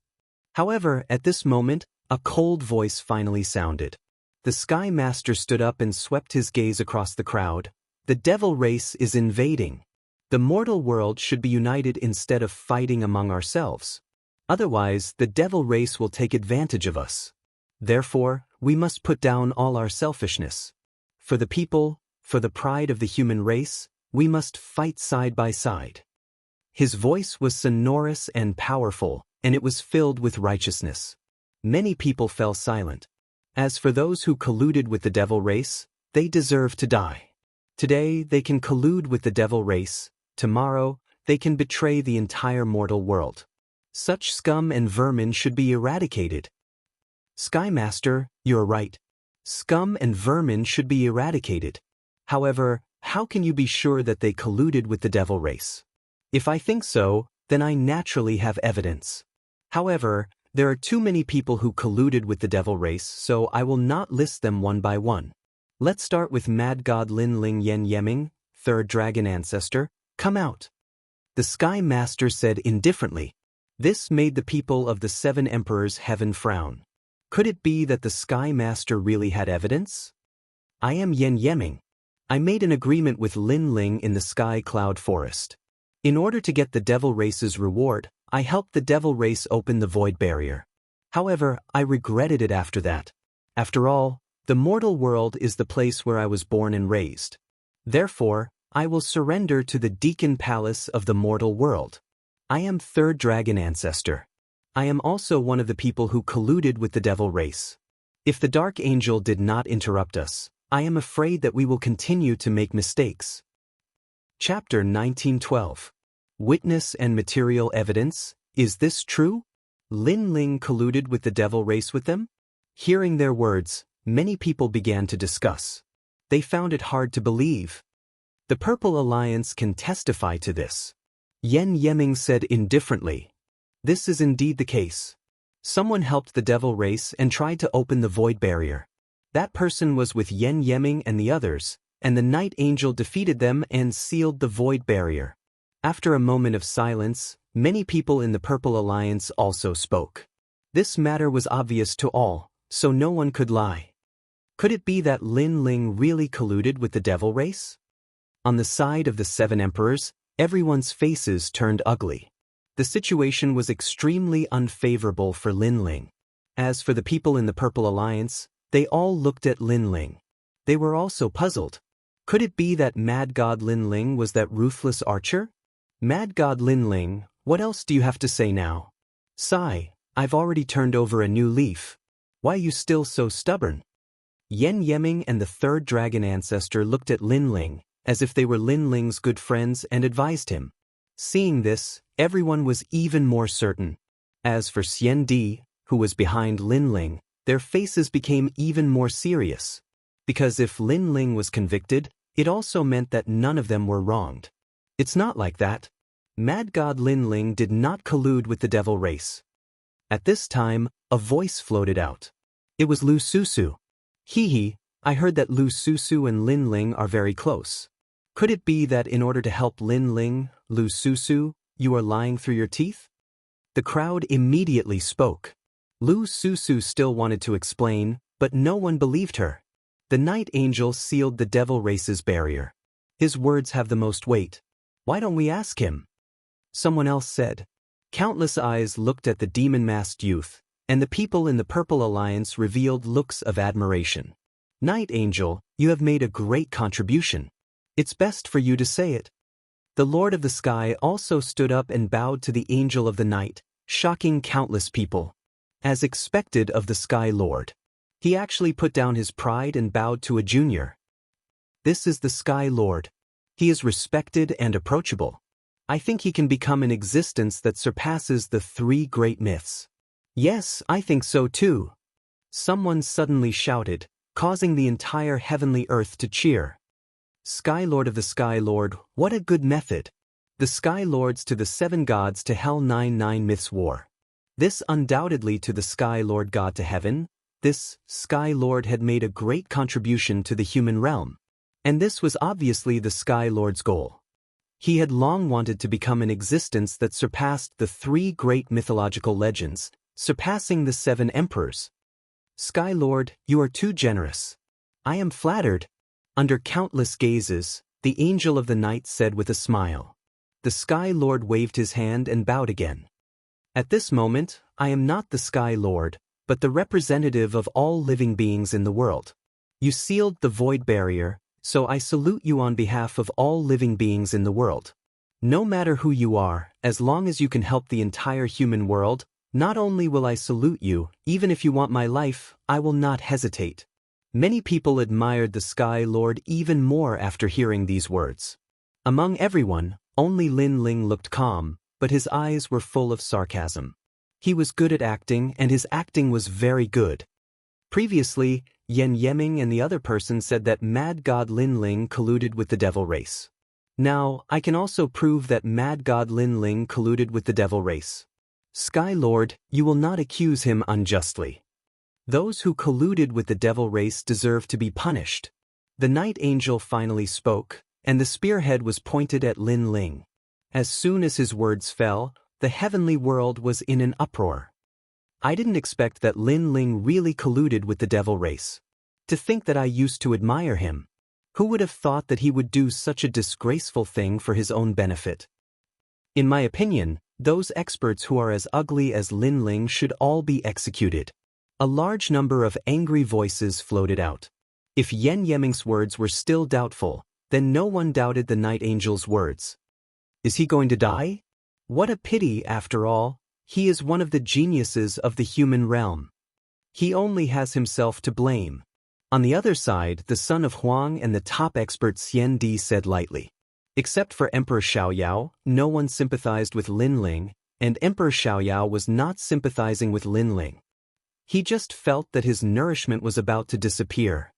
However, at this moment, a cold voice finally sounded. The Sky Master stood up and swept his gaze across the crowd. The devil race is invading. The mortal world should be united instead of fighting among ourselves. Otherwise, the devil race will take advantage of us. Therefore, we must put down all our selfishness. For the people, for the pride of the human race, we must fight side by side. His voice was sonorous and powerful, and it was filled with righteousness. Many people fell silent. As for those who colluded with the devil race, they deserve to die. Today they can collude with the devil race, tomorrow, they can betray the entire mortal world. Such scum and vermin should be eradicated. Sky Master, you're right. Scum and vermin should be eradicated. However, how can you be sure that they colluded with the devil race? If I think so, then I naturally have evidence. However, there are too many people who colluded with the devil race, so I will not list them one by one. Let's start with Mad God Lin Ling Yen Yeming, third dragon ancestor. Come out. The Sky Master said indifferently. This made the people of the 7 emperors heaven frown. Could it be that the Sky Master really had evidence? I am Yen Yeming. I made an agreement with Lin Ling in the Sky Cloud Forest. In order to get the devil race's reward, I helped the devil race open the void barrier. However, I regretted it after that. After all, the mortal world is the place where I was born and raised. Therefore, I will surrender to the Deacon Palace of the mortal world. I am third dragon ancestor. I am also one of the people who colluded with the devil race. If the Dark Angel did not interrupt us, I am afraid that we will continue to make mistakes. Chapter 1912. Witness and Material Evidence. Is this true? Lin Ling colluded with the devil race with them? Hearing their words, many people began to discuss. They found it hard to believe. The Purple Alliance can testify to this. Yen Yeming said indifferently. This is indeed the case. Someone helped the devil race and tried to open the void barrier. That person was with Yen Yeming and the others, and the Night Angel defeated them and sealed the void barrier. After a moment of silence, many people in the Purple Alliance also spoke. This matter was obvious to all, so no one could lie. Could it be that Lin Ling really colluded with the devil race? On the side of the 7 emperors, everyone's faces turned ugly. The situation was extremely unfavorable for Lin Ling. As for the people in the Purple Alliance, they all looked at Lin Ling. They were also puzzled. Could it be that Mad God Lin Ling was that ruthless archer? Mad God Lin Ling, what else do you have to say now? Sigh, I've already turned over a new leaf. Why are you still so stubborn? Yen Yeming and the third dragon ancestor looked at Lin Ling, as if they were Lin Ling's good friends, and advised him. Seeing this, everyone was even more certain. As for Xian Di, who was behind Lin Ling, their faces became even more serious. Because if Lin Ling was convicted, it also meant that none of them were wronged. It's not like that. Mad God Lin Ling did not collude with the devil race. At this time, a voice floated out. It was Lu Susu. Hee, I heard that Lu Susu and Lin Ling are very close. Could it be that in order to help Lin Ling, Lu Susu, you are lying through your teeth? The crowd immediately spoke. Lu Susu still wanted to explain, but no one believed her. The Night Angel sealed the devil race's barrier. His words have the most weight. Why don't we ask him? Someone else said. Countless eyes looked at the demon-masked youth, and the people in the Purple Alliance revealed looks of admiration. Night Angel, you have made a great contribution. It's best for you to say it. The Lord of the Sky also stood up and bowed to the Angel of the Night, shocking countless people. As expected of the Sky Lord. He actually put down his pride and bowed to a junior. This is the Sky Lord. He is respected and approachable. I think he can become an existence that surpasses the 3 great myths. Yes, I think so too. Someone suddenly shouted, causing the entire heavenly earth to cheer. Sky Lord of the Sky Lord, what a good method. The Sky Lords to the 7 gods to hell 9 myths war. This undoubtedly to the Sky Lord God to heaven. This Sky Lord had made a great contribution to the human realm. And this was obviously the Sky Lord's goal. He had long wanted to become an existence that surpassed the 3 great mythological legends, surpassing the 7 emperors. Sky Lord, you are too generous. I am flattered. Under countless gazes, the Angel of the Night said with a smile. The Sky Lord waved his hand and bowed again. At this moment, I am not the Sky Lord, but the representative of all living beings in the world. You sealed the void barrier, so I salute you on behalf of all living beings in the world. No matter who you are, as long as you can help the entire human world, not only will I salute you, even if you want my life, I will not hesitate. Many people admired the Sky Lord even more after hearing these words. Among everyone, Only Lin Ling looked calm, but his eyes were full of sarcasm. He was good at acting, and his acting was very good. Previously, Yen Yeming and the other person said that Mad God Lin Ling colluded with the devil race. Now, I can also prove that Mad God Lin Ling colluded with the devil race. Sky Lord, you will not accuse him unjustly. Those who colluded with the devil race deserve to be punished. The Night Angel finally spoke, and the spearhead was pointed at Lin Ling. As soon as his words fell, the heavenly world was in an uproar. I didn't expect that Lin Ling really colluded with the devil race. To think that I used to admire him. Who would have thought that he would do such a disgraceful thing for his own benefit? In my opinion, those experts who are as ugly as Lin Ling should all be executed. A large number of angry voices floated out. If Yen Yeming's words were still doubtful, then no one doubted the Night Angel's words. Is he going to die? What a pity, after all. He is one of the geniuses of the human realm. He only has himself to blame. On the other side, the son of Huang and the top expert Xian Di said lightly. Except for Emperor Xiaoyao, no one sympathized with Lin Ling, and Emperor Xiaoyao was not sympathizing with Lin Ling. He just felt that his nourishment was about to disappear.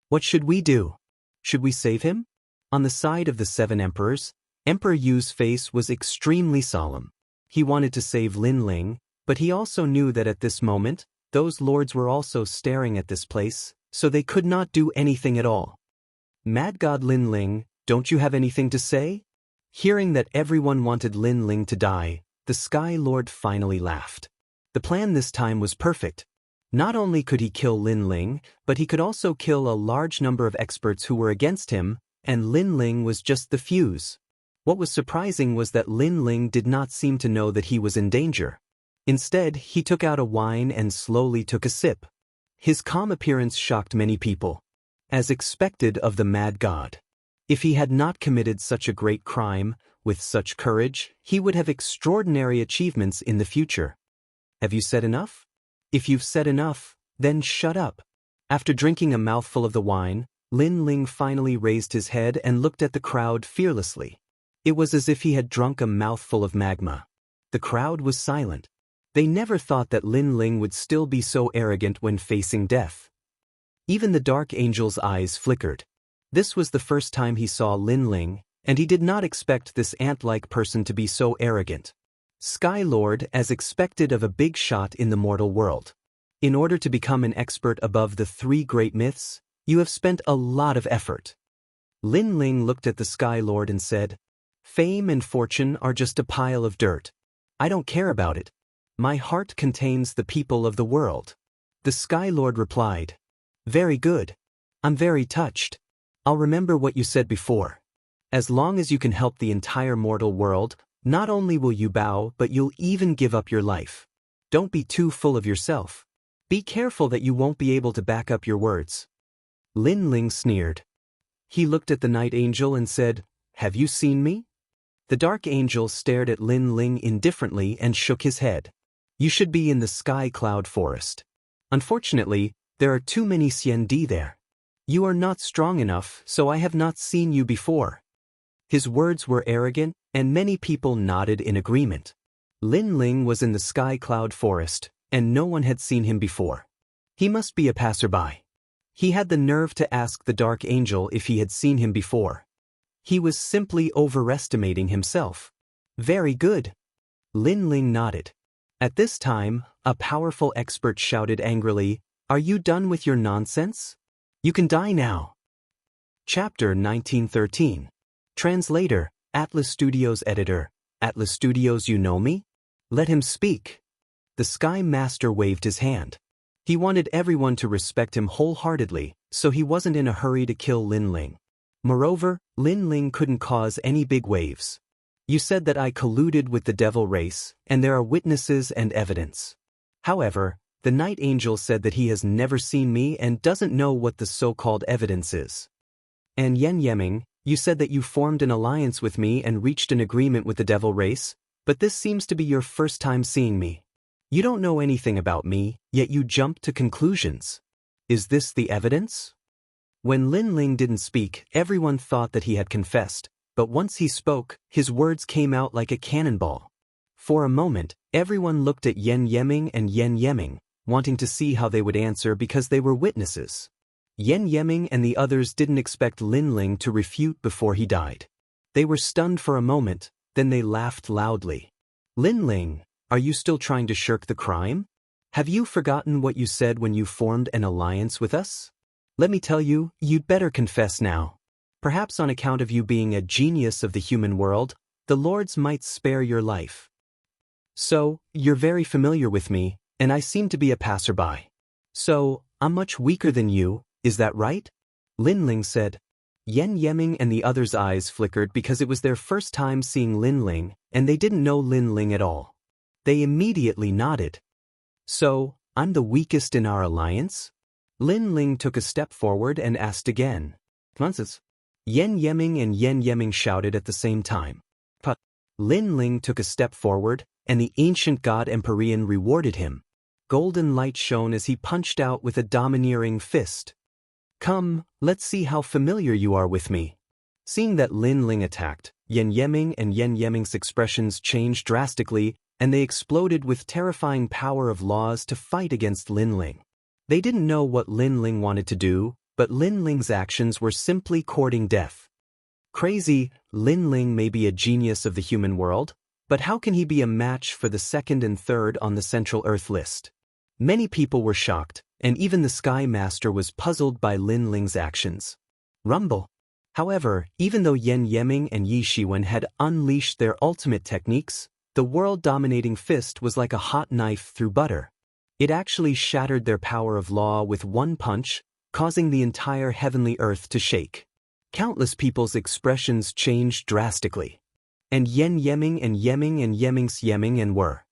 What should we do? Should we save him? On the side of the 7 emperors, Emperor Yu's face was extremely solemn. He wanted to save Lin Ling, but he also knew that at this moment, those lords were also staring at this place, so they could not do anything at all. Mad God Lin Ling, don't you have anything to say? Hearing that everyone wanted Lin Ling to die, the Sky Lord finally laughed. The plan this time was perfect. Not only could he kill Lin Ling, but he could also kill a large number of experts who were against him, and Lin Ling was just the fuse. What was surprising was that Lin Ling did not seem to know that he was in danger. Instead, he took out a wine and slowly took a sip. His calm appearance shocked many people. As expected of the Mad God. If he had not committed such a great crime, with such courage, he would have extraordinary achievements in the future. Have you said enough? If you've said enough, then shut up. After drinking a mouthful of the wine, Lin Ling finally raised his head and looked at the crowd fearlessly. It was as if he had drunk a mouthful of magma. The crowd was silent. They never thought that Lin Ling would still be so arrogant when facing death. Even the Dark Angel's eyes flickered. This was the first time he saw Lin Ling, and he did not expect this ant-like person to be so arrogant. Sky Lord, as expected of a big shot in the mortal world. In order to become an expert above the 3 great myths, you have spent a lot of effort. Lin Ling looked at the Sky Lord and said, "Fame and fortune are just a pile of dirt. I don't care about it. My heart contains the people of the world." The Sky Lord replied, "Very good. I'm very touched. I'll remember what you said before. As long as you can help the entire mortal world, not only will you bow, but you'll even give up your life. Don't be too full of yourself. Be careful that you won't be able to back up your words." Lin Ling sneered. He looked at the Night Angel and said, "Have you seen me?" The Dark Angel stared at Lin Ling indifferently and shook his head. "You should be in the Sky Cloud Forest. Unfortunately, there are too many Xian Di there. You are not strong enough, so I have not seen you before." His words were arrogant, and many people nodded in agreement. Lin Ling was in the Sky Cloud Forest, and no one had seen him before. He must be a passerby. He had the nerve to ask the Dark Angel if he had seen him before. He was simply overestimating himself. "Very good." Lin Ling nodded. At this time, a powerful expert shouted angrily, "Are you done with your nonsense? You can die now." Chapter 1913. Translator, Atlas Studios Editor, Atlas Studios, you know me? Let him speak. The Sky Master waved his hand. He wanted everyone to respect him wholeheartedly, so he wasn't in a hurry to kill Lin Ling. Moreover, Lin Ling couldn't cause any big waves. "You said that I colluded with the devil race, and there are witnesses and evidence. However, the Night Angel said that he has never seen me and doesn't know what the so-called evidence is. And Yen Yeming, you said that you formed an alliance with me and reached an agreement with the devil race, but this seems to be your first time seeing me. You don't know anything about me, yet you jump to conclusions. Is this the evidence?" When Lin Ling didn't speak, everyone thought that he had confessed, But once he spoke, his words came out like a cannonball. For a moment, everyone looked at Yen Yeming and Yen Yeming, wanting to see how they would answer because they were witnesses. Yen Yeming and the others didn't expect Lin Ling to refute before he died. They were stunned for a moment, then they laughed loudly. Lin Ling, are you still trying to shirk the crime? Have you forgotten what you said when you formed an alliance with us? Let me tell you, you'd better confess now. Perhaps on account of you being a genius of the human world, the lords might spare your life. So, you're very familiar with me, and I seem to be a passerby. So, I'm much weaker than you, is that right? Lin Ling said. Yen Yeming and the others' eyes flickered because it was their first time seeing Lin Ling, and they didn't know Lin Ling at all. They immediately nodded. So, I'm the weakest in our alliance? Lin Ling took a step forward and asked again. Nonsense. Yen Yeming and Yen Yeming shouted at the same time. But Lin Ling took a step forward, and the ancient god Empyrean rewarded him. Golden light shone as he punched out with a domineering fist. Come, let's see how familiar you are with me. Seeing that Lin Ling attacked, Yen Yeming and Yen Yeming's expressions changed drastically, and they exploded with terrifying power of laws to fight against Lin Ling. They didn't know what Lin Ling wanted to do, but Lin Ling's actions were simply courting death. Crazy, Lin Ling may be a genius of the human world, but how can he be a match for the second and third on the Central Earth list? Many people were shocked, and even the Sky Master was puzzled by Lin Ling's actions. Rumble. However, even though Yen Yeming and Yi Shiwen had unleashed their ultimate techniques, the world-dominating fist was like a hot knife through butter. It actually shattered their power of law with one punch, causing the entire heavenly earth to shake. Countless people's expressions changed drastically. And Yen Yeming and Yeming's Yeming and were.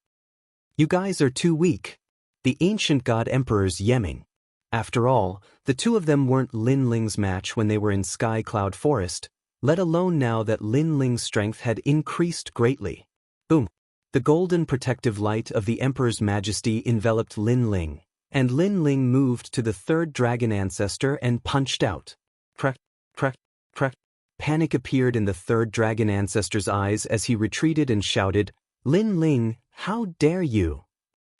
You guys are too weak. The ancient god emperors Yeming. After all, the two of them weren't Lin Ling's match when they were in Sky Cloud Forest, let alone now that Lin Ling's strength had increased greatly. Boom. The golden protective light of the Emperor's Majesty enveloped Lin Ling, and Lin Ling moved to the third dragon ancestor and punched out. Crack, crack, crack. Panic appeared in the third dragon ancestor's eyes as he retreated and shouted, Lin Ling, how dare you?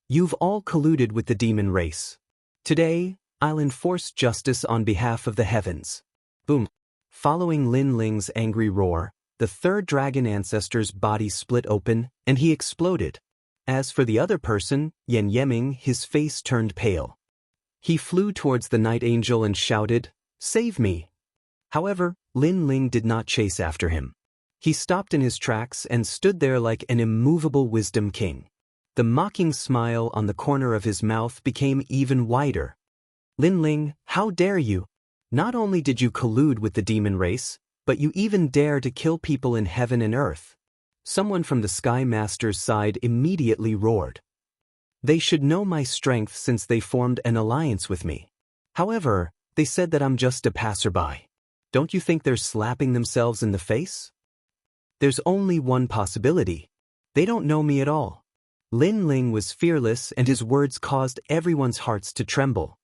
You've all colluded with the demon race. Today, I'll enforce justice on behalf of the heavens. Boom. Following Lin Ling's angry roar, the third dragon ancestor's body split open, and he exploded. As for the other person, Yen Yeming, his face turned pale. He flew towards the night angel and shouted, Save me! However, Lin Ling did not chase after him. He stopped in his tracks and stood there like an immovable wisdom king. The mocking smile on the corner of his mouth became even wider. Lin Ling, how dare you? Not only did you collude with the demon race, but you even dare to kill people in heaven and earth. Someone from the Sky Master's side immediately roared. They should know my strength since they formed an alliance with me. However, they said that I'm just a passerby. Don't you think they're slapping themselves in the face? There's only one possibility. They don't know me at all. Lin Ling was fearless and his words caused everyone's hearts to tremble.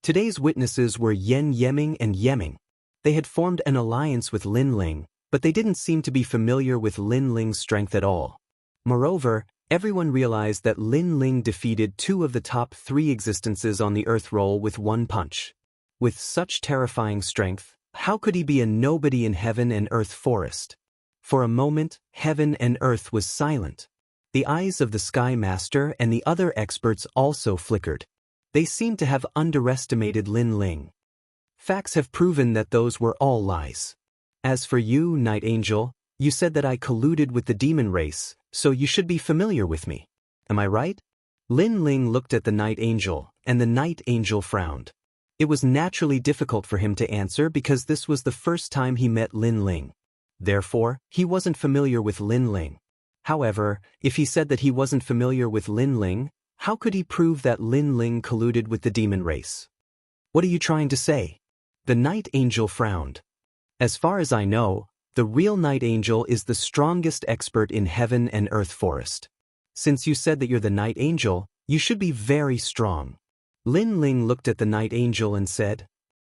Today's witnesses were Yen Yeming and Yeming. They had formed an alliance with Lin Ling, but they didn't seem to be familiar with Lin Ling's strength at all. Moreover, everyone realized that Lin Ling defeated two of the top 3 existences on the Earth roll with one punch. With such terrifying strength, how could he be a nobody in heaven and earth forest? For a moment, heaven and earth was silent. The eyes of the Sky Master and the other experts also flickered. They seemed to have underestimated Lin Ling. Facts have proven that those were all lies. As for you, Night Angel, you said that I colluded with the demon race, so you should be familiar with me. Am I right? Lin Ling looked at the Night Angel, and the Night Angel frowned. It was naturally difficult for him to answer because this was the first time he met Lin Ling. Therefore, he wasn't familiar with Lin Ling. However, if he said that he wasn't familiar with Lin Ling, how could he prove that Lin Ling colluded with the demon race? What are you trying to say? The Night Angel frowned. As far as I know, the real Night Angel is the strongest expert in heaven and earth forest. Since you said that you're the Night Angel, you should be very strong. Lin Ling looked at the Night Angel and said,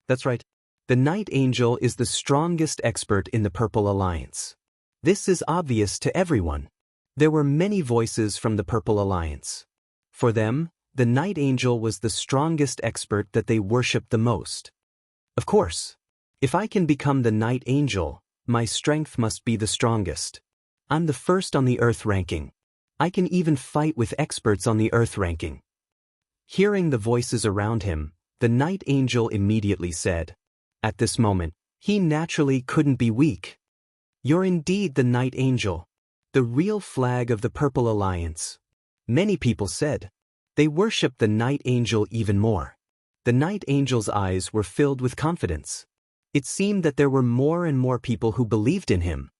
That's right. The Night Angel is the strongest expert in the Purple Alliance. This is obvious to everyone. There were many voices from the Purple Alliance. For them, the Night Angel was the strongest expert that they worshipped the most. Of course, if I can become the Night Angel, my strength must be the strongest. I'm the first on the Earth ranking. I can even fight with experts on the Earth ranking. Hearing the voices around him, the Night Angel immediately said, at this moment, he naturally couldn't be weak. You're indeed the Night Angel, the real flag of the Purple Alliance. Many people said. They worshipped the Night Angel even more. The Night Angel's eyes were filled with confidence. It seemed that there were more and more people who believed in him.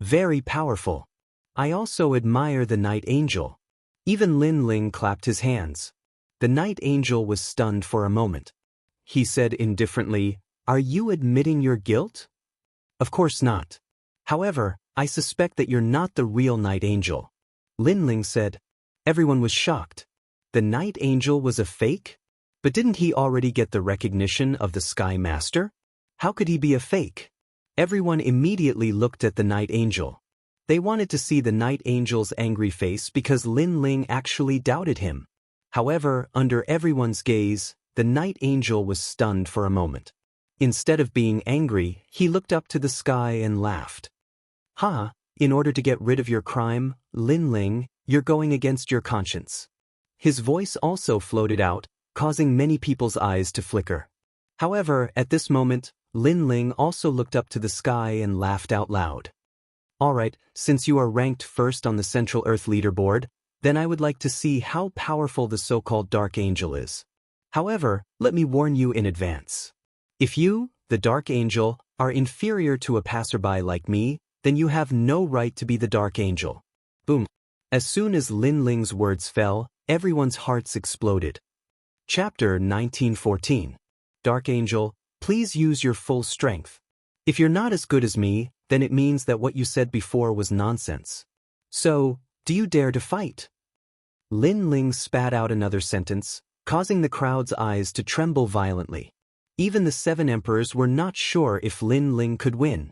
Very powerful. I also admire the Night Angel. Even Lin Ling clapped his hands. The Night Angel was stunned for a moment. He said indifferently, "Are you admitting your guilt?" "Of course not. However, I suspect that you're not the real Night Angel." Lin Ling said. Everyone was shocked. The Night Angel was a fake? But didn't he already get the recognition of the Sky Master? How could he be a fake? Everyone immediately looked at the Night Angel. They wanted to see the Night Angel's angry face because Lin Ling actually doubted him. However, under everyone's gaze, the Night Angel was stunned for a moment. Instead of being angry, he looked up to the sky and laughed. "Ha, in order to get rid of your crime, Lin Ling, you're going against your conscience." His voice also floated out, causing many people's eyes to flicker. However, at this moment, Lin Ling also looked up to the sky and laughed out loud. "Alright, since you are ranked first on the Central Earth leaderboard, then I would like to see how powerful the so-called Dark Angel is. However, let me warn you in advance. If you, the Dark Angel, are inferior to a passerby like me, then you have no right to be the Dark Angel." Boom. As soon as Lin Ling's words fell, everyone's hearts exploded. Chapter 1914. Dark Angel, please use your full strength. If you're not as good as me, then it means that what you said before was nonsense. So, do you dare to fight? Lin Ling spat out another sentence, causing the crowd's eyes to tremble violently. Even the 7 emperors were not sure if Lin Ling could win.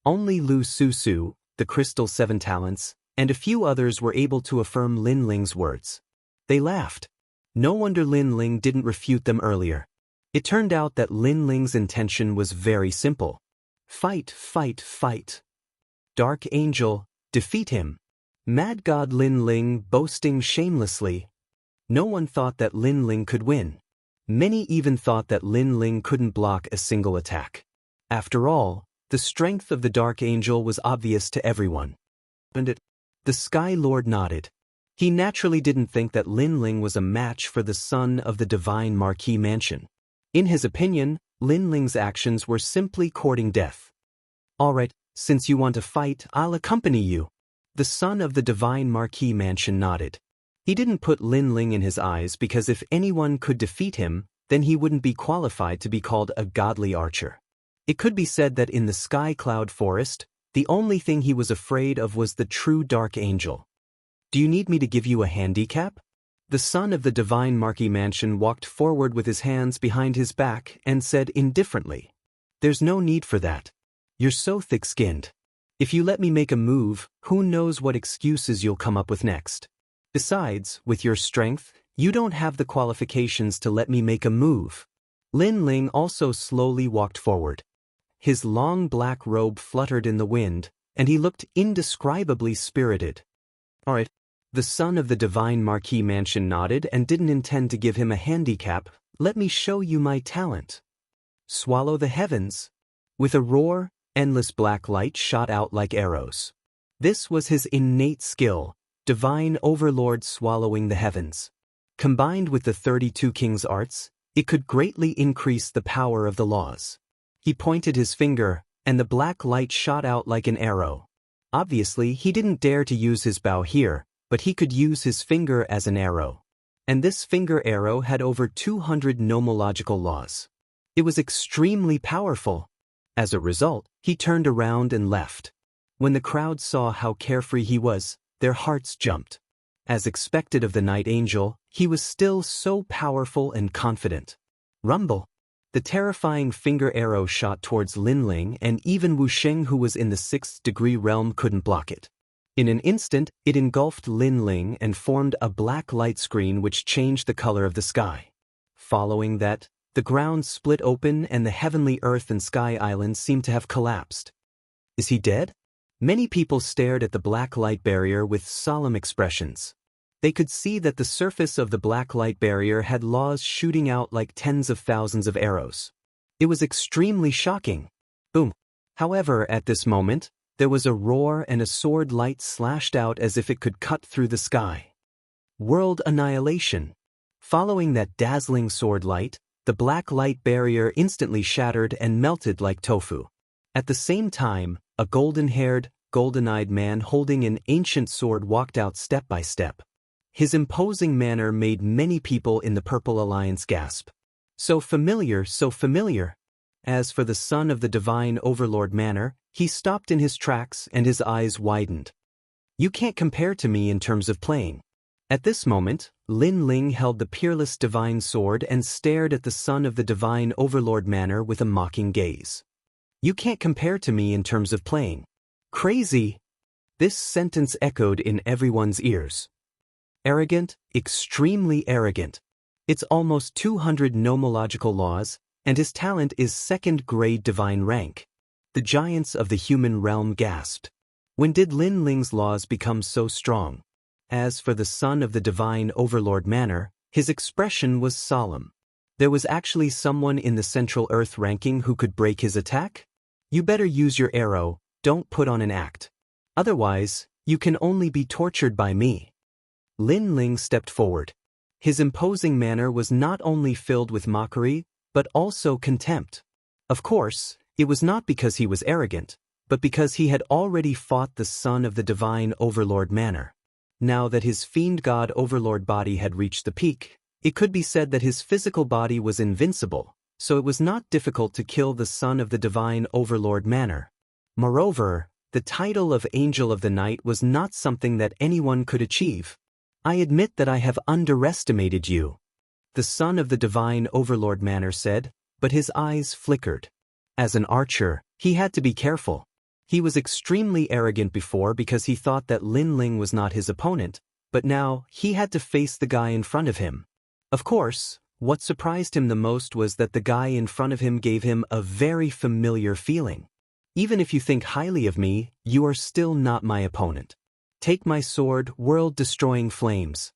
Only Lu Susu, the Crystal 7 Talents, and a few others were able to affirm Lin Ling's words. They laughed. No wonder Lin Ling didn't refute them earlier. It turned out that Lin Ling's intention was very simple. Fight, fight, fight. Dark Angel, defeat him. Mad God Lin Ling boasting shamelessly. No one thought that Lin Ling could win. Many even thought that Lin Ling couldn't block a single attack. After all, the strength of the Dark Angel was obvious to everyone. The Sky Lord nodded. He naturally didn't think that Lin Ling was a match for the son of the Divine Marquis Mansion. In his opinion, Lin Ling's actions were simply courting death. "Alright, since you want to fight, I'll accompany you." The son of the Divine Marquis Mansion nodded. He didn't put Lin Ling in his eyes because if anyone could defeat him, then he wouldn't be qualified to be called a godly archer. It could be said that in the Sky Cloud Forest, the only thing he was afraid of was the true Dark Angel. "Do you need me to give you a handicap?" The son of the Divine Marquis Mansion walked forward with his hands behind his back and said indifferently, "There's no need for that. You're so thick-skinned. If you let me make a move, who knows what excuses you'll come up with next. Besides, with your strength, you don't have the qualifications to let me make a move." Lin Ling also slowly walked forward. His long black robe fluttered in the wind, and he looked indescribably spirited. "Alright." The son of the Divine Marquis Mansion nodded and didn't intend to give him a handicap. "Let me show you my talent." Swallow the heavens. With a roar, endless black light shot out like arrows. This was his innate skill, Divine Overlord swallowing the heavens. Combined with the 32 King's arts, it could greatly increase the power of the laws. He pointed his finger, and the black light shot out like an arrow. Obviously, he didn't dare to use his bow here, but he could use his finger as an arrow. And this finger arrow had over 200 nomological laws. It was extremely powerful. As a result, he turned around and left. When the crowd saw how carefree he was, their hearts jumped. As expected of the Night Angel, he was still so powerful and confident. Rumble. The terrifying finger arrow shot towards Lin Ling, and even Wu Sheng, who was in the 6th degree realm, couldn't block it. In an instant, it engulfed Lin Ling and formed a black light screen which changed the color of the sky. Following that, the ground split open and the heavenly earth and sky islands seemed to have collapsed. Is he dead? Many people stared at the black light barrier with solemn expressions. They could see that the surface of the black light barrier had laws shooting out like tens of thousands of arrows. It was extremely shocking. Boom. However, at this moment, there was a roar and a sword light slashed out as if it could cut through the sky. World annihilation. Following that dazzling sword light, the black light barrier instantly shattered and melted like tofu. At the same time, a golden-haired, golden-eyed man holding an ancient sword walked out step by step. His imposing manner made many people in the Purple Alliance gasp. So familiar, so familiar. As for the son of the divine overlord manner, he stopped in his tracks and his eyes widened. You can't compare to me in terms of playing. At this moment, Lin Ling held the peerless divine sword and stared at the son of the divine overlord manner with a mocking gaze. You can't compare to me in terms of playing. Crazy! This sentence echoed in everyone's ears. Arrogant, extremely arrogant. It's almost 200 nomological laws, and his talent is 2nd grade divine rank. The giants of the human realm gasped. When did Lin Ling's laws become so strong? As for the son of the divine overlord manner, his expression was solemn. There was actually someone in the Central Earth ranking who could break his attack? You better use your arrow, don't put on an act. Otherwise, you can only be tortured by me. Lin Ling stepped forward. His imposing manner was not only filled with mockery, but also contempt. Of course, it was not because he was arrogant, but because he had already fought the son of the divine overlord manner. Now that his fiend god overlord body had reached the peak, it could be said that his physical body was invincible, so it was not difficult to kill the son of the divine overlord manner. Moreover, the title of Angel of the Night was not something that anyone could achieve. I admit that I have underestimated you, the son of the divine overlord manner said, but his eyes flickered. As an archer, he had to be careful. He was extremely arrogant before because he thought that Lin Ling was not his opponent, but now he had to face the guy in front of him. Of course, what surprised him the most was that the guy in front of him gave him a very familiar feeling. Even if you think highly of me, you are still not my opponent. Take my sword, world-destroying flames.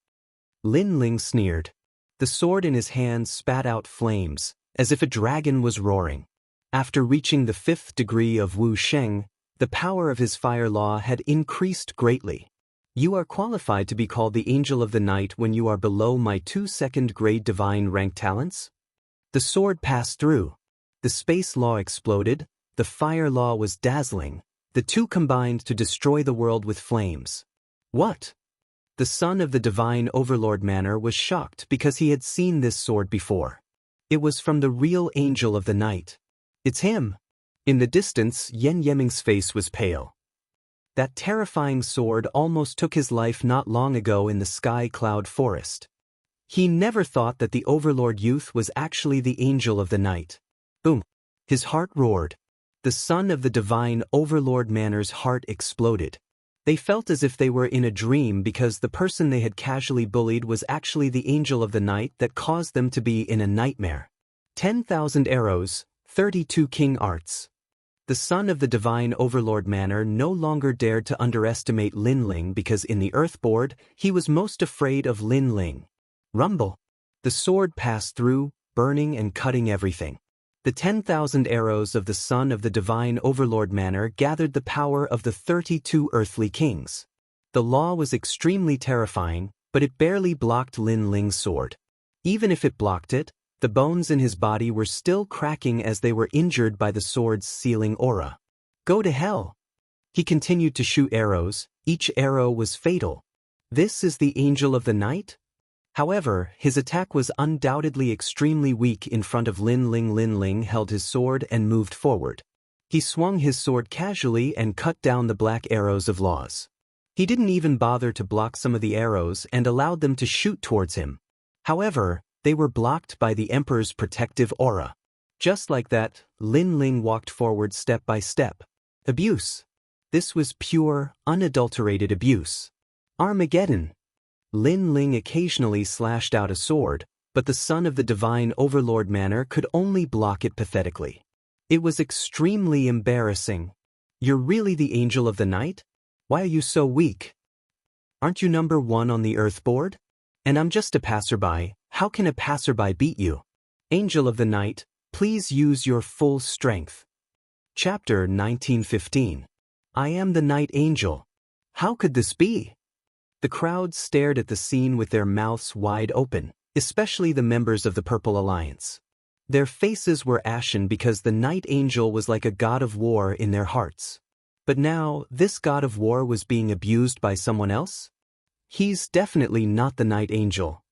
Lin Ling sneered. The sword in his hand spat out flames, as if a dragon was roaring. After reaching the 5th degree of Wu Sheng, the power of his fire law had increased greatly. You are qualified to be called the Angel of the Night when you are below my 2 2nd grade divine rank talents? The sword passed through. The space law exploded, the fire law was dazzling. The two combined to destroy the world with flames. What? The son of the divine overlord manner was shocked because he had seen this sword before. It was from the real Angel of the Night. It's him. In the distance, Yen Yeming's face was pale. That terrifying sword almost took his life not long ago in the sky cloud forest. He never thought that the overlord youth was actually the Angel of the Night. Boom. His heart roared. The son of the divine overlord manner's heart exploded. They felt as if they were in a dream because the person they had casually bullied was actually the Angel of the Night that caused them to be in a nightmare. 10,000 arrows, 32 king arts. The son of the divine overlord manner no longer dared to underestimate Lin Ling because in the Earthboard, he was most afraid of Lin Ling. Rumble. The sword passed through, burning and cutting everything. The 10,000 arrows of the son of the divine overlord manner gathered the power of the 32 earthly kings. The law was extremely terrifying, but it barely blocked Lin Ling's sword. Even if it blocked it, the bones in his body were still cracking as they were injured by the sword's sealing aura. Go to hell. He continued to shoot arrows, each arrow was fatal. This is the Angel of the Night? However, his attack was undoubtedly extremely weak in front of Lin Ling. Lin Ling held his sword and moved forward. He swung his sword casually and cut down the black arrows of laws. He didn't even bother to block some of the arrows and allowed them to shoot towards him. However, they were blocked by the Emperor's protective aura. Just like that, Lin Ling walked forward step by step. Abuse. This was pure, unadulterated abuse. Armageddon. Lin Ling occasionally slashed out a sword, but the son of the divine overlord manner could only block it pathetically. It was extremely embarrassing. You're really the angel of the night? Why are you so weak? Aren't you number 1 on the earth board? And I'm just a passerby. How can a passerby beat you? Angel of the night, please use your full strength. Chapter 1915. I am the night angel. How could this be? The crowd stared at the scene with their mouths wide open, especially the members of the Purple Alliance. Their faces were ashen because the night angel was like a god of war in their hearts. But now, this god of war was being abused by someone else? He's definitely not the night angel.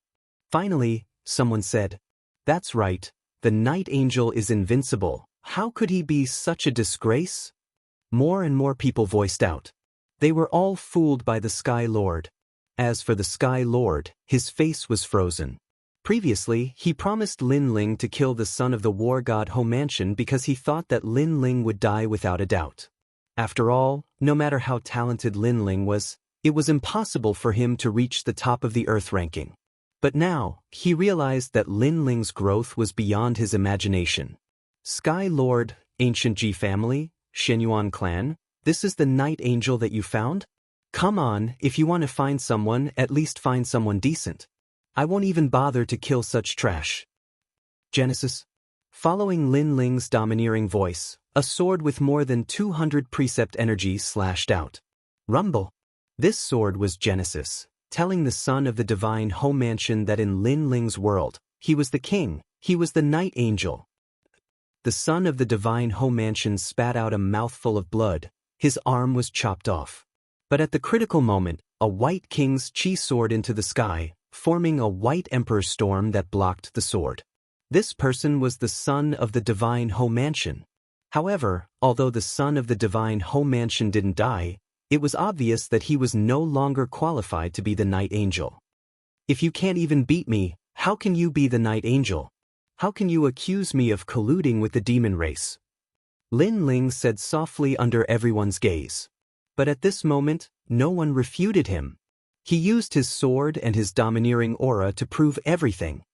Finally, someone said, "That's right, the night angel is invincible. How could he be such a disgrace?" More and more people voiced out. They were all fooled by the Sky Lord. As for the Sky Lord, his face was frozen. Previously, he promised Lin Ling to kill the son of the war god Homantian because he thought that Lin Ling would die without a doubt. After all, no matter how talented Lin Ling was, it was impossible for him to reach the top of the Earth ranking. But now, he realized that Lin Ling's growth was beyond his imagination. Sky Lord, Ancient Ji family, Shenyuan clan, this is the night angel that you found? Come on, if you want to find someone, at least find someone decent. I won't even bother to kill such trash. Genesis. Following Lin Ling's domineering voice, a sword with more than 200 precept energy slashed out. Rumble. This sword was Genesis, telling the son of the divine Homantian that in Lin Ling's world, he was the king, he was the night angel. The son of the divine Homantian spat out a mouthful of blood, his arm was chopped off. But at the critical moment, a white king's chi soared into the sky, forming a white emperor storm that blocked the sword. This person was the son of the divine Homantian. However, although the son of the divine Homantian didn't die, it was obvious that he was no longer qualified to be the night angel. If you can't even beat me, how can you be the night angel? How can you accuse me of colluding with the demon race? Lin Ling said softly under everyone's gaze. But at this moment, no one refuted him. He used his sword and his domineering aura to prove everything.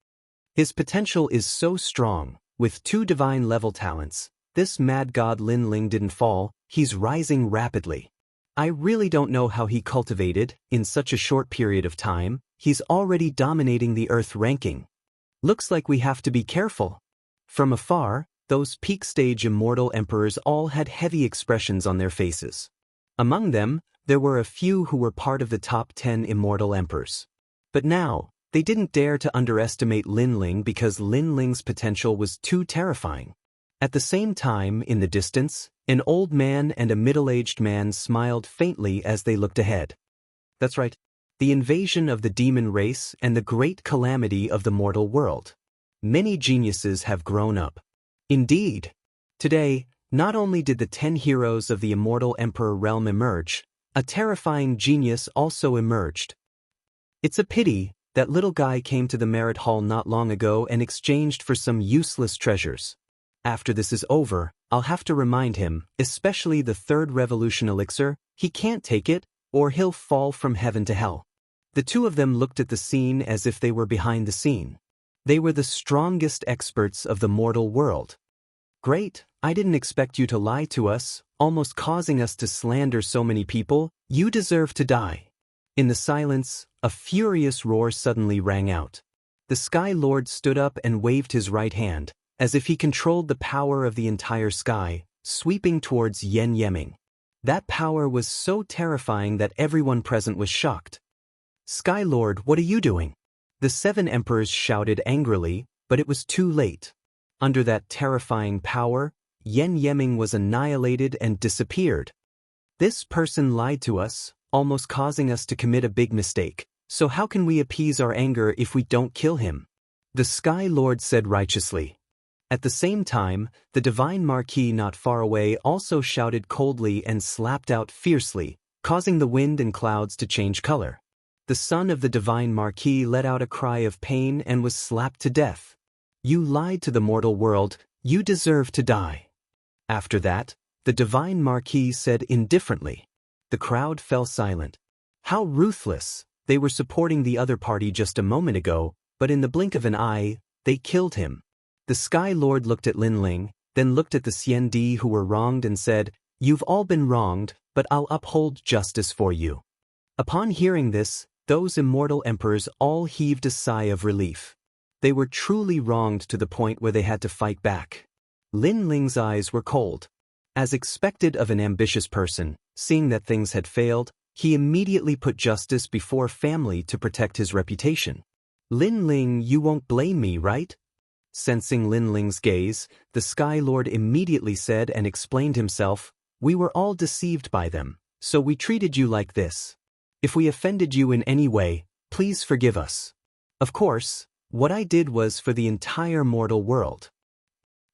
His potential is so strong, with 2 divine-level talents. This mad god Lin Ling didn't fall, he's rising rapidly. I really don't know how he cultivated, in such a short period of time, he's already dominating the Earth ranking. Looks like we have to be careful. From afar, those peak-stage immortal emperors all had heavy expressions on their faces. Among them, there were a few who were part of the top 10 immortal emperors. But now, they didn't dare to underestimate Lin Ling because Lin Ling's potential was too terrifying. At the same time, in the distance, an old man and a middle-aged man smiled faintly as they looked ahead. That's right, the invasion of the demon race and the great calamity of the mortal world. Many geniuses have grown up. Indeed, today, not only did the 10 heroes of the immortal emperor realm emerge, a terrifying genius also emerged. It's a pity that little guy came to the Merit Hall not long ago and exchanged for some useless treasures. After this is over, I'll have to remind him, especially the 3rd revolution elixir, he can't take it, or he'll fall from heaven to hell. The 2 of them looked at the scene as if they were behind the scene. They were the strongest experts of the mortal world. Great, I didn't expect you to lie to us, almost causing us to slander so many people. You deserve to die. In the silence, a furious roar suddenly rang out. The Sky Lord stood up and waved his right hand, as if he controlled the power of the entire sky, sweeping towards Yen Yeming. That power was so terrifying that everyone present was shocked. Sky Lord, what are you doing? The 7 emperors shouted angrily, but it was too late. Under that terrifying power, Yen Yeming was annihilated and disappeared. This person lied to us, almost causing us to commit a big mistake, so how can we appease our anger if we don't kill him? The Sky Lord said righteously. At the same time, the Divine Marquis not far away also shouted coldly and slapped out fiercely, causing the wind and clouds to change color. The son of the Divine Marquis let out a cry of pain and was slapped to death. You lied to the mortal world, You deserve to die. After that, the divine marquis said indifferently. The crowd fell silent. How ruthless! They were supporting the other party just a moment ago, but in the blink of an eye, they killed him. The Sky Lord looked at Lin Ling, then looked at the Xiandi who were wronged and said, "You've all been wronged, but I'll uphold justice for you." Upon hearing this, those immortal emperors all heaved a sigh of relief. They were truly wronged to the point where they had to fight back. Lin Ling's eyes were cold. As expected of an ambitious person, seeing that things had failed, he immediately put justice before family to protect his reputation. "Lin Ling, you won't blame me, right?" Sensing Lin Ling's gaze, the Sky Lord immediately said and explained himself, "We were all deceived by them, so we treated you like this. If we offended you in any way, please forgive us. Of course, what I did was for the entire mortal world."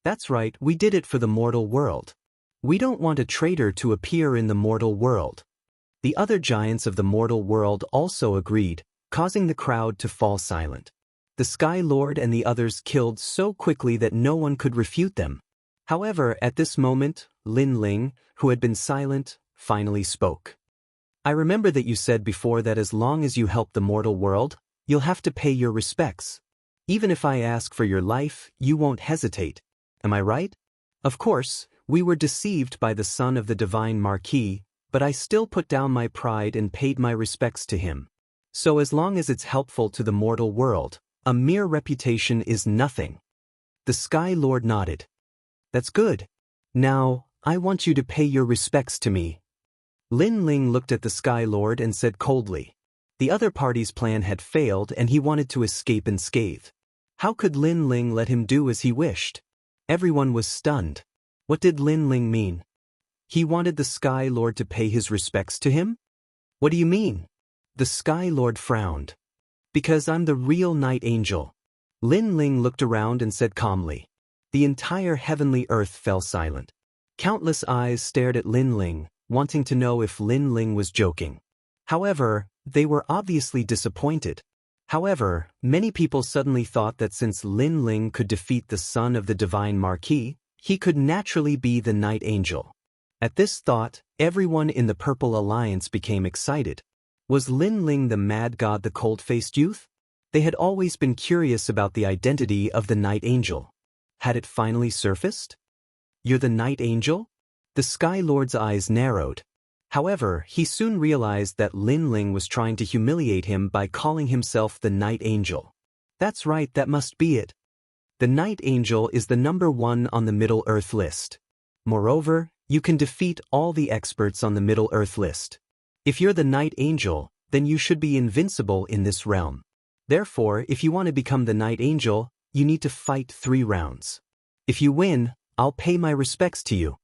That's right, we did it for the mortal world. We don't want a traitor to appear in the mortal world. The other giants of the mortal world also agreed, causing the crowd to fall silent. The Sky Lord and the others killed so quickly that no one could refute them. However, at this moment, Lin Ling, who had been silent, finally spoke. "I remember that you said before that as long as you help the mortal world, you'll have to pay your respects. Even if I ask for your life, you won't hesitate. Am I right?" Of course, we were deceived by the son of the divine marquis, but I still put down my pride and paid my respects to him. So as long as it's helpful to the mortal world, a mere reputation is nothing. The Sky Lord nodded. "That's good. Now, I want you to pay your respects to me." Lin Ling looked at the Sky Lord and said coldly. The other party's plan had failed and he wanted to escape unscathed. How could Lin Ling let him do as he wished? Everyone was stunned. What did Lin Ling mean? He wanted the Sky Lord to pay his respects to him? What do you mean? The Sky Lord frowned. "Because I'm the real Night Angel." Lin Ling looked around and said calmly. The entire heavenly earth fell silent. Countless eyes stared at Lin Ling, wanting to know if Lin Ling was joking. However, they were obviously disappointed. However, many people suddenly thought that since Lin Ling could defeat the son of the divine marquis, he could naturally be the Night Angel. At this thought, everyone in the Purple Alliance became excited. Was Lin Ling the mad god, the cold-faced youth? They had always been curious about the identity of the Night Angel. Had it finally surfaced? "You're the Night Angel?" The Sky Lord's eyes narrowed. However, he soon realized that Lin Ling was trying to humiliate him by calling himself the Night Angel. "That's right, that must be it. The Night Angel is the #1 on the Middle Earth list. Moreover, you can defeat all the experts on the Middle Earth list. If you're the Night Angel, then you should be invincible in this realm. Therefore, if you want to become the Night Angel, you need to fight 3 rounds. If you win, I'll pay my respects to you."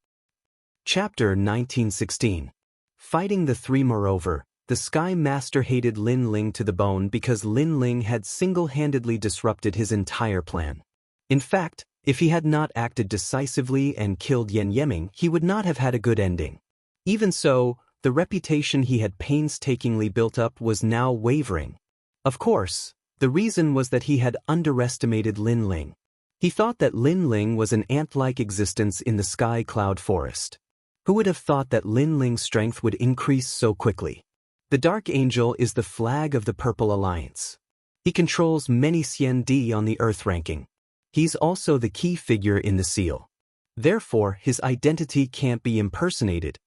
Chapter 1916. Fighting the 3. Moreover, the Sky Master hated Lin Ling to the bone because Lin Ling had single-handedly disrupted his entire plan. In fact, if he had not acted decisively and killed Yen Yeming, he would not have had a good ending. Even so, the reputation he had painstakingly built up was now wavering. Of course, the reason was that he had underestimated Lin Ling. He thought that Lin Ling was an ant-like existence in the sky cloud forest. Who would have thought that Lin Ling's strength would increase so quickly? The Dark Angel is the flag of the Purple Alliance. He controls many Xiandi on the Earth ranking. He's also the key figure in the seal. Therefore, his identity can't be impersonated.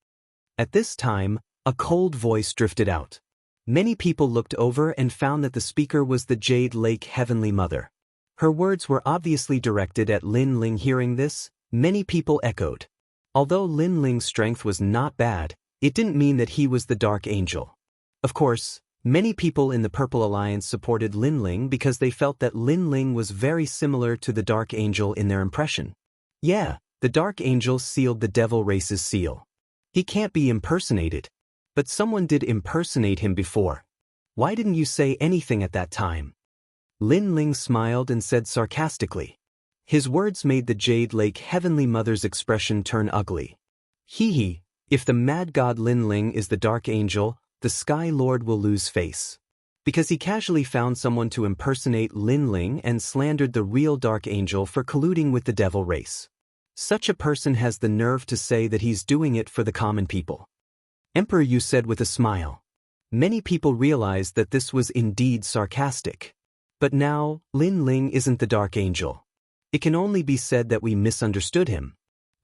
At this time, a cold voice drifted out. Many people looked over and found that the speaker was the Jade Lake Heavenly Mother. Her words were obviously directed at Lin Ling. Hearing this, many people echoed. Although Lin Ling's strength was not bad, it didn't mean that he was the Dark Angel. Of course, many people in the Purple Alliance supported Lin Ling because they felt that Lin Ling was very similar to the Dark Angel in their impression. Yeah, the Dark Angel sealed the Devil Race's seal. He can't be impersonated. But someone did impersonate him before. Why didn't you say anything at that time? Lin Ling smiled and said sarcastically. His words made the Jade Lake Heavenly Mother's expression turn ugly. Hee, if the mad god Lin Ling is the Dark Angel, the Sky Lord will lose face. because he casually found someone to impersonate Lin Ling and slandered the real Dark Angel for colluding with the devil race. Such a person has the nerve to say that he's doing it for the common people. Emperor Yu said with a smile. Many people realized that this was indeed sarcastic. But now, Lin Ling isn't the Dark Angel. It can only be said that we misunderstood him.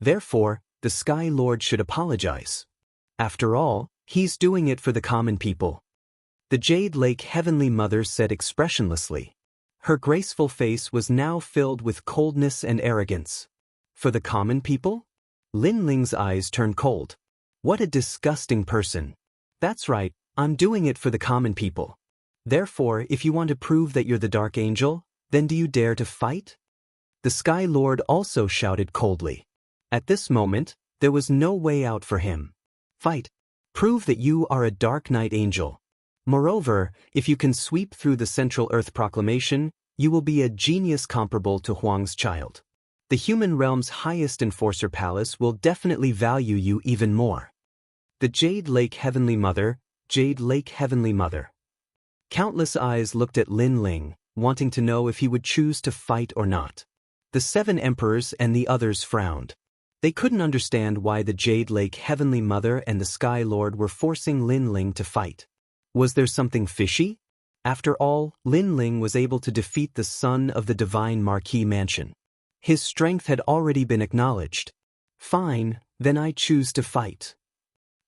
Therefore, the Sky Lord should apologize. After all, he's doing it for the common people. The Jade Lake Heavenly Mother said expressionlessly. Her graceful face was now filled with coldness and arrogance. For the common people? Lin Ling's eyes turned cold. What a disgusting person. That's right, I'm doing it for the common people. Therefore, if you want to prove that you're the Dark Angel, then do you dare to fight? The Sky Lord also shouted coldly. At this moment, there was no way out for him. Fight. Prove that you are a Dark Knight Angel. Moreover, if you can sweep through the Central Earth Proclamation, you will be a genius comparable to Huang's child. The human realm's highest enforcer palace will definitely value you even more. The Jade Lake Heavenly Mother, Jade Lake Heavenly Mother. Countless eyes looked at Lin Ling, wanting to know if he would choose to fight or not. The 7 emperors and the others frowned. They couldn't understand why the Jade Lake Heavenly Mother and the Sky Lord were forcing Lin Ling to fight. Was there something fishy? After all, Lin Ling was able to defeat the son of the Divine Marquis Mansion. His strength had already been acknowledged. Fine, then I choose to fight.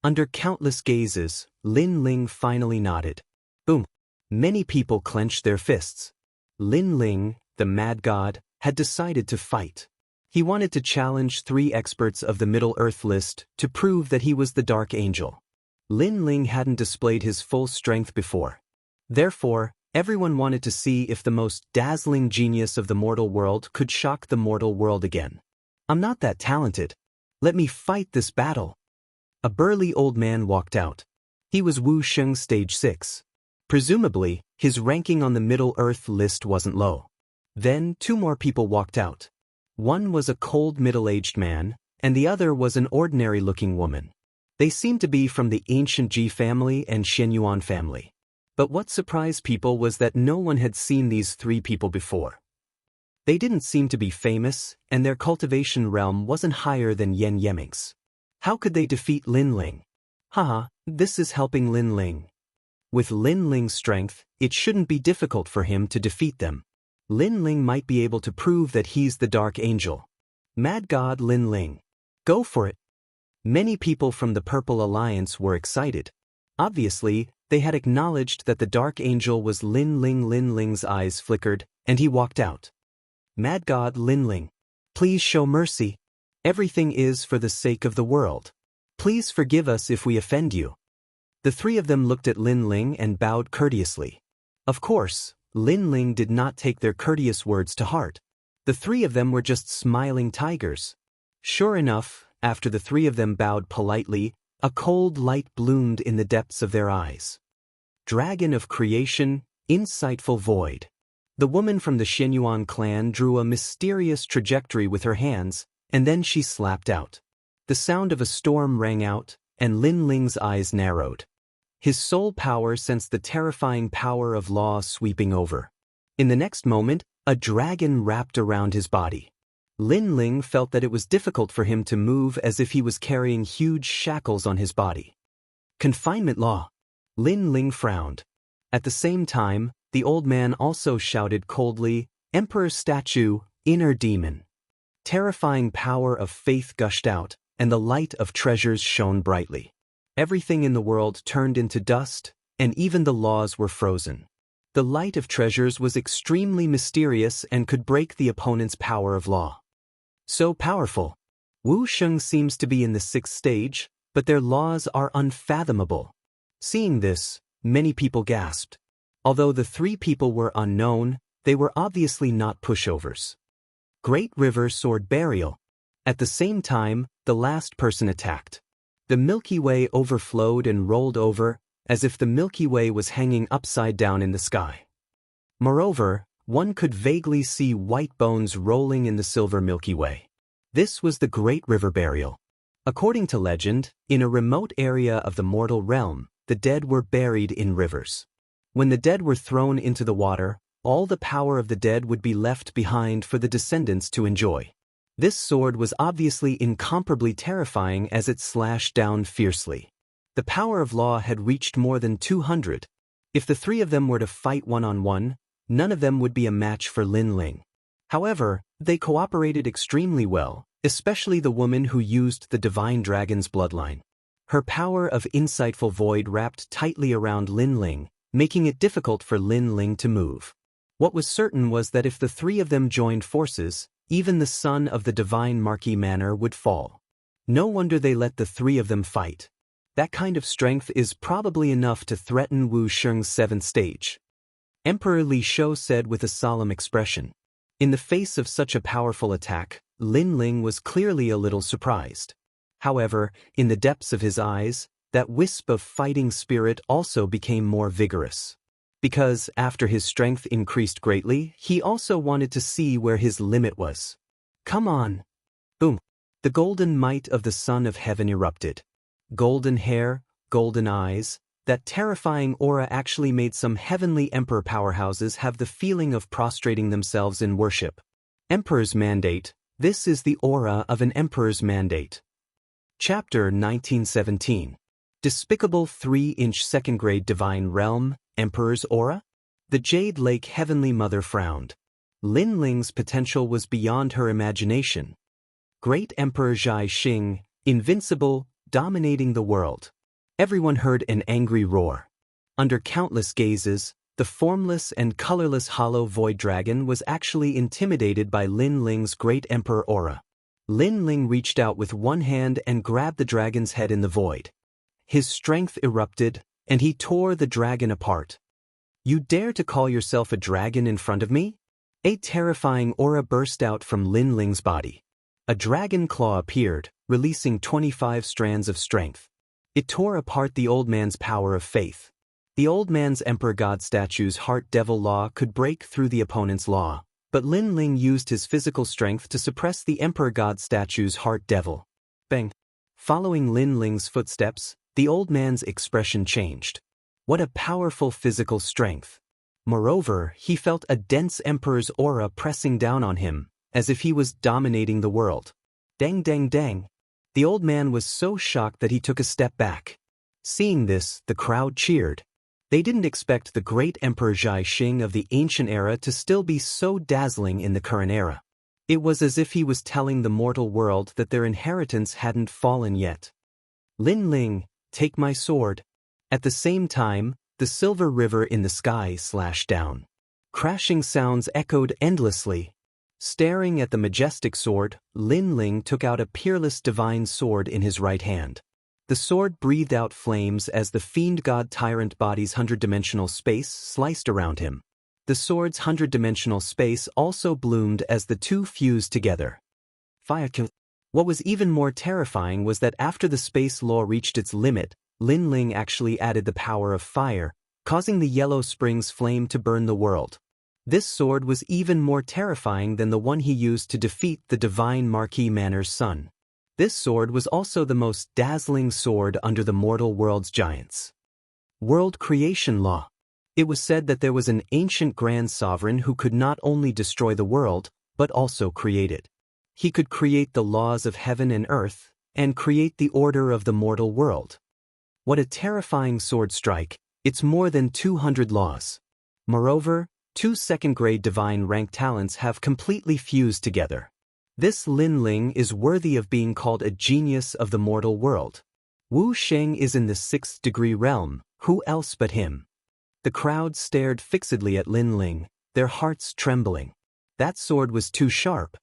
Under countless gazes, Lin Ling finally nodded. Boom. Many people clenched their fists. Lin Ling, the Mad God, had decided to fight. He wanted to challenge 3 experts of the Middle Earth list to prove that he was the Dark Angel. Lin Ling hadn't displayed his full strength before. Therefore, everyone wanted to see if the most dazzling genius of the mortal world could shock the mortal world again. I'm not that talented. Let me fight this battle. A burly old man walked out. He was Wuxia stage 6. Presumably, his ranking on the Middle Earth list wasn't low. Then 2 more people walked out. One was a cold middle-aged man, and the other was an ordinary-looking woman. They seemed to be from the ancient Ji family and Xianyuan family. But what surprised people was that no one had seen these 3 people before. They didn't seem to be famous, and their cultivation realm wasn't higher than Yen Yeming's. How could they defeat Lin Ling? Haha, this is helping Lin Ling. With Lin Ling's strength, it shouldn't be difficult for him to defeat them. Lin Ling might be able to prove that he's the Dark Angel. Mad God Lin Ling. Go for it. Many people from the Purple Alliance were excited. Obviously, they had acknowledged that the Dark Angel was Lin Ling. Lin Ling's eyes flickered, and he walked out. Mad God Lin Ling. Please show mercy. Everything is for the sake of the world. Please forgive us if we offend you. The 3 of them looked at Lin Ling and bowed courteously. Of course, Lin Ling did not take their courteous words to heart. The 3 of them were just smiling tigers. Sure enough, after the 3 of them bowed politely, a cold light bloomed in the depths of their eyes. Dragon of Creation, insightful void. The woman from the Xianyuan clan drew a mysterious trajectory with her hands, and then she slapped out. The sound of a storm rang out, and Lin Ling's eyes narrowed. His soul power sensed the terrifying power of law sweeping over. In the next moment, a dragon wrapped around his body. Lin Ling felt that it was difficult for him to move as if he was carrying huge shackles on his body. Confinement law. Lin Ling frowned. At the same time, the old man also shouted coldly, Emperor statue, inner demon. Terrifying power of faith gushed out, and the light of treasures shone brightly. Everything in the world turned into dust, and even the laws were frozen. The light of treasures was extremely mysterious and could break the opponent's power of law. So powerful. Wuxia seems to be in the 6th stage, but their laws are unfathomable. Seeing this, many people gasped. Although the 3 people were unknown, they were obviously not pushovers. Great River Sword Burial. At the same time, the last person attacked. The Milky Way overflowed and rolled over, as if the Milky Way was hanging upside down in the sky. Moreover, one could vaguely see white bones rolling in the silver Milky Way. This was the Great River Burial. According to legend, in a remote area of the mortal realm, the dead were buried in rivers. When the dead were thrown into the water, all the power of the dead would be left behind for the descendants to enjoy. This sword was obviously incomparably terrifying as it slashed down fiercely. The power of law had reached more than 200. If the three of them were to fight one-on-one, none of them would be a match for Lin Ling. However, they cooperated extremely well, especially the woman who used the divine dragon's bloodline. Her power of insightful void wrapped tightly around Lin Ling, making it difficult for Lin Ling to move. What was certain was that if the three of them joined forces, even the son of the divine Marquis Manor would fall. No wonder they let the three of them fight. That kind of strength is probably enough to threaten Wu Sheng's 7th stage. Emperor Li Shou said with a solemn expression. In the face of such a powerful attack, Lin Ling was clearly a little surprised. However, in the depths of his eyes, that wisp of fighting spirit also became more vigorous. Because, after his strength increased greatly, he also wanted to see where his limit was. Come on! Boom! The golden might of the Son of Heaven erupted. Golden hair, golden eyes, that terrifying aura actually made some heavenly emperor powerhouses have the feeling of prostrating themselves in worship. Emperor's Mandate. This is the aura of an emperor's mandate. Chapter 1917. Despicable 3-inch second-grade divine realm, Emperor's aura? The Jade Lake Heavenly Mother frowned. Lin Ling's potential was beyond her imagination. Great Emperor Zhai Xing, invincible, dominating the world. Everyone heard an angry roar. Under countless gazes, the formless and colorless hollow void dragon was actually intimidated by Lin Ling's great emperor aura. Lin Ling reached out with one hand and grabbed the dragon's head in the void. His strength erupted, and he tore the dragon apart. You dare to call yourself a dragon in front of me? A terrifying aura burst out from Lin Ling's body. A dragon claw appeared, releasing 25 strands of strength. It tore apart the old man's power of faith. The old man's emperor god statue's heart devil law could break through the opponent's law, but Lin Ling used his physical strength to suppress the emperor god statue's heart devil. Bang! Following Lin Ling's footsteps, the old man's expression changed. What a powerful physical strength! Moreover, he felt a dense emperor's aura pressing down on him, as if he was dominating the world. Dang dang dang! The old man was so shocked that he took a step back. Seeing this, the crowd cheered. They didn't expect the great Emperor Zhai Xing of the ancient era to still be so dazzling in the current era. It was as if he was telling the mortal world that their inheritance hadn't fallen yet. Lin Ling, take my sword. At the same time, the silver river in the sky slashed down. Crashing sounds echoed endlessly. Staring at the majestic sword, Lin Ling took out a peerless divine sword in his right hand. The sword breathed out flames as the fiend god tyrant body's 100-dimensional space sliced around him. The sword's 100-dimensional space also bloomed as the two fused together. Fire kill. What was even more terrifying was that after the space law reached its limit, Lin Ling actually added the power of fire, causing the Yellow Springs flame to burn the world. This sword was even more terrifying than the one he used to defeat the divine Marquis Manor's son. This sword was also the most dazzling sword under the mortal world's giants. World Creation Law. It was said that there was an ancient grand sovereign who could not only destroy the world, but also create it. He could create the laws of heaven and earth, and create the order of the mortal world. What a terrifying sword strike! It's more than 200 laws. Moreover, 2 second-grade divine rank talents have completely fused together. This Lin Ling is worthy of being called a genius of the mortal world. Wu Sheng is in the 6th degree realm, who else but him? The crowd stared fixedly at Lin Ling, their hearts trembling. That sword was too sharp.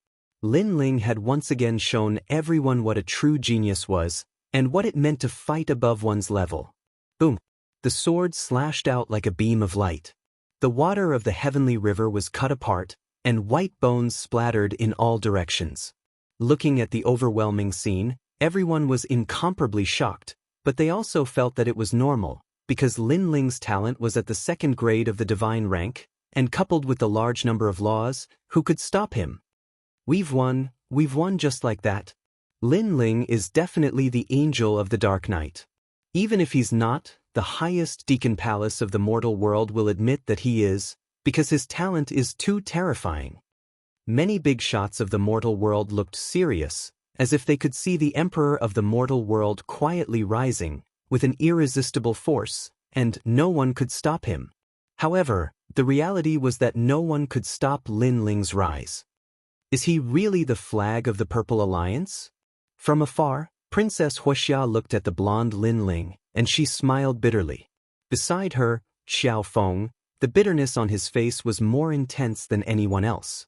Lin Ling had once again shown everyone what a true genius was, and what it meant to fight above one's level. Boom! The sword slashed out like a beam of light. The water of the heavenly river was cut apart, and white bones splattered in all directions. Looking at the overwhelming scene, everyone was incomparably shocked, but they also felt that it was normal, because Lin Ling's talent was at the 2nd grade of the divine rank, and coupled with the large number of laws, who could stop him? We've won just like that. Lin Ling is definitely the angel of the Dark Knight. Even if he's not, the highest deacon palace of the mortal world will admit that he is, because his talent is too terrifying. Many big shots of the mortal world looked serious, as if they could see the emperor of the mortal world quietly rising, with an irresistible force, and no one could stop him. However, the reality was that no one could stop Lin Ling's rise. Is he really the flag of the Purple Alliance? From afar, Princess Wuxia looked at the blonde Lin Ling, and she smiled bitterly. Beside her, Xiao Feng, the bitterness on his face was more intense than anyone else.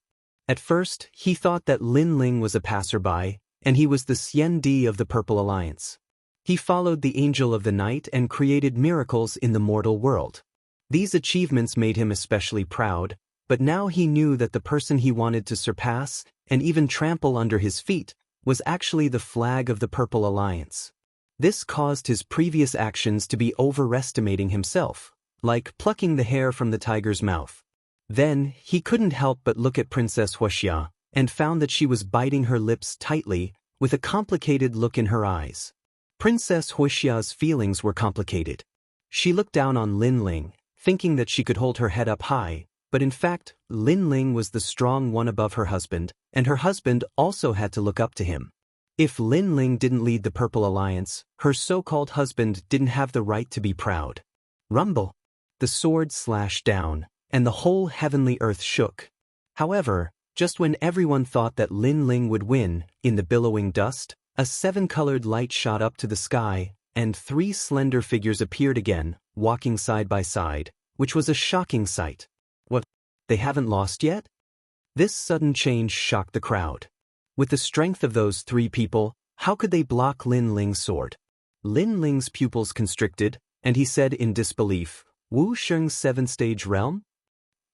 At first, he thought that Lin Ling was a passerby, and he was the Xian of the Purple Alliance. He followed the Angel of the Night and created miracles in the mortal world. These achievements made him especially proud, but now he knew that the person he wanted to surpass, and even trample under his feet, was actually the flag of the Purple Alliance. This caused his previous actions to be overestimating himself, like plucking the hair from the tiger's mouth. Then, he couldn't help but look at Princess Wuxia, and found that she was biting her lips tightly, with a complicated look in her eyes. Princess Wuxia's feelings were complicated. She looked down on Lin Ling, thinking that she could hold her head up high, but in fact, Lin Ling was the strong one above her husband, and her husband also had to look up to him. If Lin Ling didn't lead the Purple Alliance, her so-called husband didn't have the right to be proud. Rumble! The sword slashed down, and the whole heavenly earth shook. However, just when everyone thought that Lin Ling would win, in the billowing dust, a 7-colored light shot up to the sky, and 3 slender figures appeared again, walking side by side, which was a shocking sight. What? They haven't lost yet? This sudden change shocked the crowd. With the strength of those 3 people, how could they block Lin Ling's sword? Lin Ling's pupils constricted, and he said in disbelief, Wuxia's 7-stage realm?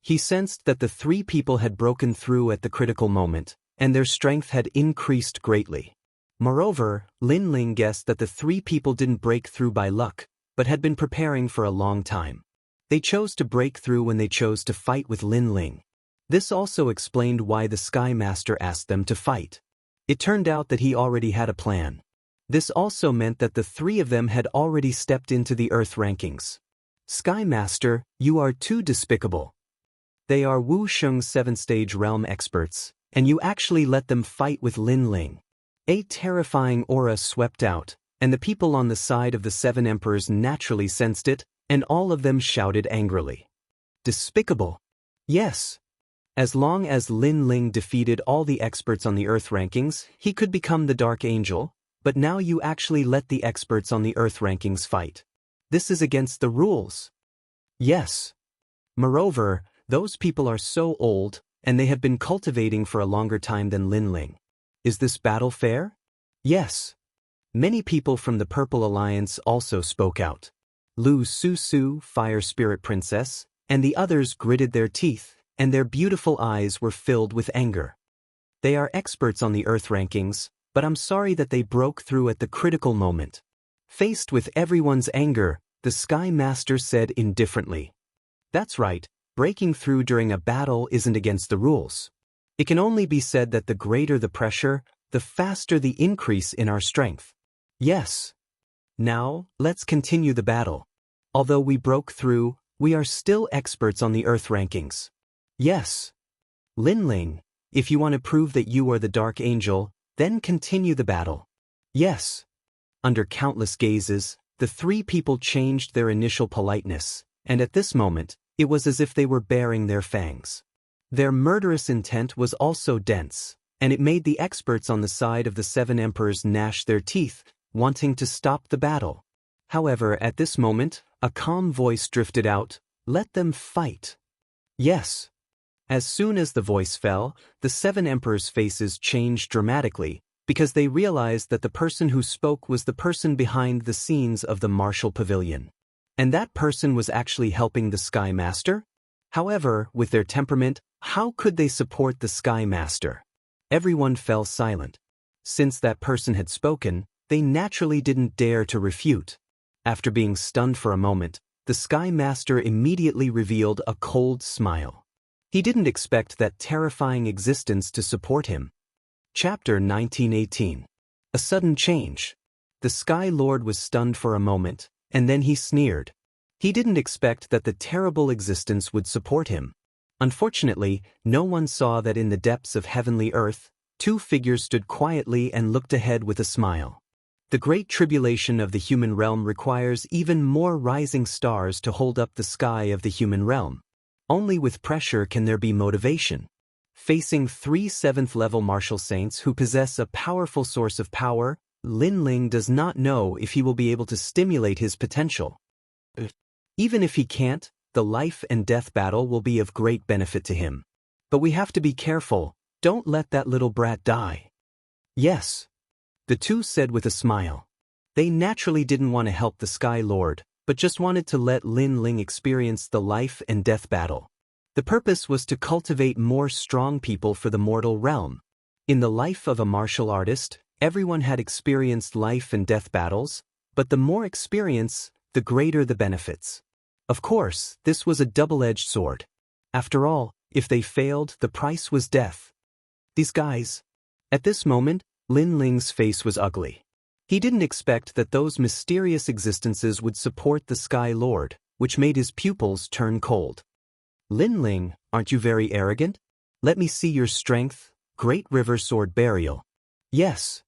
He sensed that the 3 people had broken through at the critical moment, and their strength had increased greatly. Moreover, Lin Ling guessed that the 3 people didn't break through by luck, but had been preparing for a long time. They chose to break through when they chose to fight with Lin Ling. This also explained why the Sky Master asked them to fight. It turned out that he already had a plan. This also meant that the 3 of them had already stepped into the Earth rankings. Sky Master, you are too despicable. They are Wuxia's 7-stage realm experts, and you actually let them fight with Lin Ling. A terrifying aura swept out, and the people on the side of the 7 emperors naturally sensed it, and all of them shouted angrily. Despicable? Yes. As long as Lin Ling defeated all the experts on the Earth rankings, he could become the Dark Angel, but now you actually let the experts on the Earth rankings fight. This is against the rules. Yes. Moreover, those people are so old, and they have been cultivating for a longer time than Lin Ling. Is this battle fair? Yes. Many people from the Purple Alliance also spoke out. Lu Su, Fire Spirit Princess, and the others gritted their teeth, and their beautiful eyes were filled with anger. They are experts on the Earth rankings, but I'm sorry that they broke through at the critical moment. Faced with everyone's anger, the Sky Master said indifferently. That's right, breaking through during a battle isn't against the rules. It can only be said that the greater the pressure, the faster the increase in our strength. Yes. Now, let's continue the battle. Although we broke through, we are still experts on the Earth rankings. Yes. Lin Ling, if you want to prove that you are the Dark Angel, then continue the battle. Yes. Under countless gazes, the 3 people changed their initial politeness, and at this moment, it was as if they were baring their fangs. Their murderous intent was also dense, and it made the experts on the side of the 7 emperors gnash their teeth, wanting to stop the battle. However, at this moment, a calm voice drifted out, let them fight. Yes. As soon as the voice fell, the 7 emperors' faces changed dramatically, because they realized that the person who spoke was the person behind the scenes of the martial pavilion. And that person was actually helping the Sky Master? However, with their temperament, how could they support the Sky Master? Everyone fell silent. Since that person had spoken, they naturally didn't dare to refute. After being stunned for a moment, the Sky Master immediately revealed a cold smile. He didn't expect that terrifying existence to support him. Chapter 1918. A sudden change. The Sky Lord was stunned for a moment, and then he sneered. He didn't expect that the terrible existence would support him. Unfortunately, no one saw that in the depths of heavenly earth, two figures stood quietly and looked ahead with a smile. The great tribulation of the human realm requires even more rising stars to hold up the sky of the human realm. Only with pressure can there be motivation. Facing 3 7th-level martial saints who possess a powerful source of power, Lin Ling does not know if he will be able to stimulate his potential. Even if he can't, the life and death battle will be of great benefit to him. But we have to be careful, don't let that little brat die. Yes, the two said with a smile. They naturally didn't want to help the Sky Lord, but just wanted to let Lin Ling experience the life and death battle. The purpose was to cultivate more strong people for the mortal realm. In the life of a martial artist, everyone had experienced life and death battles, but the more experience, the greater the benefits. Of course, this was a double-edged sword. After all, if they failed, the price was death. These guys. At this moment, Lin Ling's face was ugly. He didn't expect that those mysterious existences would support the Sky Lord, which made his pupils turn cold. Lin Ling, aren't you very arrogant? Let me see your strength, Great River Sword Burial. Yes.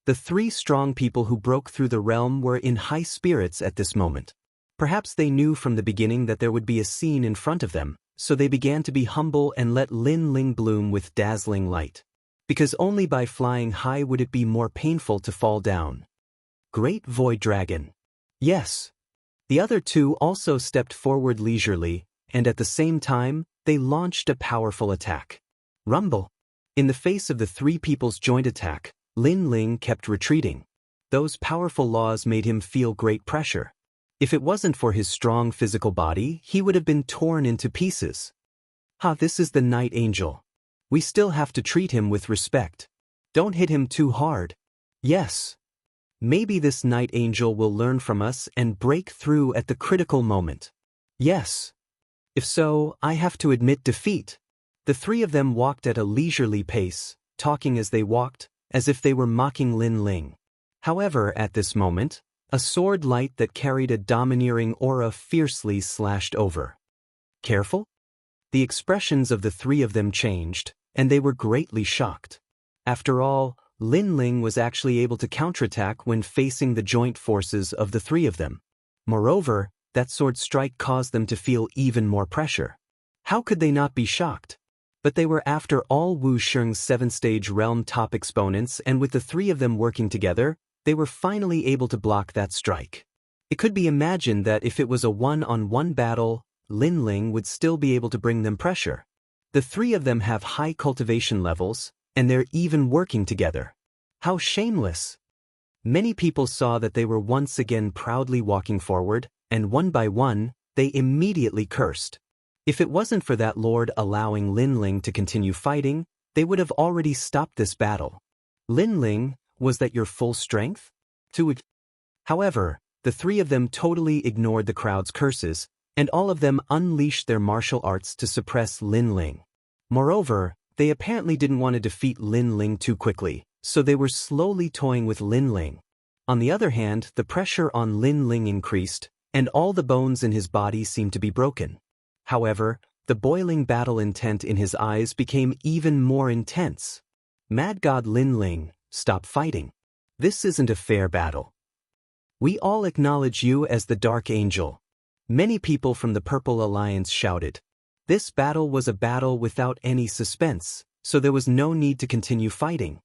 The 3 strong people who broke through the realm were in high spirits at this moment. Perhaps they knew from the beginning that there would be a scene in front of them, so they began to be humble and let Lin Ling bloom with dazzling light. Because only by flying high would it be more painful to fall down. Great Void Dragon. Yes. The other 2 also stepped forward leisurely, and at the same time, they launched a powerful attack. Rumble. In the face of the 3 people's joint attack, Lin Ling kept retreating. Those powerful laws made him feel great pressure. If it wasn't for his strong physical body, he would have been torn into pieces. This is the Night Angel. We still have to treat him with respect. Don't hit him too hard. Yes. Maybe this Night Angel will learn from us and break through at the critical moment. Yes. If so, I have to admit defeat. The 3 of them walked at a leisurely pace, talking as they walked, as if they were mocking Lin Ling. However, at this moment, a sword light that carried a domineering aura fiercely slashed over. Careful? The expressions of the 3 of them changed, and they were greatly shocked. After all, Lin Ling was actually able to counterattack when facing the joint forces of the 3 of them. Moreover, that sword strike caused them to feel even more pressure. How could they not be shocked? But they were after all Wuxia's 7th-stage realm top exponents, and with the 3 of them working together, they were finally able to block that strike. It could be imagined that if it was a one-on-one battle, Lin Ling would still be able to bring them pressure. The 3 of them have high cultivation levels, and they're even working together. How shameless! Many people saw that they were once again proudly walking forward, and one by one, they immediately cursed. If it wasn't for that lord allowing Lin Ling to continue fighting, they would have already stopped this battle. Lin Ling, was that your full strength? However, the 3 of them totally ignored the crowd's curses, and all of them unleashed their martial arts to suppress Lin Ling. Moreover, they apparently didn't want to defeat Lin Ling too quickly, so they were slowly toying with Lin Ling. On the other hand, the pressure on Lin Ling increased, and all the bones in his body seemed to be broken. However, the boiling battle intent in his eyes became even more intense. Mad God Lin Ling, stop fighting. This isn't a fair battle. We all acknowledge you as the Dark Angel. Many people from the Purple Alliance shouted. This battle was a battle without any suspense, so there was no need to continue fighting.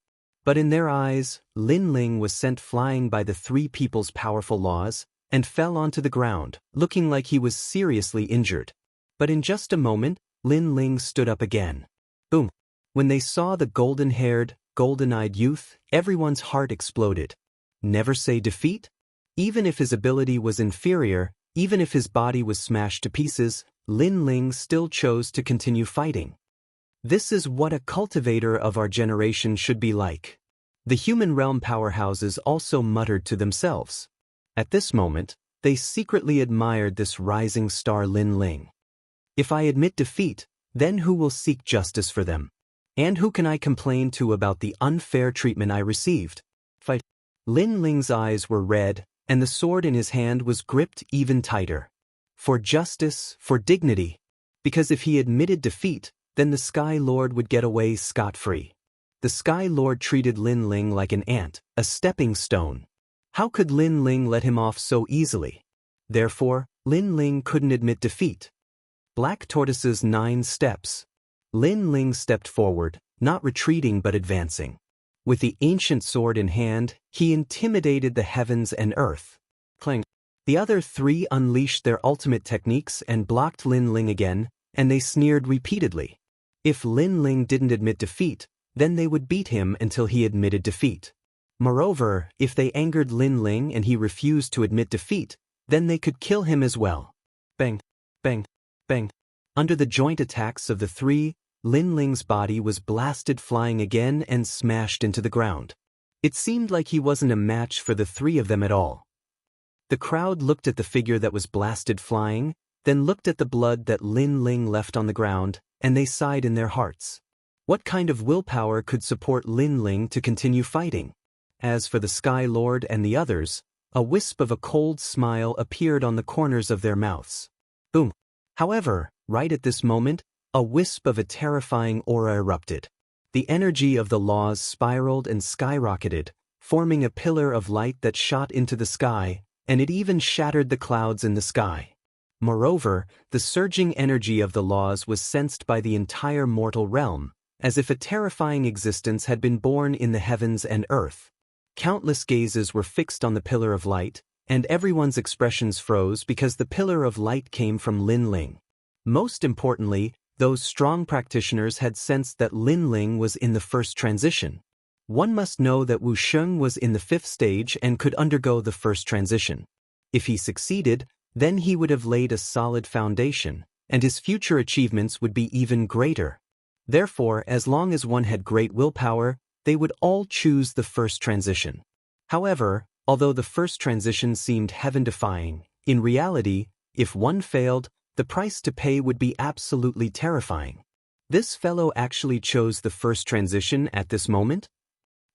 But in their eyes, Lin Ling was sent flying by the 3 people's powerful laws, and fell onto the ground, looking like he was seriously injured. But in just a moment, Lin Ling stood up again. Boom! When they saw the golden-haired, golden-eyed youth, everyone's heart exploded. Never say defeat? Even if his ability was inferior, even if his body was smashed to pieces, Lin Ling still chose to continue fighting. This is what a cultivator of our generation should be like. The human realm powerhouses also muttered to themselves. At this moment, they secretly admired this rising star Lin Ling. If I admit defeat, then who will seek justice for them? And who can I complain to about the unfair treatment I received? Fight. Lin Ling's eyes were red, and the sword in his hand was gripped even tighter. For justice, for dignity. Because if he admitted defeat, then the Sky Lord would get away scot-free. The Sky Lord treated Lin Ling like an ant, a stepping stone. How could Lin Ling let him off so easily? Therefore, Lin Ling couldn't admit defeat. Black Tortoise's 9 steps. Lin Ling stepped forward, not retreating but advancing. With the ancient sword in hand, he intimidated the heavens and earth. Clang. The other 3 unleashed their ultimate techniques and blocked Lin Ling again, and they sneered repeatedly. If Lin Ling didn't admit defeat, then they would beat him until he admitted defeat. Moreover, if they angered Lin Ling and he refused to admit defeat, then they could kill him as well. Bang, bang, bang. Under the joint attacks of the 3, Lin Ling's body was blasted flying again and smashed into the ground. It seemed like he wasn't a match for the 3 of them at all. The crowd looked at the figure that was blasted flying, then looked at the blood that Lin Ling left on the ground, and they sighed in their hearts. What kind of willpower could support Lin Ling to continue fighting? As for the Sky Lord and the others, a wisp of a cold smile appeared on the corners of their mouths. Boom. However, right at this moment, a wisp of a terrifying aura erupted. The energy of the laws spiraled and skyrocketed, forming a pillar of light that shot into the sky, and it even shattered the clouds in the sky. Moreover, the surging energy of the laws was sensed by the entire mortal realm, as if a terrifying existence had been born in the heavens and earth. Countless gazes were fixed on the pillar of light, and everyone's expressions froze because the pillar of light came from Lin Ling. Most importantly, those strong practitioners had sensed that Lin Ling was in the first transition. One must know that Wuxia was in the 5th stage and could undergo the first transition. If he succeeded, then he would have laid a solid foundation, and his future achievements would be even greater. Therefore, as long as one had great willpower, they would all choose the first transition. However, although the first transition seemed heaven-defying, in reality, if one failed, the price to pay would be absolutely terrifying. This fellow actually chose the first transition at this moment?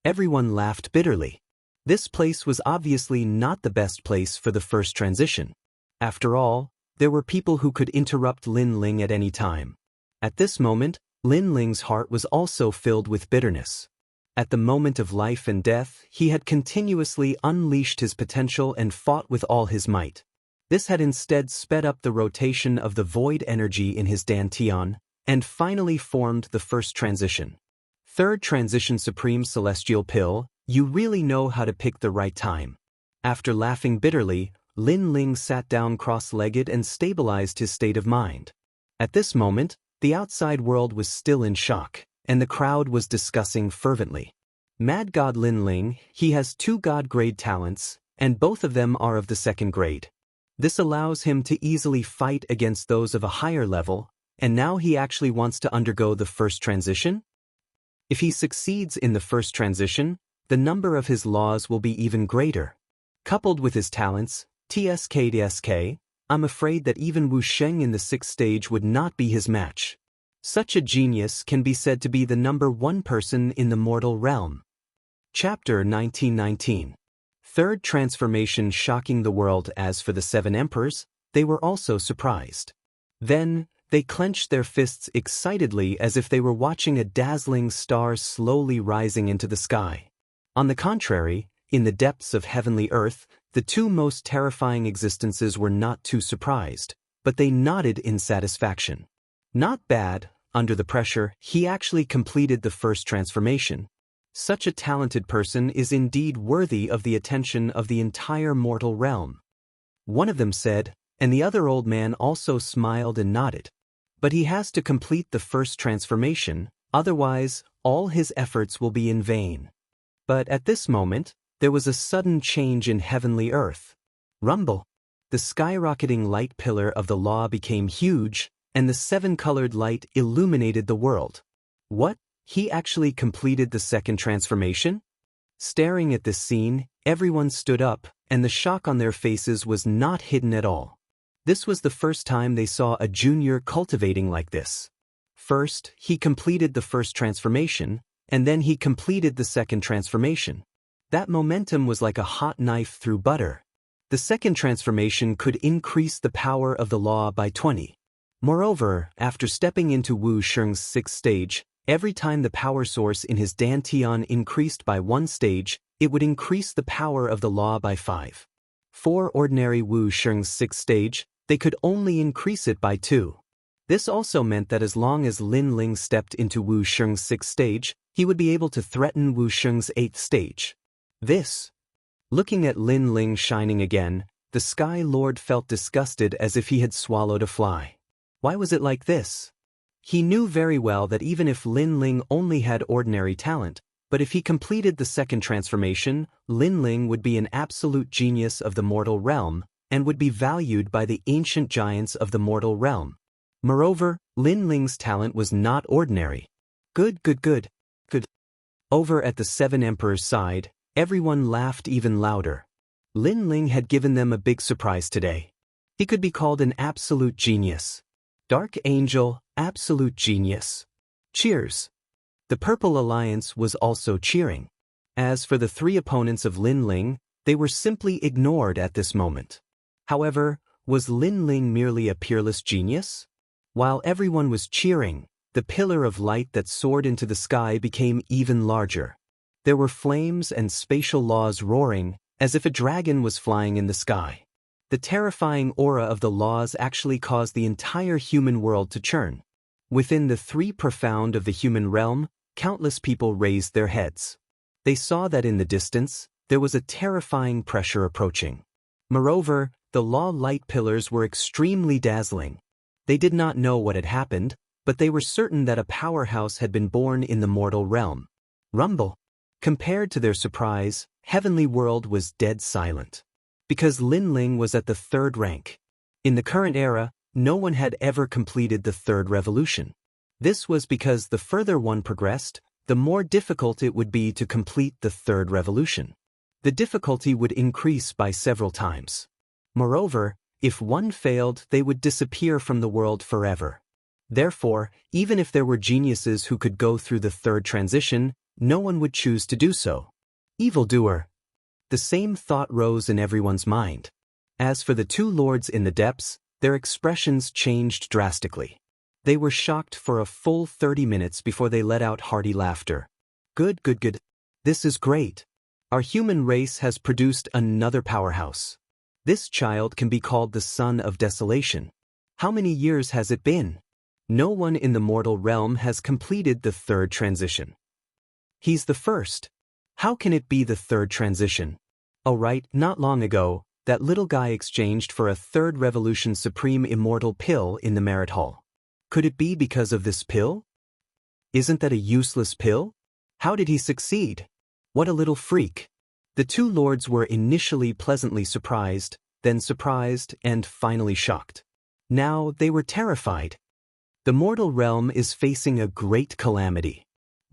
Everyone laughed bitterly. This place was obviously not the best place for the first transition. After all, there were people who could interrupt Lin Ling at any time. At this moment, Lin Ling's heart was also filled with bitterness. At the moment of life and death, he had continuously unleashed his potential and fought with all his might. This had instead sped up the rotation of the void energy in his dantian, and finally formed the first transition. Third transition. Supreme Celestial Pill, you really know how to pick the right time. After laughing bitterly, Lin Ling sat down cross-legged and stabilized his state of mind. At this moment, the outside world was still in shock, and the crowd was discussing fervently. Mad God Lin Ling, he has 2 God-grade talents, and both of them are of the 2nd grade. This allows him to easily fight against those of a higher level, and now he actually wants to undergo the first transition? If he succeeds in the first transition, the number of his laws will be even greater. Coupled with his talents, TSK, I'm afraid that even Wuxia in the 6th stage would not be his match. Such a genius can be said to be the number 1 person in the mortal realm. Chapter 1919. Third transformation shocking the world. As for the 7 emperors, they were also surprised. Then, they clenched their fists excitedly as if they were watching a dazzling star slowly rising into the sky. On the contrary, in the depths of heavenly earth, the 2 most terrifying existences were not too surprised, but they nodded in satisfaction. Not bad, under the pressure, he actually completed the first transformation. Such a talented person is indeed worthy of the attention of the entire mortal realm. One of them said, and the other old man also smiled and nodded. But he has to complete the first transformation, otherwise, all his efforts will be in vain. But at this moment, there was a sudden change in heavenly earth. Rumble! The skyrocketing light pillar of the law became huge, and the 7-colored light illuminated the world. What? He actually completed the 2nd transformation? Staring at this scene, everyone stood up, and the shock on their faces was not hidden at all. This was the first time they saw a junior cultivating like this. First, he completed the first transformation, and then he completed the 2nd transformation. That momentum was like a hot knife through butter. The second transformation could increase the power of the law by 20. Moreover, after stepping into Wu Sheng's sixth stage, every time the power source in his dantian increased by 1 stage, it would increase the power of the law by 5. For ordinary Wu Sheng's sixth stage, they could only increase it by 2. This also meant that as long as Lin Ling stepped into Wu Sheng's sixth stage, he would be able to threaten Wu Sheng's 8th stage. Looking at Lin Ling shining again, the Sky Lord felt disgusted as if he had swallowed a fly. Why was it like this? He knew very well that even if Lin Ling only had ordinary talent, but if he completed the second transformation, Lin Ling would be an absolute genius of the mortal realm, and would be valued by the ancient giants of the mortal realm. Moreover, Lin Ling's talent was not ordinary. Good. Over at the Seven Emperors' side, everyone laughed even louder. Lin Ling had given them a big surprise today. He could be called an absolute genius. Dark Angel, absolute genius. Cheers. The Purple Alliance was also cheering. As for the 3 opponents of Lin Ling, they were simply ignored at this moment. However, was Lin Ling merely a peerless genius? While everyone was cheering, the pillar of light that soared into the sky became even larger. There were flames and spatial laws roaring, as if a dragon was flying in the sky. The terrifying aura of the laws actually caused the entire human world to churn. Within the 3 profound of the human realm, countless people raised their heads. They saw that in the distance, there was a terrifying pressure approaching. Moreover, the law light pillars were extremely dazzling. They did not know what had happened, but they were certain that a powerhouse had been born in the mortal realm. Rumble. Compared to their surprise, Heavenly World was dead silent. Because Lin Ling was at the 3rd rank. In the current era, no one had ever completed the 3rd revolution. This was because the further one progressed, the more difficult it would be to complete the 3rd revolution. The difficulty would increase by several times. Moreover, if one failed, they would disappear from the world forever. Therefore, even if there were geniuses who could go through the 3rd transition, no one would choose to do so. Evildoer. The same thought rose in everyone's mind. As for the 2 lords in the depths, their expressions changed drastically. They were shocked for a full 30 minutes before they let out hearty laughter. Good. This is great. Our human race has produced another powerhouse. This child can be called the Son of Desolation. How many years has it been? No one in the mortal realm has completed the 3rd transition. He's the first. How can it be the 3rd transition? Oh right, not long ago, that little guy exchanged for a 3rd Revolution Supreme Immortal pill in the Merit Hall. Could it be because of this pill? Isn't that a useless pill? How did he succeed? What a little freak. The 2 lords were initially pleasantly surprised, then surprised, and finally shocked. Now they were terrified. The mortal realm is facing a great calamity.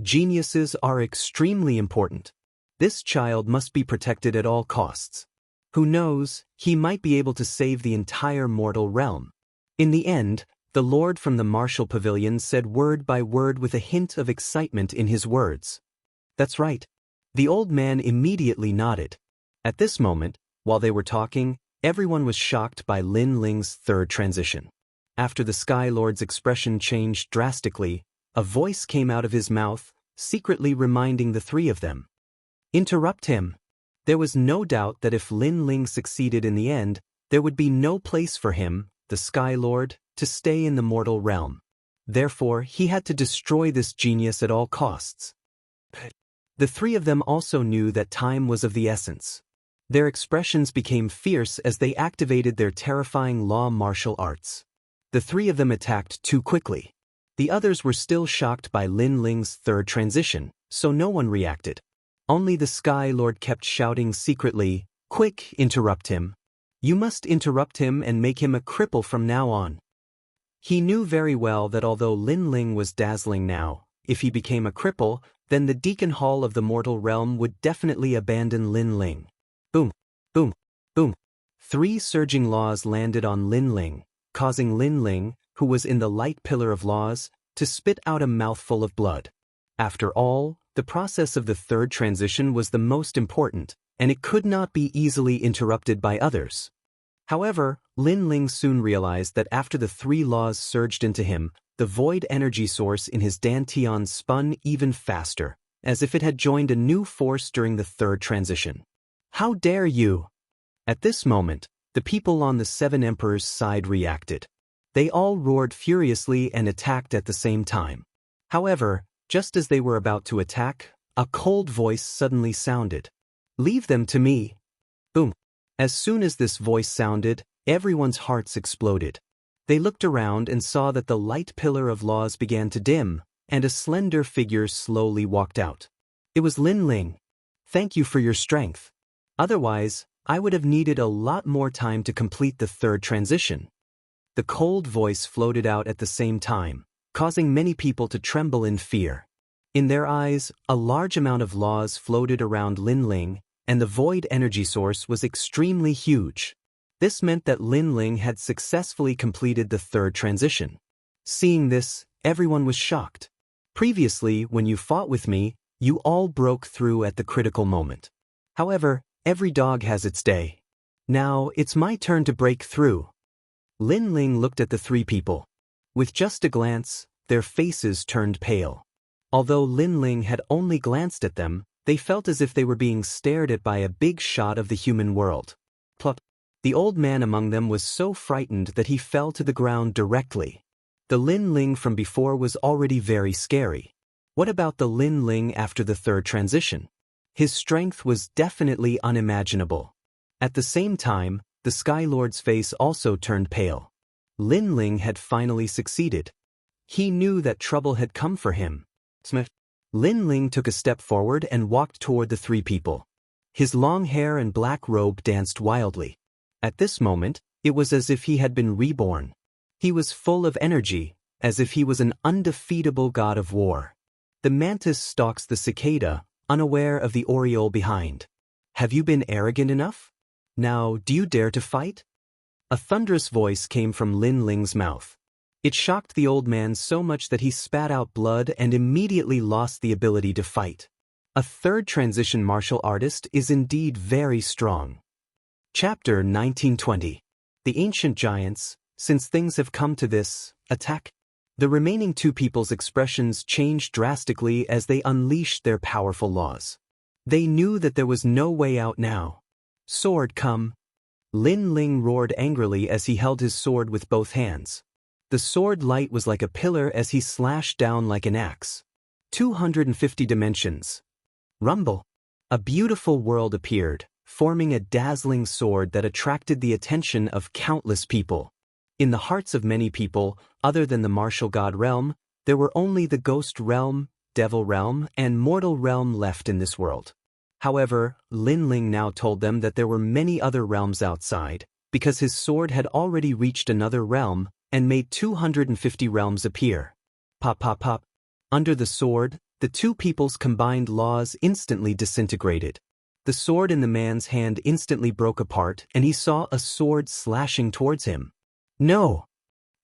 Geniuses are extremely important. This child must be protected at all costs. Who knows, he might be able to save the entire mortal realm. In the end, the Lord from the Martial Pavilion said word by word with a hint of excitement in his words. That's right. The old man immediately nodded. At this moment, while they were talking, everyone was shocked by Lin Ling's 3rd transition. After the Sky Lord's expression changed drastically, a voice came out of his mouth, secretly reminding the 3 of them. Interrupt him. There was no doubt that if Lin Ling succeeded in the end, there would be no place for him, the Sky Lord, to stay in the mortal realm. Therefore, he had to destroy this genius at all costs. The 3 of them also knew that time was of the essence. Their expressions became fierce as they activated their terrifying law martial arts. The 3 of them attacked too quickly. The others were still shocked by Lin Ling's 3rd transition, so no one reacted. Only the Sky Lord kept shouting secretly, "Quick, interrupt him. You must interrupt him and make him a cripple from now on." He knew very well that although Lin Ling was dazzling now, if he became a cripple, then the Deacon Hall of the mortal realm would definitely abandon Lin Ling. Boom, boom, boom. 3 surging laws landed on Lin Ling, causing Lin Ling, who was in the light pillar of laws, to spit out a mouthful of blood. After all, the process of the 3rd transition was the most important, and it could not be easily interrupted by others. However, Lin Ling soon realized that after the 3 laws surged into him, the void energy source in his dantian spun even faster, as if it had joined a new force during the 3rd transition. How dare you! At this moment, the people on the 7 emperors' side reacted. They all roared furiously and attacked at the same time. However, just as they were about to attack, a cold voice suddenly sounded. "Leave them to me." Boom. As soon as this voice sounded, everyone's hearts exploded. They looked around and saw that the light pillar of laws began to dim, and a slender figure slowly walked out. It was Lin Ling. "Thank you for your strength. Otherwise, I would have needed a lot more time to complete the 3rd transition." The cold voice floated out at the same time, causing many people to tremble in fear. In their eyes, a large amount of laws floated around Lin Ling, and the void energy source was extremely huge. This meant that Lin Ling had successfully completed the 3rd transition. Seeing this, everyone was shocked. Previously, when you fought with me, you all broke through at the critical moment. However, every dog has its day. Now, it's my turn to break through. Lin Ling looked at the 3 people. With just a glance, their faces turned pale. Although Lin Ling had only glanced at them, they felt as if they were being stared at by a big shot of the human world. Plop. The old man among them was so frightened that he fell to the ground directly. The Lin Ling from before was already very scary. What about the Lin Ling after the 3rd transition? His strength was definitely unimaginable. At the same time, the Sky Lord's face also turned pale. Lin Ling had finally succeeded. He knew that trouble had come for him. Smith. Lin Ling took a step forward and walked toward the 3 people. His long hair and black robe danced wildly. At this moment, it was as if he had been reborn. He was full of energy, as if he was an undefeatable god of war. The mantis stalks the cicada, unaware of the oriole behind. "Have you been arrogant enough? Now, do you dare to fight?" A thunderous voice came from Lin Ling's mouth. It shocked the old man so much that he spat out blood and immediately lost the ability to fight. A 3rd transition martial artist is indeed very strong. Chapter 1920. The Ancient Giants. Since things have come to this, attack. The remaining 2 people's expressions changed drastically as they unleashed their powerful laws. They knew that there was no way out now. "Sword, come." Lin Ling roared angrily as he held his sword with both hands. The sword light was like a pillar as he slashed down like an axe. 250 dimensions. Rumble. A beautiful world appeared, forming a dazzling sword that attracted the attention of countless people. In the hearts of many people, other than the martial god realm, there were only the ghost realm, devil realm, and mortal realm left in this world. However, Lin Ling now told them that there were many other realms outside, because his sword had already reached another realm and made 250 realms appear. Pop pop pop. Under the sword, the 2 people's combined laws instantly disintegrated. The sword in the man's hand instantly broke apart and he saw a sword slashing towards him. "No!"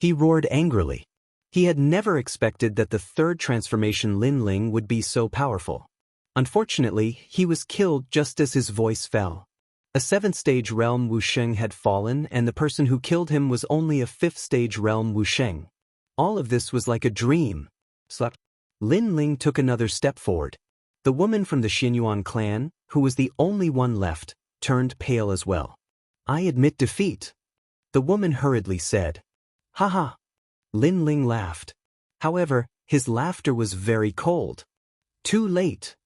He roared angrily. He had never expected that the 3rd transformation Lin Ling would be so powerful. Unfortunately, he was killed just as his voice fell. A 7th-stage realm Wuxia had fallen, and the person who killed him was only a 5th-stage realm Wuxia. All of this was like a dream. Slap. Lin Ling took another step forward. The woman from the Xianxia clan, who was the only one left, turned pale as well. "I admit defeat," the woman hurriedly said. "Haha." Lin Ling laughed. However, his laughter was very cold. Too late.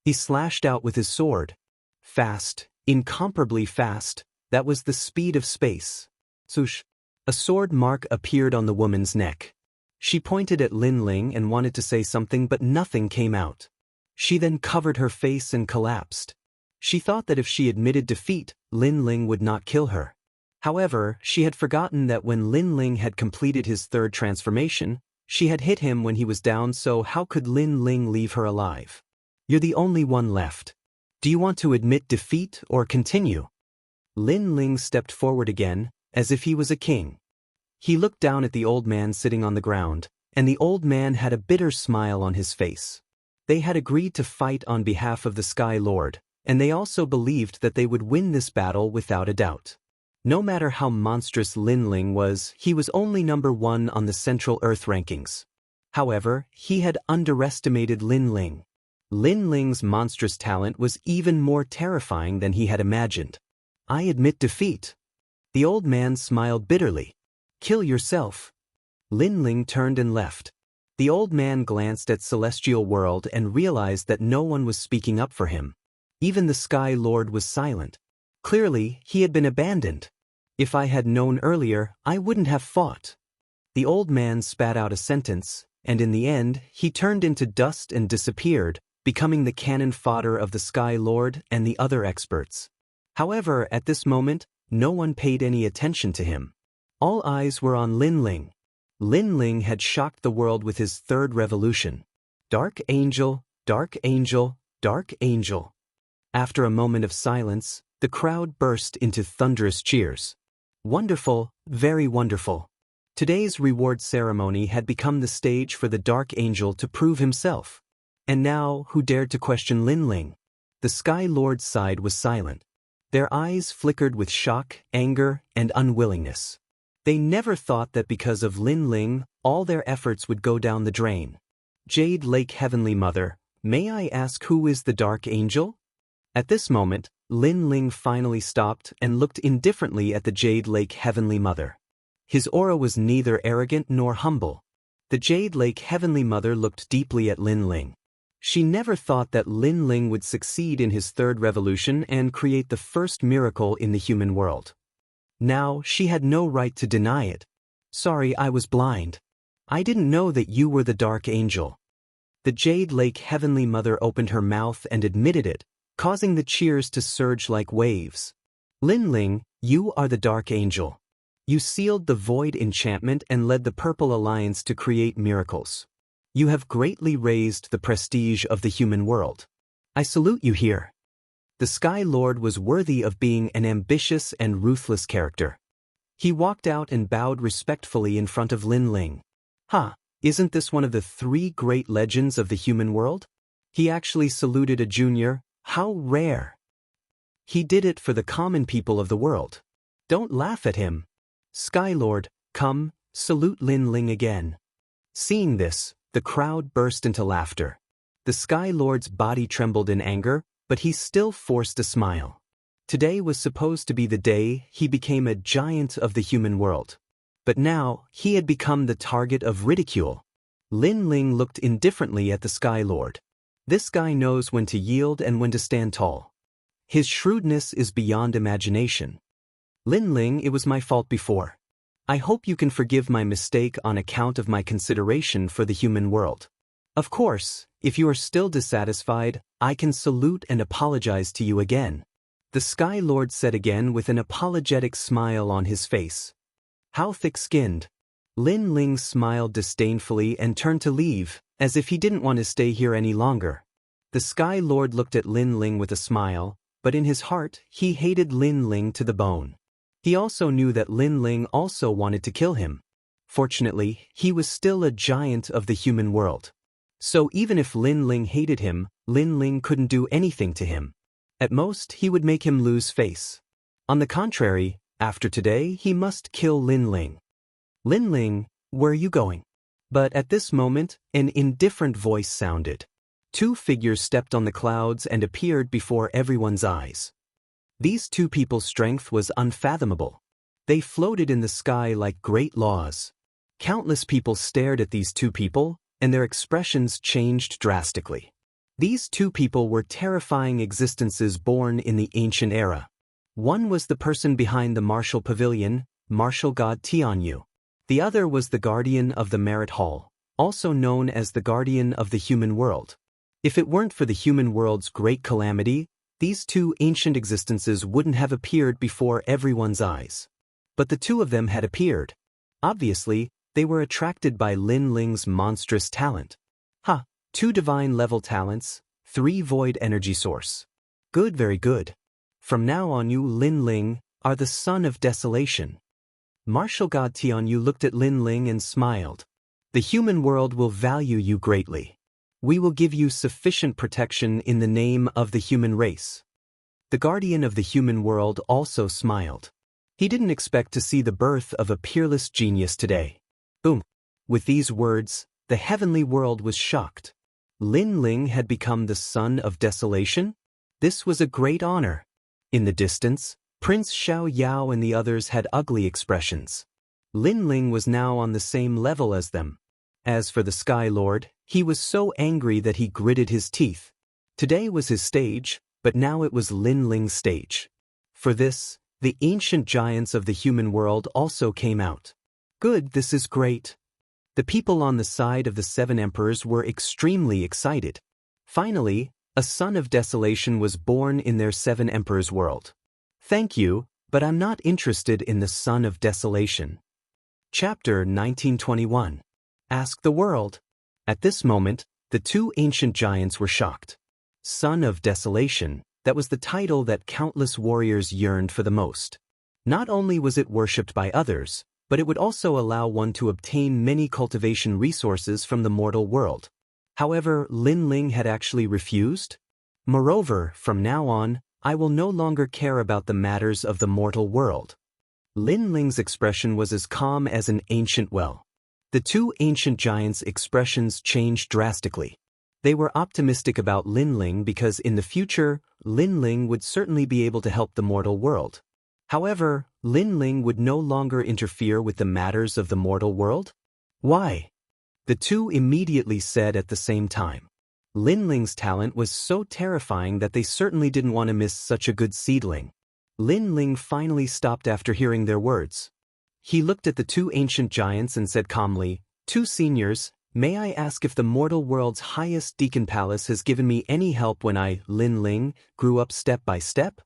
He slashed out with his sword. Fast, incomparably fast, that was the speed of space. Swoosh. A sword mark appeared on the woman's neck. She pointed at Lin Ling and wanted to say something, but nothing came out. She then covered her face and collapsed. She thought that if she admitted defeat, Lin Ling would not kill her. However, she had forgotten that when Lin Ling had completed his 3rd transformation, she had hit him when he was down, so how could Lin Ling leave her alive? "You're the only one left. Do you want to admit defeat or continue?" Lin Ling stepped forward again, as if he was a king. He looked down at the old man sitting on the ground, and the old man had a bitter smile on his face. They had agreed to fight on behalf of the Sky Lord, and they also believed that they would win this battle without a doubt. No matter how monstrous Lin Ling was, he was only number 1 on the Central Earth rankings. However, he had underestimated Lin Ling. Lin Ling's monstrous talent was even more terrifying than he had imagined. I admit defeat. The old man smiled bitterly. Kill yourself. Lin Ling turned and left. The old man glanced at Celestial World and realized that no one was speaking up for him. Even the Sky Lord was silent. Clearly, he had been abandoned. If I had known earlier, I wouldn't have fought. The old man spat out a sentence, and in the end, he turned into dust and disappeared, becoming the cannon fodder of the Sky Lord and the other experts. However, at this moment, no one paid any attention to him. All eyes were on Lin Ling. Lin Ling had shocked the world with his third revolution. Dark Angel, Dark Angel, Dark Angel. After a moment of silence, the crowd burst into thunderous cheers. Wonderful, very wonderful. Today's reward ceremony had become the stage for the Dark Angel to prove himself. And now, who dared to question Lin Ling? The Sky Lord's side was silent. Their eyes flickered with shock, anger, and unwillingness. They never thought that because of Lin Ling, all their efforts would go down the drain. Jade Lake Heavenly Mother, may I ask who is the Dark Angel? At this moment, Lin Ling finally stopped and looked indifferently at the Jade Lake Heavenly Mother. His aura was neither arrogant nor humble. The Jade Lake Heavenly Mother looked deeply at Lin Ling. She never thought that Lin Ling would succeed in his third revolution and create the first miracle in the human world. Now, she had no right to deny it. Sorry, I was blind. I didn't know that you were the Dark Angel. The Jade Lake Heavenly Mother opened her mouth and admitted it, causing the cheers to surge like waves. Lin Ling, you are the Dark Angel. You sealed the Void enchantment and led the Purple Alliance to create miracles. You have greatly raised the prestige of the human world. I salute you here. The Sky Lord was worthy of being an ambitious and ruthless character. He walked out and bowed respectfully in front of Lin Ling. Isn't this one of the 3 great legends of the human world? He actually saluted a junior. How rare. He did it for the common people of the world. Don't laugh at him. Sky Lord, come, salute Lin Ling again. Seeing this, the crowd burst into laughter. The Sky Lord's body trembled in anger, but he still forced a smile. Today was supposed to be the day he became a giant of the human world. But now, he had become the target of ridicule. Lin Ling looked indifferently at the Sky Lord. This guy knows when to yield and when to stand tall. His shrewdness is beyond imagination. Lin Ling, it was my fault before. I hope you can forgive my mistake on account of my consideration for the human world. Of course, if you are still dissatisfied, I can salute and apologize to you again. The Sky Lord said again with an apologetic smile on his face. How thick-skinned. Lin Ling smiled disdainfully and turned to leave, as if he didn't want to stay here any longer. The Sky Lord looked at Lin Ling with a smile, but in his heart, he hated Lin Ling to the bone. He also knew that Lin Ling also wanted to kill him. Fortunately, he was still a giant of the human world. So even if Lin Ling hated him, Lin Ling couldn't do anything to him. At most, he would make him lose face. On the contrary, after today, he must kill Lin Ling. Lin Ling, where are you going? But at this moment, an indifferent voice sounded. 2 figures stepped on the clouds and appeared before everyone's eyes. These 2 people's strength was unfathomable. They floated in the sky like great laws. Countless people stared at these 2 people, and their expressions changed drastically. These 2 people were terrifying existences born in the ancient era. One was the person behind the martial pavilion, martial god Tianyu. The other was the guardian of the Merit Hall, also known as the guardian of the human world. If it weren't for the human world's great calamity, these 2 ancient existences wouldn't have appeared before everyone's eyes. But the 2 of them had appeared. Obviously, they were attracted by Lin Ling's monstrous talent. 2 divine-level talents, 3 void energy source. Good, very good. From now on you, Lin Ling, are the son of desolation. Martial god Tianyu looked at Lin Ling and smiled. The human world will value you greatly. We will give you sufficient protection in the name of the human race. The guardian of the human world also smiled. He didn't expect to see the birth of a peerless genius today. Boom! With these words, the heavenly world was shocked. Lin Ling had become the son of desolation? This was a great honor. In the distance, Prince Xiao Yao and the others had ugly expressions. Lin Ling was now on the same level as them. As for the Sky Lord, he was so angry that he gritted his teeth. Today was his stage, but now it was Lin Ling's stage. For this, the ancient giants of the human world also came out. Good, this is great. The people on the side of the 7 emperors were extremely excited. Finally, a son of desolation was born in their 7 emperors' world. Thank you, but I'm not interested in the son of desolation. Chapter 1921. Ask the world. At this moment, the 2 ancient giants were shocked. Son of desolation, that was the title that countless warriors yearned for the most. Not only was it worshipped by others, but it would also allow one to obtain many cultivation resources from the mortal world. However, Lin Ling had actually refused. Moreover, from now on, I will no longer care about the matters of the mortal world. Lin Ling's expression was as calm as an ancient well. The 2 ancient giants' expressions changed drastically. They were optimistic about Lin Ling because in the future, Lin Ling would certainly be able to help the mortal world. However, Lin Ling would no longer interfere with the matters of the mortal world? Why? The 2 immediately said at the same time. Lin Ling's talent was so terrifying that they certainly didn't want to miss such a good seedling. Lin Ling finally stopped after hearing their words. He looked at the 2 ancient giants and said calmly, 2 seniors, may I ask if the mortal world's highest deacon palace has given me any help when I, Lin Ling, grew up step by step?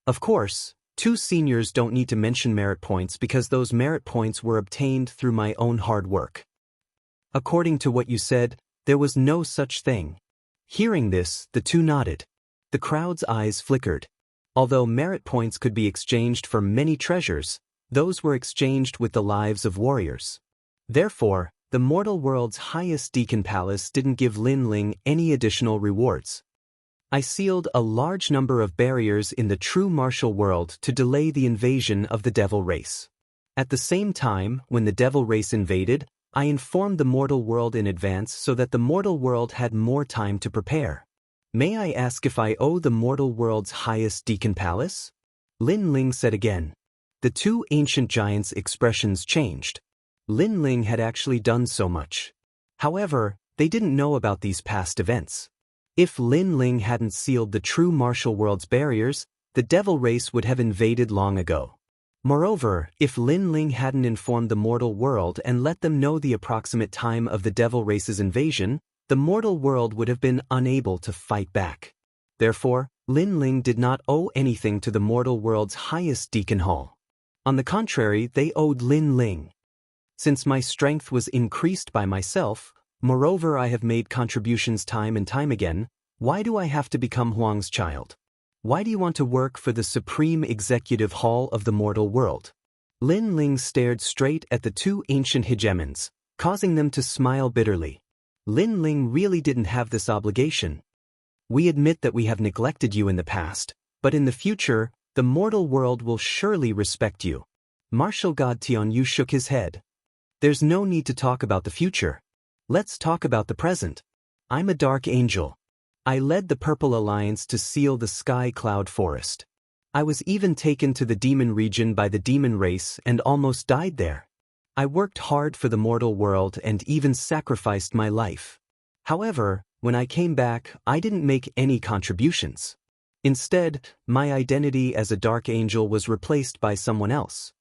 Of course, 2 seniors don't need to mention merit points because those merit points were obtained through my own hard work. According to what you said, there was no such thing. Hearing this, the 2 nodded. The crowd's eyes flickered. Although merit points could be exchanged for many treasures, those were exchanged with the lives of warriors. Therefore, the mortal world's highest deacon palace didn't give Lin Ling any additional rewards. I sealed a large number of barriers in the true martial world to delay the invasion of the devil race. At the same time, when the devil race invaded, I informed the mortal world in advance so that the mortal world had more time to prepare. May I ask if I owe the mortal world's highest deacon palace? Lin Ling said again. The 2 ancient giants' expressions changed. Lin Ling had actually done so much. However, they didn't know about these past events. If Lin Ling hadn't sealed the true martial world's barriers, the devil race would have invaded long ago. Moreover, if Lin Ling hadn't informed the mortal world and let them know the approximate time of the devil race's invasion, the mortal world would have been unable to fight back. Therefore, Lin Ling did not owe anything to the mortal world's highest deacon hall. On the contrary, they owed Lin Ling. Since my strength was increased by myself, moreover I have made contributions time and time again, why do I have to become Huang's child? Why do you want to work for the Supreme Executive Hall of the mortal world? Lin Ling stared straight at the 2 ancient hegemons, causing them to smile bitterly. Lin Ling really didn't have this obligation. We admit that we have neglected you in the past, but in the future, the mortal world will surely respect you. Martial God Tian Yu shook his head. There's no need to talk about the future. Let's talk about the present. I'm a dark angel. I led the Purple Alliance to seal the Sky Cloud Forest. I was even taken to the demon region by the demon race and almost died there. I worked hard for the mortal world and even sacrificed my life. However, when I came back, I didn't make any contributions. Instead, my identity as a dark angel was replaced by someone else.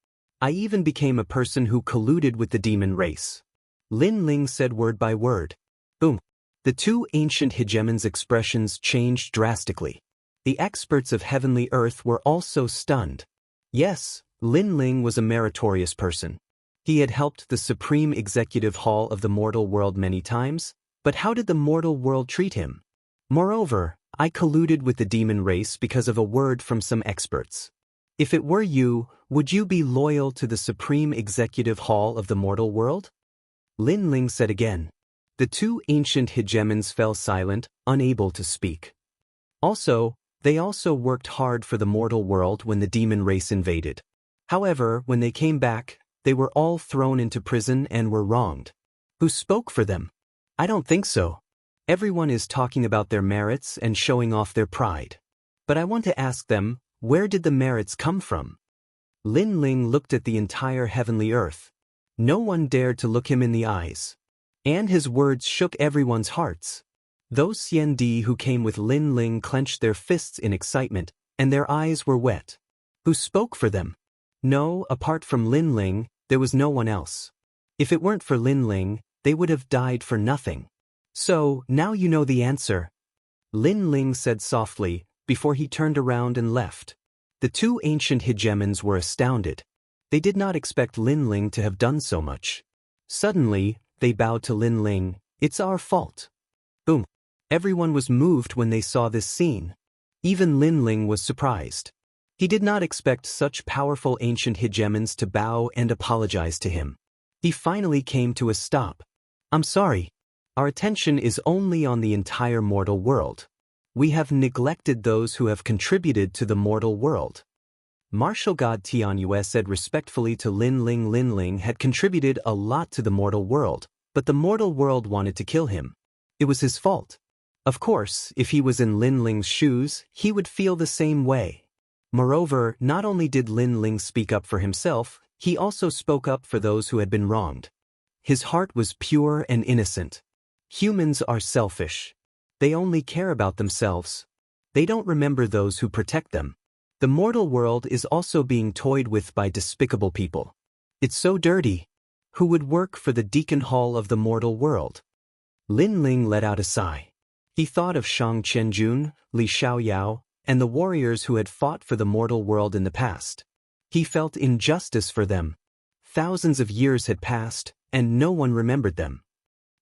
I even became a person who colluded with the demon race. Lin Ling said word by word. Boom. The 2 ancient hegemons' expressions changed drastically. The experts of heavenly earth were also stunned. Yes, Lin Ling was a meritorious person. He had helped the Supreme Executive Hall of the mortal world many times, but how did the mortal world treat him? Moreover, I colluded with the demon race because of a word from some experts. If it were you, would you be loyal to the Supreme Executive Hall of the mortal world? Lin Ling said again. The 2 ancient hegemons fell silent, unable to speak. Also, They also worked hard for the mortal world when the demon race invaded. However, when they came back, they were all thrown into prison and were wronged. Who spoke for them? I don't think so. Everyone is talking about their merits and showing off their pride. But I want to ask them, where did the merits come from? Lin Ling looked at the entire heavenly earth. No one dared to look him in the eyes. And his words shook everyone's hearts. Those Xiandi who came with Lin Ling clenched their fists in excitement, and their eyes were wet. Who spoke for them? No, apart from Lin Ling, there was no one else. If it weren't for Lin Ling, they would have died for nothing. So, now you know the answer. Lin Ling said softly, before he turned around and left. The two ancient hegemons were astounded. They did not expect Lin Ling to have done so much. Suddenly, they bowed to Lin Ling. It's our fault. Boom. Everyone was moved when they saw this scene. Even Lin Ling was surprised. He did not expect such powerful ancient hegemons to bow and apologize to him. He finally came to a stop. I'm sorry. Our attention is only on the entire mortal world. We have neglected those who have contributed to the mortal world. Martial god Tianyue said respectfully to Lin Ling. Lin Ling had contributed a lot to the mortal world, but the mortal world wanted to kill him. It was his fault. Of course, if he was in Lin Ling's shoes, he would feel the same way. Moreover, not only did Lin Ling speak up for himself, he also spoke up for those who had been wronged. His heart was pure and innocent. Humans are selfish. They only care about themselves. They don't remember those who protect them. The mortal world is also being toyed with by despicable people. It's so dirty. Who would work for the deacon hall of the mortal world? Lin Ling let out a sigh. He thought of Shang Qianjun, Li Xiaoyao, and the warriors who had fought for the mortal world in the past. He felt injustice for them. Thousands of years had passed, and no one remembered them.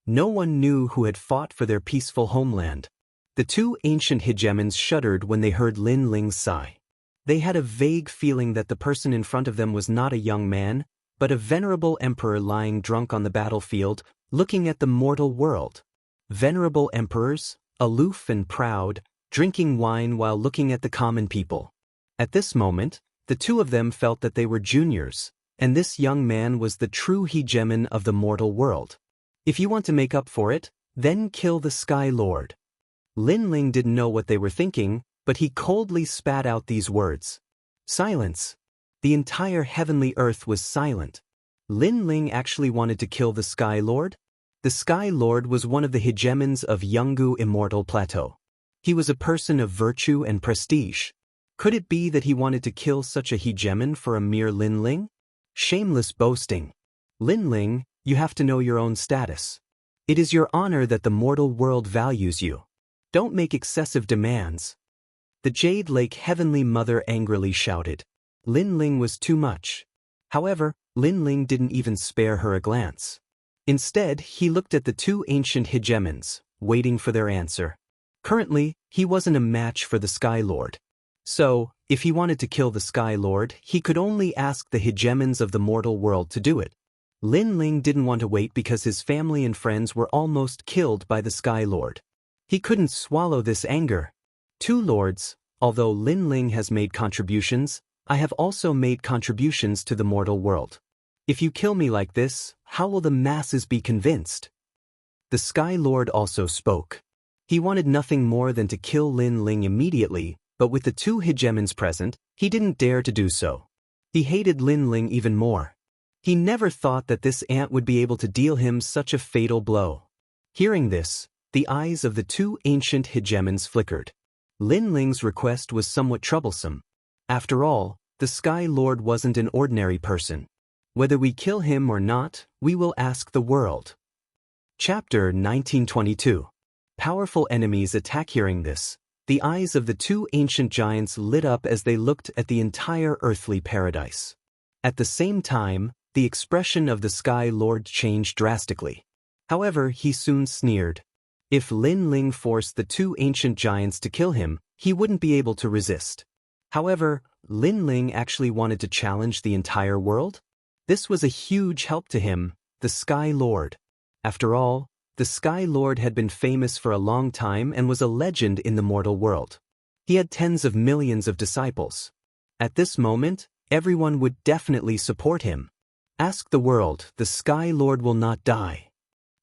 No one knew who had fought for their peaceful homeland. The two ancient hegemons shuddered when they heard Lin Ling's sigh. They had a vague feeling that the person in front of them was not a young man, but a venerable emperor lying drunk on the battlefield, looking at the mortal world. Venerable emperors, aloof and proud, drinking wine while looking at the common people. At this moment, the two of them felt that they were juniors, and this young man was the true hegemon of the mortal world. If you want to make up for it, then kill the Sky Lord. Lin Ling didn't know what they were thinking, but he coldly spat out these words. Silence. The entire heavenly earth was silent. Lin Ling actually wanted to kill the Sky Lord? The Sky Lord was one of the hegemons of Yungu Immortal Plateau. He was a person of virtue and prestige. Could it be that he wanted to kill such a hegemon for a mere Lin Ling? Shameless boasting. Lin Ling, you have to know your own status. It is your honor that the mortal world values you. Don't make excessive demands. The Jade Lake Heavenly Mother angrily shouted. Lin Ling was too much. However, Lin Ling didn't even spare her a glance. Instead, he looked at the two ancient hegemons, waiting for their answer. Currently, he wasn't a match for the Sky Lord. So, if he wanted to kill the Sky Lord, he could only ask the hegemons of the mortal world to do it. Lin Ling didn't want to wait because his family and friends were almost killed by the Sky Lord. He couldn't swallow this anger. Two lords, although Lin Ling has made contributions, I have also made contributions to the mortal world. If you kill me like this, how will the masses be convinced? The Sky Lord also spoke. He wanted nothing more than to kill Lin Ling immediately, but with the two hegemons present, he didn't dare to do so. He hated Lin Ling even more. He never thought that this ant would be able to deal him such a fatal blow. Hearing this, the eyes of the two ancient hegemons flickered. Lin Ling's request was somewhat troublesome. After all, the Sky Lord wasn't an ordinary person. Whether we kill him or not, we will ask the world. Chapter 1922. Powerful enemies attack. Hearing this, the eyes of the two ancient giants lit up as they looked at the entire earthly paradise. At the same time, the expression of the Sky Lord changed drastically. However, he soon sneered. If Lin Ling forced the two ancient giants to kill him, he wouldn't be able to resist. However, Lin Ling actually wanted to challenge the entire world? This was a huge help to him, the Sky Lord. After all, the Sky Lord had been famous for a long time and was a legend in the mortal world. He had tens of millions of disciples. At this moment, everyone would definitely support him. Ask the world, the Sky Lord will not die.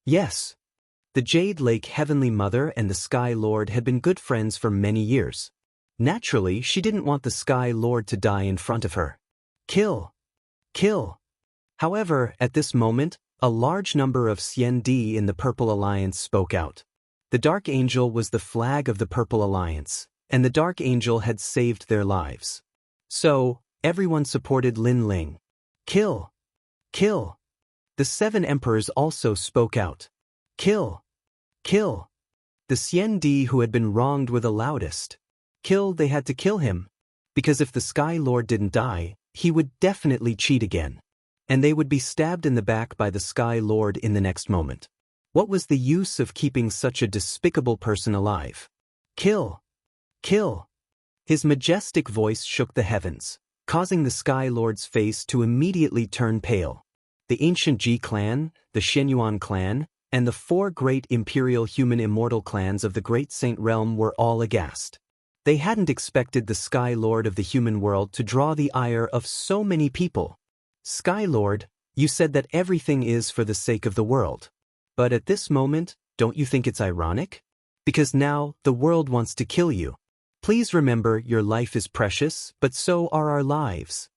Yes. The Jade Lake Heavenly Mother and the Sky Lord had been good friends for many years. Naturally, she didn't want the Sky Lord to die in front of her. Kill! Kill! However, at this moment, a large number of Xiandi in the Purple Alliance spoke out. The Dark Angel was the flag of the Purple Alliance, and the Dark Angel had saved their lives. So, everyone supported Lin Ling. Kill! Kill! The 7 emperors also spoke out. Kill! Kill! The Xiandi who had been wronged were the loudest. Kill, they had to kill him. Because if the Sky Lord didn't die, he would definitely cheat again. And they would be stabbed in the back by the Sky Lord in the next moment. What was the use of keeping such a despicable person alive? Kill! Kill! His majestic voice shook the heavens, causing the Sky Lord's face to immediately turn pale. The ancient Ji clan, the Shenyuan clan, and the 4 great imperial human immortal clans of the Great Saint Realm were all aghast. They hadn't expected the Sky Lord of the human world to draw the ire of so many people. Sky Lord, you said that everything is for the sake of the world. But at this moment, don't you think it's ironic? Because now, the world wants to kill you. Please remember your life is precious, but so are our lives.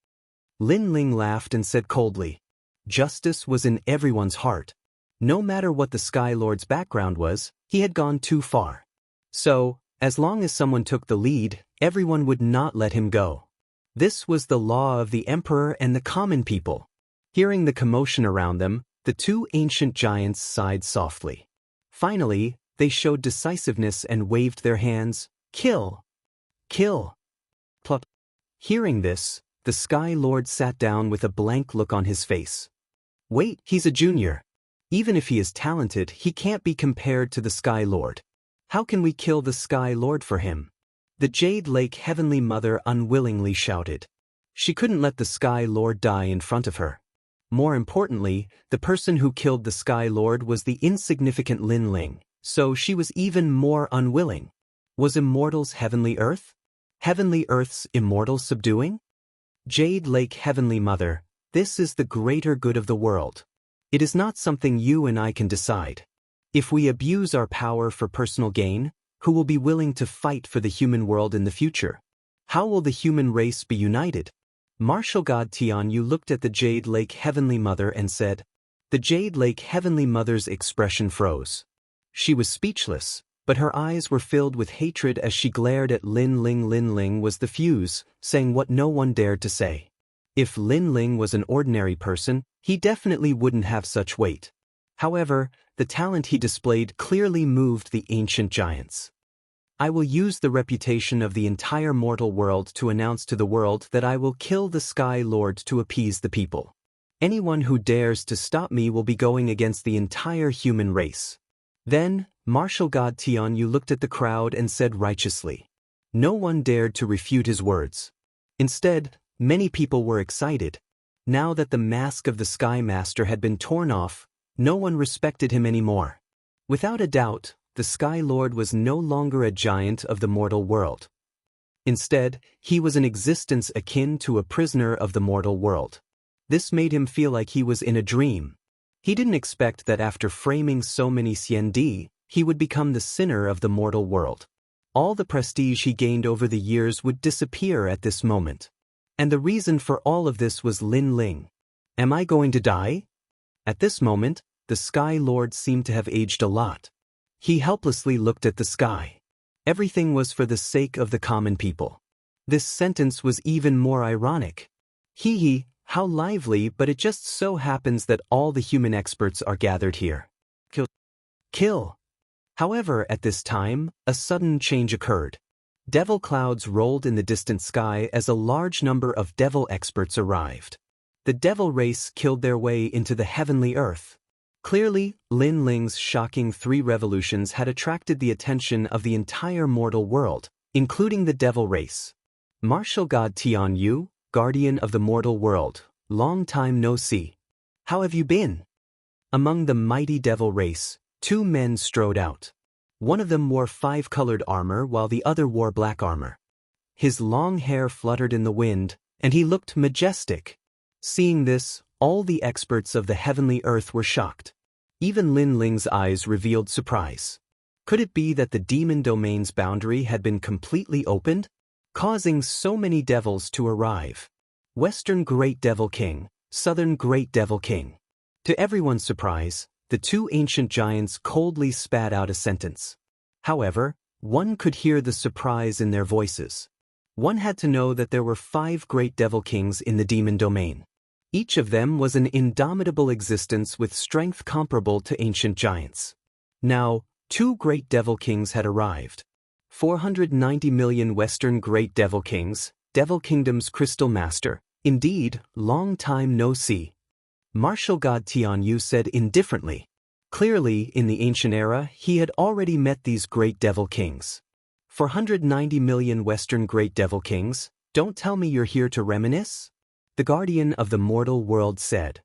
Lin Ling laughed and said coldly. Justice was in everyone's heart. No matter what the Sky Lord's background was, he had gone too far. So, as long as someone took the lead, everyone would not let him go. This was the law of the emperor and the common people. Hearing the commotion around them, the 2 ancient giants sighed softly. Finally, they showed decisiveness and waved their hands. Kill! Kill! Plop. Hearing this, the Sky Lord sat down with a blank look on his face. Wait, he's a junior. Even if he is talented, he can't be compared to the Sky Lord. How can we kill the Sky Lord for him? The Jade Lake Heavenly Mother unwillingly shouted. She couldn't let the Sky Lord die in front of her. More importantly, the person who killed the Sky Lord was the insignificant Lin Ling, so she was even more unwilling. Was Immortal's Heavenly Earth? Heavenly Earth's immortal subduing? Jade Lake Heavenly Mother, this is the greater good of the world. It is not something you and I can decide. If we abuse our power for personal gain, who will be willing to fight for the human world in the future? How will the human race be united? Martial God Tianyu looked at the Jade Lake Heavenly Mother and said. The Jade Lake Heavenly Mother's expression froze. She was speechless, but her eyes were filled with hatred as she glared at Lin Ling. Lin Ling was the fuse, saying what no one dared to say. If Lin Ling was an ordinary person, he definitely wouldn't have such weight. However, the talent he displayed clearly moved the ancient giants. I will use the reputation of the entire mortal world to announce to the world that I will kill the Sky Lord to appease the people. Anyone who dares to stop me will be going against the entire human race. Then, Martial God Tianyu looked at the crowd and said righteously. No one dared to refute his words. Instead, many people were excited. Now that the mask of the Sky Master had been torn off, no one respected him anymore. Without a doubt, the Sky Lord was no longer a giant of the mortal world. Instead, he was an existence akin to a prisoner of the mortal world. This made him feel like he was in a dream. He didn't expect that after framing so many Xiandi, he would become the sinner of the mortal world. All the prestige he gained over the years would disappear at this moment. And the reason for all of this was Lin Ling. Am I going to die? At this moment, the Sky Lord seemed to have aged a lot. He helplessly looked at the sky. Everything was for the sake of the common people. This sentence was even more ironic. Hee hee, how lively, but it just so happens that all the human experts are gathered here. Kill. Kill. However, at this time, a sudden change occurred. Devil clouds rolled in the distant sky as a large number of devil experts arrived. The devil race killed their way into the heavenly earth. Clearly, Lin Ling's shocking 3 revolutions had attracted the attention of the entire mortal world, including the devil race. Martial God Tianyu, guardian of the mortal world, long time no see. How have you been? Among the mighty devil race, 2 men strode out. One of them wore 5-colored armor while the other wore black armor. His long hair fluttered in the wind, and he looked majestic. Seeing this, all the experts of the heavenly earth were shocked. Even Lin Ling's eyes revealed surprise. Could it be that the demon domain's boundary had been completely opened, causing so many devils to arrive? Western Great Devil King, Southern Great Devil King. To everyone's surprise, the two ancient giants coldly spat out a sentence. However, one could hear the surprise in their voices. One had to know that there were 5 great devil kings in the demon domain. Each of them was an indomitable existence with strength comparable to ancient giants. Now, 2 great devil kings had arrived. 490 million Western Great Devil Kings, Devil Kingdom's Crystal Master. Indeed, long time no see. Martial God Tianyu said indifferently. Clearly, in the ancient era, he had already met these great devil kings. 490 million Western Great Devil Kings, don't tell me you're here to reminisce? The guardian of the mortal world said.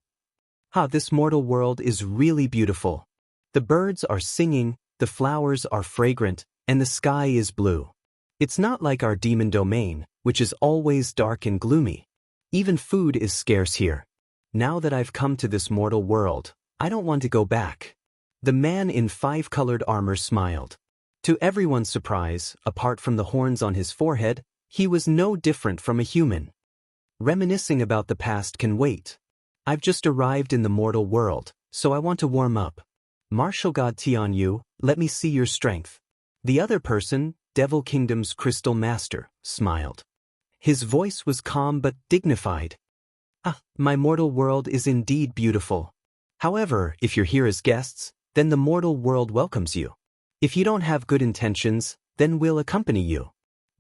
This mortal world is really beautiful. The birds are singing, the flowers are fragrant, and the sky is blue. It's not like our demon domain, which is always dark and gloomy. Even food is scarce here. Now that I've come to this mortal world, I don't want to go back. The man in 5-colored armor smiled. To everyone's surprise, apart from the horns on his forehead, he was no different from a human. Reminiscing about the past can wait. I've just arrived in the mortal world, so I want to warm up. Martial God Tianyu, let me see your strength. The other person, Devil Kingdom's Crystal Master, smiled. His voice was calm but dignified. My mortal world is indeed beautiful. However, if you're here as guests, then the mortal world welcomes you. If you don't have good intentions, then we'll accompany you.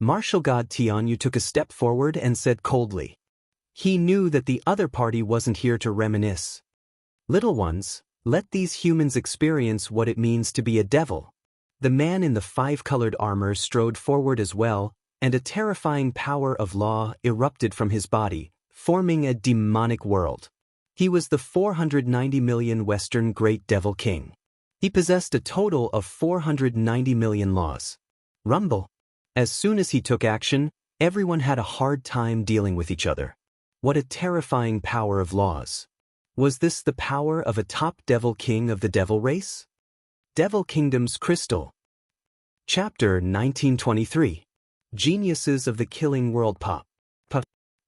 Martial God Tianyu took a step forward and said coldly. He knew that the other party wasn't here to reminisce. Little ones, let these humans experience what it means to be a devil. The man in the 5-colored armor strode forward as well, and a terrifying power of law erupted from his body, forming a demonic world. He was the 490 million Western Great Devil King. He possessed a total of 490 million laws. Rumble. As soon as he took action, everyone had a hard time dealing with each other. What a terrifying power of laws. Was this the power of a top devil king of the devil race? Devil Kingdom's Crystal. Chapter 1923. Geniuses of the Killing World Pop.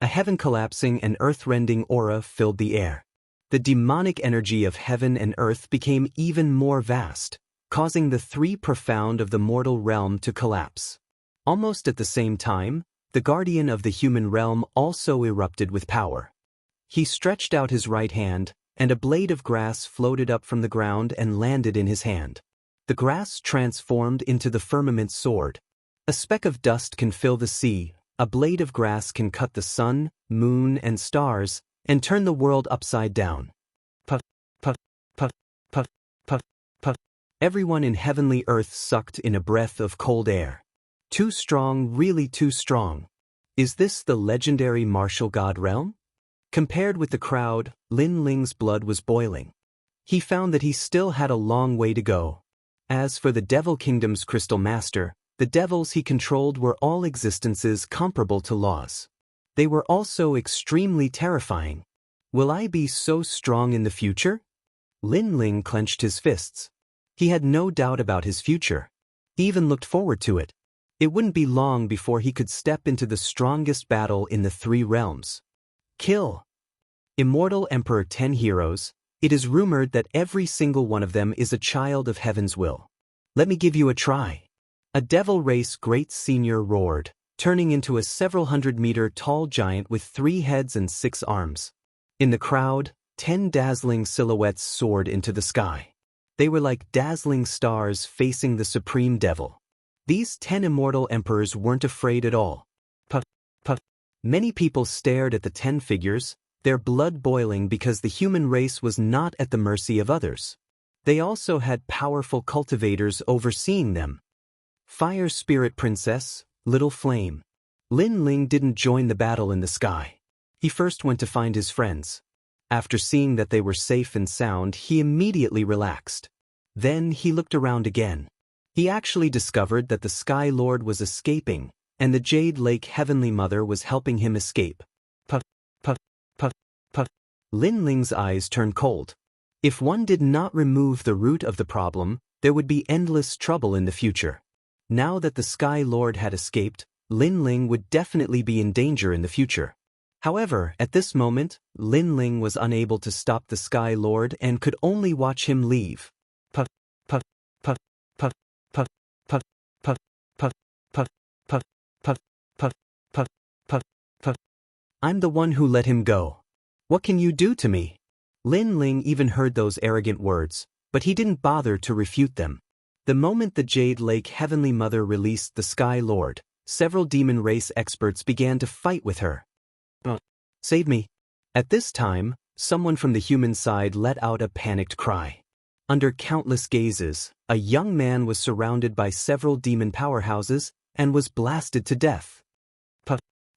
A heaven-collapsing and earth-rending aura filled the air. The demonic energy of heaven and earth became even more vast, causing the 3 profound of the mortal realm to collapse. Almost at the same time, the guardian of the human realm also erupted with power. He stretched out his right hand, and a blade of grass floated up from the ground and landed in his hand. The grass transformed into the firmament sword. A speck of dust can fill the sea, a blade of grass can cut the sun, moon, and stars, and turn the world upside down. Puff, puff, puff, puff, puff, puff. Everyone in heavenly earth sucked in a breath of cold air. Too strong, really too strong. Is this the legendary martial god realm? Compared with the crowd, Lin Ling's blood was boiling. He found that he still had a long way to go. As for the Devil Kingdom's Crystal Master, the devils he controlled were all existences comparable to laws. They were also extremely terrifying. Will I be so strong in the future? Lin Ling clenched his fists. He had no doubt about his future. He even looked forward to it. It wouldn't be long before he could step into the strongest battle in the 3 realms. Kill. Immortal Emperor 10 heroes. It is rumored that every single one of them is a child of heaven's will. Let me give you a try. A devil race great senior roared, turning into a several 100-meter tall giant with 3 heads and 6 arms. In the crowd, 10 dazzling silhouettes soared into the sky. They were like dazzling stars facing the supreme devil. These 10 immortal emperors weren't afraid at all. Puff, puff. Many people stared at the 10 figures, their blood boiling because the human race was not at the mercy of others. They also had powerful cultivators overseeing them. Fire Spirit Princess, Little Flame. Lin Ling didn't join the battle in the sky. He first went to find his friends. After seeing that they were safe and sound, he immediately relaxed. Then he looked around again. He actually discovered that the Sky Lord was escaping, and the Jade Lake Heavenly Mother was helping him escape. Puff, puff, puff, puff. Lin Ling's eyes turned cold. If one did not remove the root of the problem, there would be endless trouble in the future. Now that the Sky Lord had escaped, Lin Ling would definitely be in danger in the future. However, at this moment, Lin Ling was unable to stop the Sky Lord and could only watch him leave. Puff, puff, puff, puff, puff, puff, puff, puff, puff, puff, puff, puff, puff, puff, puff. I'm the one who let him go. What can you do to me? Lin Ling even heard those arrogant words, but he didn't bother to refute them. The moment the Jade Lake Heavenly Mother released the Sky Lord, several demon race experts began to fight with her. Save me. At this time, someone from the human side let out a panicked cry. Under countless gazes, a young man was surrounded by several demon powerhouses and was blasted to death.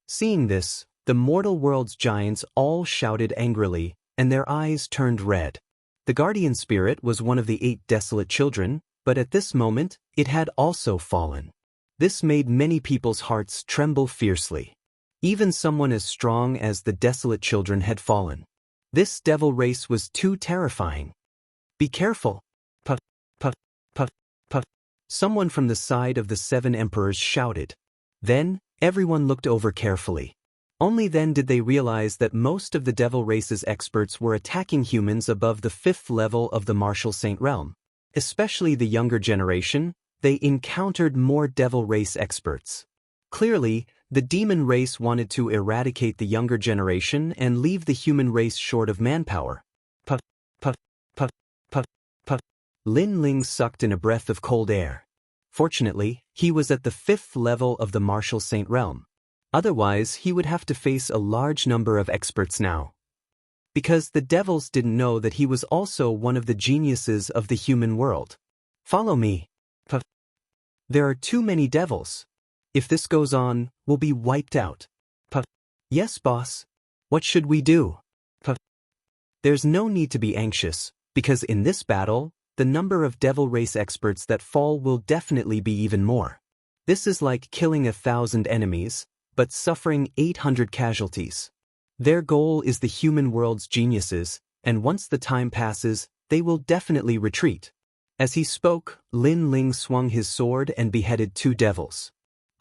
Seeing this, the mortal world's giants all shouted angrily, and their eyes turned red. The guardian spirit was one of the 8 desolate children, but at this moment, it had also fallen. This made many people's hearts tremble fiercely. Even someone as strong as the desolate children had fallen. This devil race was too terrifying. Be careful. Puff, puff, puff, puff. Someone from the side of the 7 emperors shouted. Then, everyone looked over carefully. Only then did they realize that most of the devil race's experts were attacking humans above the 5th level of the martial saint realm. Especially the younger generation, they encountered more devil race experts. Clearly, the demon race wanted to eradicate the younger generation and leave the human race short of manpower. Puff, puff, puff, puff, puff. Lin Ling sucked in a breath of cold air. Fortunately, he was at the 5th level of the martial saint realm. Otherwise, he would have to face a large number of experts now. Because the devils didn't know that he was also one of the geniuses of the human world. Follow me. Puff. There are too many devils. If this goes on, we'll be wiped out. Puff. Yes, boss. What should we do? Puff. There's no need to be anxious, because in this battle, the number of devil race experts that fall will definitely be even more. This is like killing 1,000 enemies, but suffering 800 casualties. Their goal is the human world's geniuses, and once the time passes, they will definitely retreat. As he spoke, Lin Ling swung his sword and beheaded 2 devils.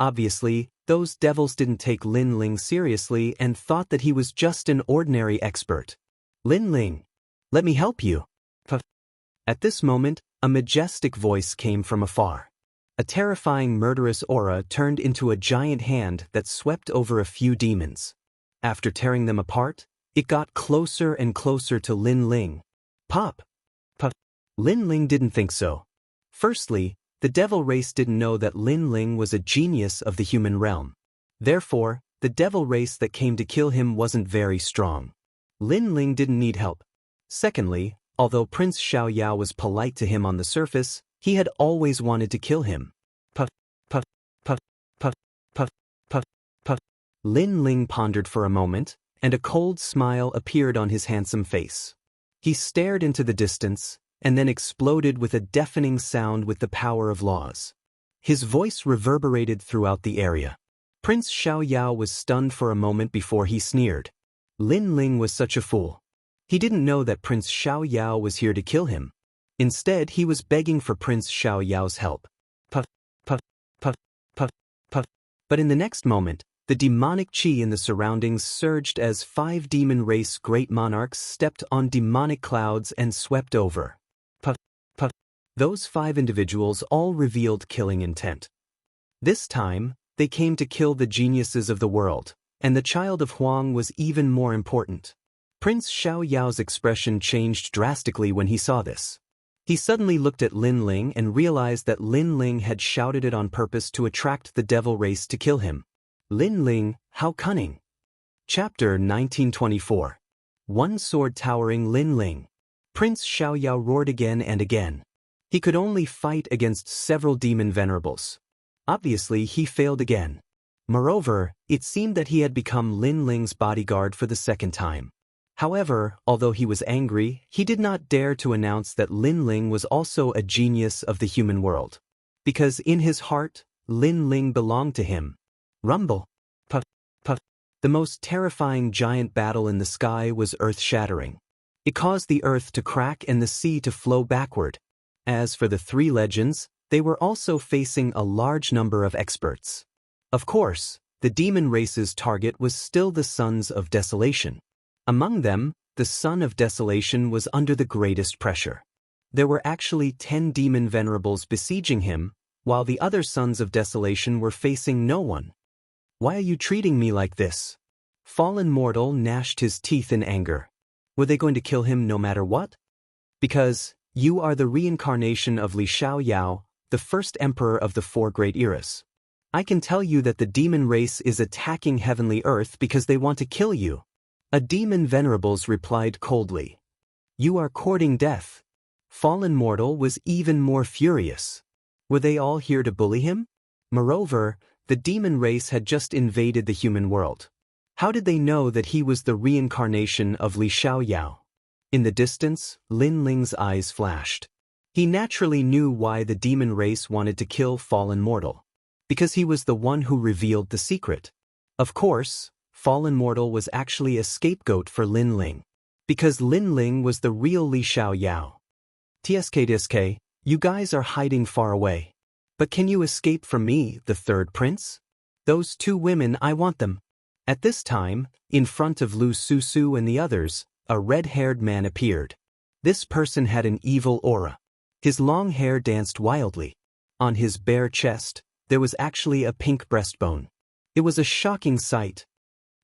Obviously, those devils didn't take Lin Ling seriously and thought that he was just an ordinary expert. Lin Ling, let me help you. Puff. At this moment, a majestic voice came from afar. A terrifying murderous aura turned into a giant hand that swept over a few demons. After tearing them apart, it got closer and closer to Lin Ling. Pop! Puff. Lin Ling didn't think so. Firstly, the devil race didn't know that Lin Ling was a genius of the human realm. Therefore, the devil race that came to kill him wasn't very strong. Lin Ling didn't need help. Secondly, although Prince Xiaoyao was polite to him on the surface, he had always wanted to kill him. Puff, puff, puff, puff, puff, puff, puff. Lin Ling pondered for a moment, and a cold smile appeared on his handsome face. He stared into the distance, and then exploded with a deafening sound with the power of laws. His voice reverberated throughout the area. Prince Xiaoyao was stunned for a moment before he sneered. Lin Ling was such a fool. He didn't know that Prince Xiaoyao was here to kill him. Instead, he was begging for Prince Xiaoyao's help. Puff, puff, puff, puff, puff. But in the next moment, the demonic chi in the surroundings surged as 5 demon race great monarchs stepped on demonic clouds and swept over. Puff, puff. Those 5 individuals all revealed killing intent. This time, they came to kill the geniuses of the world, and the child of Huang was even more important. Prince Xiaoyao's expression changed drastically when he saw this. He suddenly looked at Lin Ling and realized that Lin Ling had shouted it on purpose to attract the devil race to kill him. Lin Ling, how cunning! Chapter 1924. One sword towering Lin Ling. Prince Xiaoyao roared again and again. He could only fight against several demon venerables. Obviously, he failed again. Moreover, it seemed that he had become Lin Ling's bodyguard for the second time. However, although he was angry, he did not dare to announce that Lin Ling was also a genius of the human world. because in his heart, Lin Ling belonged to him. Rumble. Put. The most terrifying giant battle in the sky was earth-shattering. It caused the earth to crack and the sea to flow backward. As for the three legends, they were also facing a large number of experts. Of course, the demon race's target was still the Sons of Desolation. Among them, the Son of Desolation was under the greatest pressure. There were actually 10 demon venerables besieging him, while the other Sons of Desolation were facing no one. Why are you treating me like this? Fallen Mortal gnashed his teeth in anger. Were they going to kill him no matter what? Because you are the reincarnation of Li Xiaoyao, the first emperor of the four great eras. I can tell you that the demon race is attacking heavenly earth because they want to kill you. A demon venerables replied coldly. You are courting death. Fallen Mortal was even more furious. Were they all here to bully him? Moreover, the demon race had just invaded the human world. How did they know that he was the reincarnation of Li Xiaoyao? In the distance, Lin Ling's eyes flashed. He naturally knew why the demon race wanted to kill Fallen Mortal. Because he was the one who revealed the secret. Of course, Fallen Mortal was actually a scapegoat for Lin Ling. Because Lin Ling was the real Li Xiaoyao. TSK, you guys are hiding far away. But can you escape from me, the third prince? Those two women, I want them. At this time, in front of Lu Susu and the others, a red-haired man appeared. This person had an evil aura. His long hair danced wildly. On his bare chest, there was actually a pink breastbone. It was a shocking sight.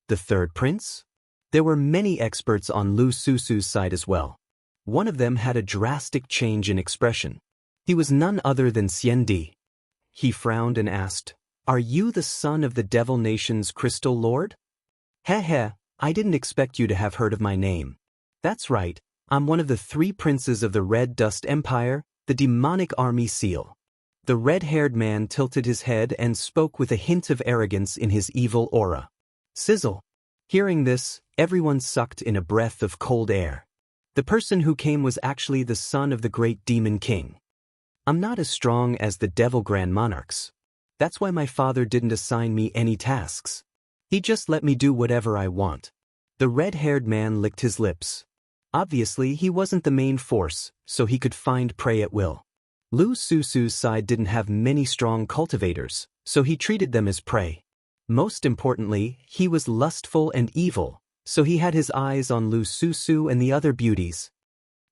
The third prince? There were many experts on Lu Susu's side as well. One of them had a drastic change in expression. He was none other than Xiandi. He frowned and asked, Are you the son of the Devil Nation's Crystal Lord? Heh, I didn't expect you to have heard of my name. That's right, I'm one of the three princes of the Red Dust Empire, the demonic army seal. The red-haired man tilted his head and spoke with a hint of arrogance in his evil aura. Sizzle. Hearing this, everyone sucked in a breath of cold air. The person who came was actually the son of the great demon king. I'm not as strong as the devil grand monarchs. That's why my father didn't assign me any tasks. He just let me do whatever I want. The red-haired man licked his lips. Obviously, he wasn't the main force, so he could find prey at will. Lu Susu's side didn't have many strong cultivators, so he treated them as prey. Most importantly, he was lustful and evil, so he had his eyes on Lu Susu and the other beauties.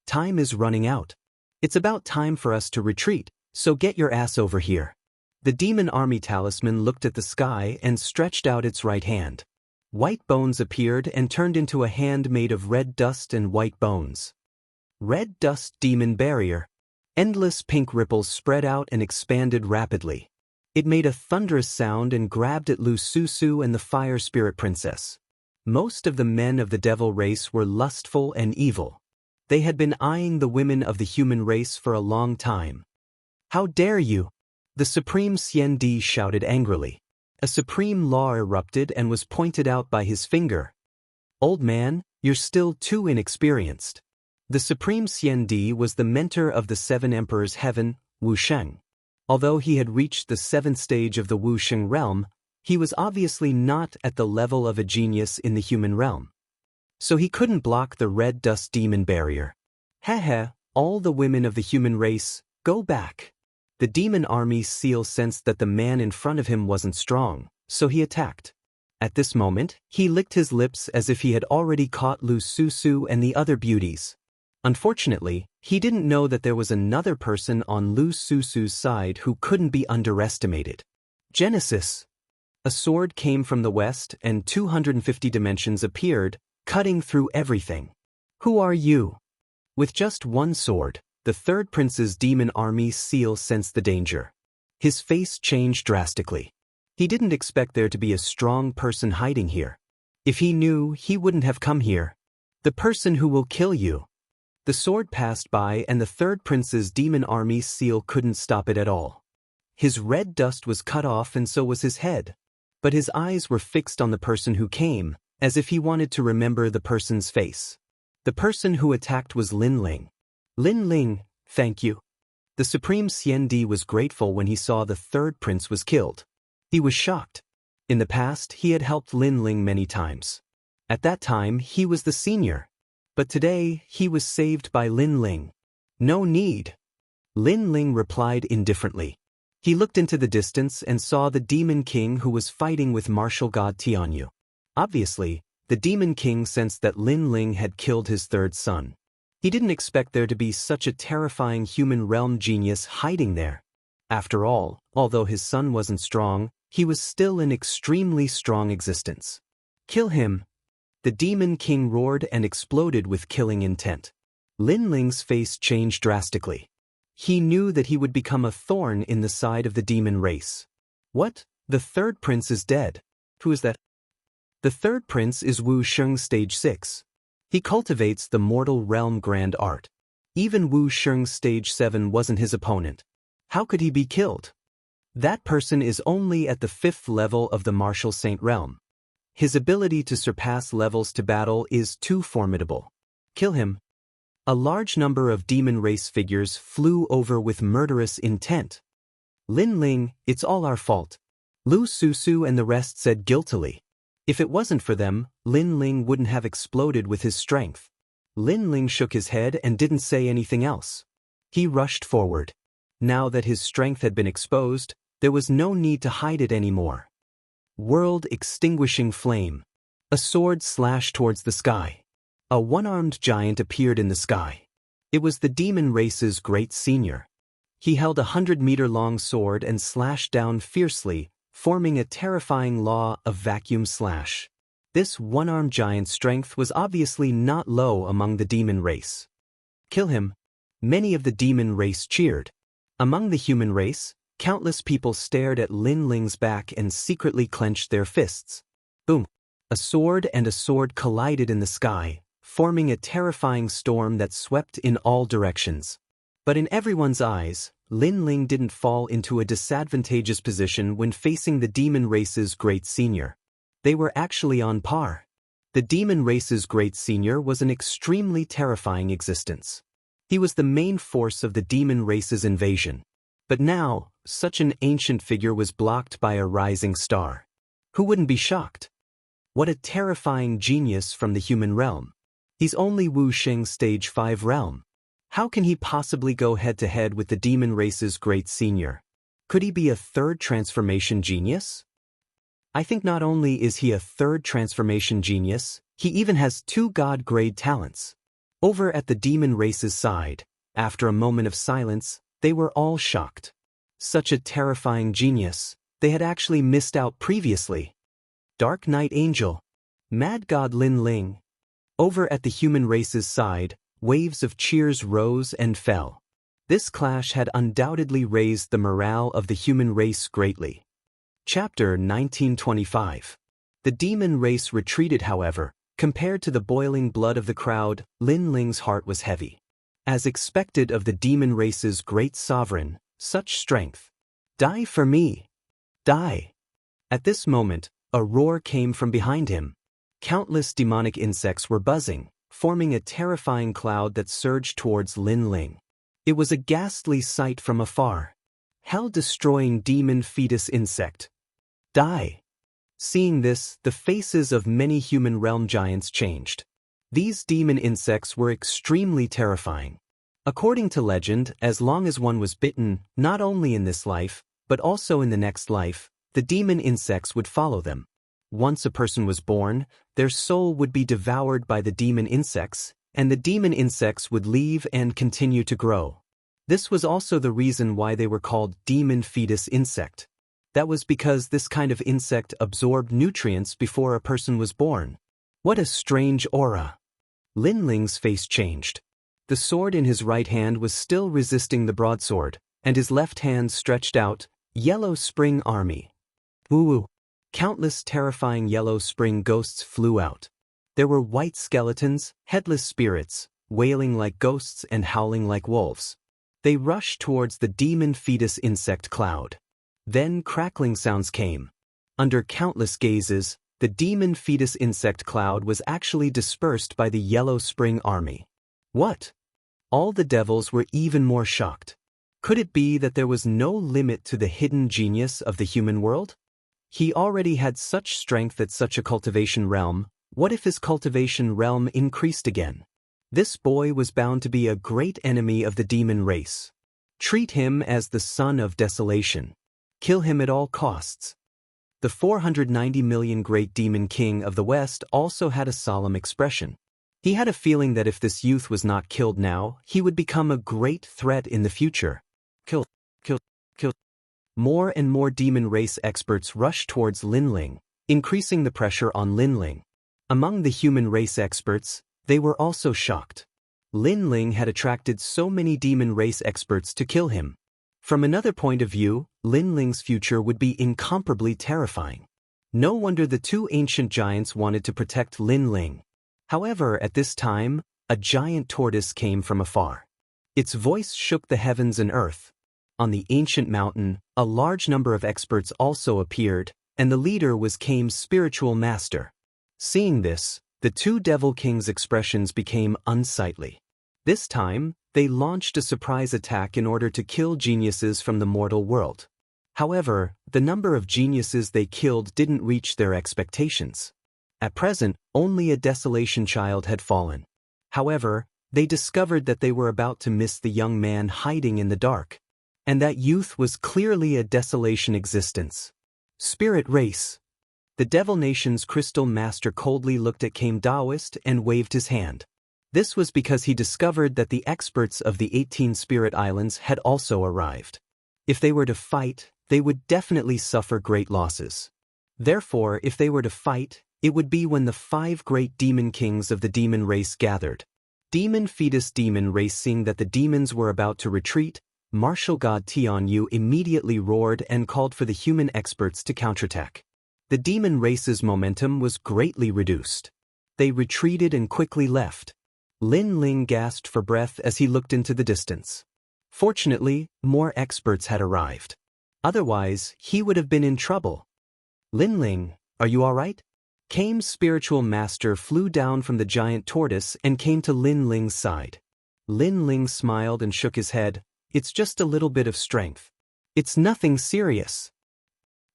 Time is running out. It's about time for us to retreat, so get your ass over here. The demon army talisman looked at the sky and stretched out its right hand. White bones appeared and turned into a hand made of red dust and white bones. Red dust demon barrier. Endless pink ripples spread out and expanded rapidly. It made a thunderous sound and grabbed at Lu Susu and the fire spirit princess. Most of the men of the devil race were lustful and evil. They had been eyeing the women of the human race for a long time. How dare you! The supreme Xiandi shouted angrily. A supreme law erupted and was pointed out by his finger. Old man, you're still too inexperienced. The supreme Xiandi was the mentor of the seven emperors heaven, Wuxia. Although he had reached the seventh stage of the Wuxia realm, he was obviously not at the level of a genius in the human realm. So he couldn't block the red dust demon barrier. Heh, all the women of the human race, go back. The demon army seal sensed that the man in front of him wasn't strong, so he attacked. At this moment, he licked his lips as if he had already caught Lu Susu and the other beauties. Unfortunately, he didn't know that there was another person on Lu Susu's side who couldn't be underestimated. Genesis. A sword came from the west and 250 dimensions appeared, cutting through everything. Who are you? With just one sword, the third prince's demon army seal sensed the danger. His face changed drastically. He didn't expect there to be a strong person hiding here. If he knew, he wouldn't have come here. The person who will kill you. The sword passed by and the third prince's demon army seal couldn't stop it at all. His red dust was cut off and so was his head. But his eyes were fixed on the person who came, as if he wanted to remember the person's face. The person who attacked was Lin Ling. Lin Ling, thank you. The supreme Xiandi was grateful when he saw the third prince was killed. He was shocked. In the past, he had helped Lin Ling many times. At that time, he was the senior. But today, he was saved by Lin Ling. No need. Lin Ling replied indifferently. He looked into the distance and saw the Demon King who was fighting with martial god Tianyu. Obviously, the Demon King sensed that Lin Ling had killed his third son. He didn't expect there to be such a terrifying human realm genius hiding there. After all, although his son wasn't strong, he was still an extremely strong existence. Kill him! The Demon King roared and exploded with killing intent. Lin Ling's face changed drastically. He knew that he would become a thorn in the side of the demon race. What? The third prince is dead. Who is that? The third prince is Wuxia stage 6. He cultivates the mortal realm grand art. Even Wuxia stage 7 wasn't his opponent. How could he be killed? That person is only at the 5th level of the martial saint realm. His ability to surpass levels to battle is too formidable. Kill him. A large number of demon race figures flew over with murderous intent. Lin Ling, it's all our fault. Lu Susu and the rest said guiltily. If it wasn't for them, Lin Ling wouldn't have exploded with his strength. Lin Ling shook his head and didn't say anything else. He rushed forward. Now that his strength had been exposed, there was no need to hide it anymore. World-extinguishing flame. A sword slashed towards the sky. A one-armed giant appeared in the sky. It was the demon race's great senior. He held a 100-meter-long sword and slashed down fiercely, forming a terrifying law of vacuum slash. This one-armed giant's strength was obviously not low among the demon race. Kill him. Many of the demon race cheered. Among the human race, countless people stared at Lin Ling's back and secretly clenched their fists. Boom! A sword and a sword collided in the sky, forming a terrifying storm that swept in all directions. But in everyone's eyes, Lin Ling didn't fall into a disadvantageous position when facing the demon race's great senior. They were actually on par. The demon race's great senior was an extremely terrifying existence. He was the main force of the demon race's invasion. But now, such an ancient figure was blocked by a rising star. Who wouldn't be shocked? What a terrifying genius from the human realm. He's only Wuxia stage 5 realm. How can he possibly go head-to-head with the demon race's great senior? Could he be a third transformation genius? I think not only is he a third transformation genius, he even has 2 god-grade talents. Over at the demon race's side, after a moment of silence, they were all shocked. Such a terrifying genius, they had actually missed out previously. Dark Knight Angel. Mad God Lin Ling. Over at the human race's side, waves of cheers rose and fell. This clash had undoubtedly raised the morale of the human race greatly. Chapter 1925. The demon race retreated, however. Compared to the boiling blood of the crowd, Lin Ling's heart was heavy. As expected of the demon race's great sovereign, such strength. Die for me. Die. At this moment, a roar came from behind him. Countless demonic insects were buzzing, forming a terrifying cloud that surged towards Lin Ling. It was a ghastly sight from afar. Hell-destroying demon fetus insect. Die. Seeing this, the faces of many human realm giants changed. These demon insects were extremely terrifying. According to legend, as long as one was bitten, not only in this life, but also in the next life, the demon insects would follow them. Once a person was born, their soul would be devoured by the demon insects, and the demon insects would leave and continue to grow. This was also the reason why they were called demon fetus insect. That was because this kind of insect absorbed nutrients before a person was born. What a strange aura. Lin Ling's face changed. The sword in his right hand was still resisting the broadsword, and his left hand stretched out. Yellow Spring Army. Woo-woo. Countless terrifying yellow spring ghosts flew out. There were white skeletons, headless spirits, wailing like ghosts and howling like wolves. They rushed towards the demon fetus insect cloud. Then crackling sounds came. Under countless gazes, the demon fetus insect cloud was actually dispersed by the Yellow Spring Army. What? All the devils were even more shocked. Could it be that there was no limit to the hidden genius of the human world? He already had such strength at such a cultivation realm. What if his cultivation realm increased again? This boy was bound to be a great enemy of the demon race. Treat him as the son of desolation. Kill him at all costs. The 490 million great demon king of the West also had a solemn expression. He had a feeling that if this youth was not killed now, he would become a great threat in the future. Kill, kill, kill. More and more demon race experts rushed towards Linling, increasing the pressure on Linling. Among the human race experts, they were also shocked. Linling had attracted so many demon race experts to kill him. From another point of view, Linling's future would be incomparably terrifying. No wonder the two ancient giants wanted to protect Linling. However, at this time, a giant tortoise came from afar. Its voice shook the heavens and earth. On the ancient mountain, a large number of experts also appeared, and the leader was Kame's spiritual master. Seeing this, the two devil kings' expressions became unsightly. This time, they launched a surprise attack in order to kill geniuses from the mortal world. However, the number of geniuses they killed didn't reach their expectations. At present, only a desolation child had fallen. However, they discovered that they were about to miss the young man hiding in the dark. And that youth was clearly a desolation existence. Spirit race. The Devil Nation's crystal master coldly looked at Kame Daoist and waved his hand. This was because he discovered that the experts of the 18 Spirit Islands had also arrived. If they were to fight, they would definitely suffer great losses. Therefore, if they were to fight, it would be when the 5 great demon kings of the demon race gathered. Demon fetus demon race. Seeing that the demons were about to retreat, martial god Tianyu immediately roared and called for the human experts to counterattack. The demon race's momentum was greatly reduced. They retreated and quickly left. Linling gasped for breath as he looked into the distance. Fortunately, more experts had arrived. Otherwise, he would have been in trouble. Linling, are you all right? Kame's spiritual master flew down from the giant tortoise and came to Linling's side. Linling smiled and shook his head. It's just a little bit of strength. It's nothing serious.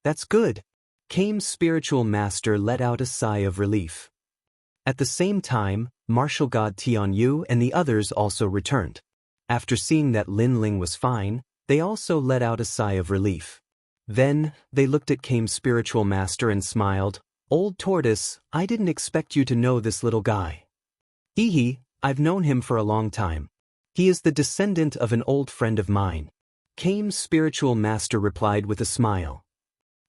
That's good. Kame's spiritual master let out a sigh of relief. At the same time, martial god Tianyu and the others also returned. After seeing that Linling was fine, they also let out a sigh of relief. Then, they looked at Kame's spiritual master and smiled. Old tortoise, I didn't expect you to know this little guy. Hee, I've known him for a long time. He is the descendant of an old friend of mine. Kame's spiritual master replied with a smile.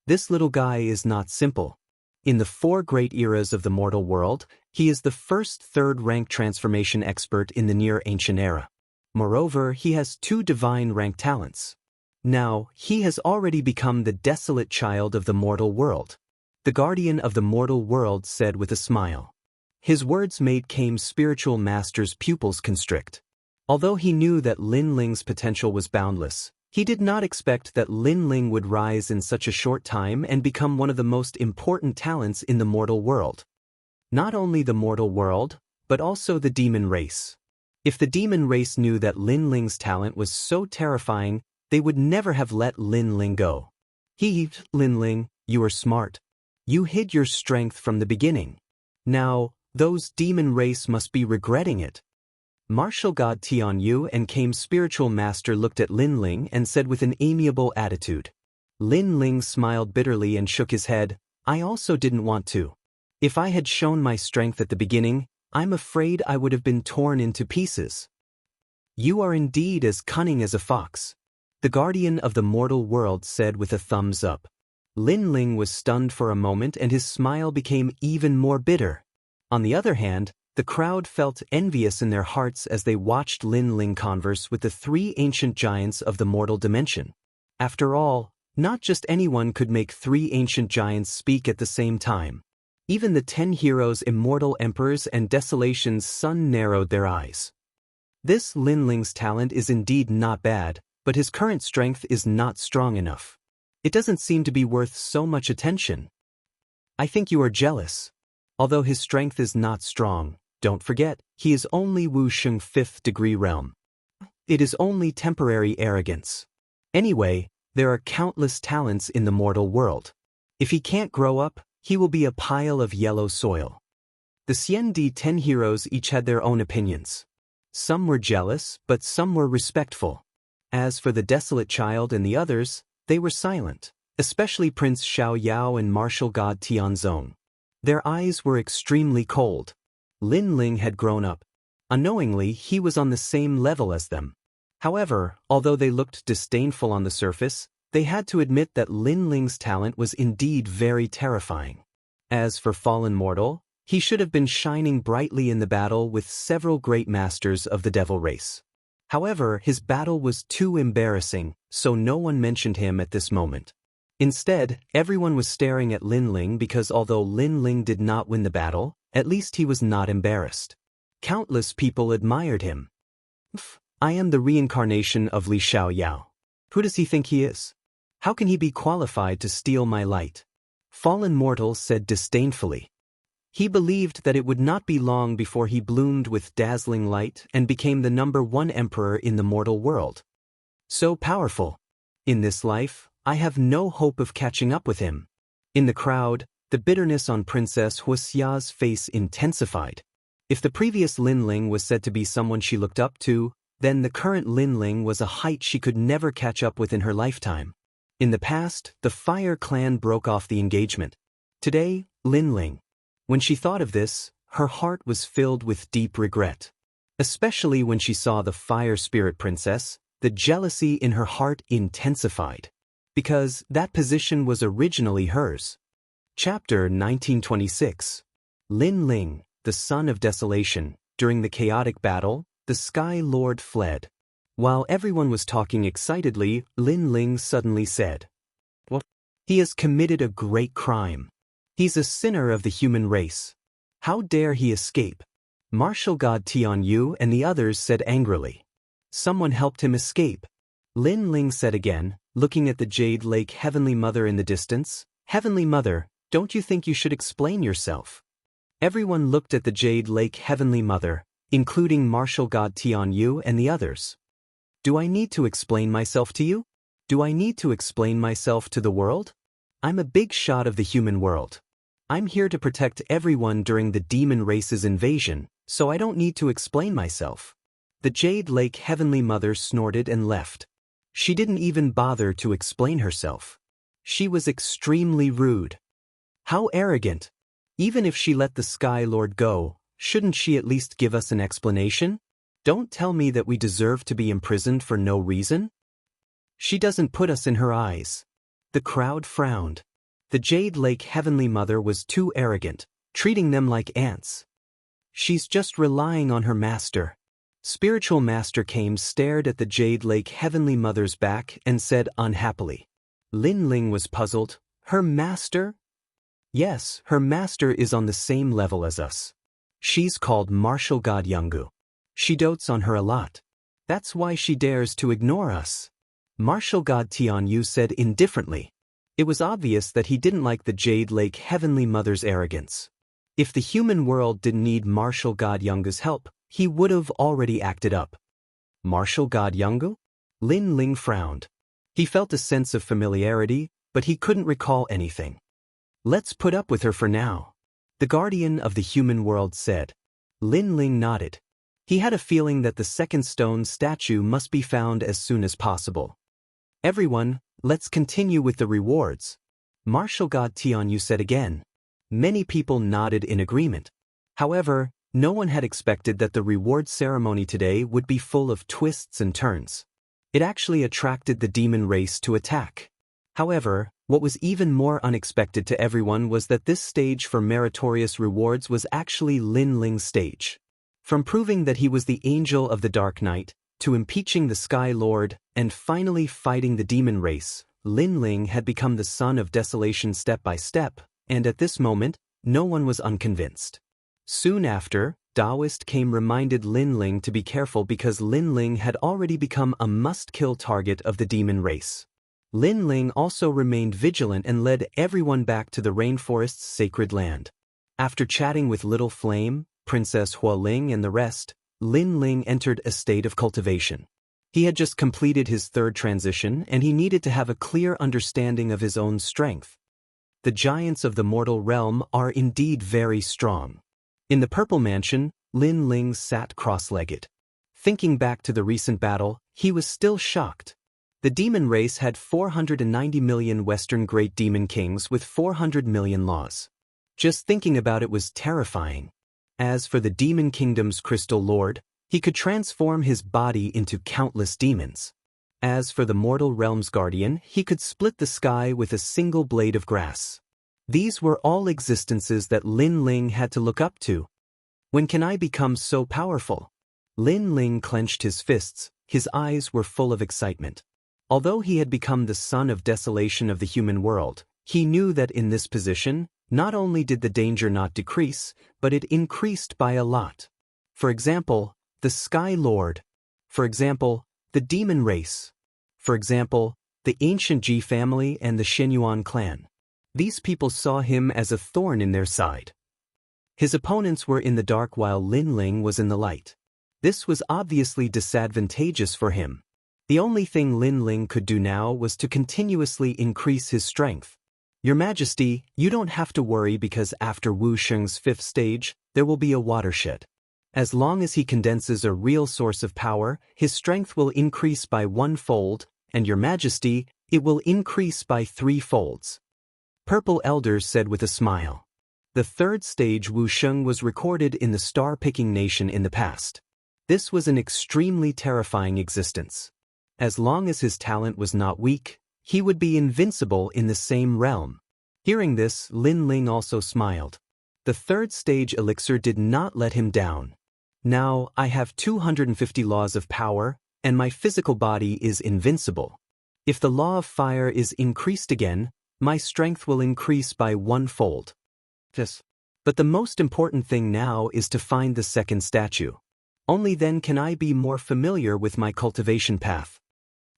This little guy is not simple. In the 4 great eras of the mortal world, he is the first 3rd rank transformation expert in the near ancient era. Moreover, he has 2 divine rank talents. Now, he has already become the desolate child of the mortal world. The guardian of the mortal world said with a smile. His words made Kame's spiritual master's pupils constrict. Although he knew that Linling's potential was boundless, he did not expect that Linling would rise in such a short time and become one of the most important talents in the mortal world. Not only the mortal world, but also the demon race. If the demon race knew that Linling's talent was so terrifying, they would never have let Linling go. Linling, you are smart. You hid your strength from the beginning. Now, those demon race must be regretting it. Martial god Tianyu and Kame's spiritual master looked at Linling and said with an amiable attitude. Linling smiled bitterly and shook his head. I also didn't want to. If I had shown my strength at the beginning, I'm afraid I would have been torn into pieces. You are indeed as cunning as a fox. The guardian of the mortal world said with a thumbs up. Linling was stunned for a moment and his smile became even more bitter. On the other hand, the crowd felt envious in their hearts as they watched Linling converse with the 3 ancient giants of the mortal dimension. After all, not just anyone could make 3 ancient giants speak at the same time. Even the 10 heroes, immortal emperors, and Desolation's son narrowed their eyes. This Linling's talent is indeed not bad, but his current strength is not strong enough. It doesn't seem to be worth so much attention. I think you are jealous. Although his strength is not strong, don't forget, he is only Wuxia 5th degree realm. It is only temporary arrogance. Anyway, there are countless talents in the mortal world. If he can't grow up, he will be a pile of yellow soil. The Xiandi 10 heroes each had their own opinions. Some were jealous, but some were respectful. As for the desolate child and the others, they were silent, especially Prince Xiao Yao and martial god Tianzong. Their eyes were extremely cold. Lin Ling had grown up. Unknowingly, he was on the same level as them. However, although they looked disdainful on the surface, they had to admit that Lin Ling's talent was indeed very terrifying. As for fallen mortal, he should have been shining brightly in the battle with several great masters of the devil race. However, his battle was too embarrassing, so no one mentioned him at this moment. Instead, everyone was staring at Lin Ling because although Lin Ling did not win the battle, at least he was not embarrassed. Countless people admired him. I am the reincarnation of Li Xiaoyao. Who does he think he is? How can he be qualified to steal my light? Fallen mortal said disdainfully. He believed that it would not be long before he bloomed with dazzling light and became the #1 emperor in the mortal world. So powerful. In this life, I have no hope of catching up with him. In the crowd, the bitterness on Princess Wuxia's face intensified. If the previous Lin Ling was said to be someone she looked up to, then the current Lin Ling was a height she could never catch up with in her lifetime. In the past, the Fire Clan broke off the engagement. Today, Lin Ling. When she thought of this, her heart was filled with deep regret. Especially when she saw the Fire Spirit Princess, the jealousy in her heart intensified. Because that position was originally hers. Chapter 1926. Lin Ling, the Son of Desolation. During the chaotic battle, the Sky Lord fled. While everyone was talking excitedly, Lin Ling suddenly said, "What? He has committed a great crime. He's a sinner of the human race. How dare he escape?" Martial god Tian Yu and the others said angrily. Someone helped him escape. Lin Ling said again, looking at the Jade Lake Heavenly Mother in the distance, "Heavenly Mother, don't you think you should explain yourself?" Everyone looked at the Jade Lake Heavenly Mother, including martial god Tian Yu and the others. Do I need to explain myself to you? Do I need to explain myself to the world? I'm a big shot of the human world. I'm here to protect everyone during the demon race's invasion, so I don't need to explain myself. The Jade Lake Heavenly Mother snorted and left. She didn't even bother to explain herself. She was extremely rude. How arrogant! Even if she let the Sky Lord go, shouldn't she at least give us an explanation? Don't tell me that we deserve to be imprisoned for no reason. She doesn't put us in her eyes. The crowd frowned. The Jade Lake Heavenly Mother was too arrogant, treating them like ants. She's just relying on her master. Spiritual Master came, stared at the Jade Lake Heavenly Mother's back and said unhappily. Lin Ling was puzzled. Her master? Yes, her master is on the same level as us. She's called Martial God Yungu. She dotes on her a lot. That's why she dares to ignore us. Martial God Tian Yu said indifferently. It was obvious that he didn't like the Jade Lake Heavenly Mother's arrogance. If the human world didn't need Martial God Yungu's help, he would have already acted up. Martial God Yungu? Lin Ling frowned. He felt a sense of familiarity, but he couldn't recall anything. Let's put up with her for now. The guardian of the human world said. Lin Ling nodded. He had a feeling that the second stone statue must be found as soon as possible. Everyone, let's continue with the rewards. Martial God Tian Yu said again. Many people nodded in agreement. However, no one had expected that the reward ceremony today would be full of twists and turns. It actually attracted the demon race to attack. However, what was even more unexpected to everyone was that this stage for meritorious rewards was actually Lin Ling's stage. From proving that he was the angel of the Dark Night, to impeaching the Sky Lord, and finally fighting the demon race, Lin Ling had become the son of desolation step by step, and at this moment, no one was unconvinced. Soon after, Taoist came reminded Lin Ling to be careful because Lin Ling had already become a must-kill target of the demon race. Lin Ling also remained vigilant and led everyone back to the rainforest's sacred land. After chatting with Little Flame, Princess Hualing and the rest, Lin Ling entered a state of cultivation. He had just completed his third transition and he needed to have a clear understanding of his own strength. The giants of the mortal realm are indeed very strong. In the Purple Mansion, Lin Ling sat cross-legged. Thinking back to the recent battle, he was still shocked. The demon race had 490 million Western Great Demon Kings with 400 million laws. Just thinking about it was terrifying. As for the Demon Kingdom's Crystal Lord, he could transform his body into countless demons. As for the Mortal Realm's Guardian, he could split the sky with a single blade of grass. These were all existences that Lin Ling had to look up to. When can I become so powerful? Lin Ling clenched his fists, his eyes were full of excitement. Although he had become the son of desolation of the human world, he knew that in this position, not only did the danger not decrease, but it increased by a lot. For example, the Sky Lord. For example, the Demon Race. For example, the ancient Ji family and the Shenyuan clan. These people saw him as a thorn in their side. His opponents were in the dark while Lin Ling was in the light. This was obviously disadvantageous for him. The only thing Lin Ling could do now was to continuously increase his strength. Your Majesty, you don't have to worry because after Wu Sheng's 5th stage, there will be a watershed. As long as he condenses a real source of power, his strength will increase by 1-fold, and Your Majesty, it will increase by 3 folds. Purple Elder said with a smile. The 3rd stage Wu Sheng was recorded in the star-picking nation in the past. This was an extremely terrifying existence. As long as his talent was not weak, he would be invincible in the same realm. Hearing this, Lin Ling also smiled. The 3rd stage elixir did not let him down. Now, I have 250 laws of power, and my physical body is invincible. If the law of fire is increased again, my strength will increase by 1-fold. Yes. But the most important thing now is to find the 2nd statue. Only then can I be more familiar with my cultivation path.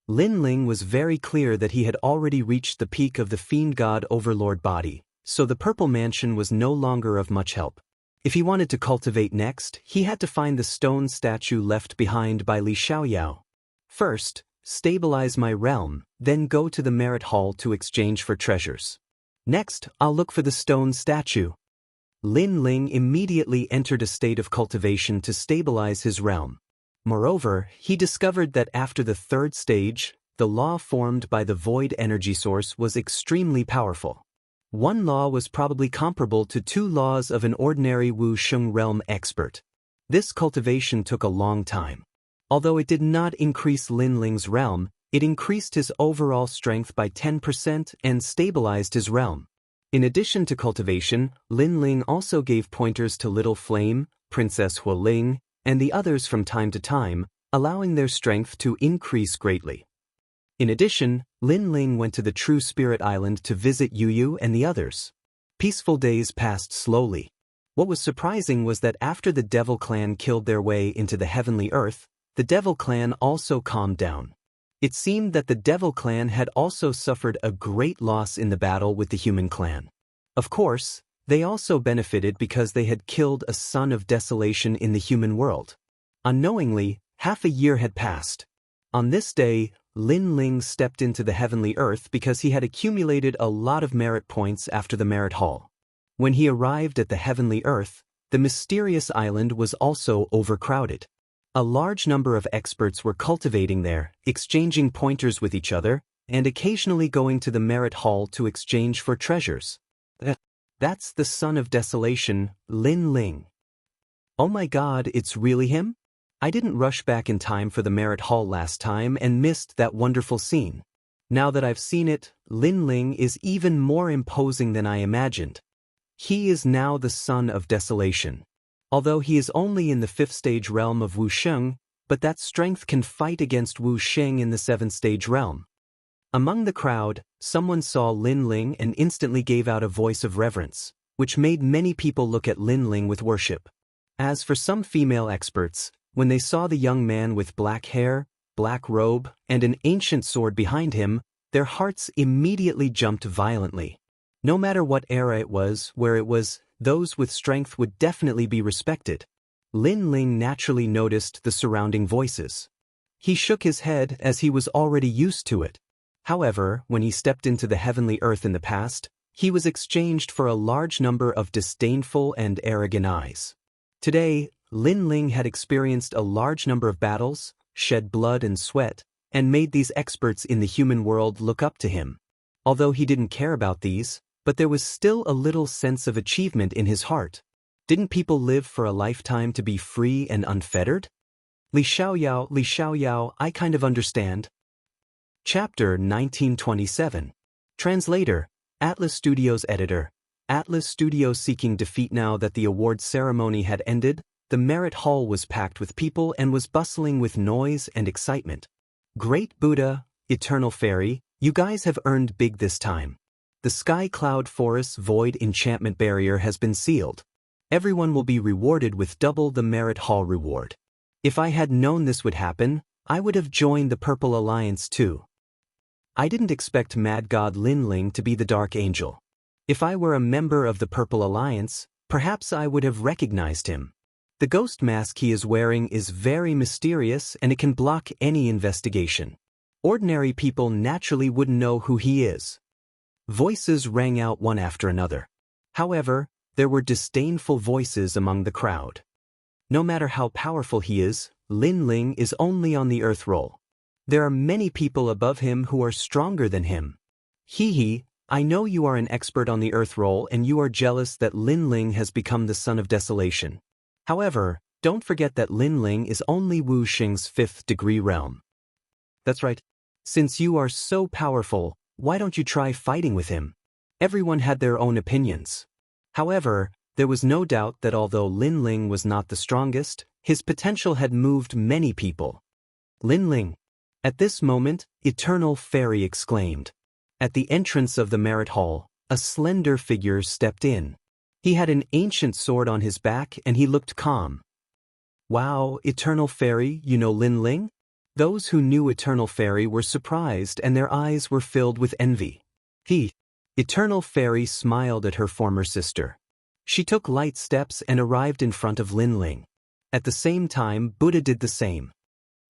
Lin Ling was very clear that he had already reached the peak of the Fiend God Overlord body, so the Purple Mansion was no longer of much help. If he wanted to cultivate next, he had to find the stone statue left behind by Li Xiaoyao. First, stabilize my realm, then go to the Merit Hall to exchange for treasures. Next, I'll look for the stone statue. Lin Ling immediately entered a state of cultivation to stabilize his realm. Moreover, he discovered that after the 3rd stage, the law formed by the void energy source was extremely powerful. One law was probably comparable to 2 laws of an ordinary Wu Sheng realm expert. This cultivation took a long time. Although it did not increase Lin Ling's realm, it increased his overall strength by 10% and stabilized his realm. In addition to cultivation, Lin Ling also gave pointers to Little Flame, Princess Hualing, and the others from time to time, allowing their strength to increase greatly. In addition, Lin Ling went to the True Spirit Island to visit Yu and the others. Peaceful days passed slowly. What was surprising was that after the Devil Clan killed their way into the Heavenly Earth, the Devil Clan also calmed down. It seemed that the Devil Clan had also suffered a great loss in the battle with the Human Clan. Of course, they also benefited because they had killed a son of desolation in the human world. Unknowingly, half a year had passed. On this day, Lin Ling stepped into the Heavenly Earth because he had accumulated a lot of merit points after the Merit Hall. When he arrived at the Heavenly Earth, the mysterious island was also overcrowded. A large number of experts were cultivating there, exchanging pointers with each other, and occasionally going to the Merit Hall to exchange for treasures. That's the son of desolation, Lin Ling. Oh my God, it's really him? I didn't rush back in time for the Merit Hall last time and missed that wonderful scene. Now that I've seen it, Lin Ling is even more imposing than I imagined. He is now the son of desolation. Although he is only in the 5th stage realm of Wu Sheng, but that strength can fight against Wu Sheng in the 7th stage realm. Among the crowd, someone saw Lin Ling and instantly gave out a voice of reverence, which made many people look at Lin Ling with worship. As for some female experts, when they saw the young man with black hair, black robe, and an ancient sword behind him, their hearts immediately jumped violently. No matter what era it was, where it was, those with strength would definitely be respected. Lin Ling naturally noticed the surrounding voices. He shook his head as he was already used to it. However, when he stepped into the heavenly earth in the past, he was exchanged for a large number of disdainful and arrogant eyes. Today, Lin Ling had experienced a large number of battles, shed blood and sweat, and made these experts in the human world look up to him. Although he didn't care about these, but there was still a little sense of achievement in his heart. Didn't people live for a lifetime to be free and unfettered? Li Xiaoyao, I kind of understand. Chapter 1927. Translator, Atlas Studios Editor. Atlas Studios seeking defeat. Now that the awards ceremony had ended, the Merit Hall was packed with people and was bustling with noise and excitement. Great Buddha, Eternal Fairy, you guys have earned big this time. The Sky Cloud Forest's Void Enchantment Barrier has been sealed. Everyone will be rewarded with double the Merit Hall reward. If I had known this would happen, I would have joined the Purple Alliance too. I didn't expect Mad God Lin Ling to be the Dark Angel. If I were a member of the Purple Alliance, perhaps I would have recognized him. The ghost mask he is wearing is very mysterious and it can block any investigation. Ordinary people naturally wouldn't know who he is. Voices rang out one after another. However, there were disdainful voices among the crowd. No matter how powerful he is, Lin Ling is only on the earth roll. There are many people above him who are stronger than him. I know you are an expert on the earth roll and you are jealous that Lin Ling has become the son of desolation. However, don't forget that Lin Ling is only Wu Xing's 5th degree realm. That's right. Since you are so powerful, why don't you try fighting with him? Everyone had their own opinions. However, there was no doubt that although Lin Ling was not the strongest, his potential had moved many people. Lin Ling. At this moment, Eternal Fairy exclaimed. At the entrance of the Merit Hall, a slender figure stepped in. He had an ancient sword on his back and he looked calm. Wow, Eternal Fairy, you know Lin Ling? Those who knew Eternal Fairy were surprised and their eyes were filled with envy. Eternal Fairy smiled at her former sister. She took light steps and arrived in front of Lin Ling. At the same time, Buddha did the same.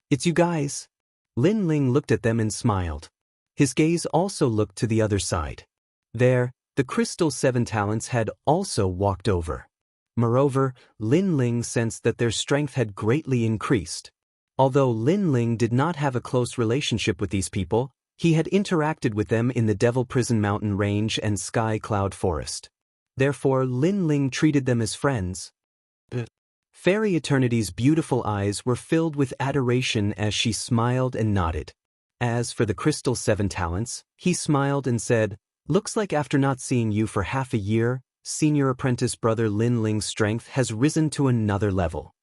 It's you guys. Lin Ling looked at them and smiled. His gaze also looked to the other side. There, the Crystal 7 Talents had also walked over. Moreover, Lin Ling sensed that their strength had greatly increased. Although Lin Ling did not have a close relationship with these people, he had interacted with them in the Devil Prison Mountain Range and Sky Cloud Forest. Therefore, Lin Ling treated them as friends. Fairy Eternity's beautiful eyes were filled with adoration as she smiled and nodded. As for the Crystal 7 Talents, he smiled and said, "Looks like after not seeing you for half a year, senior apprentice brother Lin Ling's strength has risen to another level."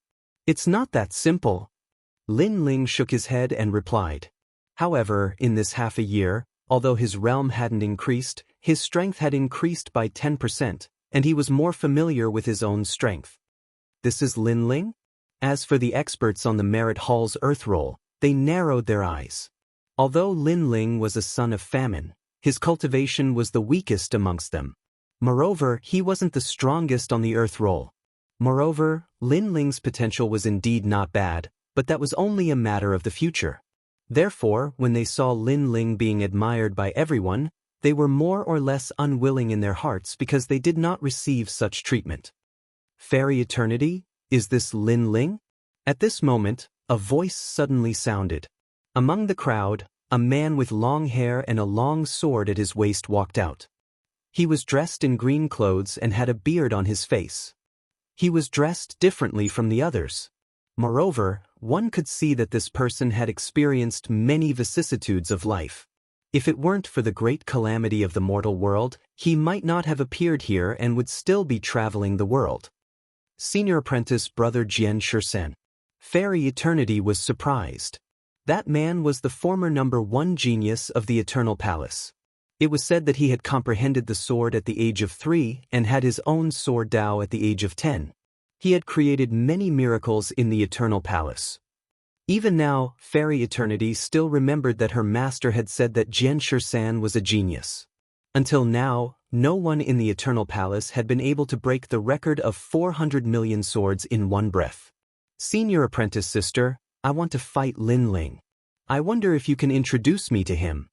It's not that simple. Lin Ling shook his head and replied. However, in this half a year, although his realm hadn't increased, his strength had increased by 10%, and he was more familiar with his own strength. This is Lin Ling? As for the experts on the Merit Hall's earth roll, they narrowed their eyes. Although Lin Ling was a son of famine, his cultivation was the weakest amongst them. Moreover, he wasn't the strongest on the earth roll. Moreover, Lin Ling's potential was indeed not bad, but that was only a matter of the future. Therefore, when they saw Lin Ling being admired by everyone, they were more or less unwilling in their hearts because they did not receive such treatment. Fairy Eternity, is this Lin Ling? At this moment, a voice suddenly sounded. Among the crowd, a man with long hair and a long sword at his waist walked out. He was dressed in green clothes and had a beard on his face. He was dressed differently from the others. Moreover, one could see that this person had experienced many vicissitudes of life. If it weren't for the great calamity of the mortal world, he might not have appeared here and would still be traveling the world. Senior Apprentice Brother Xianxia. Fairy Eternity was surprised. That man was the former #1 genius of the Eternal Palace. It was said that he had comprehended the sword at the age of 3 and had his own sword Dao at the age of 10. He had created many miracles in the Eternal Palace. Even now, Fairy Eternity still remembered that her master had said that Xianxia was a genius. Until now, no one in the Eternal Palace had been able to break the record of 400 million swords in one breath. Senior Apprentice Sister, I want to fight Lin Ling. I wonder if you can introduce me to him."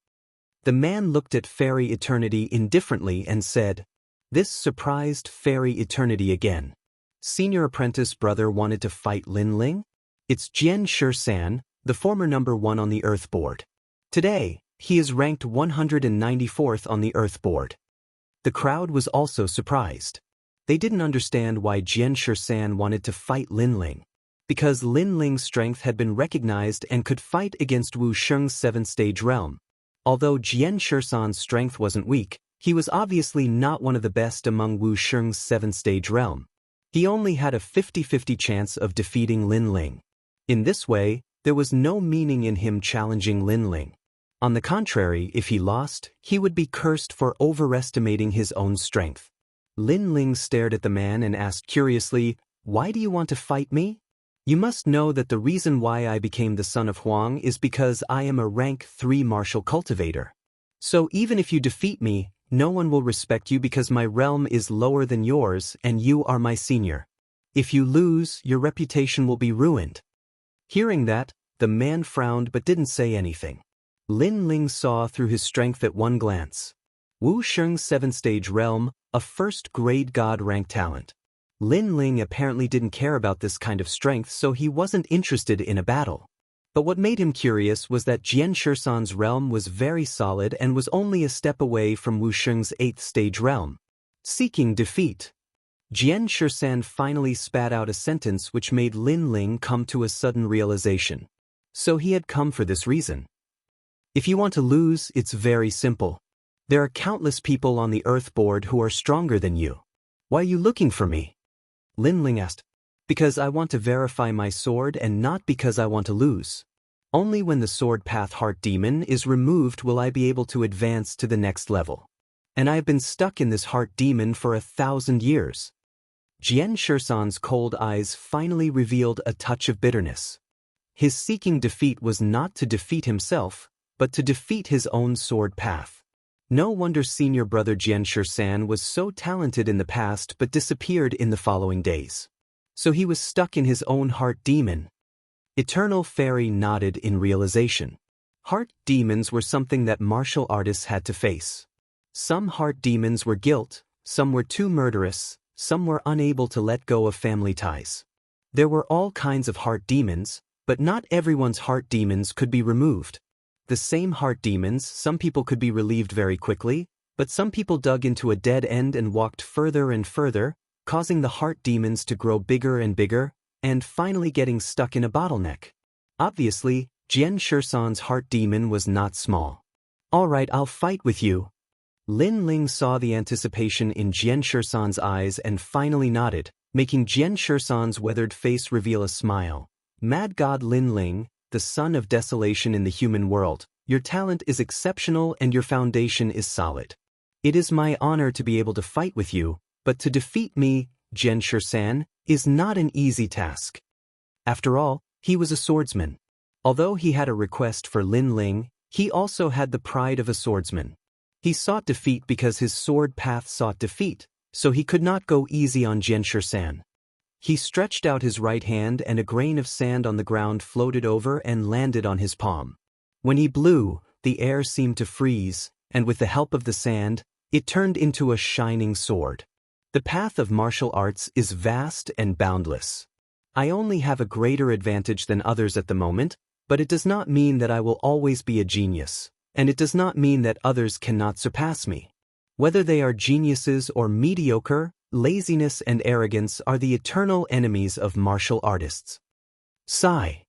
The man looked at Fairy Eternity indifferently and said, "This surprised Fairy Eternity again. Senior apprentice brother wanted to fight Lin Ling? It's Xianxia, the former #1 on the Earth board. Today, he is ranked 194th on the Earth board." The crowd was also surprised. They didn't understand why Xianxia wanted to fight Lin Ling. Because Lin Ling's strength had been recognized and could fight against Wuxia's 7th-stage realm. Although Xianxia's strength wasn't weak, he was obviously not one of the best among Wuxia's 7th-stage realm. He only had a 50-50 chance of defeating Lin Ling. In this way, there was no meaning in him challenging Lin Ling. On the contrary, if he lost, he would be cursed for overestimating his own strength. Lin Ling stared at the man and asked curiously, "Why do you want to fight me?" "You must know that the reason why I became the son of Huang is because I am a rank 3 martial cultivator. So even if you defeat me, no one will respect you because my realm is lower than yours and you are my senior. If you lose, your reputation will be ruined." Hearing that, the man frowned but didn't say anything. Lin Ling saw through his strength at one glance. Wuxia's 7th-stage realm, a first-grade god-rank talent. Lin Ling apparently didn't care about this kind of strength, so he wasn't interested in a battle. But what made him curious was that Xianxia's realm was very solid and was only a step away from Wuxia's 8th-stage realm. Seeking defeat. Xianxia finally spat out a sentence which made Lin Ling come to a sudden realization. So he had come for this reason. If you want to lose, it's very simple. There are countless people on the Earth board who are stronger than you. Why are you looking for me? Lin Ling asked. Because I want to verify my sword and not because I want to lose. Only when the sword path heart demon is removed will I be able to advance to the next level. And I have been stuck in this heart demon for 1,000 years. Xianxia's cold eyes finally revealed a touch of bitterness. His seeking defeat was not to defeat himself, but to defeat his own sword path. No wonder senior brother Xianxia was so talented in the past but disappeared in the following days. So he was stuck in his own heart demon. Eternal Fairy nodded in realization. Heart demons were something that martial artists had to face. Some heart demons were guilt, some were too murderous, some were unable to let go of family ties. There were all kinds of heart demons, but not everyone's heart demons could be removed. The same heart demons, some people could be relieved very quickly, but some people dug into a dead end and walked further and further, causing the heart demons to grow bigger and bigger, and finally getting stuck in a bottleneck. Obviously, Xianxia's heart demon was not small. "All right, I'll fight with you." Lin Ling saw the anticipation in Xianxia's eyes and finally nodded, making Xianxia's weathered face reveal a smile. "Mad God Lin Ling, the son of desolation in the human world, your talent is exceptional and your foundation is solid. It is my honor to be able to fight with you, but to defeat me, Xianxia, is not an easy task." After all, he was a swordsman. Although he had a request for Lin Ling, he also had the pride of a swordsman. He sought defeat because his sword path sought defeat, so he could not go easy on Xianxia. He stretched out his right hand and a grain of sand on the ground floated over and landed on his palm. When he blew, the air seemed to freeze, and with the help of the sand, it turned into a shining sword. The path of martial arts is vast and boundless. I only have a greater advantage than others at the moment, but it does not mean that I will always be a genius, and it does not mean that others cannot surpass me. Whether they are geniuses or mediocre, laziness and arrogance are the eternal enemies of martial artists. Sigh.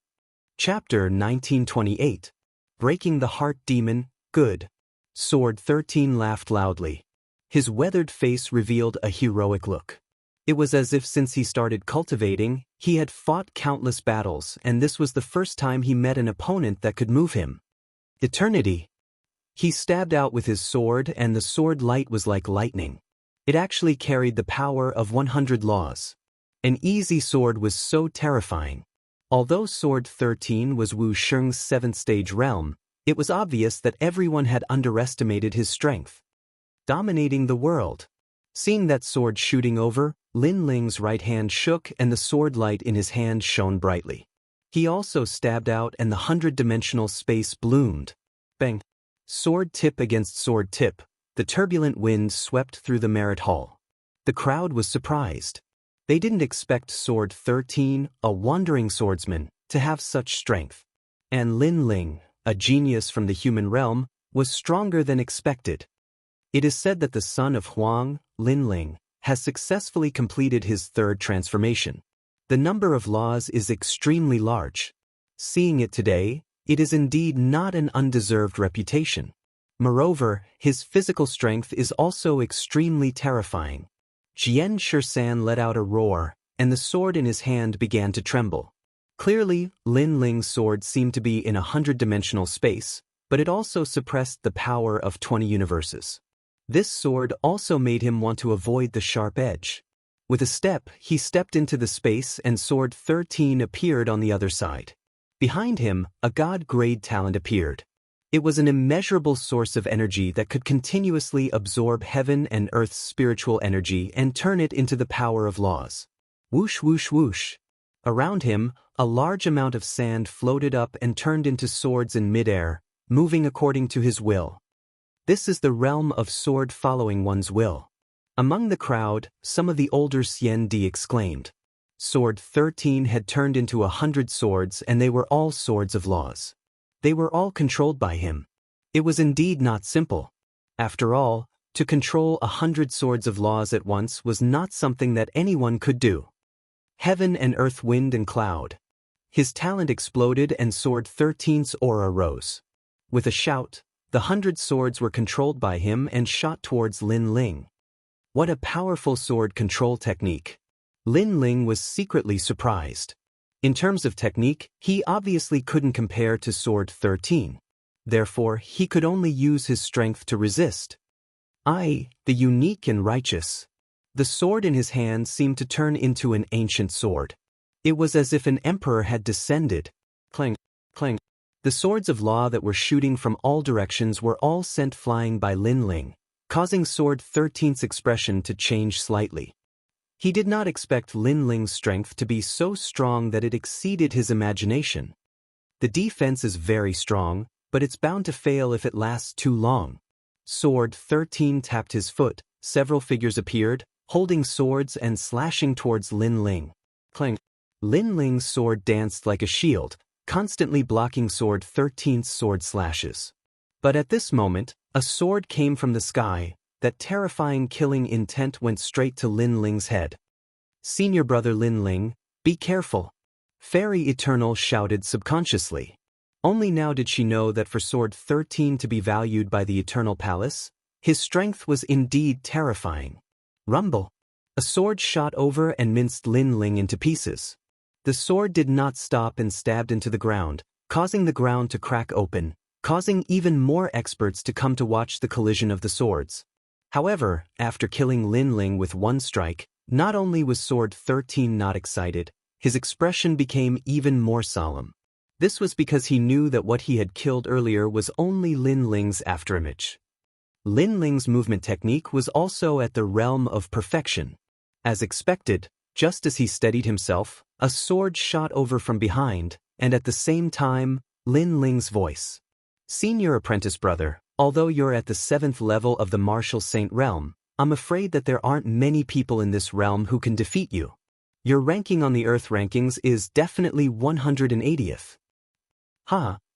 Chapter 1928. Breaking the Heart Demon, Good. Sword 13 laughed loudly. His weathered face revealed a heroic look. It was as if since he started cultivating, he had fought countless battles and this was the first time he met an opponent that could move him. Eternity. He stabbed out with his sword and the sword light was like lightning. It actually carried the power of 100 laws. An easy sword was so terrifying. Although Sword 13 was Wuxia's 7th-stage realm, it was obvious that everyone had underestimated his strength. Dominating the world. Seeing that sword shooting over, Lin Ling's right hand shook and the sword light in his hand shone brightly. He also stabbed out and the 100-dimensional space bloomed. Bang! Sword tip against sword tip, the turbulent wind swept through the merit hall. The crowd was surprised. They didn't expect Sword 13, a wandering swordsman, to have such strength. And Lin Ling, a genius from the human realm, was stronger than expected. It is said that the son of Huang, Lin Ling, has successfully completed his third transformation. The number of laws is extremely large. Seeing it today, it is indeed not an undeserved reputation. Moreover, his physical strength is also extremely terrifying. Xianxia let out a roar, and the sword in his hand began to tremble. Clearly, Lin Ling's sword seemed to be in a 100-dimensional space, but it also suppressed the power of 20 universes. This sword also made him want to avoid the sharp edge. With a step, he stepped into the space and Sword 13 appeared on the other side. Behind him, a god-grade talent appeared. It was an immeasurable source of energy that could continuously absorb heaven and earth's spiritual energy and turn it into the power of laws. Whoosh whoosh whoosh. Around him, a large amount of sand floated up and turned into swords in midair, moving according to his will. This is the realm of sword following one's will. Among the crowd, some of the older Xianxia exclaimed. Sword 13 had turned into 100 swords and they were all swords of laws. They were all controlled by him. It was indeed not simple. After all, to control 100 swords of laws at once was not something that anyone could do. Heaven and earth, wind and cloud. His talent exploded and Sword 13's aura rose. With a shout, the 100 swords were controlled by him and shot towards Lin Ling. What a powerful sword control technique. Lin Ling was secretly surprised. In terms of technique, he obviously couldn't compare to Sword 13. Therefore, he could only use his strength to resist. The unique and righteous. The sword in his hand seemed to turn into an ancient sword. It was as if an emperor had descended. Clang, clang. The swords of law that were shooting from all directions were all sent flying by Lin Ling, causing Sword 13's expression to change slightly. He did not expect Lin Ling's strength to be so strong that it exceeded his imagination. The defense is very strong, but it's bound to fail if it lasts too long. Sword 13 tapped his foot, several figures appeared, holding swords and slashing towards Lin Ling. Clang. Lin Ling's sword danced like a shield, constantly blocking Sword 13's sword slashes. But at this moment, a sword came from the sky. That terrifying killing intent went straight to Lin Ling's head. Senior brother Lin Ling, be careful. Fairy Eternal shouted subconsciously. Only now did she know that for Sword 13 to be valued by the Eternal Palace, his strength was indeed terrifying. Rumble. A sword shot over and minced Lin Ling into pieces. The sword did not stop and stabbed into the ground, causing the ground to crack open, causing even more experts to come to watch the collision of the swords. However, after killing Lin Ling with one strike, not only was Sword 13 not excited, his expression became even more solemn. This was because he knew that what he had killed earlier was only Lin Ling's afterimage. Lin Ling's movement technique was also at the realm of perfection. As expected, just as he steadied himself, a sword shot over from behind, and at the same time, Lin Ling's voice. Senior apprentice brother, although you're at the 7th level of the Martial Saint realm, I'm afraid that there aren't many people in this realm who can defeat you. Your ranking on the Earth rankings is definitely 180th.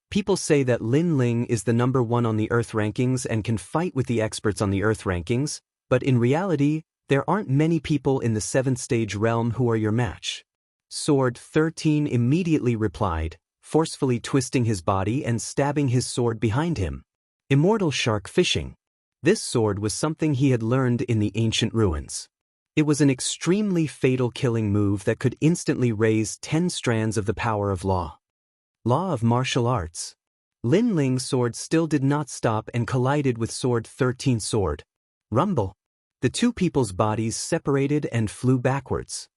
People say that Lin Ling is the number 1 on the Earth rankings and can fight with the experts on the Earth rankings, but in reality, there aren't many people in the 7th stage realm who are your match. Sword 13 immediately replied, forcefully twisting his body and stabbing his sword behind him. Immortal Shark Fishing. This sword was something he had learned in the ancient ruins. It was an extremely fatal killing move that could instantly raise 10 strands of the power of law. Law of martial arts. Lin Ling's sword still did not stop and collided with Sword 13's sword. Rumble. The two people's bodies separated and flew backwards.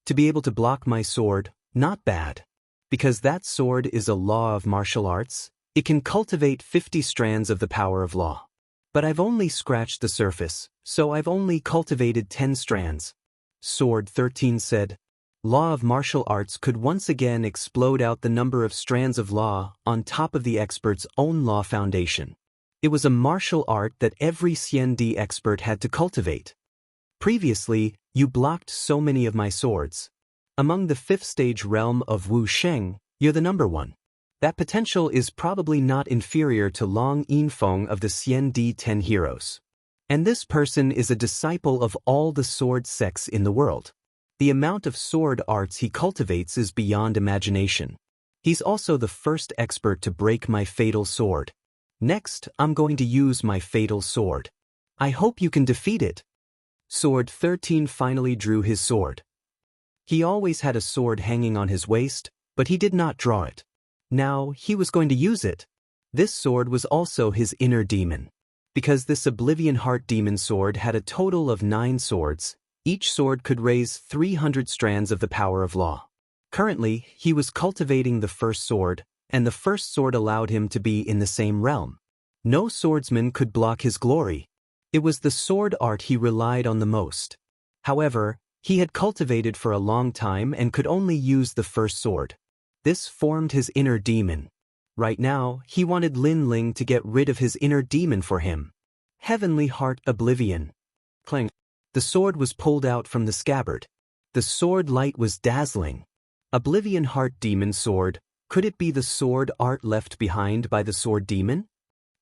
To be able to block my sword, not bad. Because that sword is a law of martial arts, it can cultivate 50 strands of the power of law. But I've only scratched the surface, so I've only cultivated 10 strands. Sword 13 said. Law of martial arts could once again explode out the number of strands of law on top of the expert's own law foundation. It was a martial art that every Xiandi expert had to cultivate. Previously, you blocked so many of my swords. Among the 5th stage realm of Wu Sheng, you're the number one. That potential is probably not inferior to Long Yinfeng of the Xiandi 10 heroes. And this person is a disciple of all the sword sects in the world. The amount of sword arts he cultivates is beyond imagination. He's also the first expert to break my fatal sword. Next, I'm going to use my fatal sword. I hope you can defeat it. Sword 13 finally drew his sword. He always had a sword hanging on his waist, but he did not draw it. Now, he was going to use it. This sword was also his inner demon. Because this Oblivion Heart Demon sword had a total of 9 swords, each sword could raise 300 strands of the power of law. Currently, he was cultivating the first sword, and the first sword allowed him to be in the same realm. No swordsman could block his glory. It was the sword art he relied on the most. However, he had cultivated for a long time and could only use the first sword. This formed his inner demon. Right now, he wanted Lin Ling to get rid of his inner demon for him. Heavenly Heart Oblivion. Clang. The sword was pulled out from the scabbard. The sword light was dazzling. Oblivion Heart Demon sword. Could it be the sword art left behind by the sword demon?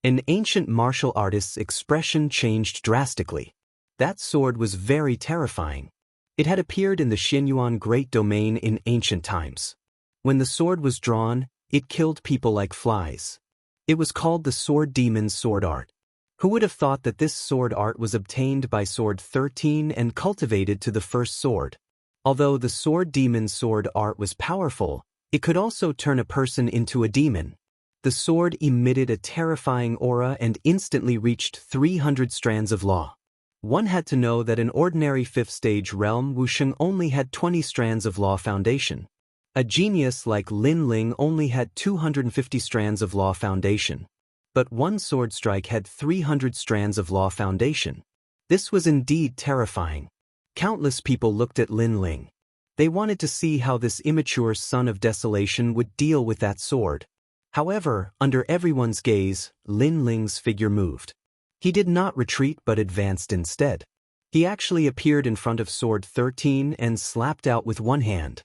An ancient martial artist's expression changed drastically. That sword was very terrifying. It had appeared in the Xianyuan Great Domain in ancient times. When the sword was drawn, it killed people like flies. It was called the Sword Demon's sword art. Who would have thought that this sword art was obtained by Sword 13 and cultivated to the first sword? Although the Sword Demon's sword art was powerful, it could also turn a person into a demon. The sword emitted a terrifying aura and instantly reached 300 strands of law. One had to know that an ordinary 5th stage realm Wusheng only had 20 strands of law foundation. A genius like Lin Ling only had 250 strands of law foundation. But one sword strike had 300 strands of law foundation. This was indeed terrifying. Countless people looked at Lin Ling. They wanted to see how this immature son of desolation would deal with that sword. However, under everyone's gaze, Lin Ling's figure moved. He did not retreat but advanced instead. He actually appeared in front of Sword 13 and slapped out with one hand.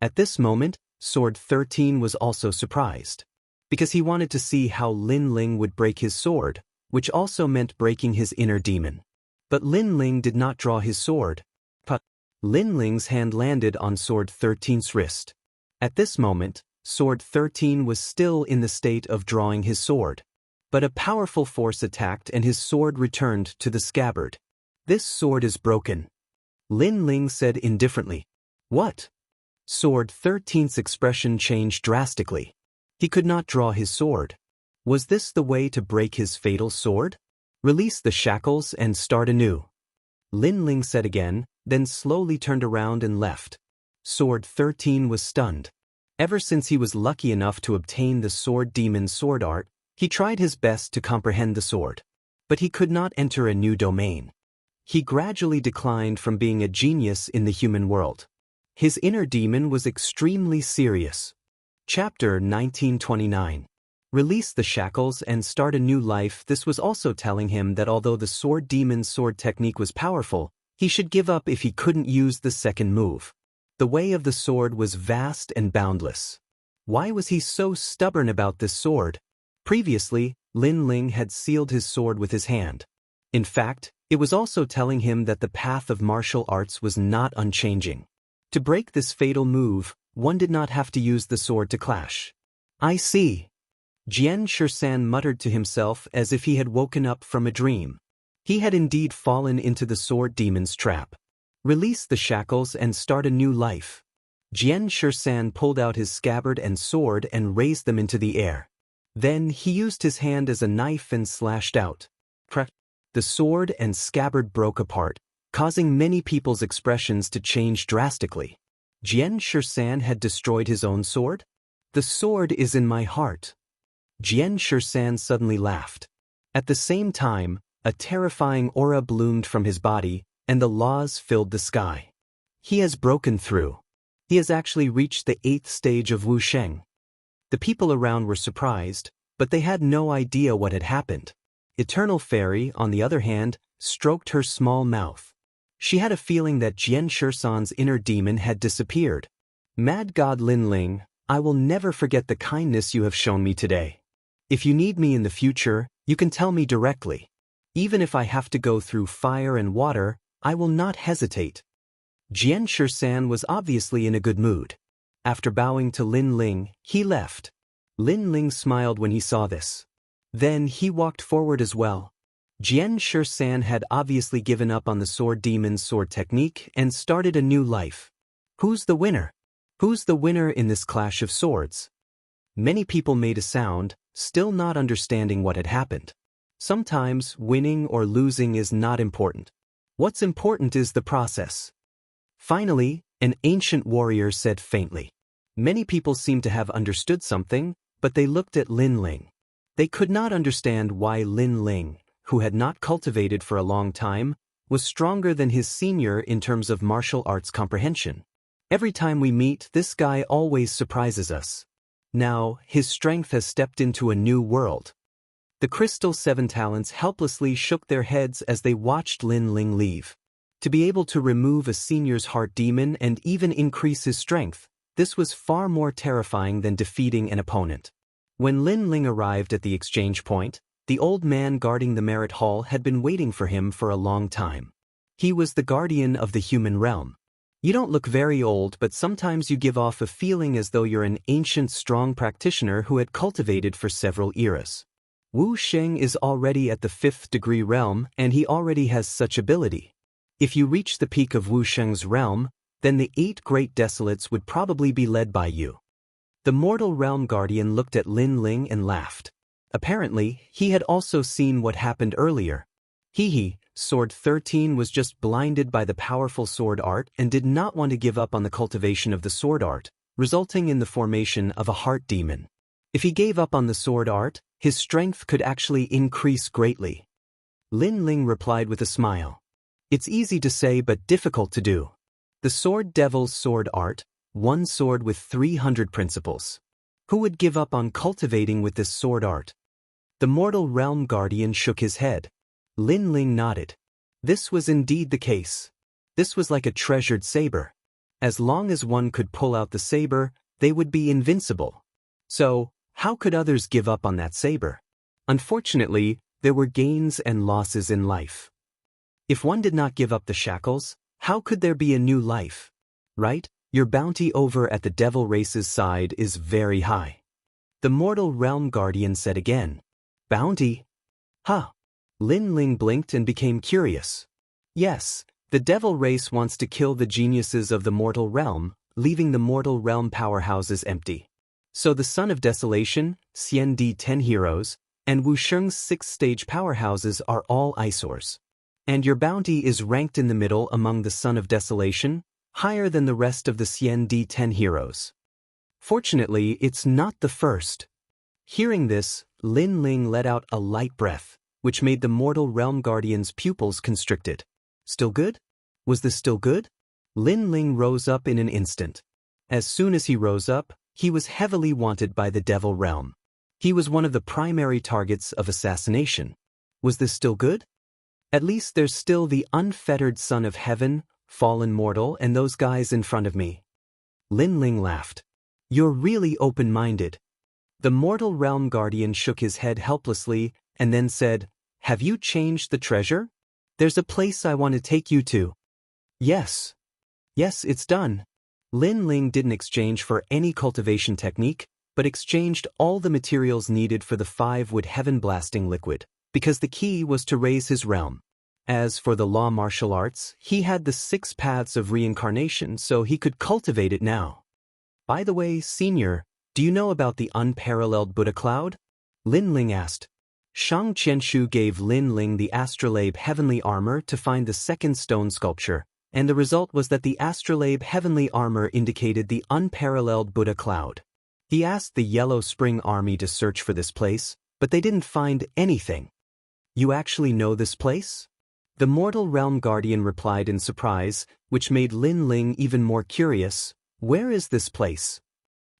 At this moment, Sword 13 was also surprised. Because he wanted to see how Lin Ling would break his sword, which also meant breaking his inner demon. But Lin Ling did not draw his sword. Lin Ling's hand landed on Sword 13's wrist. At this moment, Sword 13 was still in the state of drawing his sword. But a powerful force attacked and his sword returned to the scabbard. This sword is broken. Lin Ling said indifferently. What? Sword 13's expression changed drastically. He could not draw his sword. Was this the way to break his fatal sword? Release the shackles and start anew. Lin Ling said again, then slowly turned around and left. Sword 13 was stunned. Ever since he was lucky enough to obtain the Sword Demon's sword art, he tried his best to comprehend the sword. But he could not enter a new domain. He gradually declined from being a genius in the human world. His inner demon was extremely serious. Chapter 1929. Release the shackles and start a new life. This was also telling him that although the Sword Demon's sword technique was powerful, he should give up if he couldn't use the second move. The way of the sword was vast and boundless. Why was he so stubborn about this sword? Previously, Lin Ling had sealed his sword with his hand. In fact, it was also telling him that the path of martial arts was not unchanging. To break this fatal move, one did not have to use the sword to clash. I see. Xianxia muttered to himself as if he had woken up from a dream. He had indeed fallen into the Sword Demon's trap. Release the shackles and start a new life. Xianxia pulled out his scabbard and sword and raised them into the air. Then he used his hand as a knife and slashed out. Crack! The sword and scabbard broke apart, causing many people's expressions to change drastically. Xianxia had destroyed his own sword? The sword is in my heart. Xianxia suddenly laughed. At the same time, a terrifying aura bloomed from his body, and the laws filled the sky. He has broken through. He has actually reached the 8th stage of Wuxia. The people around were surprised, but they had no idea what had happened. Eternal Fairy, on the other hand, stroked her small mouth. She had a feeling that Jian Shisan's inner demon had disappeared. Mad God Linling, I will never forget the kindness you have shown me today. If you need me in the future, you can tell me directly. Even if I have to go through fire and water, I will not hesitate. Jian Shisan was obviously in a good mood. After bowing to Lin Ling, he left. Lin Ling smiled when he saw this. Then he walked forward as well. Jian Shisan had obviously given up on the sword demon's sword technique and started a new life. Who's the winner? Who's the winner in this clash of swords? Many people made a sound, still not understanding what had happened. Sometimes winning or losing is not important. What's important is the process. Finally, an ancient warrior said faintly. Many people seemed to have understood something, but they looked at Lin Ling. They could not understand why Lin Ling, who had not cultivated for a long time, was stronger than his senior in terms of martial arts comprehension. Every time we meet, this guy always surprises us. Now, his strength has stepped into a new world. The Crystal Seven Talents helplessly shook their heads as they watched Lin Ling leave. To be able to remove a senior's heart demon and even increase his strength, this was far more terrifying than defeating an opponent. When Lin Ling arrived at the exchange point, the old man guarding the merit hall had been waiting for him for a long time. He was the guardian of the human realm. You don't look very old, but sometimes you give off a feeling as though you're an ancient, strong practitioner who had cultivated for several eras. Wu Sheng is already at the 5th degree realm, and he already has such ability. If you reach the peak of Wu Sheng's realm, then the 8 great desolates would probably be led by you. The mortal realm guardian looked at Lin Ling and laughed. Apparently, he had also seen what happened earlier. Sword 13 was just blinded by the powerful sword art and did not want to give up on the cultivation of the sword art, resulting in the formation of a heart demon. If he gave up on the sword art, his strength could actually increase greatly. Lin Ling replied with a smile. It's easy to say but difficult to do. The Sword Devil's sword art, one sword with 300 principles. Who would give up on cultivating with this sword art? The mortal realm guardian shook his head. Lin Ling nodded. This was indeed the case. This was like a treasured saber. As long as one could pull out the saber, they would be invincible. So, how could others give up on that saber? Unfortunately, there were gains and losses in life. If one did not give up the shackles, how could there be a new life? Right? Your bounty over at the devil race's side is very high. The mortal realm guardian said again. Bounty? Huh. Lin Ling blinked and became curious. Yes, the devil race wants to kill the geniuses of the mortal realm, leaving the mortal realm powerhouses empty. So the Son of Desolation, Xianxia 10 heroes, and Wusheng's 6th stage powerhouses are all eyesores. And your bounty is ranked in the middle among the Son of Desolation, higher than the rest of the Xianxia 10 heroes. Fortunately, it's not the first. Hearing this, Lin Ling let out a light breath, which made the mortal realm guardian's pupils constricted. Still good? Was this still good? Lin Ling rose up in an instant. As soon as he rose up, he was heavily wanted by the devil realm. He was one of the primary targets of assassination. Was this still good? At least there's still the unfettered son of heaven, fallen mortal, and those guys in front of me. Lin Ling laughed. You're really open-minded. The mortal realm guardian shook his head helplessly and then said, Have you changed the treasure? There's a place I want to take you to. Yes. Yes, it's done. Lin Ling didn't exchange for any cultivation technique, but exchanged all the materials needed for the 5-wood heaven-blasting liquid, because the key was to raise his realm. As for the law martial arts, he had the 6 paths of reincarnation, so he could cultivate it now. By the way, Senior, do you know about the unparalleled Buddha cloud? Lin Ling asked. Shang Qianshu gave Lin Ling the astrolabe heavenly armor to find the 2nd stone sculpture, and the result was that the astrolabe heavenly armor indicated the unparalleled Buddha cloud. He asked the Yellow Spring Army to search for this place, but they didn't find anything. You actually know this place? The mortal realm guardian replied in surprise, which made Lin Ling even more curious. Where is this place?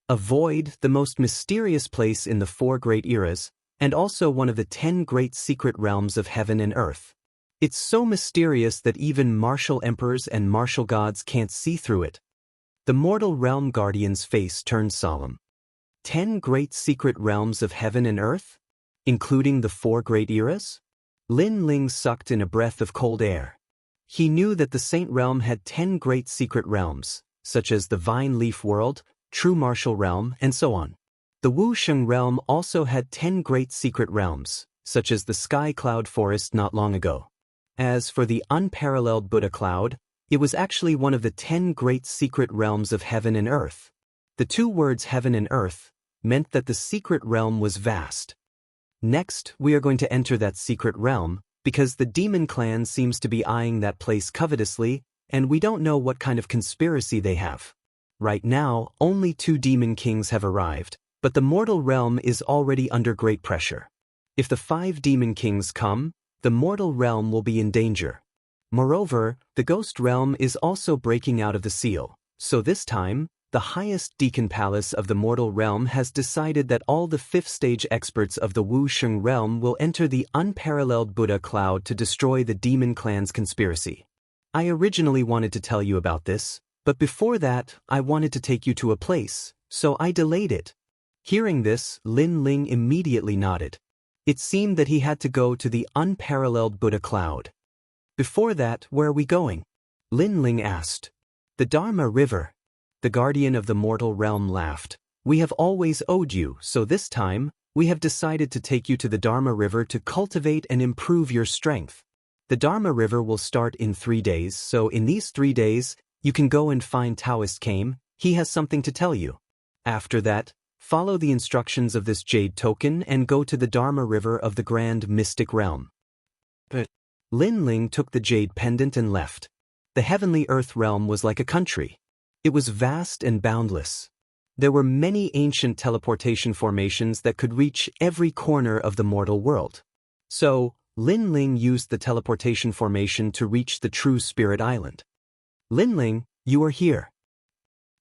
A void, the most mysterious place in the 4 great eras, and also one of the 10 great secret realms of heaven and earth. It's so mysterious that even martial emperors and martial gods can't see through it. The mortal realm guardian's face turned solemn. 10 great secret realms of heaven and earth? Including the 4 great eras? Lin Ling sucked in a breath of cold air. He knew that the Saint Realm had 10 great secret realms, such as the Vine Leaf World, True Martial Realm, and so on. The Wuxia Realm also had 10 great secret realms, such as the Sky Cloud Forest not long ago. As for the unparalleled Buddha Cloud, it was actually one of the 10 great secret realms of heaven and earth. The 2 words heaven and earth meant that the secret realm was vast. Next, we are going to enter that secret realm, because the demon clan seems to be eyeing that place covetously, and we don't know what kind of conspiracy they have. Right now, only 2 demon kings have arrived, but the mortal realm is already under great pressure. If the 5 demon kings come, the mortal realm will be in danger. Moreover, the ghost realm is also breaking out of the seal, so this time, the highest deacon palace of the mortal realm has decided that all the 5th stage experts of the Wuxia realm will enter the unparalleled Buddha cloud to destroy the demon clan's conspiracy. I originally wanted to tell you about this, but before that, I wanted to take you to a place, so I delayed it. Hearing this, Lin Ling immediately nodded. It seemed that he had to go to the unparalleled Buddha cloud. Before that, where are we going? Lin Ling asked. The Dharma River. The guardian of the mortal realm laughed. We have always owed you, so this time, we have decided to take you to the Dharma River to cultivate and improve your strength. The Dharma River will start in 3 days, so in these 3 days, you can go and find Taoist Kame. He has something to tell you. After that, follow the instructions of this jade token and go to the Dharma River of the Grand Mystic Realm. But Lin Ling took the jade pendant and left. The heavenly earth realm was like a country. It was vast and boundless. There were many ancient teleportation formations that could reach every corner of the mortal world. So, Lin Ling used the teleportation formation to reach the true Spirit Island. Lin Ling, you are here.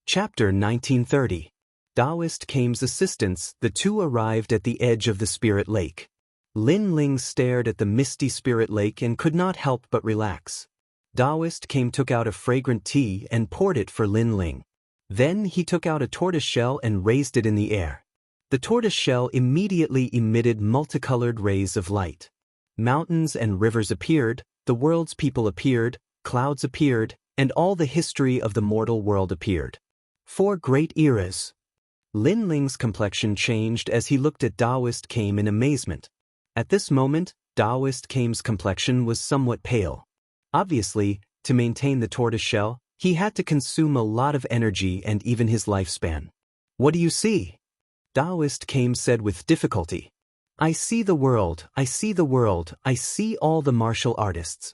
Chapter 1930. Taoist Kame's assistants, the 2 arrived at the edge of the Spirit Lake. Lin Ling stared at the misty Spirit Lake and could not help but relax. Taoist Kame took out a fragrant tea and poured it for Lin Ling. Then he took out a tortoise shell and raised it in the air. The tortoise shell immediately emitted multicolored rays of light. Mountains and rivers appeared, the world's people appeared, clouds appeared, and all the history of the mortal world appeared. 4 great eras. Lin Ling's complexion changed as he looked at Taoist Kame in amazement. At this moment, Taoist Kame's complexion was somewhat pale. Obviously, to maintain the tortoise shell, he had to consume a lot of energy and even his lifespan. What do you see? Taoist Kame said with difficulty. I see the world, I see the world, I see all the martial artists.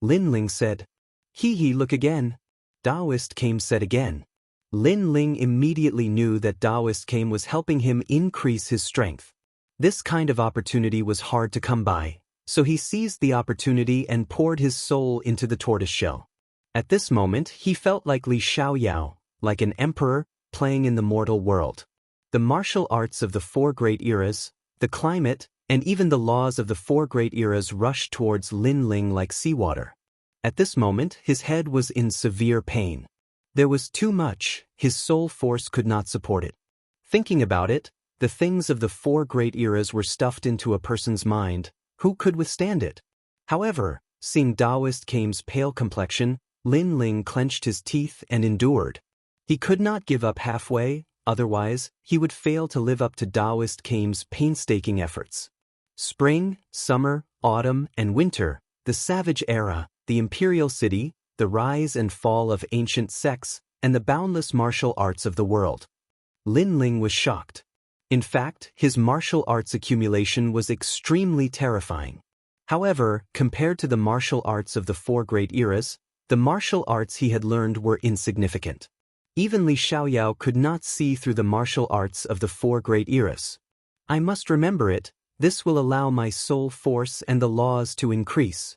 Lin Ling said. He look again. Taoist Kame said again. Lin Ling immediately knew that Taoist Kame was helping him increase his strength. This kind of opportunity was hard to come by, so he seized the opportunity and poured his soul into the tortoise shell. At this moment, he felt like Li Xiaoyao, like an emperor, playing in the mortal world. The martial arts of the 4 great eras, the climate, and even the laws of the 4 great eras rushed towards Lin Ling like seawater. At this moment, his head was in severe pain. There was too much, his soul force could not support it. Thinking about it, the things of the 4 great eras were stuffed into a person's mind. Who could withstand it? However, seeing Taoist Kame's pale complexion, Lin Ling clenched his teeth and endured. He could not give up halfway, otherwise, he would fail to live up to Taoist Kame's painstaking efforts. Spring, summer, autumn, and winter, the savage era, the imperial city, the rise and fall of ancient sects, and the boundless martial arts of the world. Lin Ling was shocked. In fact, his martial arts accumulation was extremely terrifying. However, compared to the martial arts of the 4 great eras, the martial arts he had learned were insignificant. Even Li Xiaoyao could not see through the martial arts of the 4 great eras. I must remember it, this will allow my soul force and the laws to increase.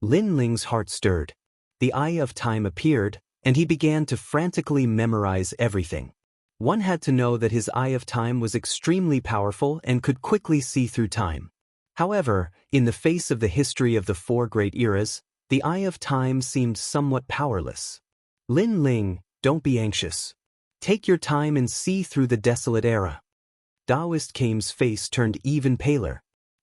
Lin Ling's heart stirred. The eye of time appeared, and he began to frantically memorize everything. One had to know that his Eye of Time was extremely powerful and could quickly see through time. However, in the face of the history of the four great eras, the Eye of Time seemed somewhat powerless. Lin Ling, don't be anxious. Take your time and see through the desolate era. Taoist Kame's face turned even paler.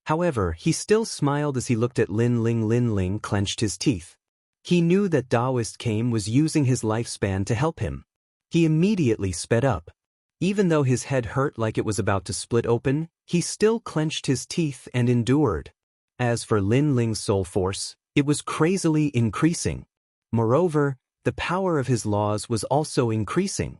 However, he still smiled as he looked at Lin Ling. Lin Ling clenched his teeth. He knew that Taoist Kame was using his lifespan to help him. He immediately sped up. Even though his head hurt like it was about to split open, he still clenched his teeth and endured. As for Lin Ling's soul force, it was crazily increasing. Moreover, the power of his laws was also increasing.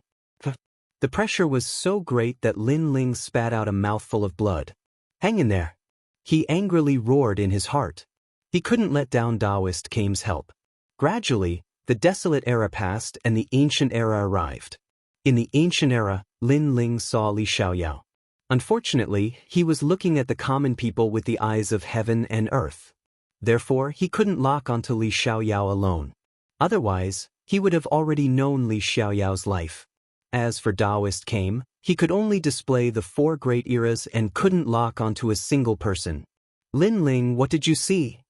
The pressure was so great that Lin Ling spat out a mouthful of blood. Hang in there. He angrily roared in his heart. He couldn't let down Taoist Kame's help. Gradually, the desolate era passed and the ancient era arrived. In the ancient era, Lin Ling saw Li Xiaoyao. Unfortunately, he was looking at the common people with the eyes of heaven and earth. Therefore, he couldn't lock onto Li Xiaoyao alone. Otherwise, he would have already known Li Xiaoyao's life. As for Taoist Kame, he could only display the four great eras and couldn't lock onto a single person. Lin Ling, what did you see?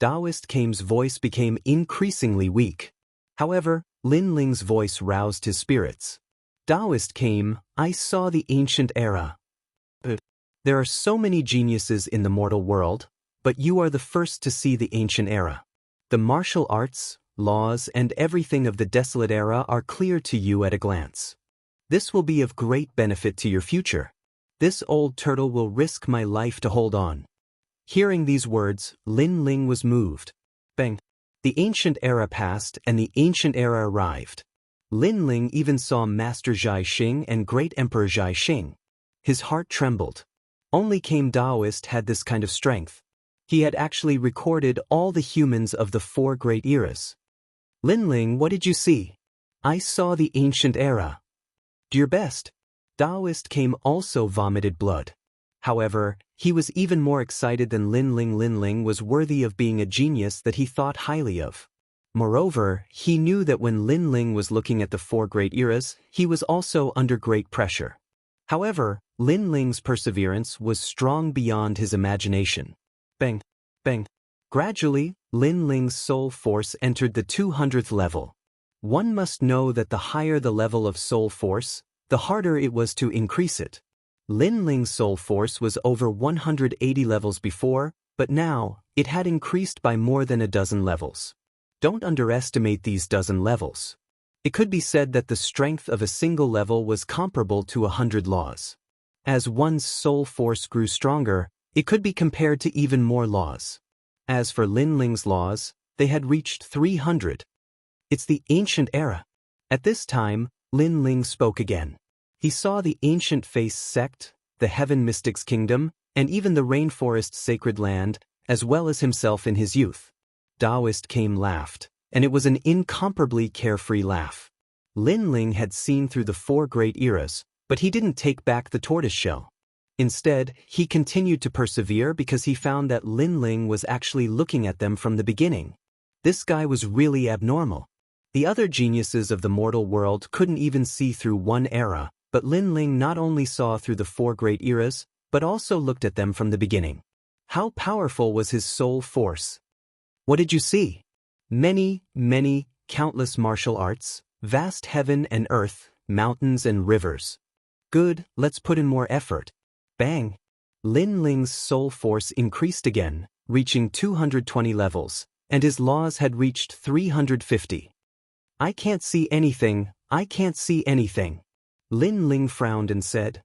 Taoist Kame's voice became increasingly weak. However, Lin Ling's voice roused his spirits. Taoist Kame, I saw the ancient era. There are so many geniuses in the mortal world, but you are the first to see the ancient era. The martial arts, laws, and everything of the desolate era are clear to you at a glance. This will be of great benefit to your future. This old turtle will risk my life to hold on. Hearing these words, Lin Ling was moved. Bang! The ancient era passed and the ancient era arrived. Lin Ling even saw Master Zhai Xing and Great Emperor Zhai Xing. His heart trembled. Only Kame Taoist had this kind of strength. He had actually recorded all the humans of the four great eras. Lin Ling, what did you see? I saw the ancient era. Do your best. Taoist Kame also vomited blood. However, he was even more excited than Lin Ling. Lin Ling was worthy of being a genius that he thought highly of. Moreover, he knew that when Lin Ling was looking at the four great eras, he was also under great pressure. However, Lin Ling's perseverance was strong beyond his imagination. Bang! Bang! Gradually, Lin Ling's soul force entered the 200th level. One must know that the higher the level of soul force, the harder it was to increase it. Lin Ling's soul force was over 180 levels before, but now, it had increased by more than a dozen levels. Don't underestimate these dozen levels. It could be said that the strength of a single level was comparable to 100 laws. As one's soul force grew stronger, it could be compared to even more laws. As for Lin Ling's laws, they had reached 300. It's the ancient era. At this time, Lin Ling spoke again. He saw the ancient face sect, the heaven mystics kingdom, and even the rainforest sacred land, as well as himself in his youth. Taoist Kame laughed, and it was an incomparably carefree laugh. Lin Ling had seen through the four great eras, but he didn't take back the tortoiseshell. Instead, he continued to persevere because he found that Lin Ling was actually looking at them from the beginning. This guy was really abnormal. The other geniuses of the mortal world couldn't even see through one era, but Lin Ling not only saw through the four great eras, but also looked at them from the beginning. How powerful was his soul force? What did you see? Many, countless martial arts, vast heaven and earth, mountains and rivers. Good, let's put in more effort. Bang! Lin Ling's soul force increased again, reaching 220 levels, and his laws had reached 350. I can't see anything, I can't see anything. Lin Ling frowned and said,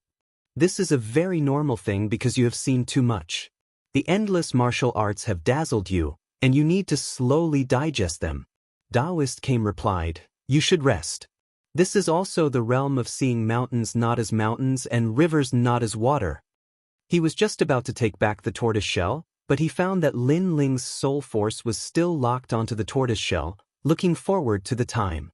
This is a very normal thing because you have seen too much. The endless martial arts have dazzled you, and you need to slowly digest them. Taoist Kame replied, You should rest. This is also the realm of seeing mountains not as mountains and rivers not as water. He was just about to take back the tortoise shell, but he found that Lin Ling's soul force was still locked onto the tortoise shell, looking forward to the time.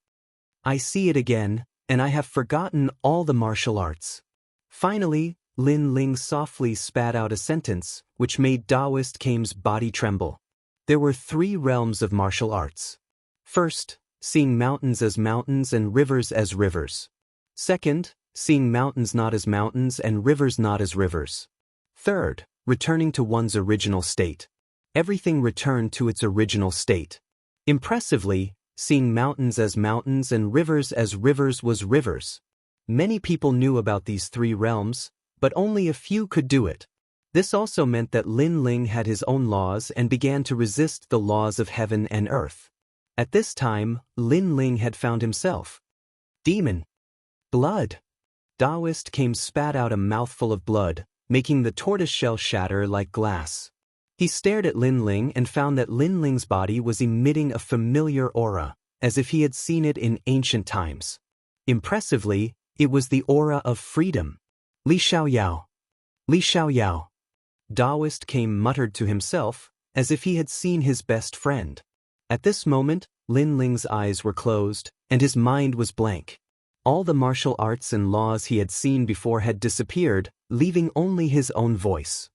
I see it again, and I have forgotten all the martial arts. Finally, Lin Ling softly spat out a sentence, which made Taoist Kame's body tremble. There were 3 realms of martial arts. First, seeing mountains as mountains and rivers as rivers. Second, seeing mountains not as mountains and rivers not as rivers. Third, returning to one's original state. Everything returned to its original state. Impressively, seeing mountains as mountains and rivers as rivers was rivers. Many people knew about these three realms, but only a few could do it. This also meant that Lin Ling had his own laws and began to resist the laws of heaven and earth. At this time, Lin Ling had found himself. Demon. Blood. Taoist came spat out a mouthful of blood, making the tortoiseshell shatter like glass. He stared at Lin Ling and found that Lin Ling's body was emitting a familiar aura, as if he had seen it in ancient times. Impressively, it was the aura of freedom. Li Xiaoyao. Li Xiaoyao. Taoist came muttered to himself, as if he had seen his best friend. At this moment, Lin Ling's eyes were closed, and his mind was blank. All the martial arts and laws he had seen before had disappeared, leaving only his own voice.